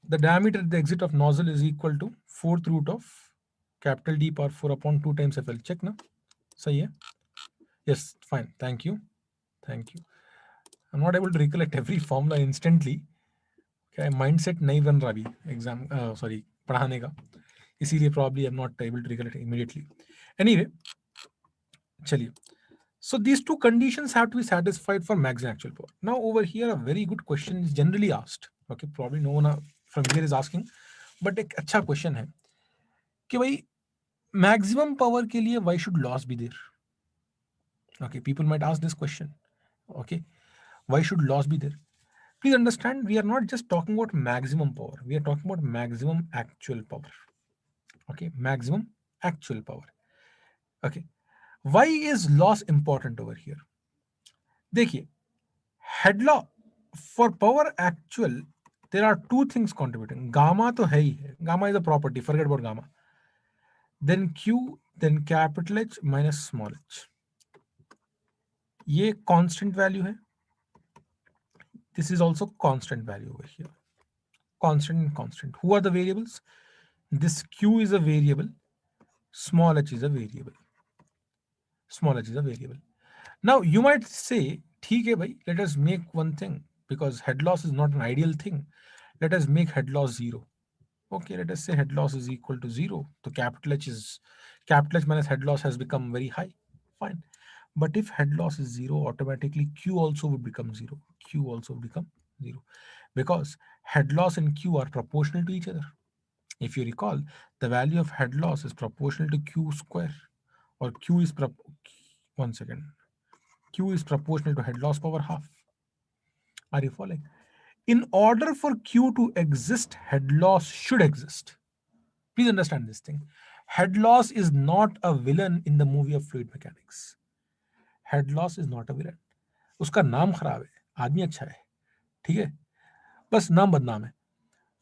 The diameter at the exit of nozzle is equal to fourth root of capital D power 4 upon 2 times FL. Check ना, सही है? Yes, fine. Thank you. Thank you. I'm not able to recollect every formula instantly. Okay, mindset नहीं बन रहा अभी exam sorry पढ़ाने का, इसीलिए probably I'm not able to recollect immediately. Anyway, चलिए. So these two conditions have to be satisfied for maximum actual power. Now over here a very good question is generally asked. Okay, probably no one from here is asking, but एक अच्छा question है कि भाई maximum power के लिए why should loss be there? Okay, people might ask this question. Okay, why should loss be there? Please understand, we are not just talking about maximum power. We are talking about maximum actual power. Okay, maximum actual power. Okay, why is loss important over here? देखिए, head law for power actual, there are two things contributing. Gamma तो है ही है. Gamma is a property. Forget about gamma. Then Q, then capital H minus small h. ये constant value है. This is also constant value over here. Constant and constant. Who are the variables? This Q is a variable. Small h is a variable. Small h is a variable. Now you might say, ठीक है भाई, let us make one thing, because head loss is not an ideal thing. Let us make head loss 0. Okay, let us say head loss is equal to 0. So capital H minus head loss has become very high. Fine. But if head loss is 0, automatically Q also would become 0. Q also would become 0. Because head loss and Q are proportional to each other. If you recall, the value of head loss is proportional to Q square, or Q is one second. Q is proportional to head loss power half. Are you following? In order for Q to exist, head loss should exist. Please understand this thing. Head loss is not a villain in the movie of fluid mechanics. Head loss is not a villain. उसका नाम खराब है, आदमी अच्छा है, ठीक है, बस नाम बदनाम है.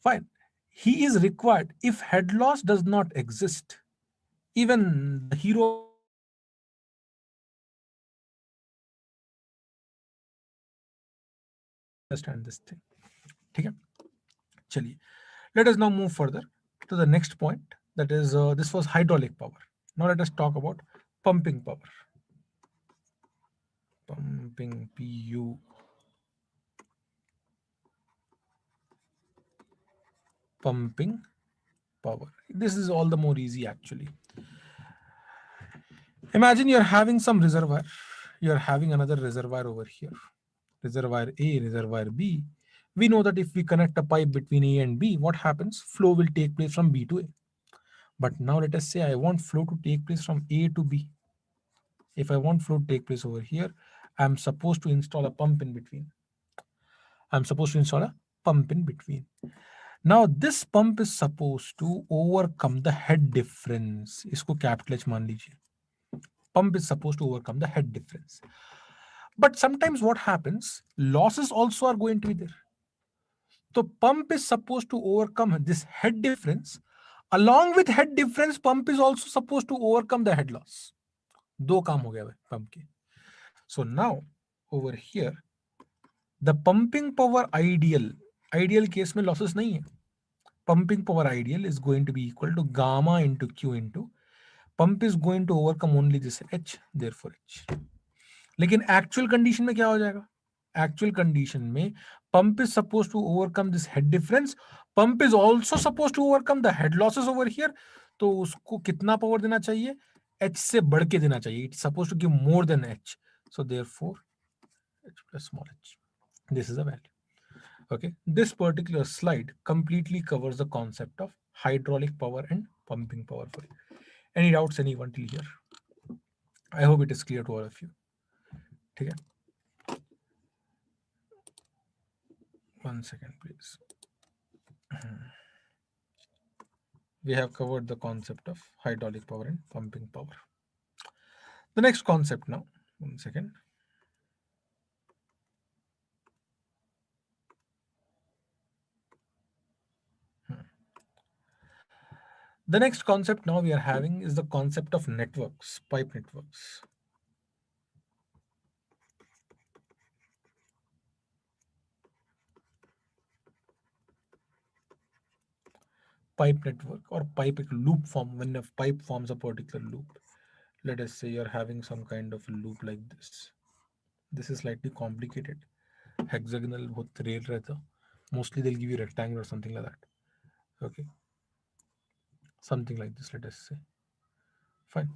Fine. He is required. If head loss does not exist, even the hero of the movie will not be able to exist. Please understand this thing. ठीक है, चलिए. Let us now move further to the next point. That is, this was hydraulic power. Now let us talk about pumping power. Pumping, PU. Pumping power. This is all the more easy actually. Imagine you're having some reservoir. You're having another reservoir over here. Reservoir A, reservoir B. We know that if we connect a pipe between A and B, what happens? Flow will take place from B to A. But now let us say I want flow to take place from A to B. If I want flow to take place over here, I'm supposed to install a pump in between. Now this pump is supposed to overcome the head difference. इसको capital H मान लीजिए. Pump is supposed to overcome the head difference. But sometimes what happens? Losses also are going to be there. So pump is supposed to overcome this head difference. Along with head difference, pump is also supposed to overcome the head loss. दो काम हो गया pump के. So now over here, the pumping power ideal case में losses नहीं है. Pumping power ideal is going to be equal to gamma into Q into pump is going to overcome only this H, therefore H. लेकिन actual condition में क्या हो जाएगा? Actual condition में pump is supposed to overcome this head difference. Pump is also supposed to overcome the head losses over here. तो उसको कितना power देना चाहिए? H से बढ़ के देना चाहिए. It's supposed to give more than H. So therefore H plus small h. This is a value. Okay. This particular slide completely covers the concept of hydraulic power and pumping power for you. Any doubts, anyone till here? I hope it is clear to all of you. Okay. One second, please. We have covered the concept of hydraulic power and pumping power. The next concept now. One second. The next concept now we are having is the concept of networks, pipe networks. pipe network or pipe loop form. When a pipe forms a particular loop, let us say you're having some kind of a loop like this is slightly complicated. Hexagonal बहुत rare रहता, mostly they'll give you rectangle or something like that. Okay, something like this, let us say. Fine,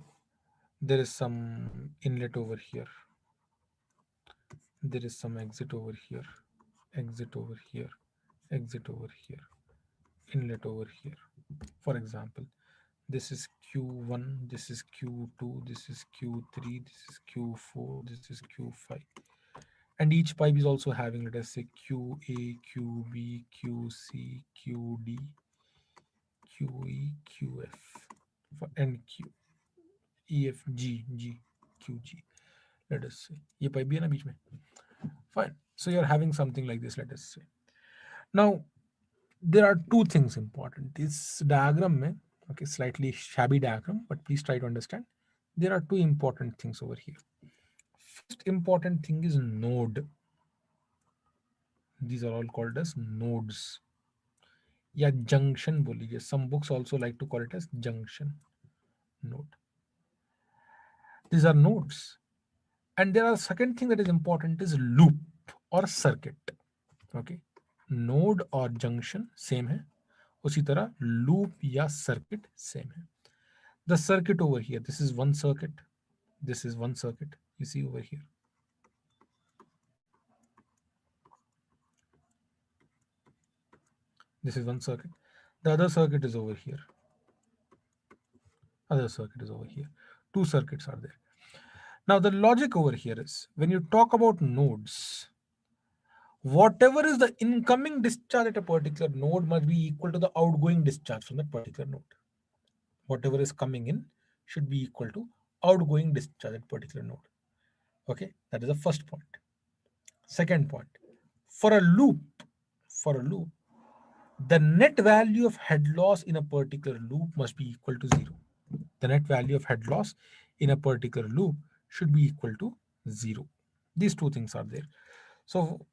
there is some inlet over here, there is some exit over here, exit over here, exit over here, inlet over here. For example, this is Q1, this is Q2, this is Q3, this is Q4, this is Q5. And each pipe is also having, let us say, QA, QB, QC, QD, QE, QF, and Q, EF, G, QG. Let us say, ये pipe भी है ना बीच में. Fine. So you're having something like this, let us say. Now, there are two things important. This diagram, mein, okay, slightly shabby diagram, but please try to understand. There are two important things over here. First important thing is node. These are all called as nodes. Yeah, junction बोलिए. Some books also like to call it as junction node. These are nodes. And there are second thing that is important is loop or circuit. Okay, node और junction same है. उसी तरह loop या circuit same है. The circuit over here, this is one circuit, this is one circuit, you see over here. This is one circuit. The other circuit is over here. Other circuit is over here. Two circuits are there. Now the logic over here is when you talk about nodes, whatever is the incoming discharge at a particular node must be equal to the outgoing discharge from that particular node. Whatever is coming in should be equal to outgoing discharge at particular node. Okay, that is the first point. Second point, for a loop, the net value of head loss in a particular loop must be equal to 0. The net value of head loss in a particular loop should be equal to 0. These two things are there. So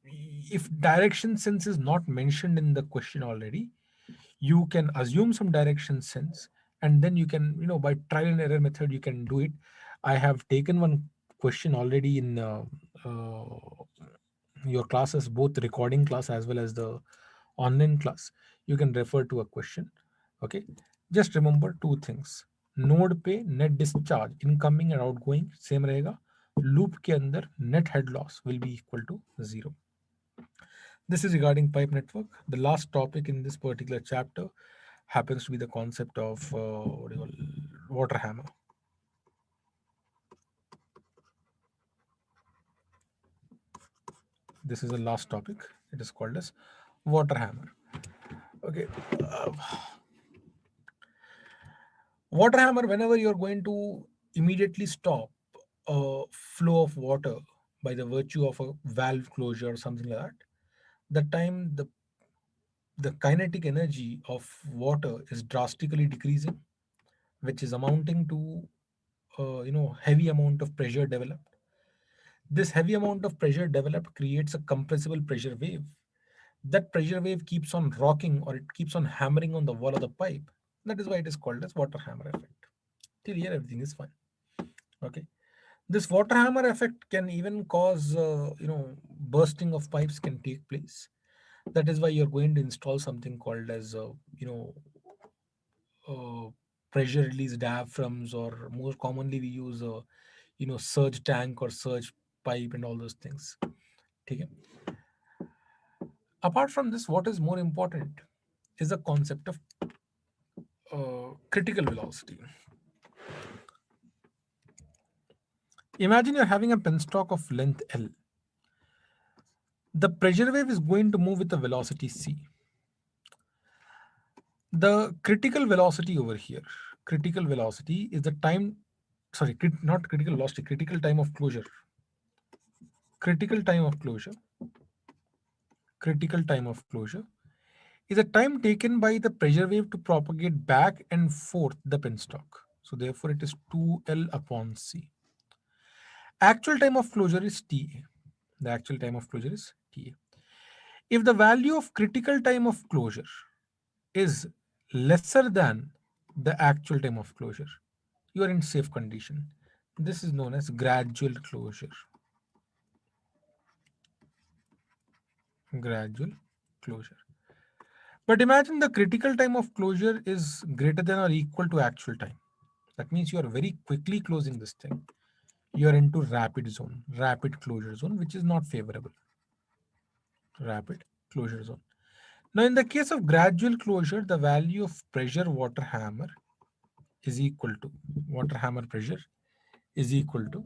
if direction sense is not mentioned in the question already, you can assume some direction sense, and then you can, by trial and error method, you can do it. I have taken one question already in your classes, both recording class as well as the online class. You can refer to a question. Okay, just remember two things. Node पे net discharge incoming and outgoing same रहेगा. Loop के अंदर net head loss will be equal to 0. This is regarding pipe network. The last topic in this particular chapter happens to be the concept of what do you call, water hammer. This is the last topic. It is called as water hammer. Okay. Water hammer, whenever you're going to immediately stop a flow of water by the virtue of a valve closure or something like that, the time the kinetic energy of water is drastically decreasing, which is amounting to heavy amount of pressure developed. This heavy amount of pressure developed creates a compressible pressure wave. That pressure wave keeps on rocking or it keeps on hammering on the wall of the pipe. That is why it is called as water hammer effect. Till here everything is fine. Okay. This water hammer effect can even cause bursting of pipes can take place. That is why you're going to install something called as uh, pressure release diaphragms, or more commonly we use surge tank or surge pipe and all those things. Okay. Apart from this, what is more important is the concept of critical velocity. Imagine you're having a penstock of length L. The pressure wave is going to move with a velocity c. The critical velocity over here, critical velocity is the time, sorry, not critical velocity, critical time of closure. Critical time of closure, critical time of closure is the time taken by the pressure wave to propagate back and forth the penstock. So therefore it is 2L upon C. Actual time of closure is TA. The actual time of closure is TA. If the value of critical time of closure is lesser than the actual time of closure, you are in safe condition. This is known as gradual closure. Gradual closure. But imagine the critical time of closure is greater than or equal to actual time. That means you are very quickly closing this thing. You are into rapid zone, rapid closure zone, which is not favorable. Rapid closure zone. Now, in the case of gradual closure, the value of pressure water hammer is equal to water hammer pressure is equal to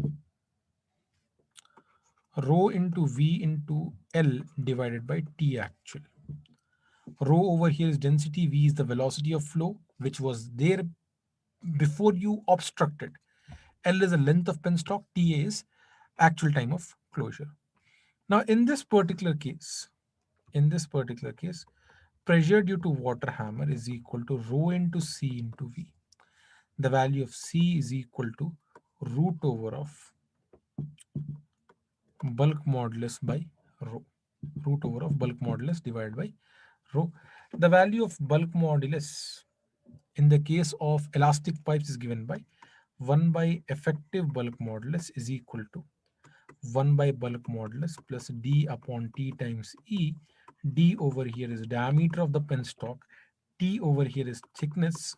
rho into V into L divided by T actual. Rho over here is density, V is the velocity of flow, which was there before you obstructed. L is the length of penstock, T is actual time of closure. Now, in this particular case, pressure due to water hammer is equal to rho into C into V. The value of C is equal to root over of bulk modulus by rho. Root over of bulk modulus divided by rho. The value of bulk modulus in the case of elastic pipes is given by 1 by effective bulk modulus is equal to 1 by bulk modulus plus d upon t times E. D over here is diameter of the penstock, T over here is thickness,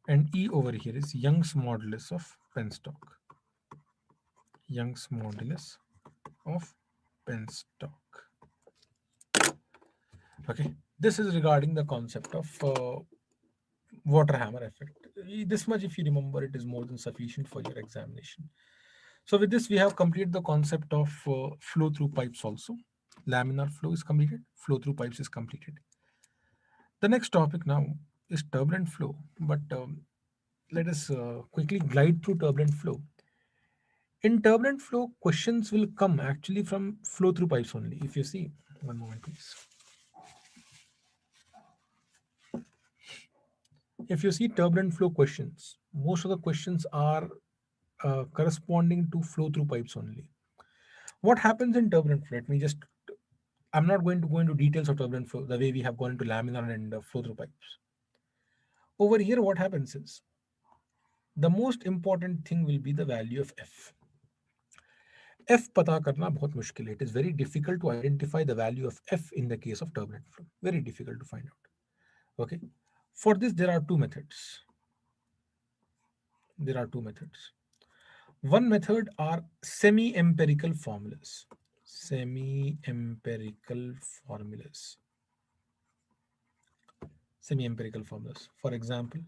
and E over here is Young's modulus of penstock. Young's modulus of penstock. Okay, this is regarding the concept of water hammer effect. This much, if you remember, it is more than sufficient for your examination. So with this, we have completed the concept of flow through pipes also. Laminar flow is completed, flow through pipes is completed. The next topic now is turbulent flow, but let us quickly glide through turbulent flow. In turbulent flow, questions will come actually from flow through pipes only. If you see, one moment please. If you see turbulent flow questions, most of the questions are corresponding to flow through pipes only. What happens in turbulent flow? Let me just, I'm not going to go into details of turbulent flow the way we have gone into laminar and flow through pipes. Over here, what happens is the most important thing will be the value of F. F पता करना बहुत मुश्किल है. It is very difficult to identify the value of F in the case of turbulent flow. Very difficult to find out. Okay. For this, there are two methods. There are two methods. One method are semi-empirical formulas. Semi-empirical formulas. Semi-empirical formulas. For example,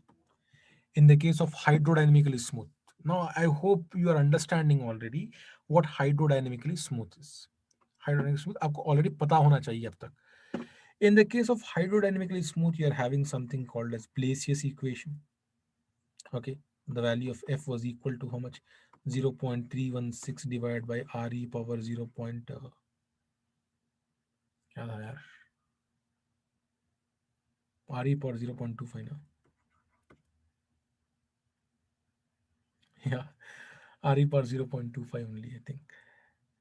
in the case of hydrodynamically smooth. Now, I hope you are understanding already what hydrodynamically smooth is. Hydrodynamically smooth, आपको already पता होना चाहिए अब तक. In the case of hydrodynamically smooth, you are having something called as Blasius equation. Okay, the value of F was equal to how much? 0.316 divided by RE power 0. क्या था यार? RE power 0.25 ना? Yeah, RE power 0.25 only, I think.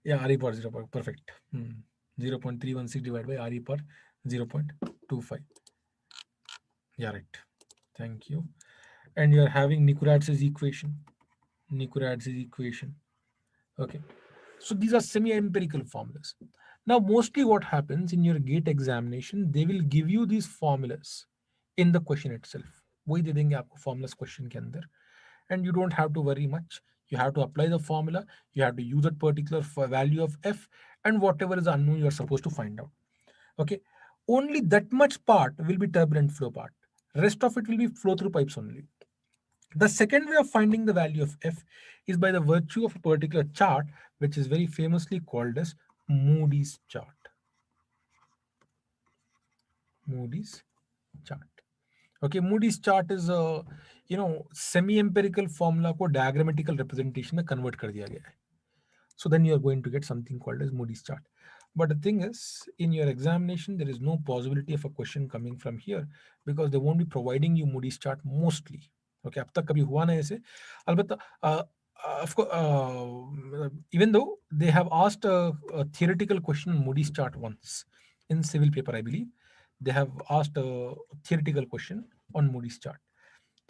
Yeah, RE power 0. Perfect. 0.316 divided by RE power 0.25. Yeah, right. Thank you. And you are having Nicorad's equation. Nicorad's equation. Okay. So these are semi-empirical formulas. Now, mostly what happens in your GATE examination, they will give you these formulas in the question itself. वही दे देंगे आपको formulas question के अंदर. And you don't have to worry much. You have to apply the formula. You have to use that particular value of F, and whatever is unknown, you are supposed to find out. Okay. Only that much part will be turbulent flow part. Rest of it will be flow through pipes only. The second way of finding the value of F is by the virtue of a particular chart, which is very famously called as Moody's chart. Moody's chart. Okay, Moody's chart is a semi-empirical formula को diagrammatical representation में convert कर दिया गया है. So then you are going to get something called as Moody's chart. But the thing is, in your examination, there is no possibility of a question coming from here because they won't be providing you Moody's chart mostly. Okay, अब तक कभी हुआ ना ऐसे. अलबत्ता of course, even though they have asked a theoretical question on Moody's chart once in civil paper, I believe, they have asked a theoretical question on Moody's chart.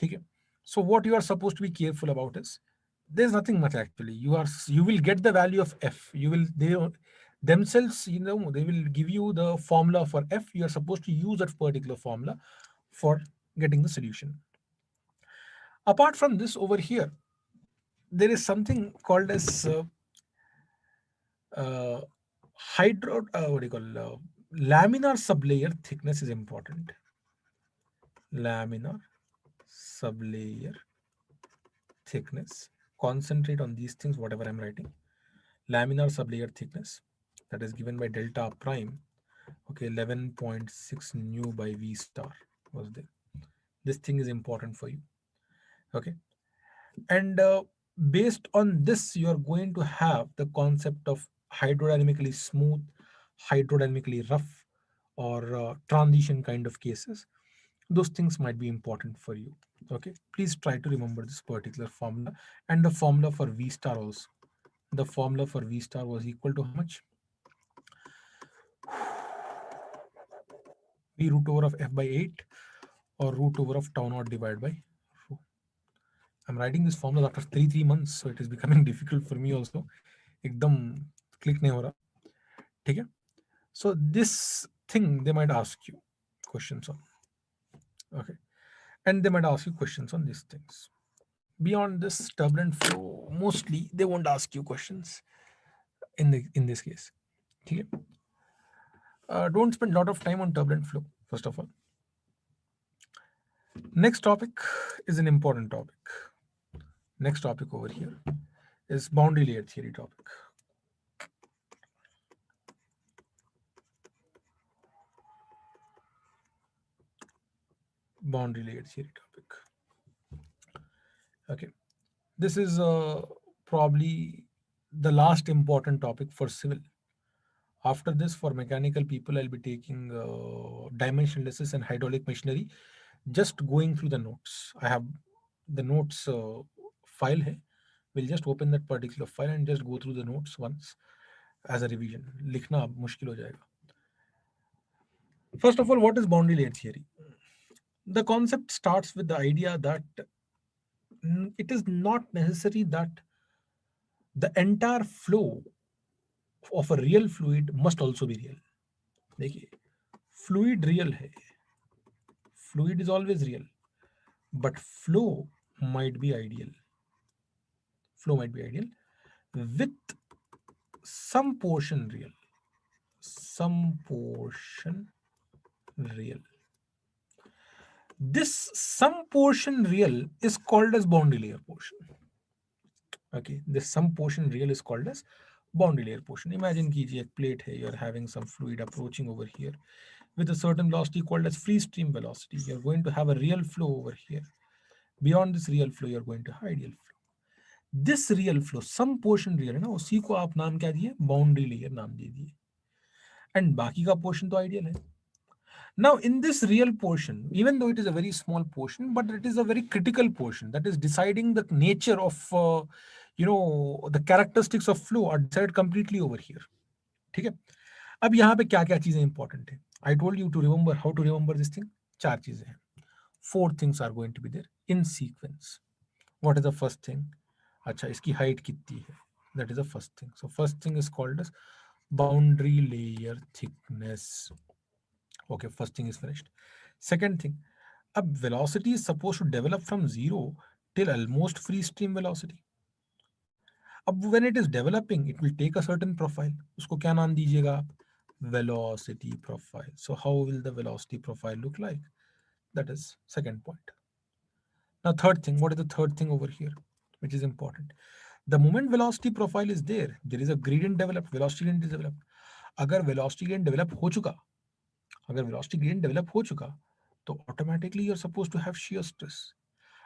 Okay. So what you are supposed to be careful about is there's nothing much actually. You will get the value of f. You will they themselves, they will give you the formula for f. You are supposed to use that particular formula for getting the solution. Apart from this, over here there is something called as uh, what do you call laminar sublayer thickness is important. Laminar sublayer thickness. Concentrate on these things, whatever I'm writing. Laminar sublayer thickness, that is given by delta prime. Okay, 11.6 nu by v star was there. This thing is important for you. Okay, and based on this, you are going to have the concept of hydrodynamically smooth, hydrodynamically rough, or transition kind of cases. Those things might be important for you. Okay, please try to remember this particular formula and the formula for v star also. The formula for v star was equal to how much? V root over of f by 8 or root over of tau naught divided by rho. I'm writing this formula after 3 months, so it is becoming difficult for me also. एकदम click नहीं हो रहा. ठीक है? So this thing they might ask you questions on. Okay, and they might ask you questions on these things. Beyond this turbulent flow, mostly they won't ask you questions in this case. Okay? Don't spend a lot of time on turbulent flow, first of all. Next topic is an important topic. Next topic over here is boundary layer theory topic. Boundary layer theory topic. Okay, this is probably the last important topic for civil. After this, for mechanical people, I'll be taking dimension analysis and hydraulic machinery. Just going through the notes. I have the notes file hai. We'll just open that particular file and just go through the notes once as a revision. लिखना अब मुश्किल हो जाएगा. First of all, what is boundary layer theory? The concept starts with the idea that it is not necessary that the entire flow of a real fluid must also be real. देखिए, fluid real है, fluid is always real, but flow might be ideal. Flow might be ideal with some portion real. Some portion real. This some portion real is called as boundary layer portion. Okay, this some portion real is called as boundary layer portion. Imagine कीजिए एक plate है, you're having some fluid approaching over here with a certain velocity called as free stream velocity. You're going to have a real flow over here. Beyond this real flow, you're going to have ideal flow. This real flow, some portion real है ना, उसी को आप नाम क्या दिए? Boundary layer नाम दे दिए. And बाकी का portion तो ideal है. Now, in this real portion, even though it is a very small portion, but it is a very critical portion that is deciding the nature of, the characteristics of flow are decided completely over here. ठीक है? अब यहाँ पे क्या क्या चीजें important है? I told you to remember how to remember this thing. 4 चीजें हैं. 4 things are going to be there in sequence. What is the first thing? अच्छा, इसकी height कितनी है? That is the first thing. So first thing is called as boundary layer thickness. Okay, first thing is finished. Second thing, a velocity is supposed to develop from 0 till almost free stream velocity. अब when it is developing, it will take a certain profile. उसको क्या नाम दीजिएगा आप? Velocity profile. So how will the velocity profile look like? That is second point. Now third thing, what is the third thing over here, which is important? The moment velocity profile is there is a gradient developed, velocity gradient is developed. अगर velocity gradient develop हो चुका, अगर velocity gradient develop हो चुका, तो automatically you're supposed to have shear stress.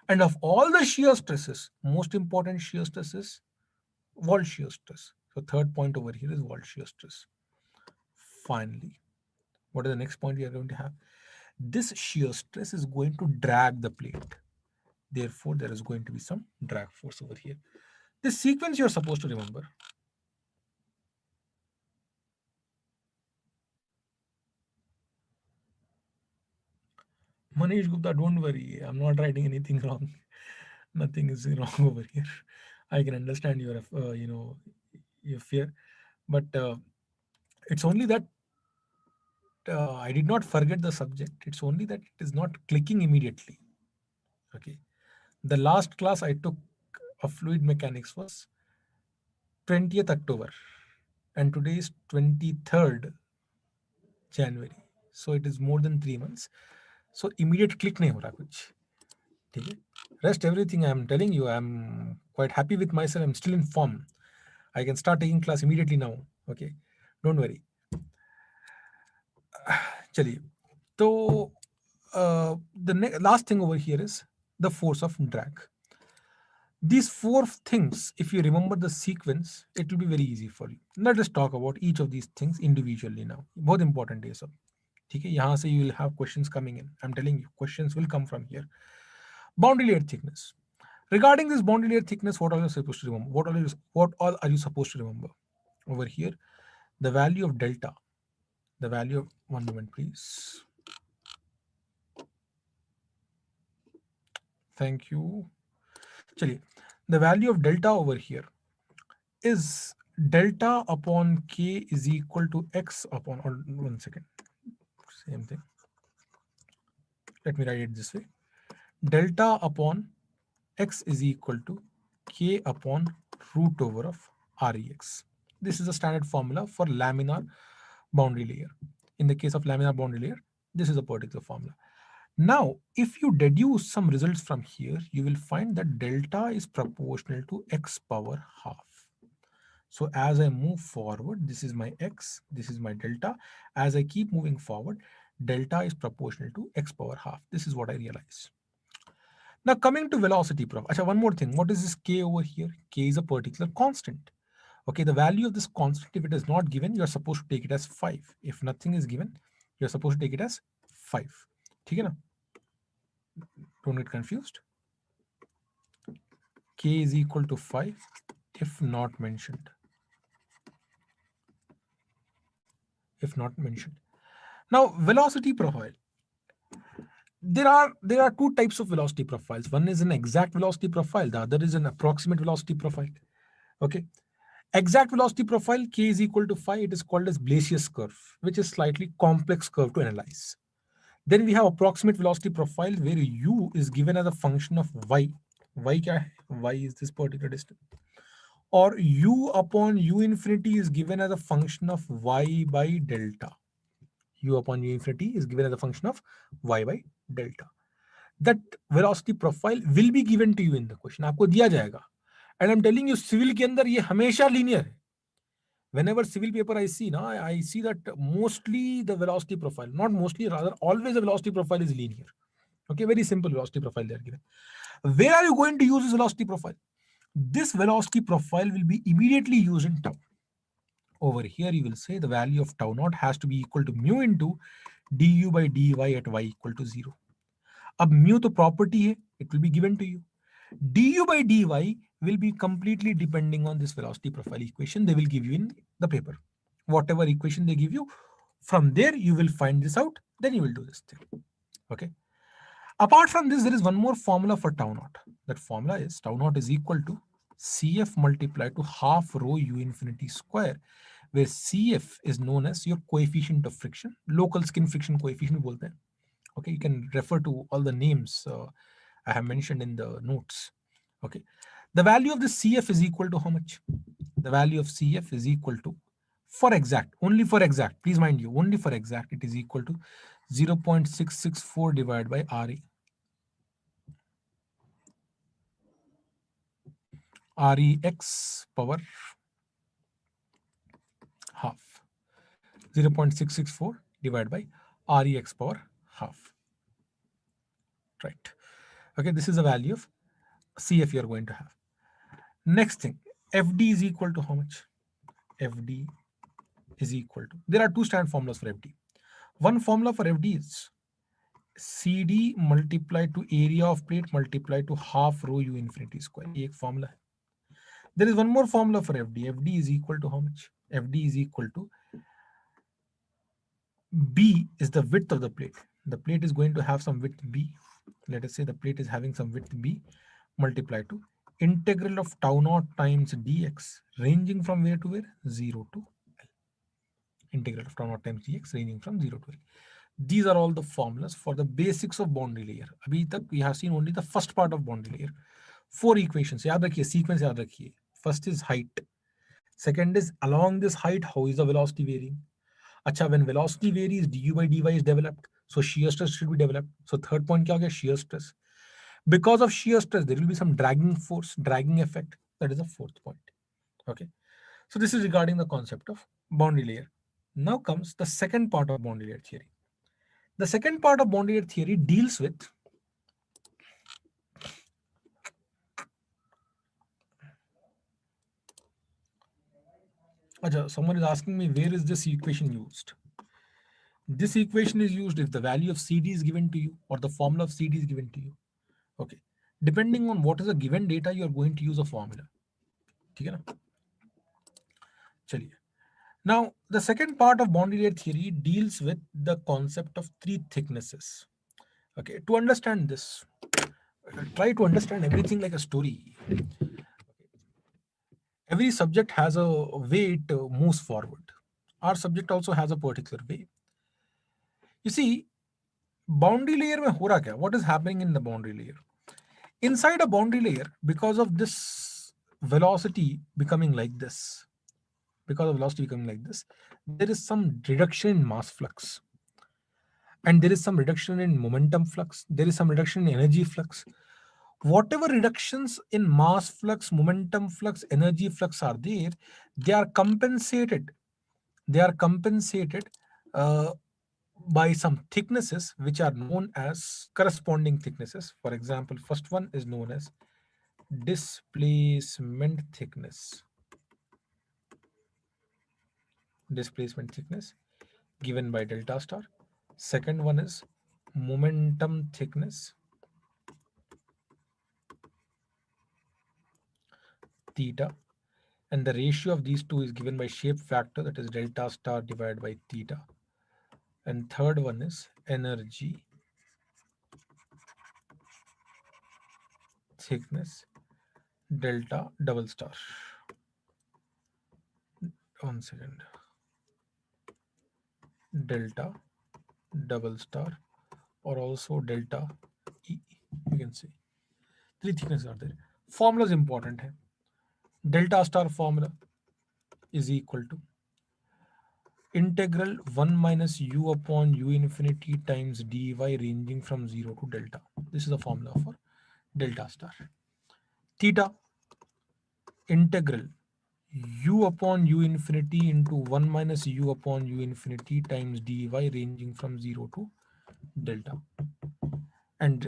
And of all the shear stresses, most important shear stress is wall shear stress. So third point over here is wall shear stress. Finally, what is the next point we are going to have? This shear stress is going to drag the plate. Therefore, there is going to be some drag force over here. This sequence you're supposed to remember. Manish Gupta, don't worry. I'm not writing anything wrong. Nothing is wrong over here. I can understand your, your fear, but it's only that I did not forget the subject. It's only that it is not clicking immediately. Okay. The last class I took of fluid mechanics was 20th October, and today is 23rd January. So it is more than 3 months. So immediate click नहीं हो रहा कुछ. ठीक है. Rest everything I am telling you, I am quite happy with myself. I'm still in form. I can start taking class immediately now. Okay, don't worry. चलिए. तो the last thing over here is the force of drag. These four things, if you remember the sequence, it will be very easy for you. Let us talk about each of these things individually now. बहुत important है सब. ठीक है, यहाँ से you will have questions coming in. I'm telling you, questions will come from here. Boundary layer thickness. Regarding this boundary layer thickness, what are you supposed to remember? What all are you supposed to remember? Over here, the value of delta. The value of, one moment, please. Thank you. चलिए, the value of delta over here is delta upon k is equal to x upon, or 1 second, same thing. Let me write it this way. Delta upon x is equal to k upon root over of Rex. This is a standard formula for laminar boundary layer. In the case of laminar boundary layer, this is a particular formula. Now, if you deduce some results from here, you will find that delta is proportional to x power half. So as I move forward, this is my x, this is my delta. As I keep moving forward, delta is proportional to x power half. This is what I realize. Now coming to velocity profile. Achha, one more thing. What is this k over here? K is a particular constant. Okay, the value of this constant, if it is not given, you are supposed to take it as 5. If nothing is given, you are supposed to take it as 5. ठीक है ना? Don't get confused. K is equal to 5 if not mentioned. If not mentioned. Now, velocity profile. There are two types of velocity profiles. One is an exact velocity profile, the other is an approximate velocity profile. Okay. Exact velocity profile, k is equal to 5, it is called as Blasius curve, which is slightly complex curve to analyze. Then we have approximate velocity profile where u is given as a function of y. Y kya hai? Y is this particular distance. Or u upon u infinity is given as a function of y by delta. U upon u infinity is given as a function of y by delta. That velocity profile will be given to you in the question. आपको दिया जाएगा. And I'm telling you, civil के अंदर ये हमेशा linear है. Whenever civil paper I see, now I see that mostly the velocity profile, not mostly, rather always the velocity profile is linear. Okay, very simple velocity profile they are given. Where are you going to use this velocity profile? This velocity profile will be immediately used in tau. Over here, you will say the value of tau naught has to be equal to mu into du by dy at y equal to 0. अब mu तो property है, it will be given to you. Du by dy will be completely depending on this velocity profile equation they will give you in the paper. Whatever equation they give you, from there you will find this out, then you will do this thing. Okay. Apart from this, there is one more formula for tau naught. That formula is tau naught is equal to Cf multiplied to half rho u infinity square, where Cf is known as your coefficient of friction, local skin friction coefficient बोलते हैं. Okay, you can refer to all the names I have mentioned in the notes. Okay, the value of the Cf is equal to how much? The value of Cf is equal to, for exact, only for exact, please mind you, only for exact, it is equal to 0.664 divided by Re. Rex power half. 0.664 divided by Rex power half. Right. Okay, this is the value of Cf you are going to have. Next thing, Fd is equal to how much? Fd is equal to, there are two standard formulas for Fd. One formula for Fd is CD multiplied to area of plate multiplied to half rho u infinity square. ये एक formula है. There is one more formula for Fd. Fd is equal to how much? Fd is equal to B is the width of the plate. The plate is going to have some width B. Let us say the plate is having some width B, multiplied to integral of tau naught times dx, ranging from where to where? 0 to L. Integral of tau naught times dx ranging from 0 to L. These are all the formulas for the basics of boundary layer. अभी तक we have seen only the first part of boundary layer. 4 equations याद रखिए, sequence याद रखिए. First is height. Second is along this height, how is the velocity varying? Acha, when velocity varies, du by dy is developed. So shear stress should be developed. So third point kya ho gaya? Shear stress. Because of shear stress, there will be some dragging force, dragging effect. That is the fourth point. Okay. So this is regarding the concept of boundary layer. Now comes the second part of boundary layer theory. The second part of boundary layer theory deals with Acha, someone is asking me where is this equation used? This equation is used if the value of CD is given to you or the formula of CD is given to you. Okay. Depending on what is the given data, you are going to use a formula. ठीक है ना? चलिए. Now, the second part of boundary layer theory deals with the concept of three thicknesses. Okay, to understand this, try to understand everything like a story. Every subject has a way it moves forward. Our subject also has a particular way. You see, boundary layer में हो रहा क्या? What is happening in the boundary layer? Inside a boundary layer, because of this velocity becoming like this, there is some reduction in mass flux, and there is some reduction in momentum flux, there is some reduction in energy flux. Whatever reductions in mass flux, momentum flux, energy flux are there, they are compensated. They are compensated uh, by some thicknesses which are known as corresponding thicknesses. For example, first one is known as displacement thickness. Displacement thickness given by delta star. Second one is momentum thickness, theta, and the ratio of these two is given by shape factor, that is delta star divided by theta. And third one is energy thickness, delta double star. One second. Delta double star, or also delta E. You can see three thicknesses are there. Formula is important. Hai. Delta star formula is equal to integral 1 minus u upon u infinity times dy ranging from 0 to delta. This is the formula for delta star. Theta integral u upon u infinity into 1 minus u upon u infinity times dy ranging from 0 to delta. And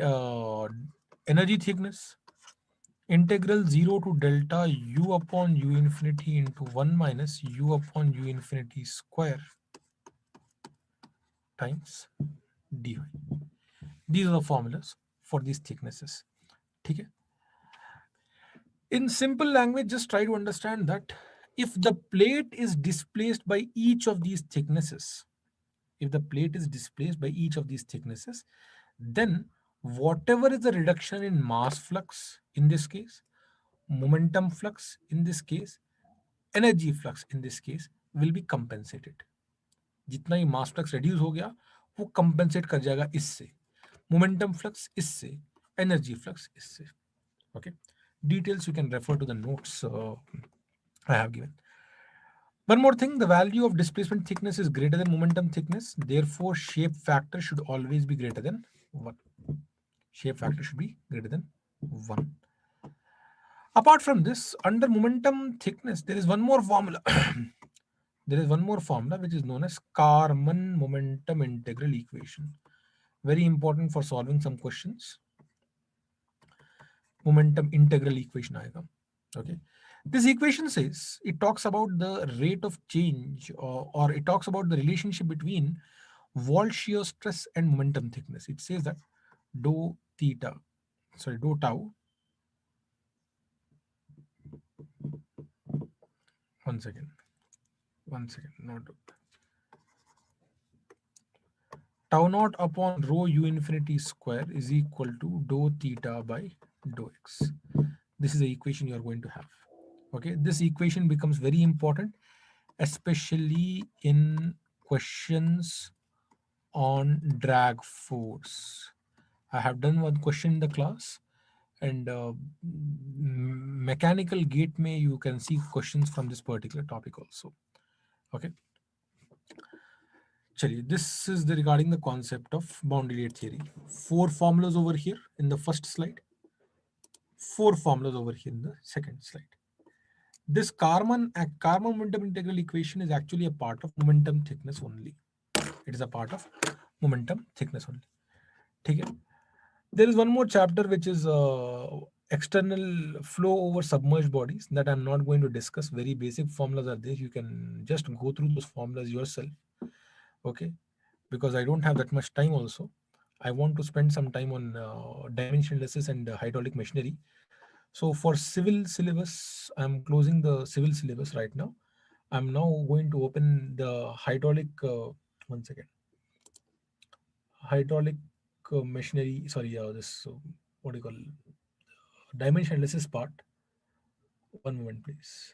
energy thickness integral 0 to delta u upon u infinity into 1 minus u upon u infinity square times dy. These are the formulas for these thicknesses. Okay? In simple language, just try to understand that if the plate is displaced by each of these thicknesses, then whatever is the reduction in mass flux in this case, momentum flux in this case, energy flux in this case will be compensated. जितना ही मास flux reduce हो गया वो compensate कर जाएगा इससे, momentum flux इससे, energy flux इससे. Okay, details you can refer to the notes I have given. One more thing, the value of displacement thickness is greater than momentum thickness, therefore shape factor should always be greater than 1. Shape factor should be greater than 1. Apart from this, under momentum thickness there is one more formula. There is one more formula which is known as Kármán momentum integral equation. Very important for solving some questions. Momentum integral equation आएगा. Okay, this equation says, it talks about the rate of change, or it talks about the relationship between wall shear stress and momentum thickness. It says that dou tau, one second, not Tau naught upon rho u infinity square is equal to dou theta by dou x. This is the equation you are going to have. Okay, this equation becomes very important, especially in questions on drag force. I have done one question in the class, and mechanical gate may you can see questions from this particular topic also. Okay, chaliye, this is the regarding the concept of boundary layer theory. Four formulas over here in the first slide, four formulas over here in the second slide. This Karman momentum integral equation is actually a part of momentum thickness only. It is a part of momentum thickness only. ठीक है? There is one more chapter which is external flow over submerged bodies that I'm not going to discuss. Very basic formulas are there. You can just go through those formulas yourself. Okay, because I don't have that much time also. I want to spend some time on dimension analysis and hydraulic machinery. So for civil syllabus, I'm closing the civil syllabus right now. I'm now going to open the hydraulic, one second, hydraulic machinery, sorry, this, what do you call, dimension analysis part. One moment, please.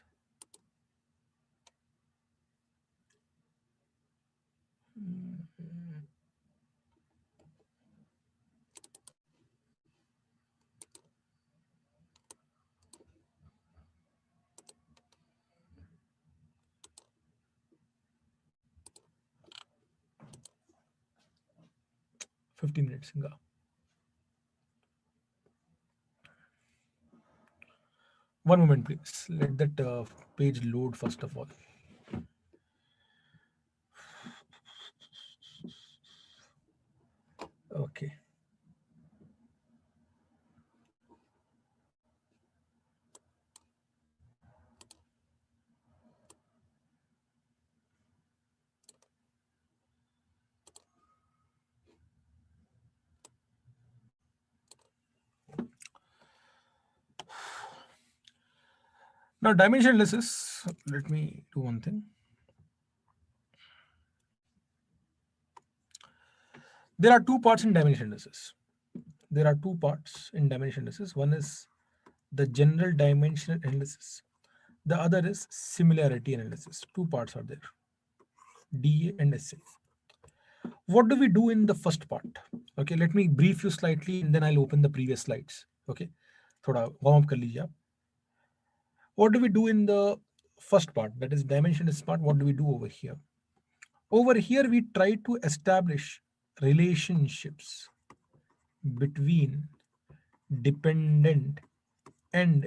15 minutes. One moment, please. Let that page load first of all. Okay. Now, dimension analysis, let me do one thing. There are two parts in dimension analysis. There are two parts in dimension analysis. One is the general dimensional analysis. The other is similarity analysis. Two parts are there, DA and SA. What do we do in the first part? Okay, let me brief you slightly and then I'll open the previous slides. Okay, thoda warm up kar lijiye aap. What do we do in the first part, that is dimensionless part? What do we do over here? Over here we try to establish relationships between dependent and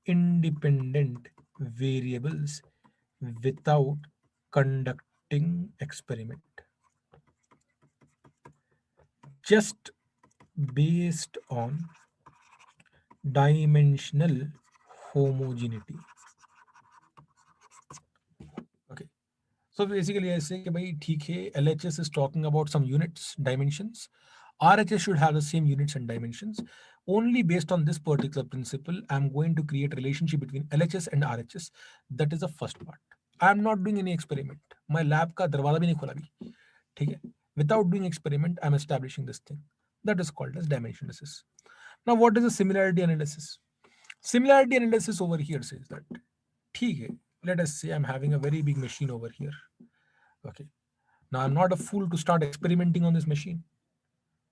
independent variables without conducting experiment, just based on dimensional homogeneity. Okay, so basically I say कि भाई ठीक है, LHS is talking about some units, dimensions. RHS should have the same units and dimensions. Only based on this particular principle, I'm going to create a relationship between LHS and RHS. That is the first part. I'm not doing any experiment. My lab का दरवाजा भी नहीं खोला भी. ठीक है? Without doing experiment, I'm establishing this thing. That is called as dimension analysis. Now, what is the similarity analysis? Similarity analysis over here says that, ठीक है, let us say I'm having a very big machine over here. Okay. Now, I'm not a fool to start experimenting on this machine.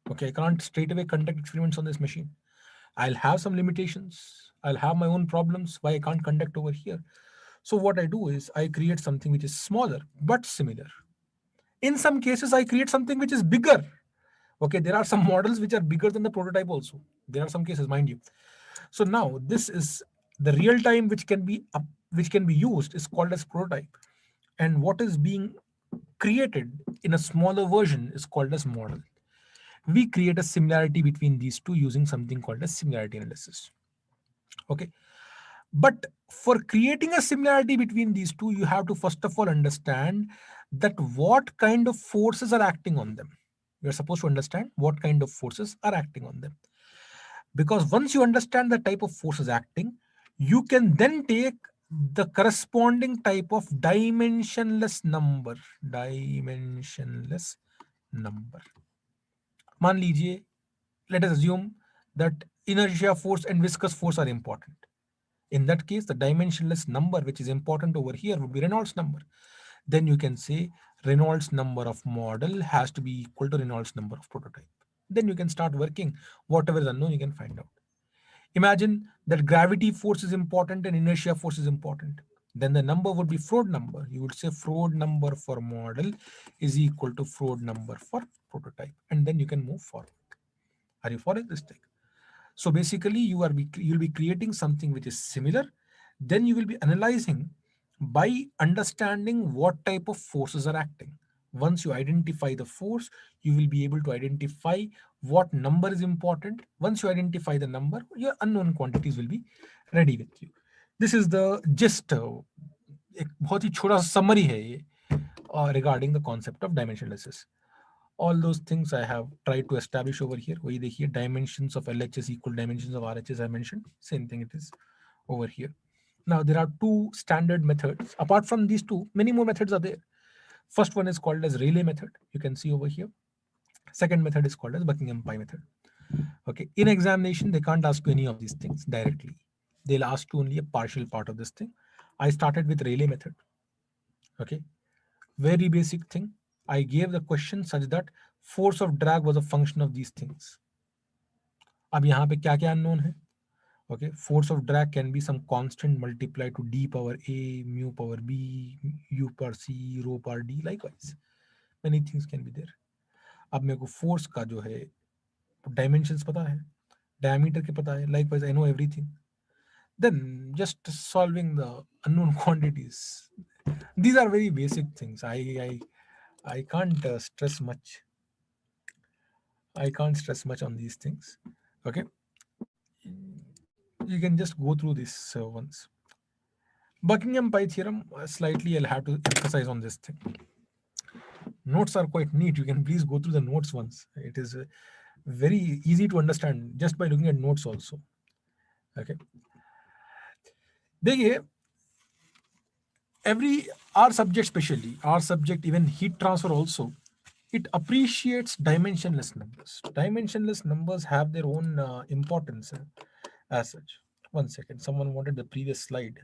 Okay, I can't straight away conduct experiments on this machine. I'll have some limitations. I'll have my own problems why I can't conduct over here. So what I do is I create something which is smaller but similar. In some cases, I create something which is bigger. Okay, there are some models which are bigger than the prototype also. There are some cases, mind you. So now this is the real time which can be used is called as prototype, and what is being created in a smaller version is called as model. We create a similarity between these two using something called as similarity analysis. Okay, but for creating a similarity between these two, you have to first of all understand that what kind of forces are acting on them. You're supposed to understand what kind of forces are acting on them, because once you understand the type of forces acting, you can then take the corresponding type of dimensionless number, dimensionless number. मान लीजिए, let us assume that inertia force and viscous force are important. In that case, the dimensionless number which is important over here would be Reynolds number. Then you can say Reynolds number of model has to be equal to Reynolds number of prototype. Then you can start working. Whatever is unknown, you can find out. Imagine that gravity force is important and inertia force is important. Then the number would be Froude number. You would say Froude number for model is equal to Froude number for prototype. And then you can move forward. Are you following this thing? So basically, you'll be creating something which is similar. Then you will be analyzing by understanding what type of forces are acting. Once you identify the force, you will be able to identify what number is important. Once you identify the number, your unknown quantities will be ready with you. This is the gist. एक बहुत ही छोटा summary है ये regarding the concept of dimensionlessness. All those things I have tried to establish over here. वही देखिए, dimensions of LHS equal dimensions of RHS I mentioned. Same thing it is over here. Now there are two standard methods. Apart from these two, many more methods are there. First one is called as Rayleigh method. You can see over here. Second method is called as Buckingham Pi method. Okay. In examination, they can't ask you any of these things directly. They'll ask you only a partial part of this thing. I started with Rayleigh method. Okay. Very basic thing. I gave the question such that force of drag was a function of these things. अब यहाँ पे क्या क्या unknown है? Okay, force of drag can be some constant multiplied to d power a, mu power b, u per c, rho per d. Likewise, many things can be there. अब मेरे को force का जो है dimensions पता है, diameter के पता है. Likewise, I know everything. Then just solving the unknown quantities. These are very basic things. I can't stress much. I can't stress much on these things. Okay, you can just go through this once. Buckingham Pi theorem, slightly I'll have to emphasize on this thing. Notes are quite neat. You can please go through the notes once. It is very easy to understand just by looking at notes also. Okay. देखिए, every our subject, especially our subject, even heat transfer also, it appreciates dimensionless numbers. Dimensionless numbers have their own importance as such. One second, someone wanted the previous slide.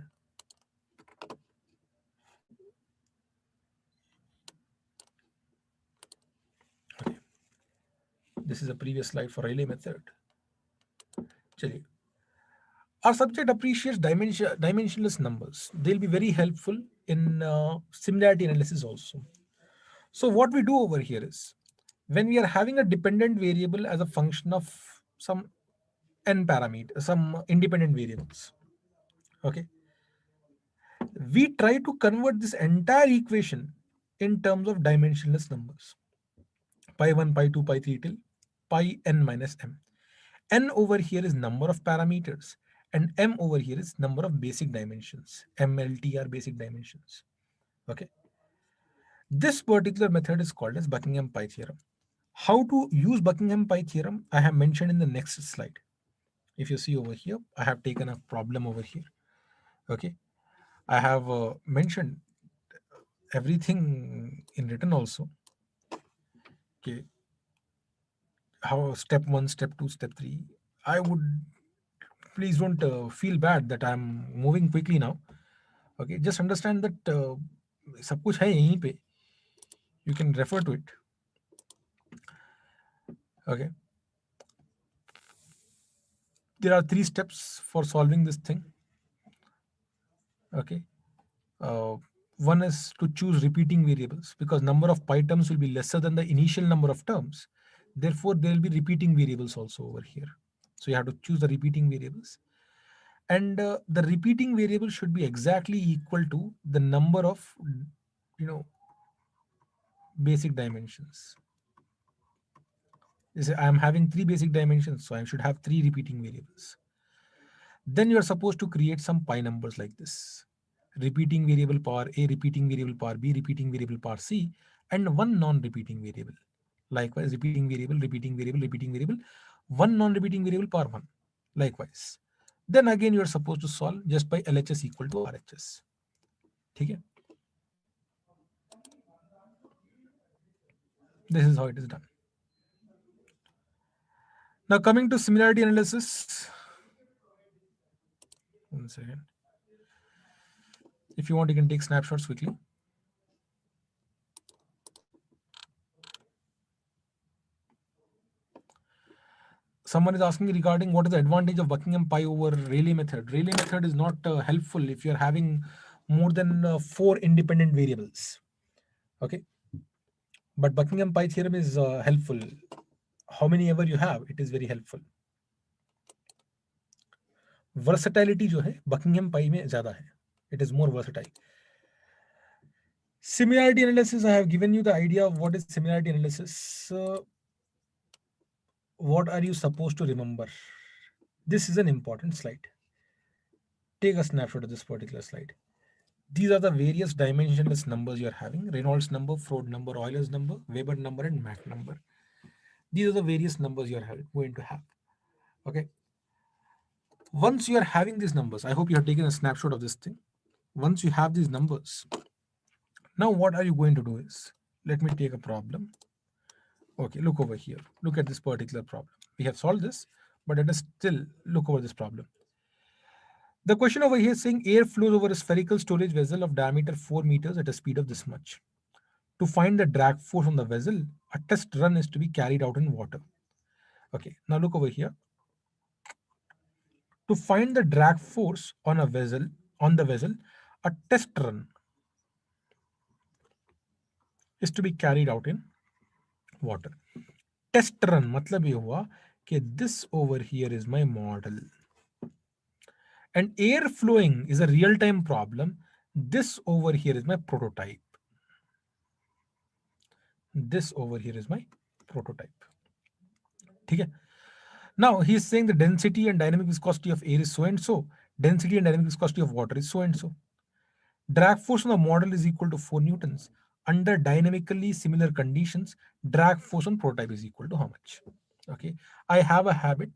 Okay. This is a previous slide for Rayleigh method. चलिए, our subject appreciates dimensionless numbers. They'll be very helpful in similarity analysis also. So what we do over here is, when we are having a dependent variable as a function of some n parameter, some independent variables, okay, we try to convert this entire equation in terms of dimensionless numbers. Pi 1, pi 2, pi 3 till pi n minus m. N over here is number of parameters and m over here is number of basic dimensions. MLT are basic dimensions. Okay. This particular method is called as Buckingham Pi theorem. How to use Buckingham Pi theorem I have mentioned in the next slide. If you see over here, I have taken a problem over here. Okay. I have mentioned everything in written also. Okay. How step 1, step 2, step 3. I would, please don't feel bad that I'm moving quickly now. Okay, just understand that सब कुछ है यहीं पे. You can refer to it. Okay, there are 3 steps for solving this thing. Okay, uh, one is to choose repeating variables, because number of pi terms will be lesser than the initial number of terms. Therefore, there will be repeating variables also over here. So you have to choose the repeating variables, and the repeating variable should be exactly equal to the number of, you know, basic dimensions. I am having 3 basic dimensions, so I should have 3 repeating variables. Then you are supposed to create some pi numbers like this: repeating variable power a, repeating variable power b, repeating variable power c, and one non-repeating variable. Likewise, repeating variable, repeating variable, repeating variable, one non-repeating variable power 1. Likewise. Then again you are supposed to solve just by LHS equal to RHS. ठीक है? This is how it is done. Now coming to similarity analysis. One second. If you want, you can take snapshots quickly. Someone is asking regarding what is the advantage of Buckingham pi over Rayleigh method. Rayleigh method is not helpful if you're having more than 4 independent variables. Okay. But Buckingham pi theorem is helpful. How many ever you have, it is very helpful. Versatility जो है Buckingham pi में ज़्यादा है. It is more versatile. Similarity analysis, I have given you the idea of what is similarity analysis. What are you supposed to remember? This is an important slide. Take a snapshot of this particular slide. These are the various dimensionless numbers you're having: Reynolds number, Froude number, Euler's number, Weber number, and Mach number. These are the various numbers you're going to have. Okay. Once you are having these numbers, I hope you have taken a snapshot of this thing. Once you have these numbers, now what are you going to do is, let me take a problem. Okay, look over here. Look at this particular problem. We have solved this, but let us still look over this problem. The question over here is saying air flows over a spherical storage vessel of diameter 4 meters at a speed of this much. To find the drag force on the vessel, a test run is to be carried out in water. Okay, now look over here. To find the drag force on the vessel, a test run is to be carried out in water. Test run मतलब ये हुआ कि this over here is my model. And air flowing is a real-time problem. This over here is my prototype. This over here is my prototype. Okay. Now he is saying the density and dynamic viscosity of air is so and so. Density and dynamic viscosity of water is so and so. Drag force on the model is equal to 4 newtons. Under dynamically similar conditions, drag force on prototype is equal to how much? Okay. I have a habit.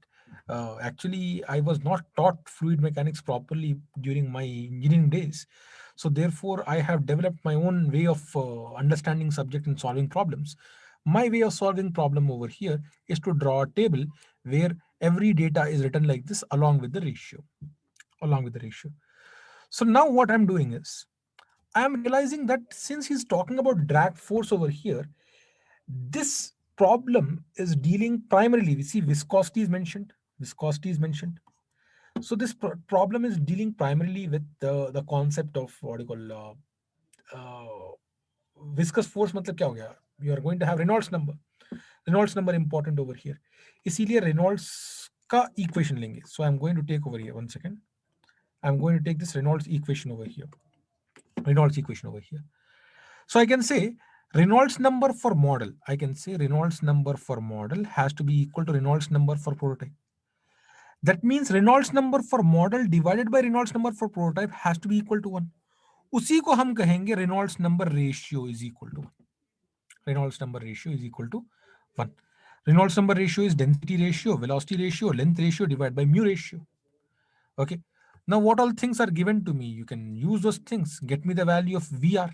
Actually, I was not taught fluid mechanics properly during my engineering days. So therefore, I have developed my own way of understanding subject and solving problems. My way of solving problem over here is to draw a table where every data is written like this along with the ratio. So now what I'm doing is, I'm realizing that since he's talking about drag force over here, this problem is dealing primarily, we see viscosity is mentioned. So this problem is dealing primarily with the concept of what you call viscous force. मतलब क्या हो गया? You are going to have Reynolds number important over here. इसीलिए Reynolds का equation लेंगे. So I'm going to take over here, one second. I'm going to take this Reynolds equation over here. So I can say Reynolds number for model. Reynolds number for model has to be equal to Reynolds number for prototype. That means Reynolds number for model divided by Reynolds number for prototype has to be equal to 1. उसी को हम कहेंगे Reynolds number ratio is equal to 1. Reynolds number ratio is equal to 1. Reynolds number ratio is density ratio, velocity ratio, length ratio divided by mu ratio. Okay. Now what all things are given to me? You can use those things. Get me the value of VR.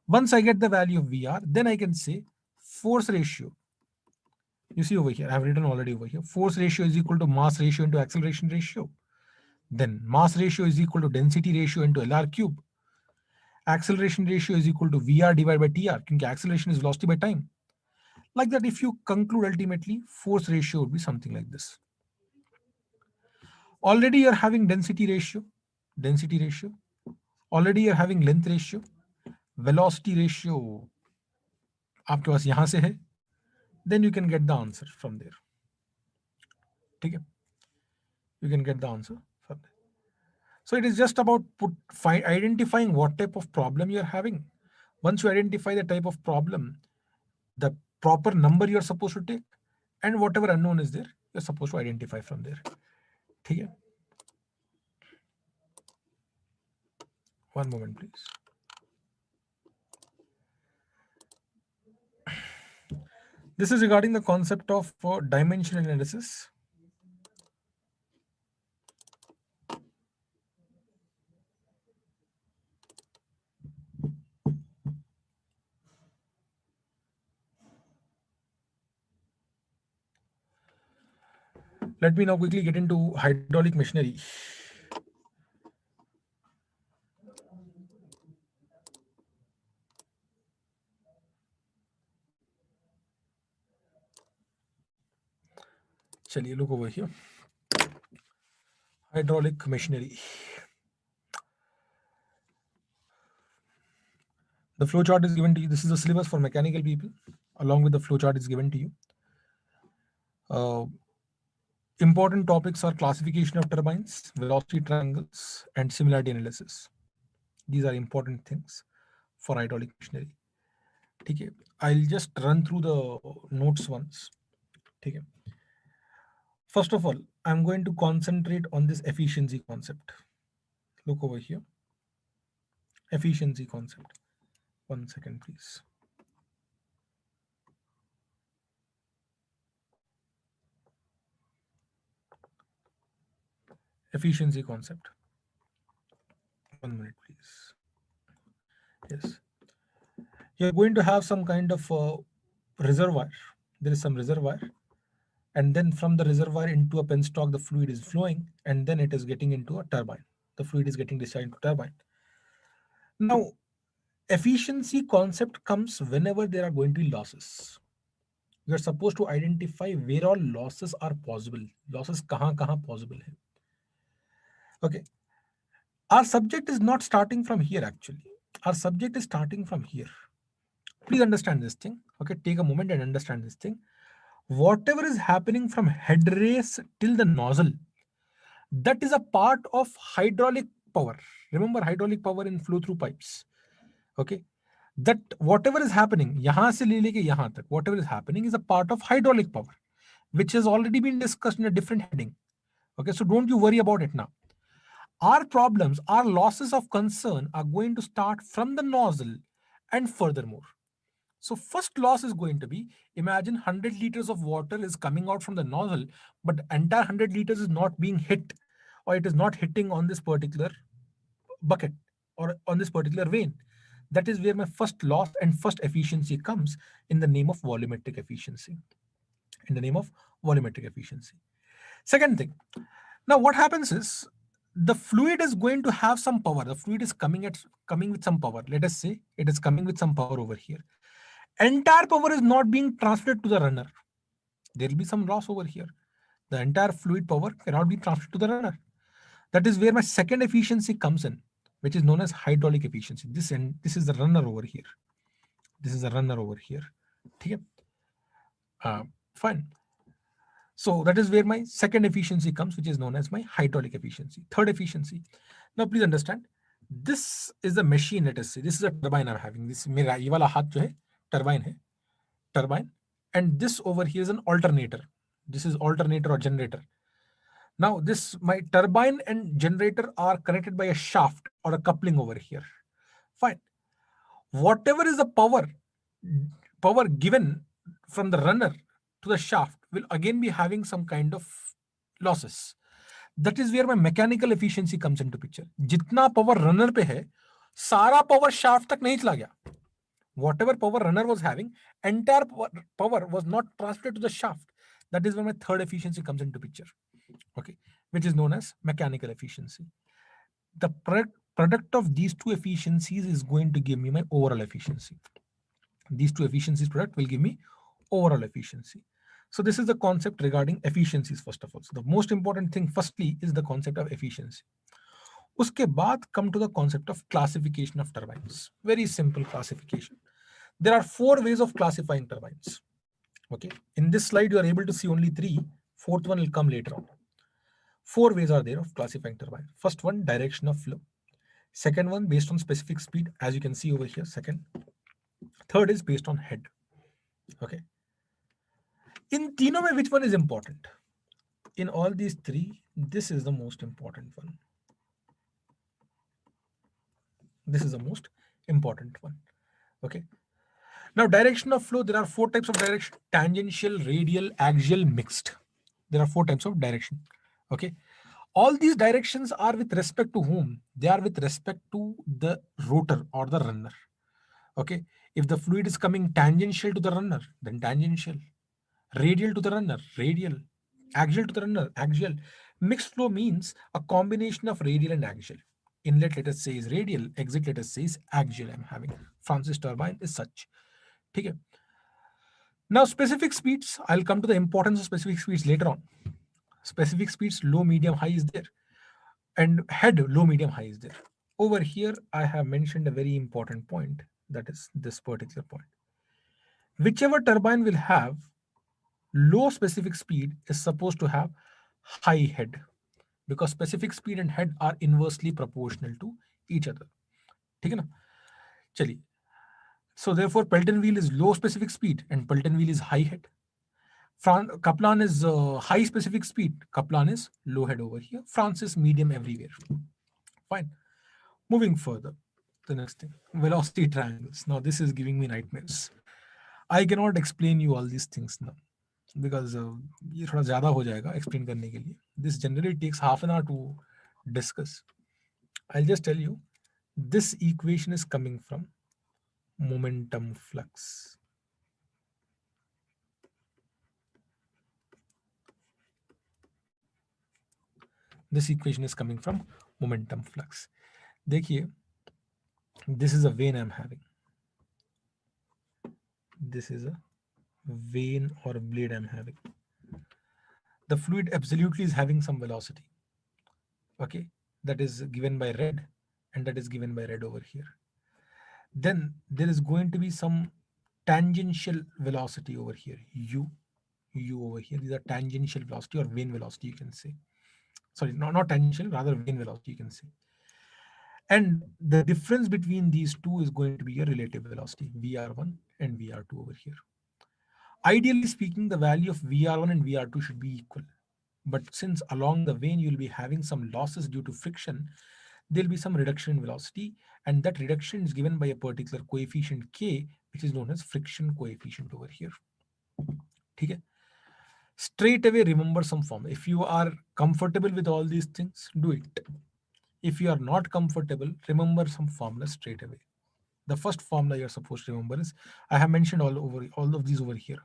Once I get the value of VR, then I can say force ratio. You see over here, I have written already over here. Force ratio is equal to mass ratio into acceleration ratio. Then mass ratio is equal to density ratio into LR cube. Acceleration ratio is equal to VR divided by TR, because acceleration is velocity by time. Like that, if you conclude ultimately, force ratio would be something like this. Already you're having density ratio. Already you're having length ratio. Velocity ratio आपके पास यहाँ से है. Then you can get the answer from there. Okay? You can get the answer from there. So it is just about identifying what type of problem you're having. Once you identify the type of problem, the proper number you're supposed to take, and whatever unknown is there, you're supposed to identify from there. Okay? One moment, please. This is regarding the concept of dimensional analysis. Let me now quickly get into hydraulic machinery. Chaliye, look over here. Hydraulic machinery. The flow chart is given to you. This is the syllabus for mechanical people. Along with the flow chart is given to you. Important topics are classification of turbines, velocity triangles, and similarity analysis. These are important things for hydraulic machinery. Okay, I'll just run through the notes once. Okay. First of all, I'm going to concentrate on this efficiency concept. Look over here. Efficiency concept. 1 second, please. Efficiency concept. 1 minute, please. Yes. You're going to have some kind of reservoir. There is some reservoir, and then from the reservoir into a penstock, the fluid is flowing, and then it is getting into a turbine. The fluid is getting discharged into turbine. Now, efficiency concept comes whenever there are going to be losses. You are supposed to identify where all losses are possible. Losses kahan possible hai. Okay. Our subject is not starting from here actually. Our subject is starting from here. Please understand this thing. Okay, take a moment and understand this thing. Whatever is happening from head race till the nozzle, that is a part of hydraulic power. Remember hydraulic power in flow through pipes. Okay, that whatever is happening yahan se le leke yahan tak, whatever is happening is a part of hydraulic power, which has already been discussed in a different heading. Okay, so don't you worry about it now. Our problems, our losses of concern are going to start from the nozzle and furthermore. So first loss is going to be, imagine 100 liters of water is coming out from the nozzle, but the entire 100 liters is not being hit, or it is not hitting on this particular bucket or on this particular vein. That is where my first loss and first efficiency comes in the name of volumetric efficiency. In the name of volumetric efficiency. Second thing, now what happens is the fluid is going to have some power. The fluid is coming with some power. Let us say it is coming with some power over here. Entire power is not being transferred to the runner. There will be some loss over here. The entire fluid power cannot be transferred to the runner. That is where my second efficiency comes in, which is known as hydraulic efficiency. This is the runner over here. This is the runner over here. Okay. Fine. So that is where my second efficiency comes, which is known as my hydraulic efficiency. Third efficiency. Now please understand, this is the machine, let us say. This is a turbine I'm having. This mera ye wala haath jo hai, turbine hai. Turbine. And this over here is an alternator. This is alternator or generator. Now this, my turbine and generator are connected by a shaft or a coupling over here. Fine. Whatever is the power given from the runner to the shaft will again be having some kind of losses. That is where my mechanical efficiency comes into picture. Jitna power runner pe hai, sara power shaft tak nahi chala gaya. Whatever power runner was having, entire power was not transferred to the shaft. That is where my third efficiency comes into picture. Okay, which is known as mechanical efficiency. The product of these two efficiencies is going to give me my overall efficiency. These two efficiencies product will give me overall efficiency. So this is the concept regarding efficiencies first of all. So the most important thing firstly is the concept of efficiency. Uske baad come to the concept of classification of turbines. Very simple classification. There are 4 ways of classifying turbines. Okay. In this slide, you are able to see only 3. Fourth one will come later on. 4 ways are there of classifying turbine. First one, direction of flow. Second one, based on specific speed, as you can see over here. Second. Third is based on head. Okay. In तीनों में, which one is important? In all these 3, this is the most important one. This is the most important one. Okay. Now, direction of flow, there are 4 types of direction: tangential, radial, axial, mixed. There are 4 types of direction. Okay. All these directions are with respect to whom? They are with respect to the rotor or the runner. Okay. If the fluid is coming tangential to the runner, then tangential. Radial to the runner, radial. Axial to the runner, axial. Mixed flow means a combination of radial and axial. Inlet, let us say, is radial. Exit, let us say, is axial. I'm having Francis turbine is such. Okay. Now, specific speeds. I'll come to the importance of specific speeds later on. Specific speeds, low, medium, high is there, and head, low, medium, high is there. Over here, I have mentioned a very important point. That is this particular point. Whichever turbine will have low specific speed is supposed to have high head, because specific speed and head are inversely proportional to each other. ठीक है ना? चलिए. So therefore, Pelton wheel is low specific speed and Pelton wheel is high head. Kaplan is high specific speed. Kaplan is low head over here. Francis medium everywhere. Fine. Moving further. The next thing, velocity triangles. Now this is giving me nightmares. I cannot explain you all these things now because ये थोड़ा ज़्यादा हो जाएगा explain करने के लिए. This generally takes half an hour to discuss. I'll just tell you, this equation is coming from momentum flux. This equation is coming from momentum flux. देखिए, this is a vein I'm having. This is a vein or blade I'm having. The fluid absolutely is having some velocity. Okay, that is given by red, and that is given by red over here. Then there is going to be some tangential velocity over here, u over here. These are tangential velocity or vein velocity, you can say. Sorry, not tangential, rather vein velocity, you can say. And the difference between these two is going to be a relative velocity, vr1 and vr2 over here. Ideally speaking, the value of vr1 and vr2 should be equal. But since along the vein you'll be having some losses due to friction, there'll be some reduction in velocity, and that reduction is given by a particular coefficient k, which is known as friction coefficient over here. Okay? Straight away remember some formula. If you are comfortable with all these things, do it. If you are not comfortable, remember some formula straight away. The first formula you're supposed to remember is, I have mentioned all of these over here.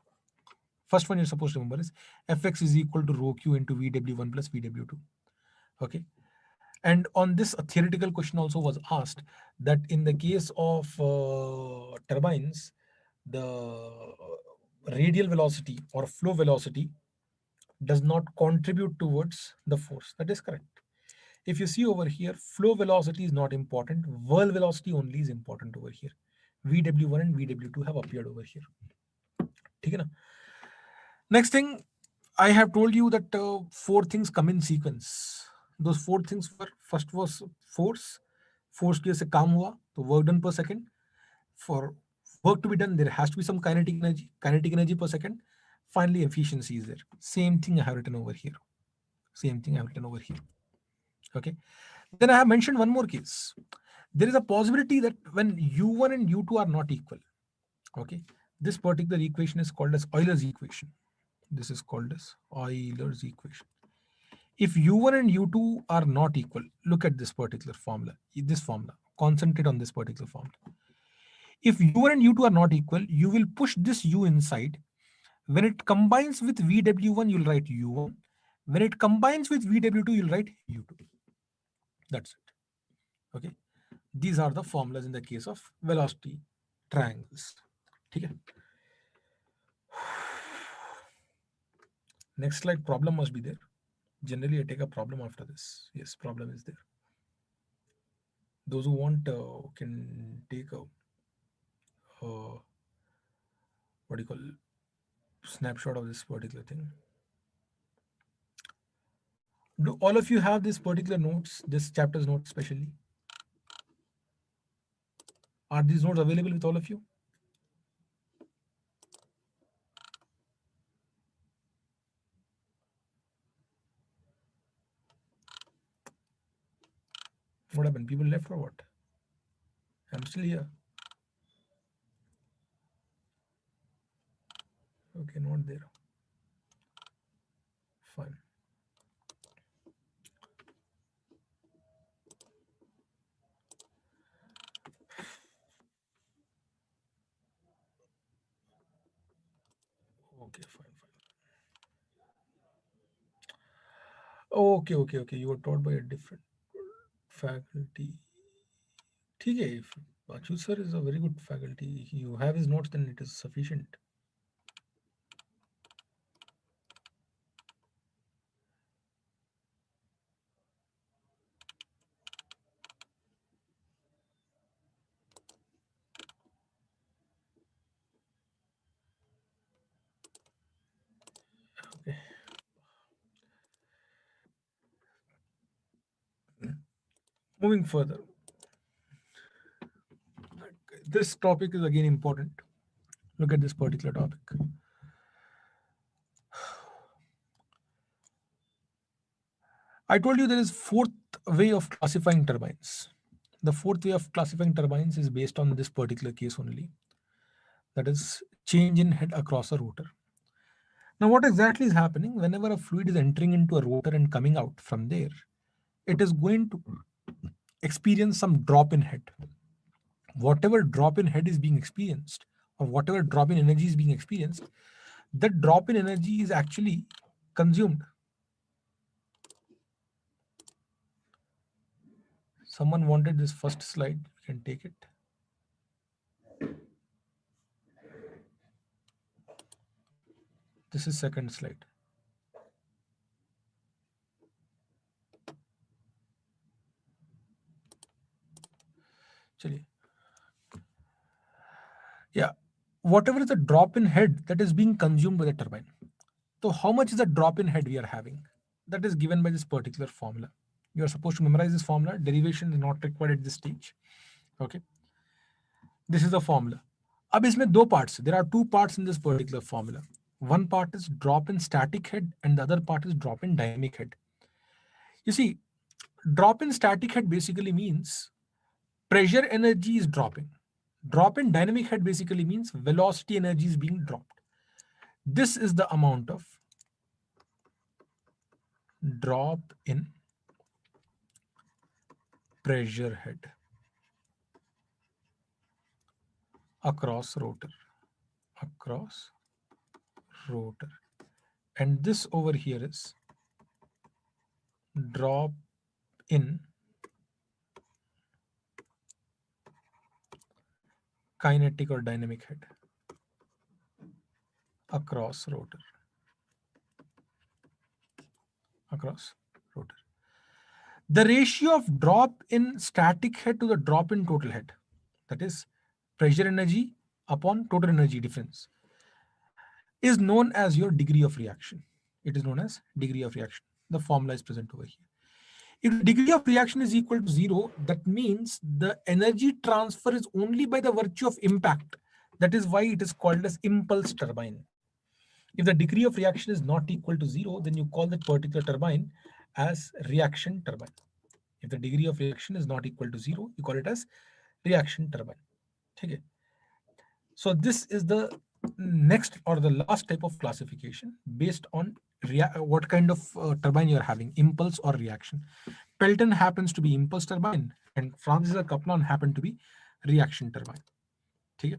First one you're supposed to remember is Fx is equal to rho q into Vw1 plus Vw2. Okay. And on this, a theoretical question also was asked that in the case of turbines, the radial velocity or flow velocity does not contribute towards the force. That is correct. If you see over here, flow velocity is not important. Whirl velocity only is important over here. Vw1 and Vw2 have appeared over here. ठीक है ना? Next thing, I have told you that four things come in sequence. Those four things were, first was force. Force की वजह से काम हुआ, तो work done per second. For work to be done, there has to be some kinetic energy per second. Finally, efficiency is there. Same thing I have written over here. Same thing I have written over here. Okay. Then I have mentioned one more case. There is a possibility that when u1 and u2 are not equal, okay, this particular equation is called as Euler's equation. This is called as Euler's equation. If u1 and u2 are not equal, look at this particular formula. This formula. Concentrate on this particular formula. If u1 and u2 are not equal, you will push this u inside. When it combines with Vw1, you'll write u1. When it combines with Vw2, you'll write u2. That's it. Okay. These are the formulas in the case of velocity triangles. Okay. Next slide, problem must be there. Generally, I take a problem after this. Yes, problem is there. Those who want can take a what do you call snapshot of this particular thing. Do all of you have this particular notes, this chapter's notes especially? Are these notes available with all of you? What happened? People left or what? I'm still here. Okay, not there. Fine. Okay, fine. Okay, okay, okay. You were taught by a different faculty. Okay, if Achut sir is a very good faculty, you have his notes, then it is sufficient. Okay. Moving further, this topic is again important. Look at this particular topic. I told you there is fourth way of classifying turbines. The fourth way of classifying turbines is based on this particular case only. That is change in head across a rotor. Now, what exactly is happening whenever a fluid is entering into a rotor and coming out from there? It is going to experience some drop in head. Whatever drop in head is being experienced, or whatever drop in energy is being experienced, that drop in energy is actually consumed. Someone wanted this first slide, you can take it. This is second slide. Chaliye. Yeah, whatever is the drop in head that is being consumed by the turbine. So how much is the drop in head we are having? That is given by this particular formula. You are supposed to memorize this formula. Derivation is not required at this stage. Okay, this is the formula. अब इसमें दो parts. There are two parts in this particular formula. One part is drop in static head and the other part is drop in dynamic head. You see, drop in static head basically means pressure energy is dropping. Drop in dynamic head basically means velocity energy is being dropped. This is the amount of drop in pressure head across rotor. Across rotor. And this over here is drop in kinetic or dynamic head across rotor. Across rotor. The ratio of drop in static head to the drop in total head, that is pressure energy upon total energy difference, is known as your degree of reaction. It is known as degree of reaction. The formula is present over here. If the degree of reaction is equal to 0, that means the energy transfer is only by the virtue of impact. That is why it is called as impulse turbine. If the degree of reaction is not equal to 0, then you call that particular turbine as reaction turbine. If the degree of reaction is not equal to 0, you call it as reaction turbine. Okay. So this is the next or the last type of classification based on what kind of turbine you are having, impulse or reaction. Pelton happens to be impulse turbine and Francis Kaplan happen to be reaction turbine. Okay.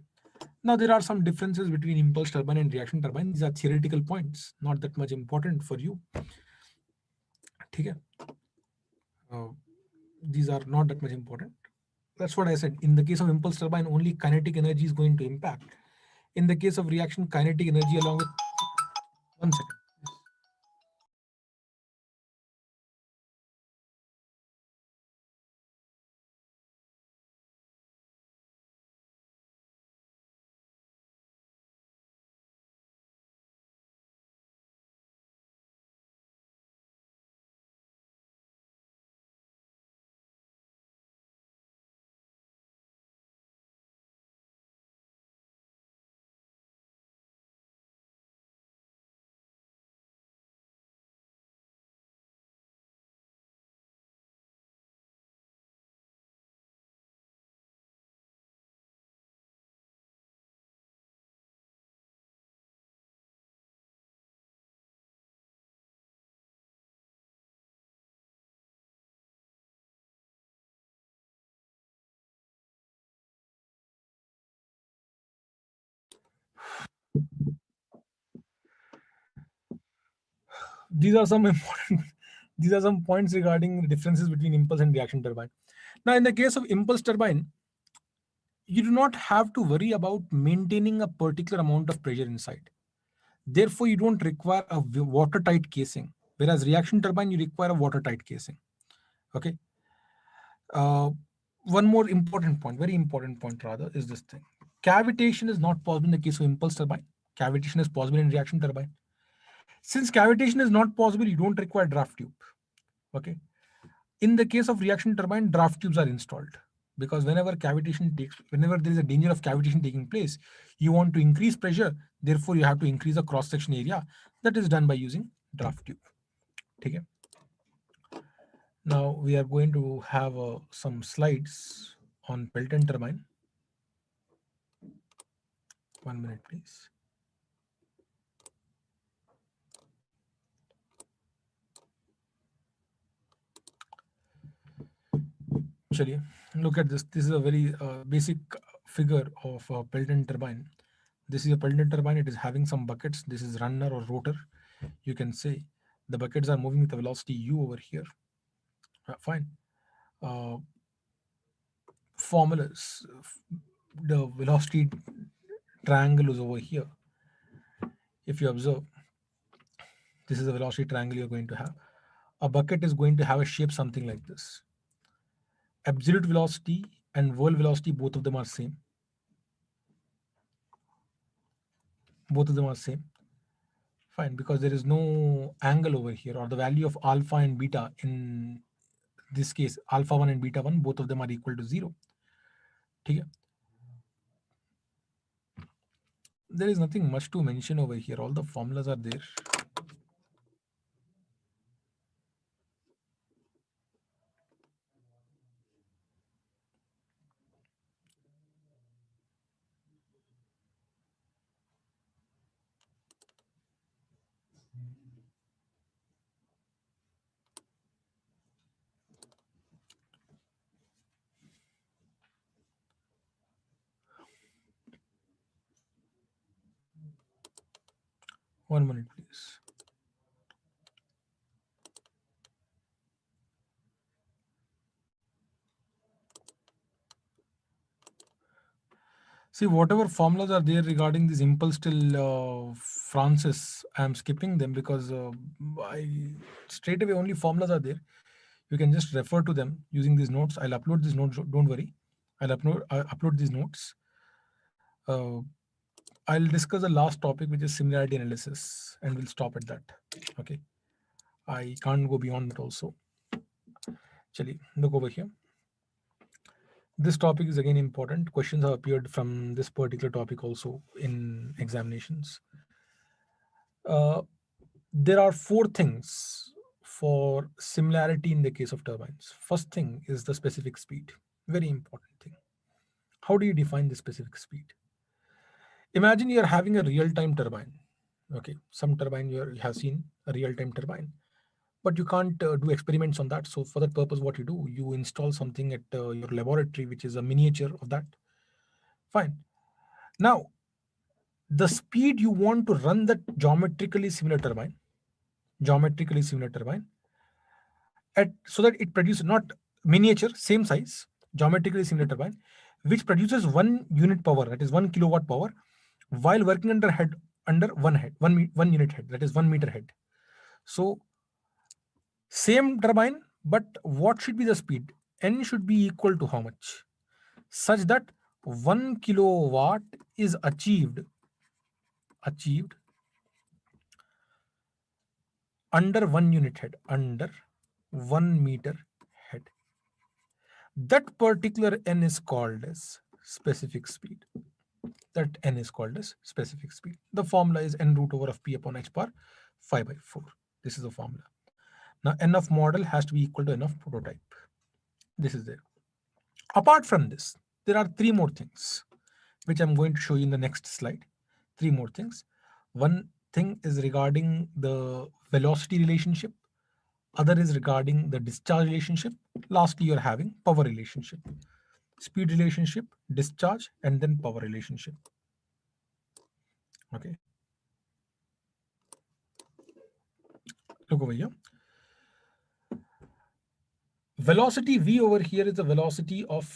Now there are some differences between impulse turbine and reaction turbine. These are theoretical points, not that much important for you. Okay. These are not that much important. That's what I said. In the case of impulse turbine, only kinetic energy is going to impact. In the case of reaction, kinetic energy along with 1 second. These are some important These are some points regarding the differences between impulse and reaction turbine. Now, in the case of impulse turbine, you do not have to worry about maintaining a particular amount of pressure inside. Therefore, you don't require a watertight casing. Whereas reaction turbine, you require a watertight casing. Okay. Uh, One more important point, very important point rather, is this thing. Cavitation is not possible in the case of impulse turbine. Cavitation is possible in reaction turbine. Since cavitation is not possible, you don't require draft tube. Okay. In the case of reaction turbine, draft tubes are installed because whenever there is a danger of cavitation taking place, you want to increase pressure. Therefore, you have to increase the cross section area. That is done by using draft tube. Okay. Now we are going to have some slides on Pelton turbine. 1 minute, please. Actually, look at this. This is a very basic figure of a Pelton turbine. This is a Pelton turbine. It is having some buckets. This is runner or rotor. You can say the buckets are moving with the velocity u over here. Fine. Uh, Formulas. The velocity triangle is over here. If you observe, this is the velocity triangle you're going to have. A bucket is going to have a shape something like this. Absolute velocity and world velocity, both of them are same. Both of them are same. Fine, because there is no angle over here, or the value of alpha and beta in this case, alpha 1 and beta 1, both of them are equal to 0. Okay. There is nothing much to mention over here. All the formulas are there. One minute, please. See, whatever formulas are there regarding this impulse till Francis, I am skipping them because I straight away only formulas are there. You can just refer to them using these notes. I'll upload these notes. Don't worry. I'll upload these notes. Uh, I'll discuss the last topic, which is similarity analysis, and we'll stop at that. Okay. I can't go beyond that also. Actually, look over here. This topic is again important. Questions have appeared from this particular topic also in examinations. Uh, there are four things for similarity in the case of turbines. First thing is the specific speed. Very important thing. How do you define the specific speed? Imagine you are having a real-time turbine. Okay, some turbine you have seen a real-time turbine, but you can't do experiments on that. So for that purpose, what you do, you install something at your laboratory, which is a miniature of that. Fine. Now, the speed you want to run that geometrically similar turbine, at so that it produces not miniature, same size, geometrically similar turbine, which produces 1 unit power, that is 1 kilowatt power, while working under one unit head, that is 1 meter head. So same turbine, but what should be the speed? N should be equal to how much? Such that 1 kilowatt is achieved under 1 unit head, under 1 meter head. That particular N is called as specific speed. That N is called as specific speed. The formula is N root over of P upon H bar 5 by 4. This is the formula. Now N of model has to be equal to N of prototype. This is there. Apart from this, there are three more things which I'm going to show you in the next slide. Three more things. One thing is regarding the velocity relationship. Other is regarding the discharge relationship. Lastly, you're having power relationship. Speed relationship, discharge, and then power relationship. Okay. Look over here. Velocity v over here is the velocity of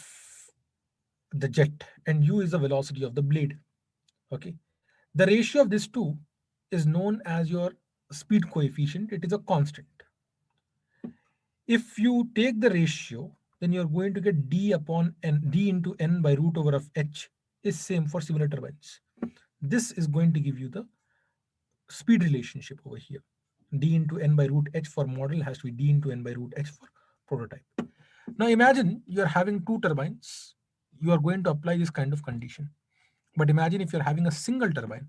the jet, and u is the velocity of the blade. Okay, the ratio of these two is known as your speed coefficient. It is a constant. If you take the ratio, then you're going to get d upon n, d into n by root over of h is same for similar turbines. This is going to give you the speed relationship over here. D into n by root h for model has to be d into n by root h for prototype. Now imagine you're having two turbines. You are going to apply this kind of condition. But imagine if you're having a single turbine.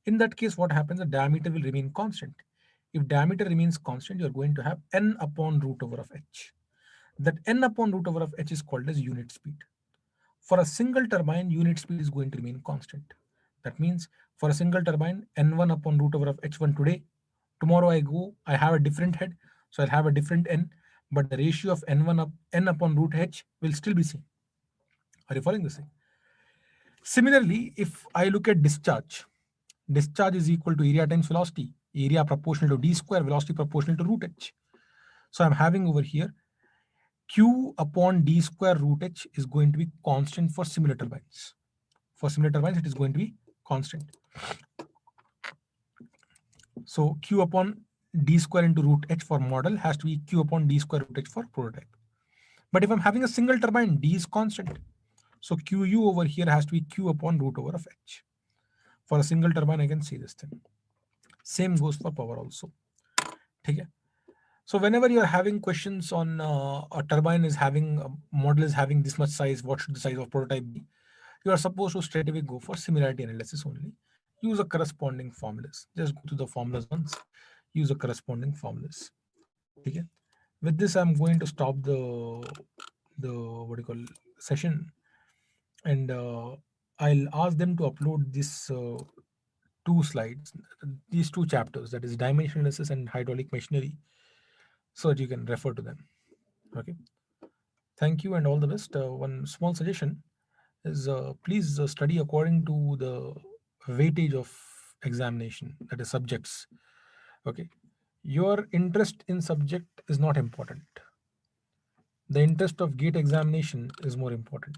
In that case, what happens? The diameter will remain constant. If diameter remains constant, you're going to have n upon root over of h. That n upon root over of h is called as unit speed. For a single turbine, unit speed is going to remain constant. That means for a single turbine, n1 upon root over of h1 today. Tomorrow I have a different head, so I'll have a different n, but the ratio of n1 up n upon root h will still be same. Are you following this thing? Similarly, if I look at discharge is equal to area times velocity, area proportional to d square, velocity proportional to root h. So I'm having over here q upon d square root h is going to be constant for similar turbines. For similar turbines, it is going to be constant. So q upon d square into root h for model has to be q upon d square root h for prototype. But if I'm having a single turbine, d is constant. So qu over here has to be q upon root over of h. For a single turbine, I can see this thing. Same goes for power also. Okay. So whenever you're having questions on a turbine is having, a model is having this much size, what should the size of prototype be? You are supposed to straight away go for similarity analysis only. Use a corresponding formulas. Just go to the formulas once. Use a corresponding formulas. Okay. With this, I'm going to stop the what do you call session, and I'll ask them to upload this two slides, these two chapters, that is dimensional analysis and hydraulic machinery, so that you can refer to them. Okay. Thank you and all the best. One small suggestion is please study according to the weightage of examination, that is subjects. Okay, your interest in subject is not important. The interest of gate examination is more important.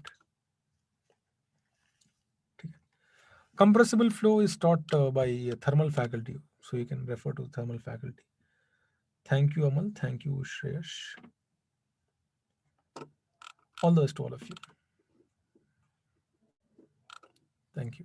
Okay. Compressible flow is taught by thermal faculty, so you can refer to thermal faculty. Thank you, Amal. Thank you, Shreyash. All the best to all of you. Thank you.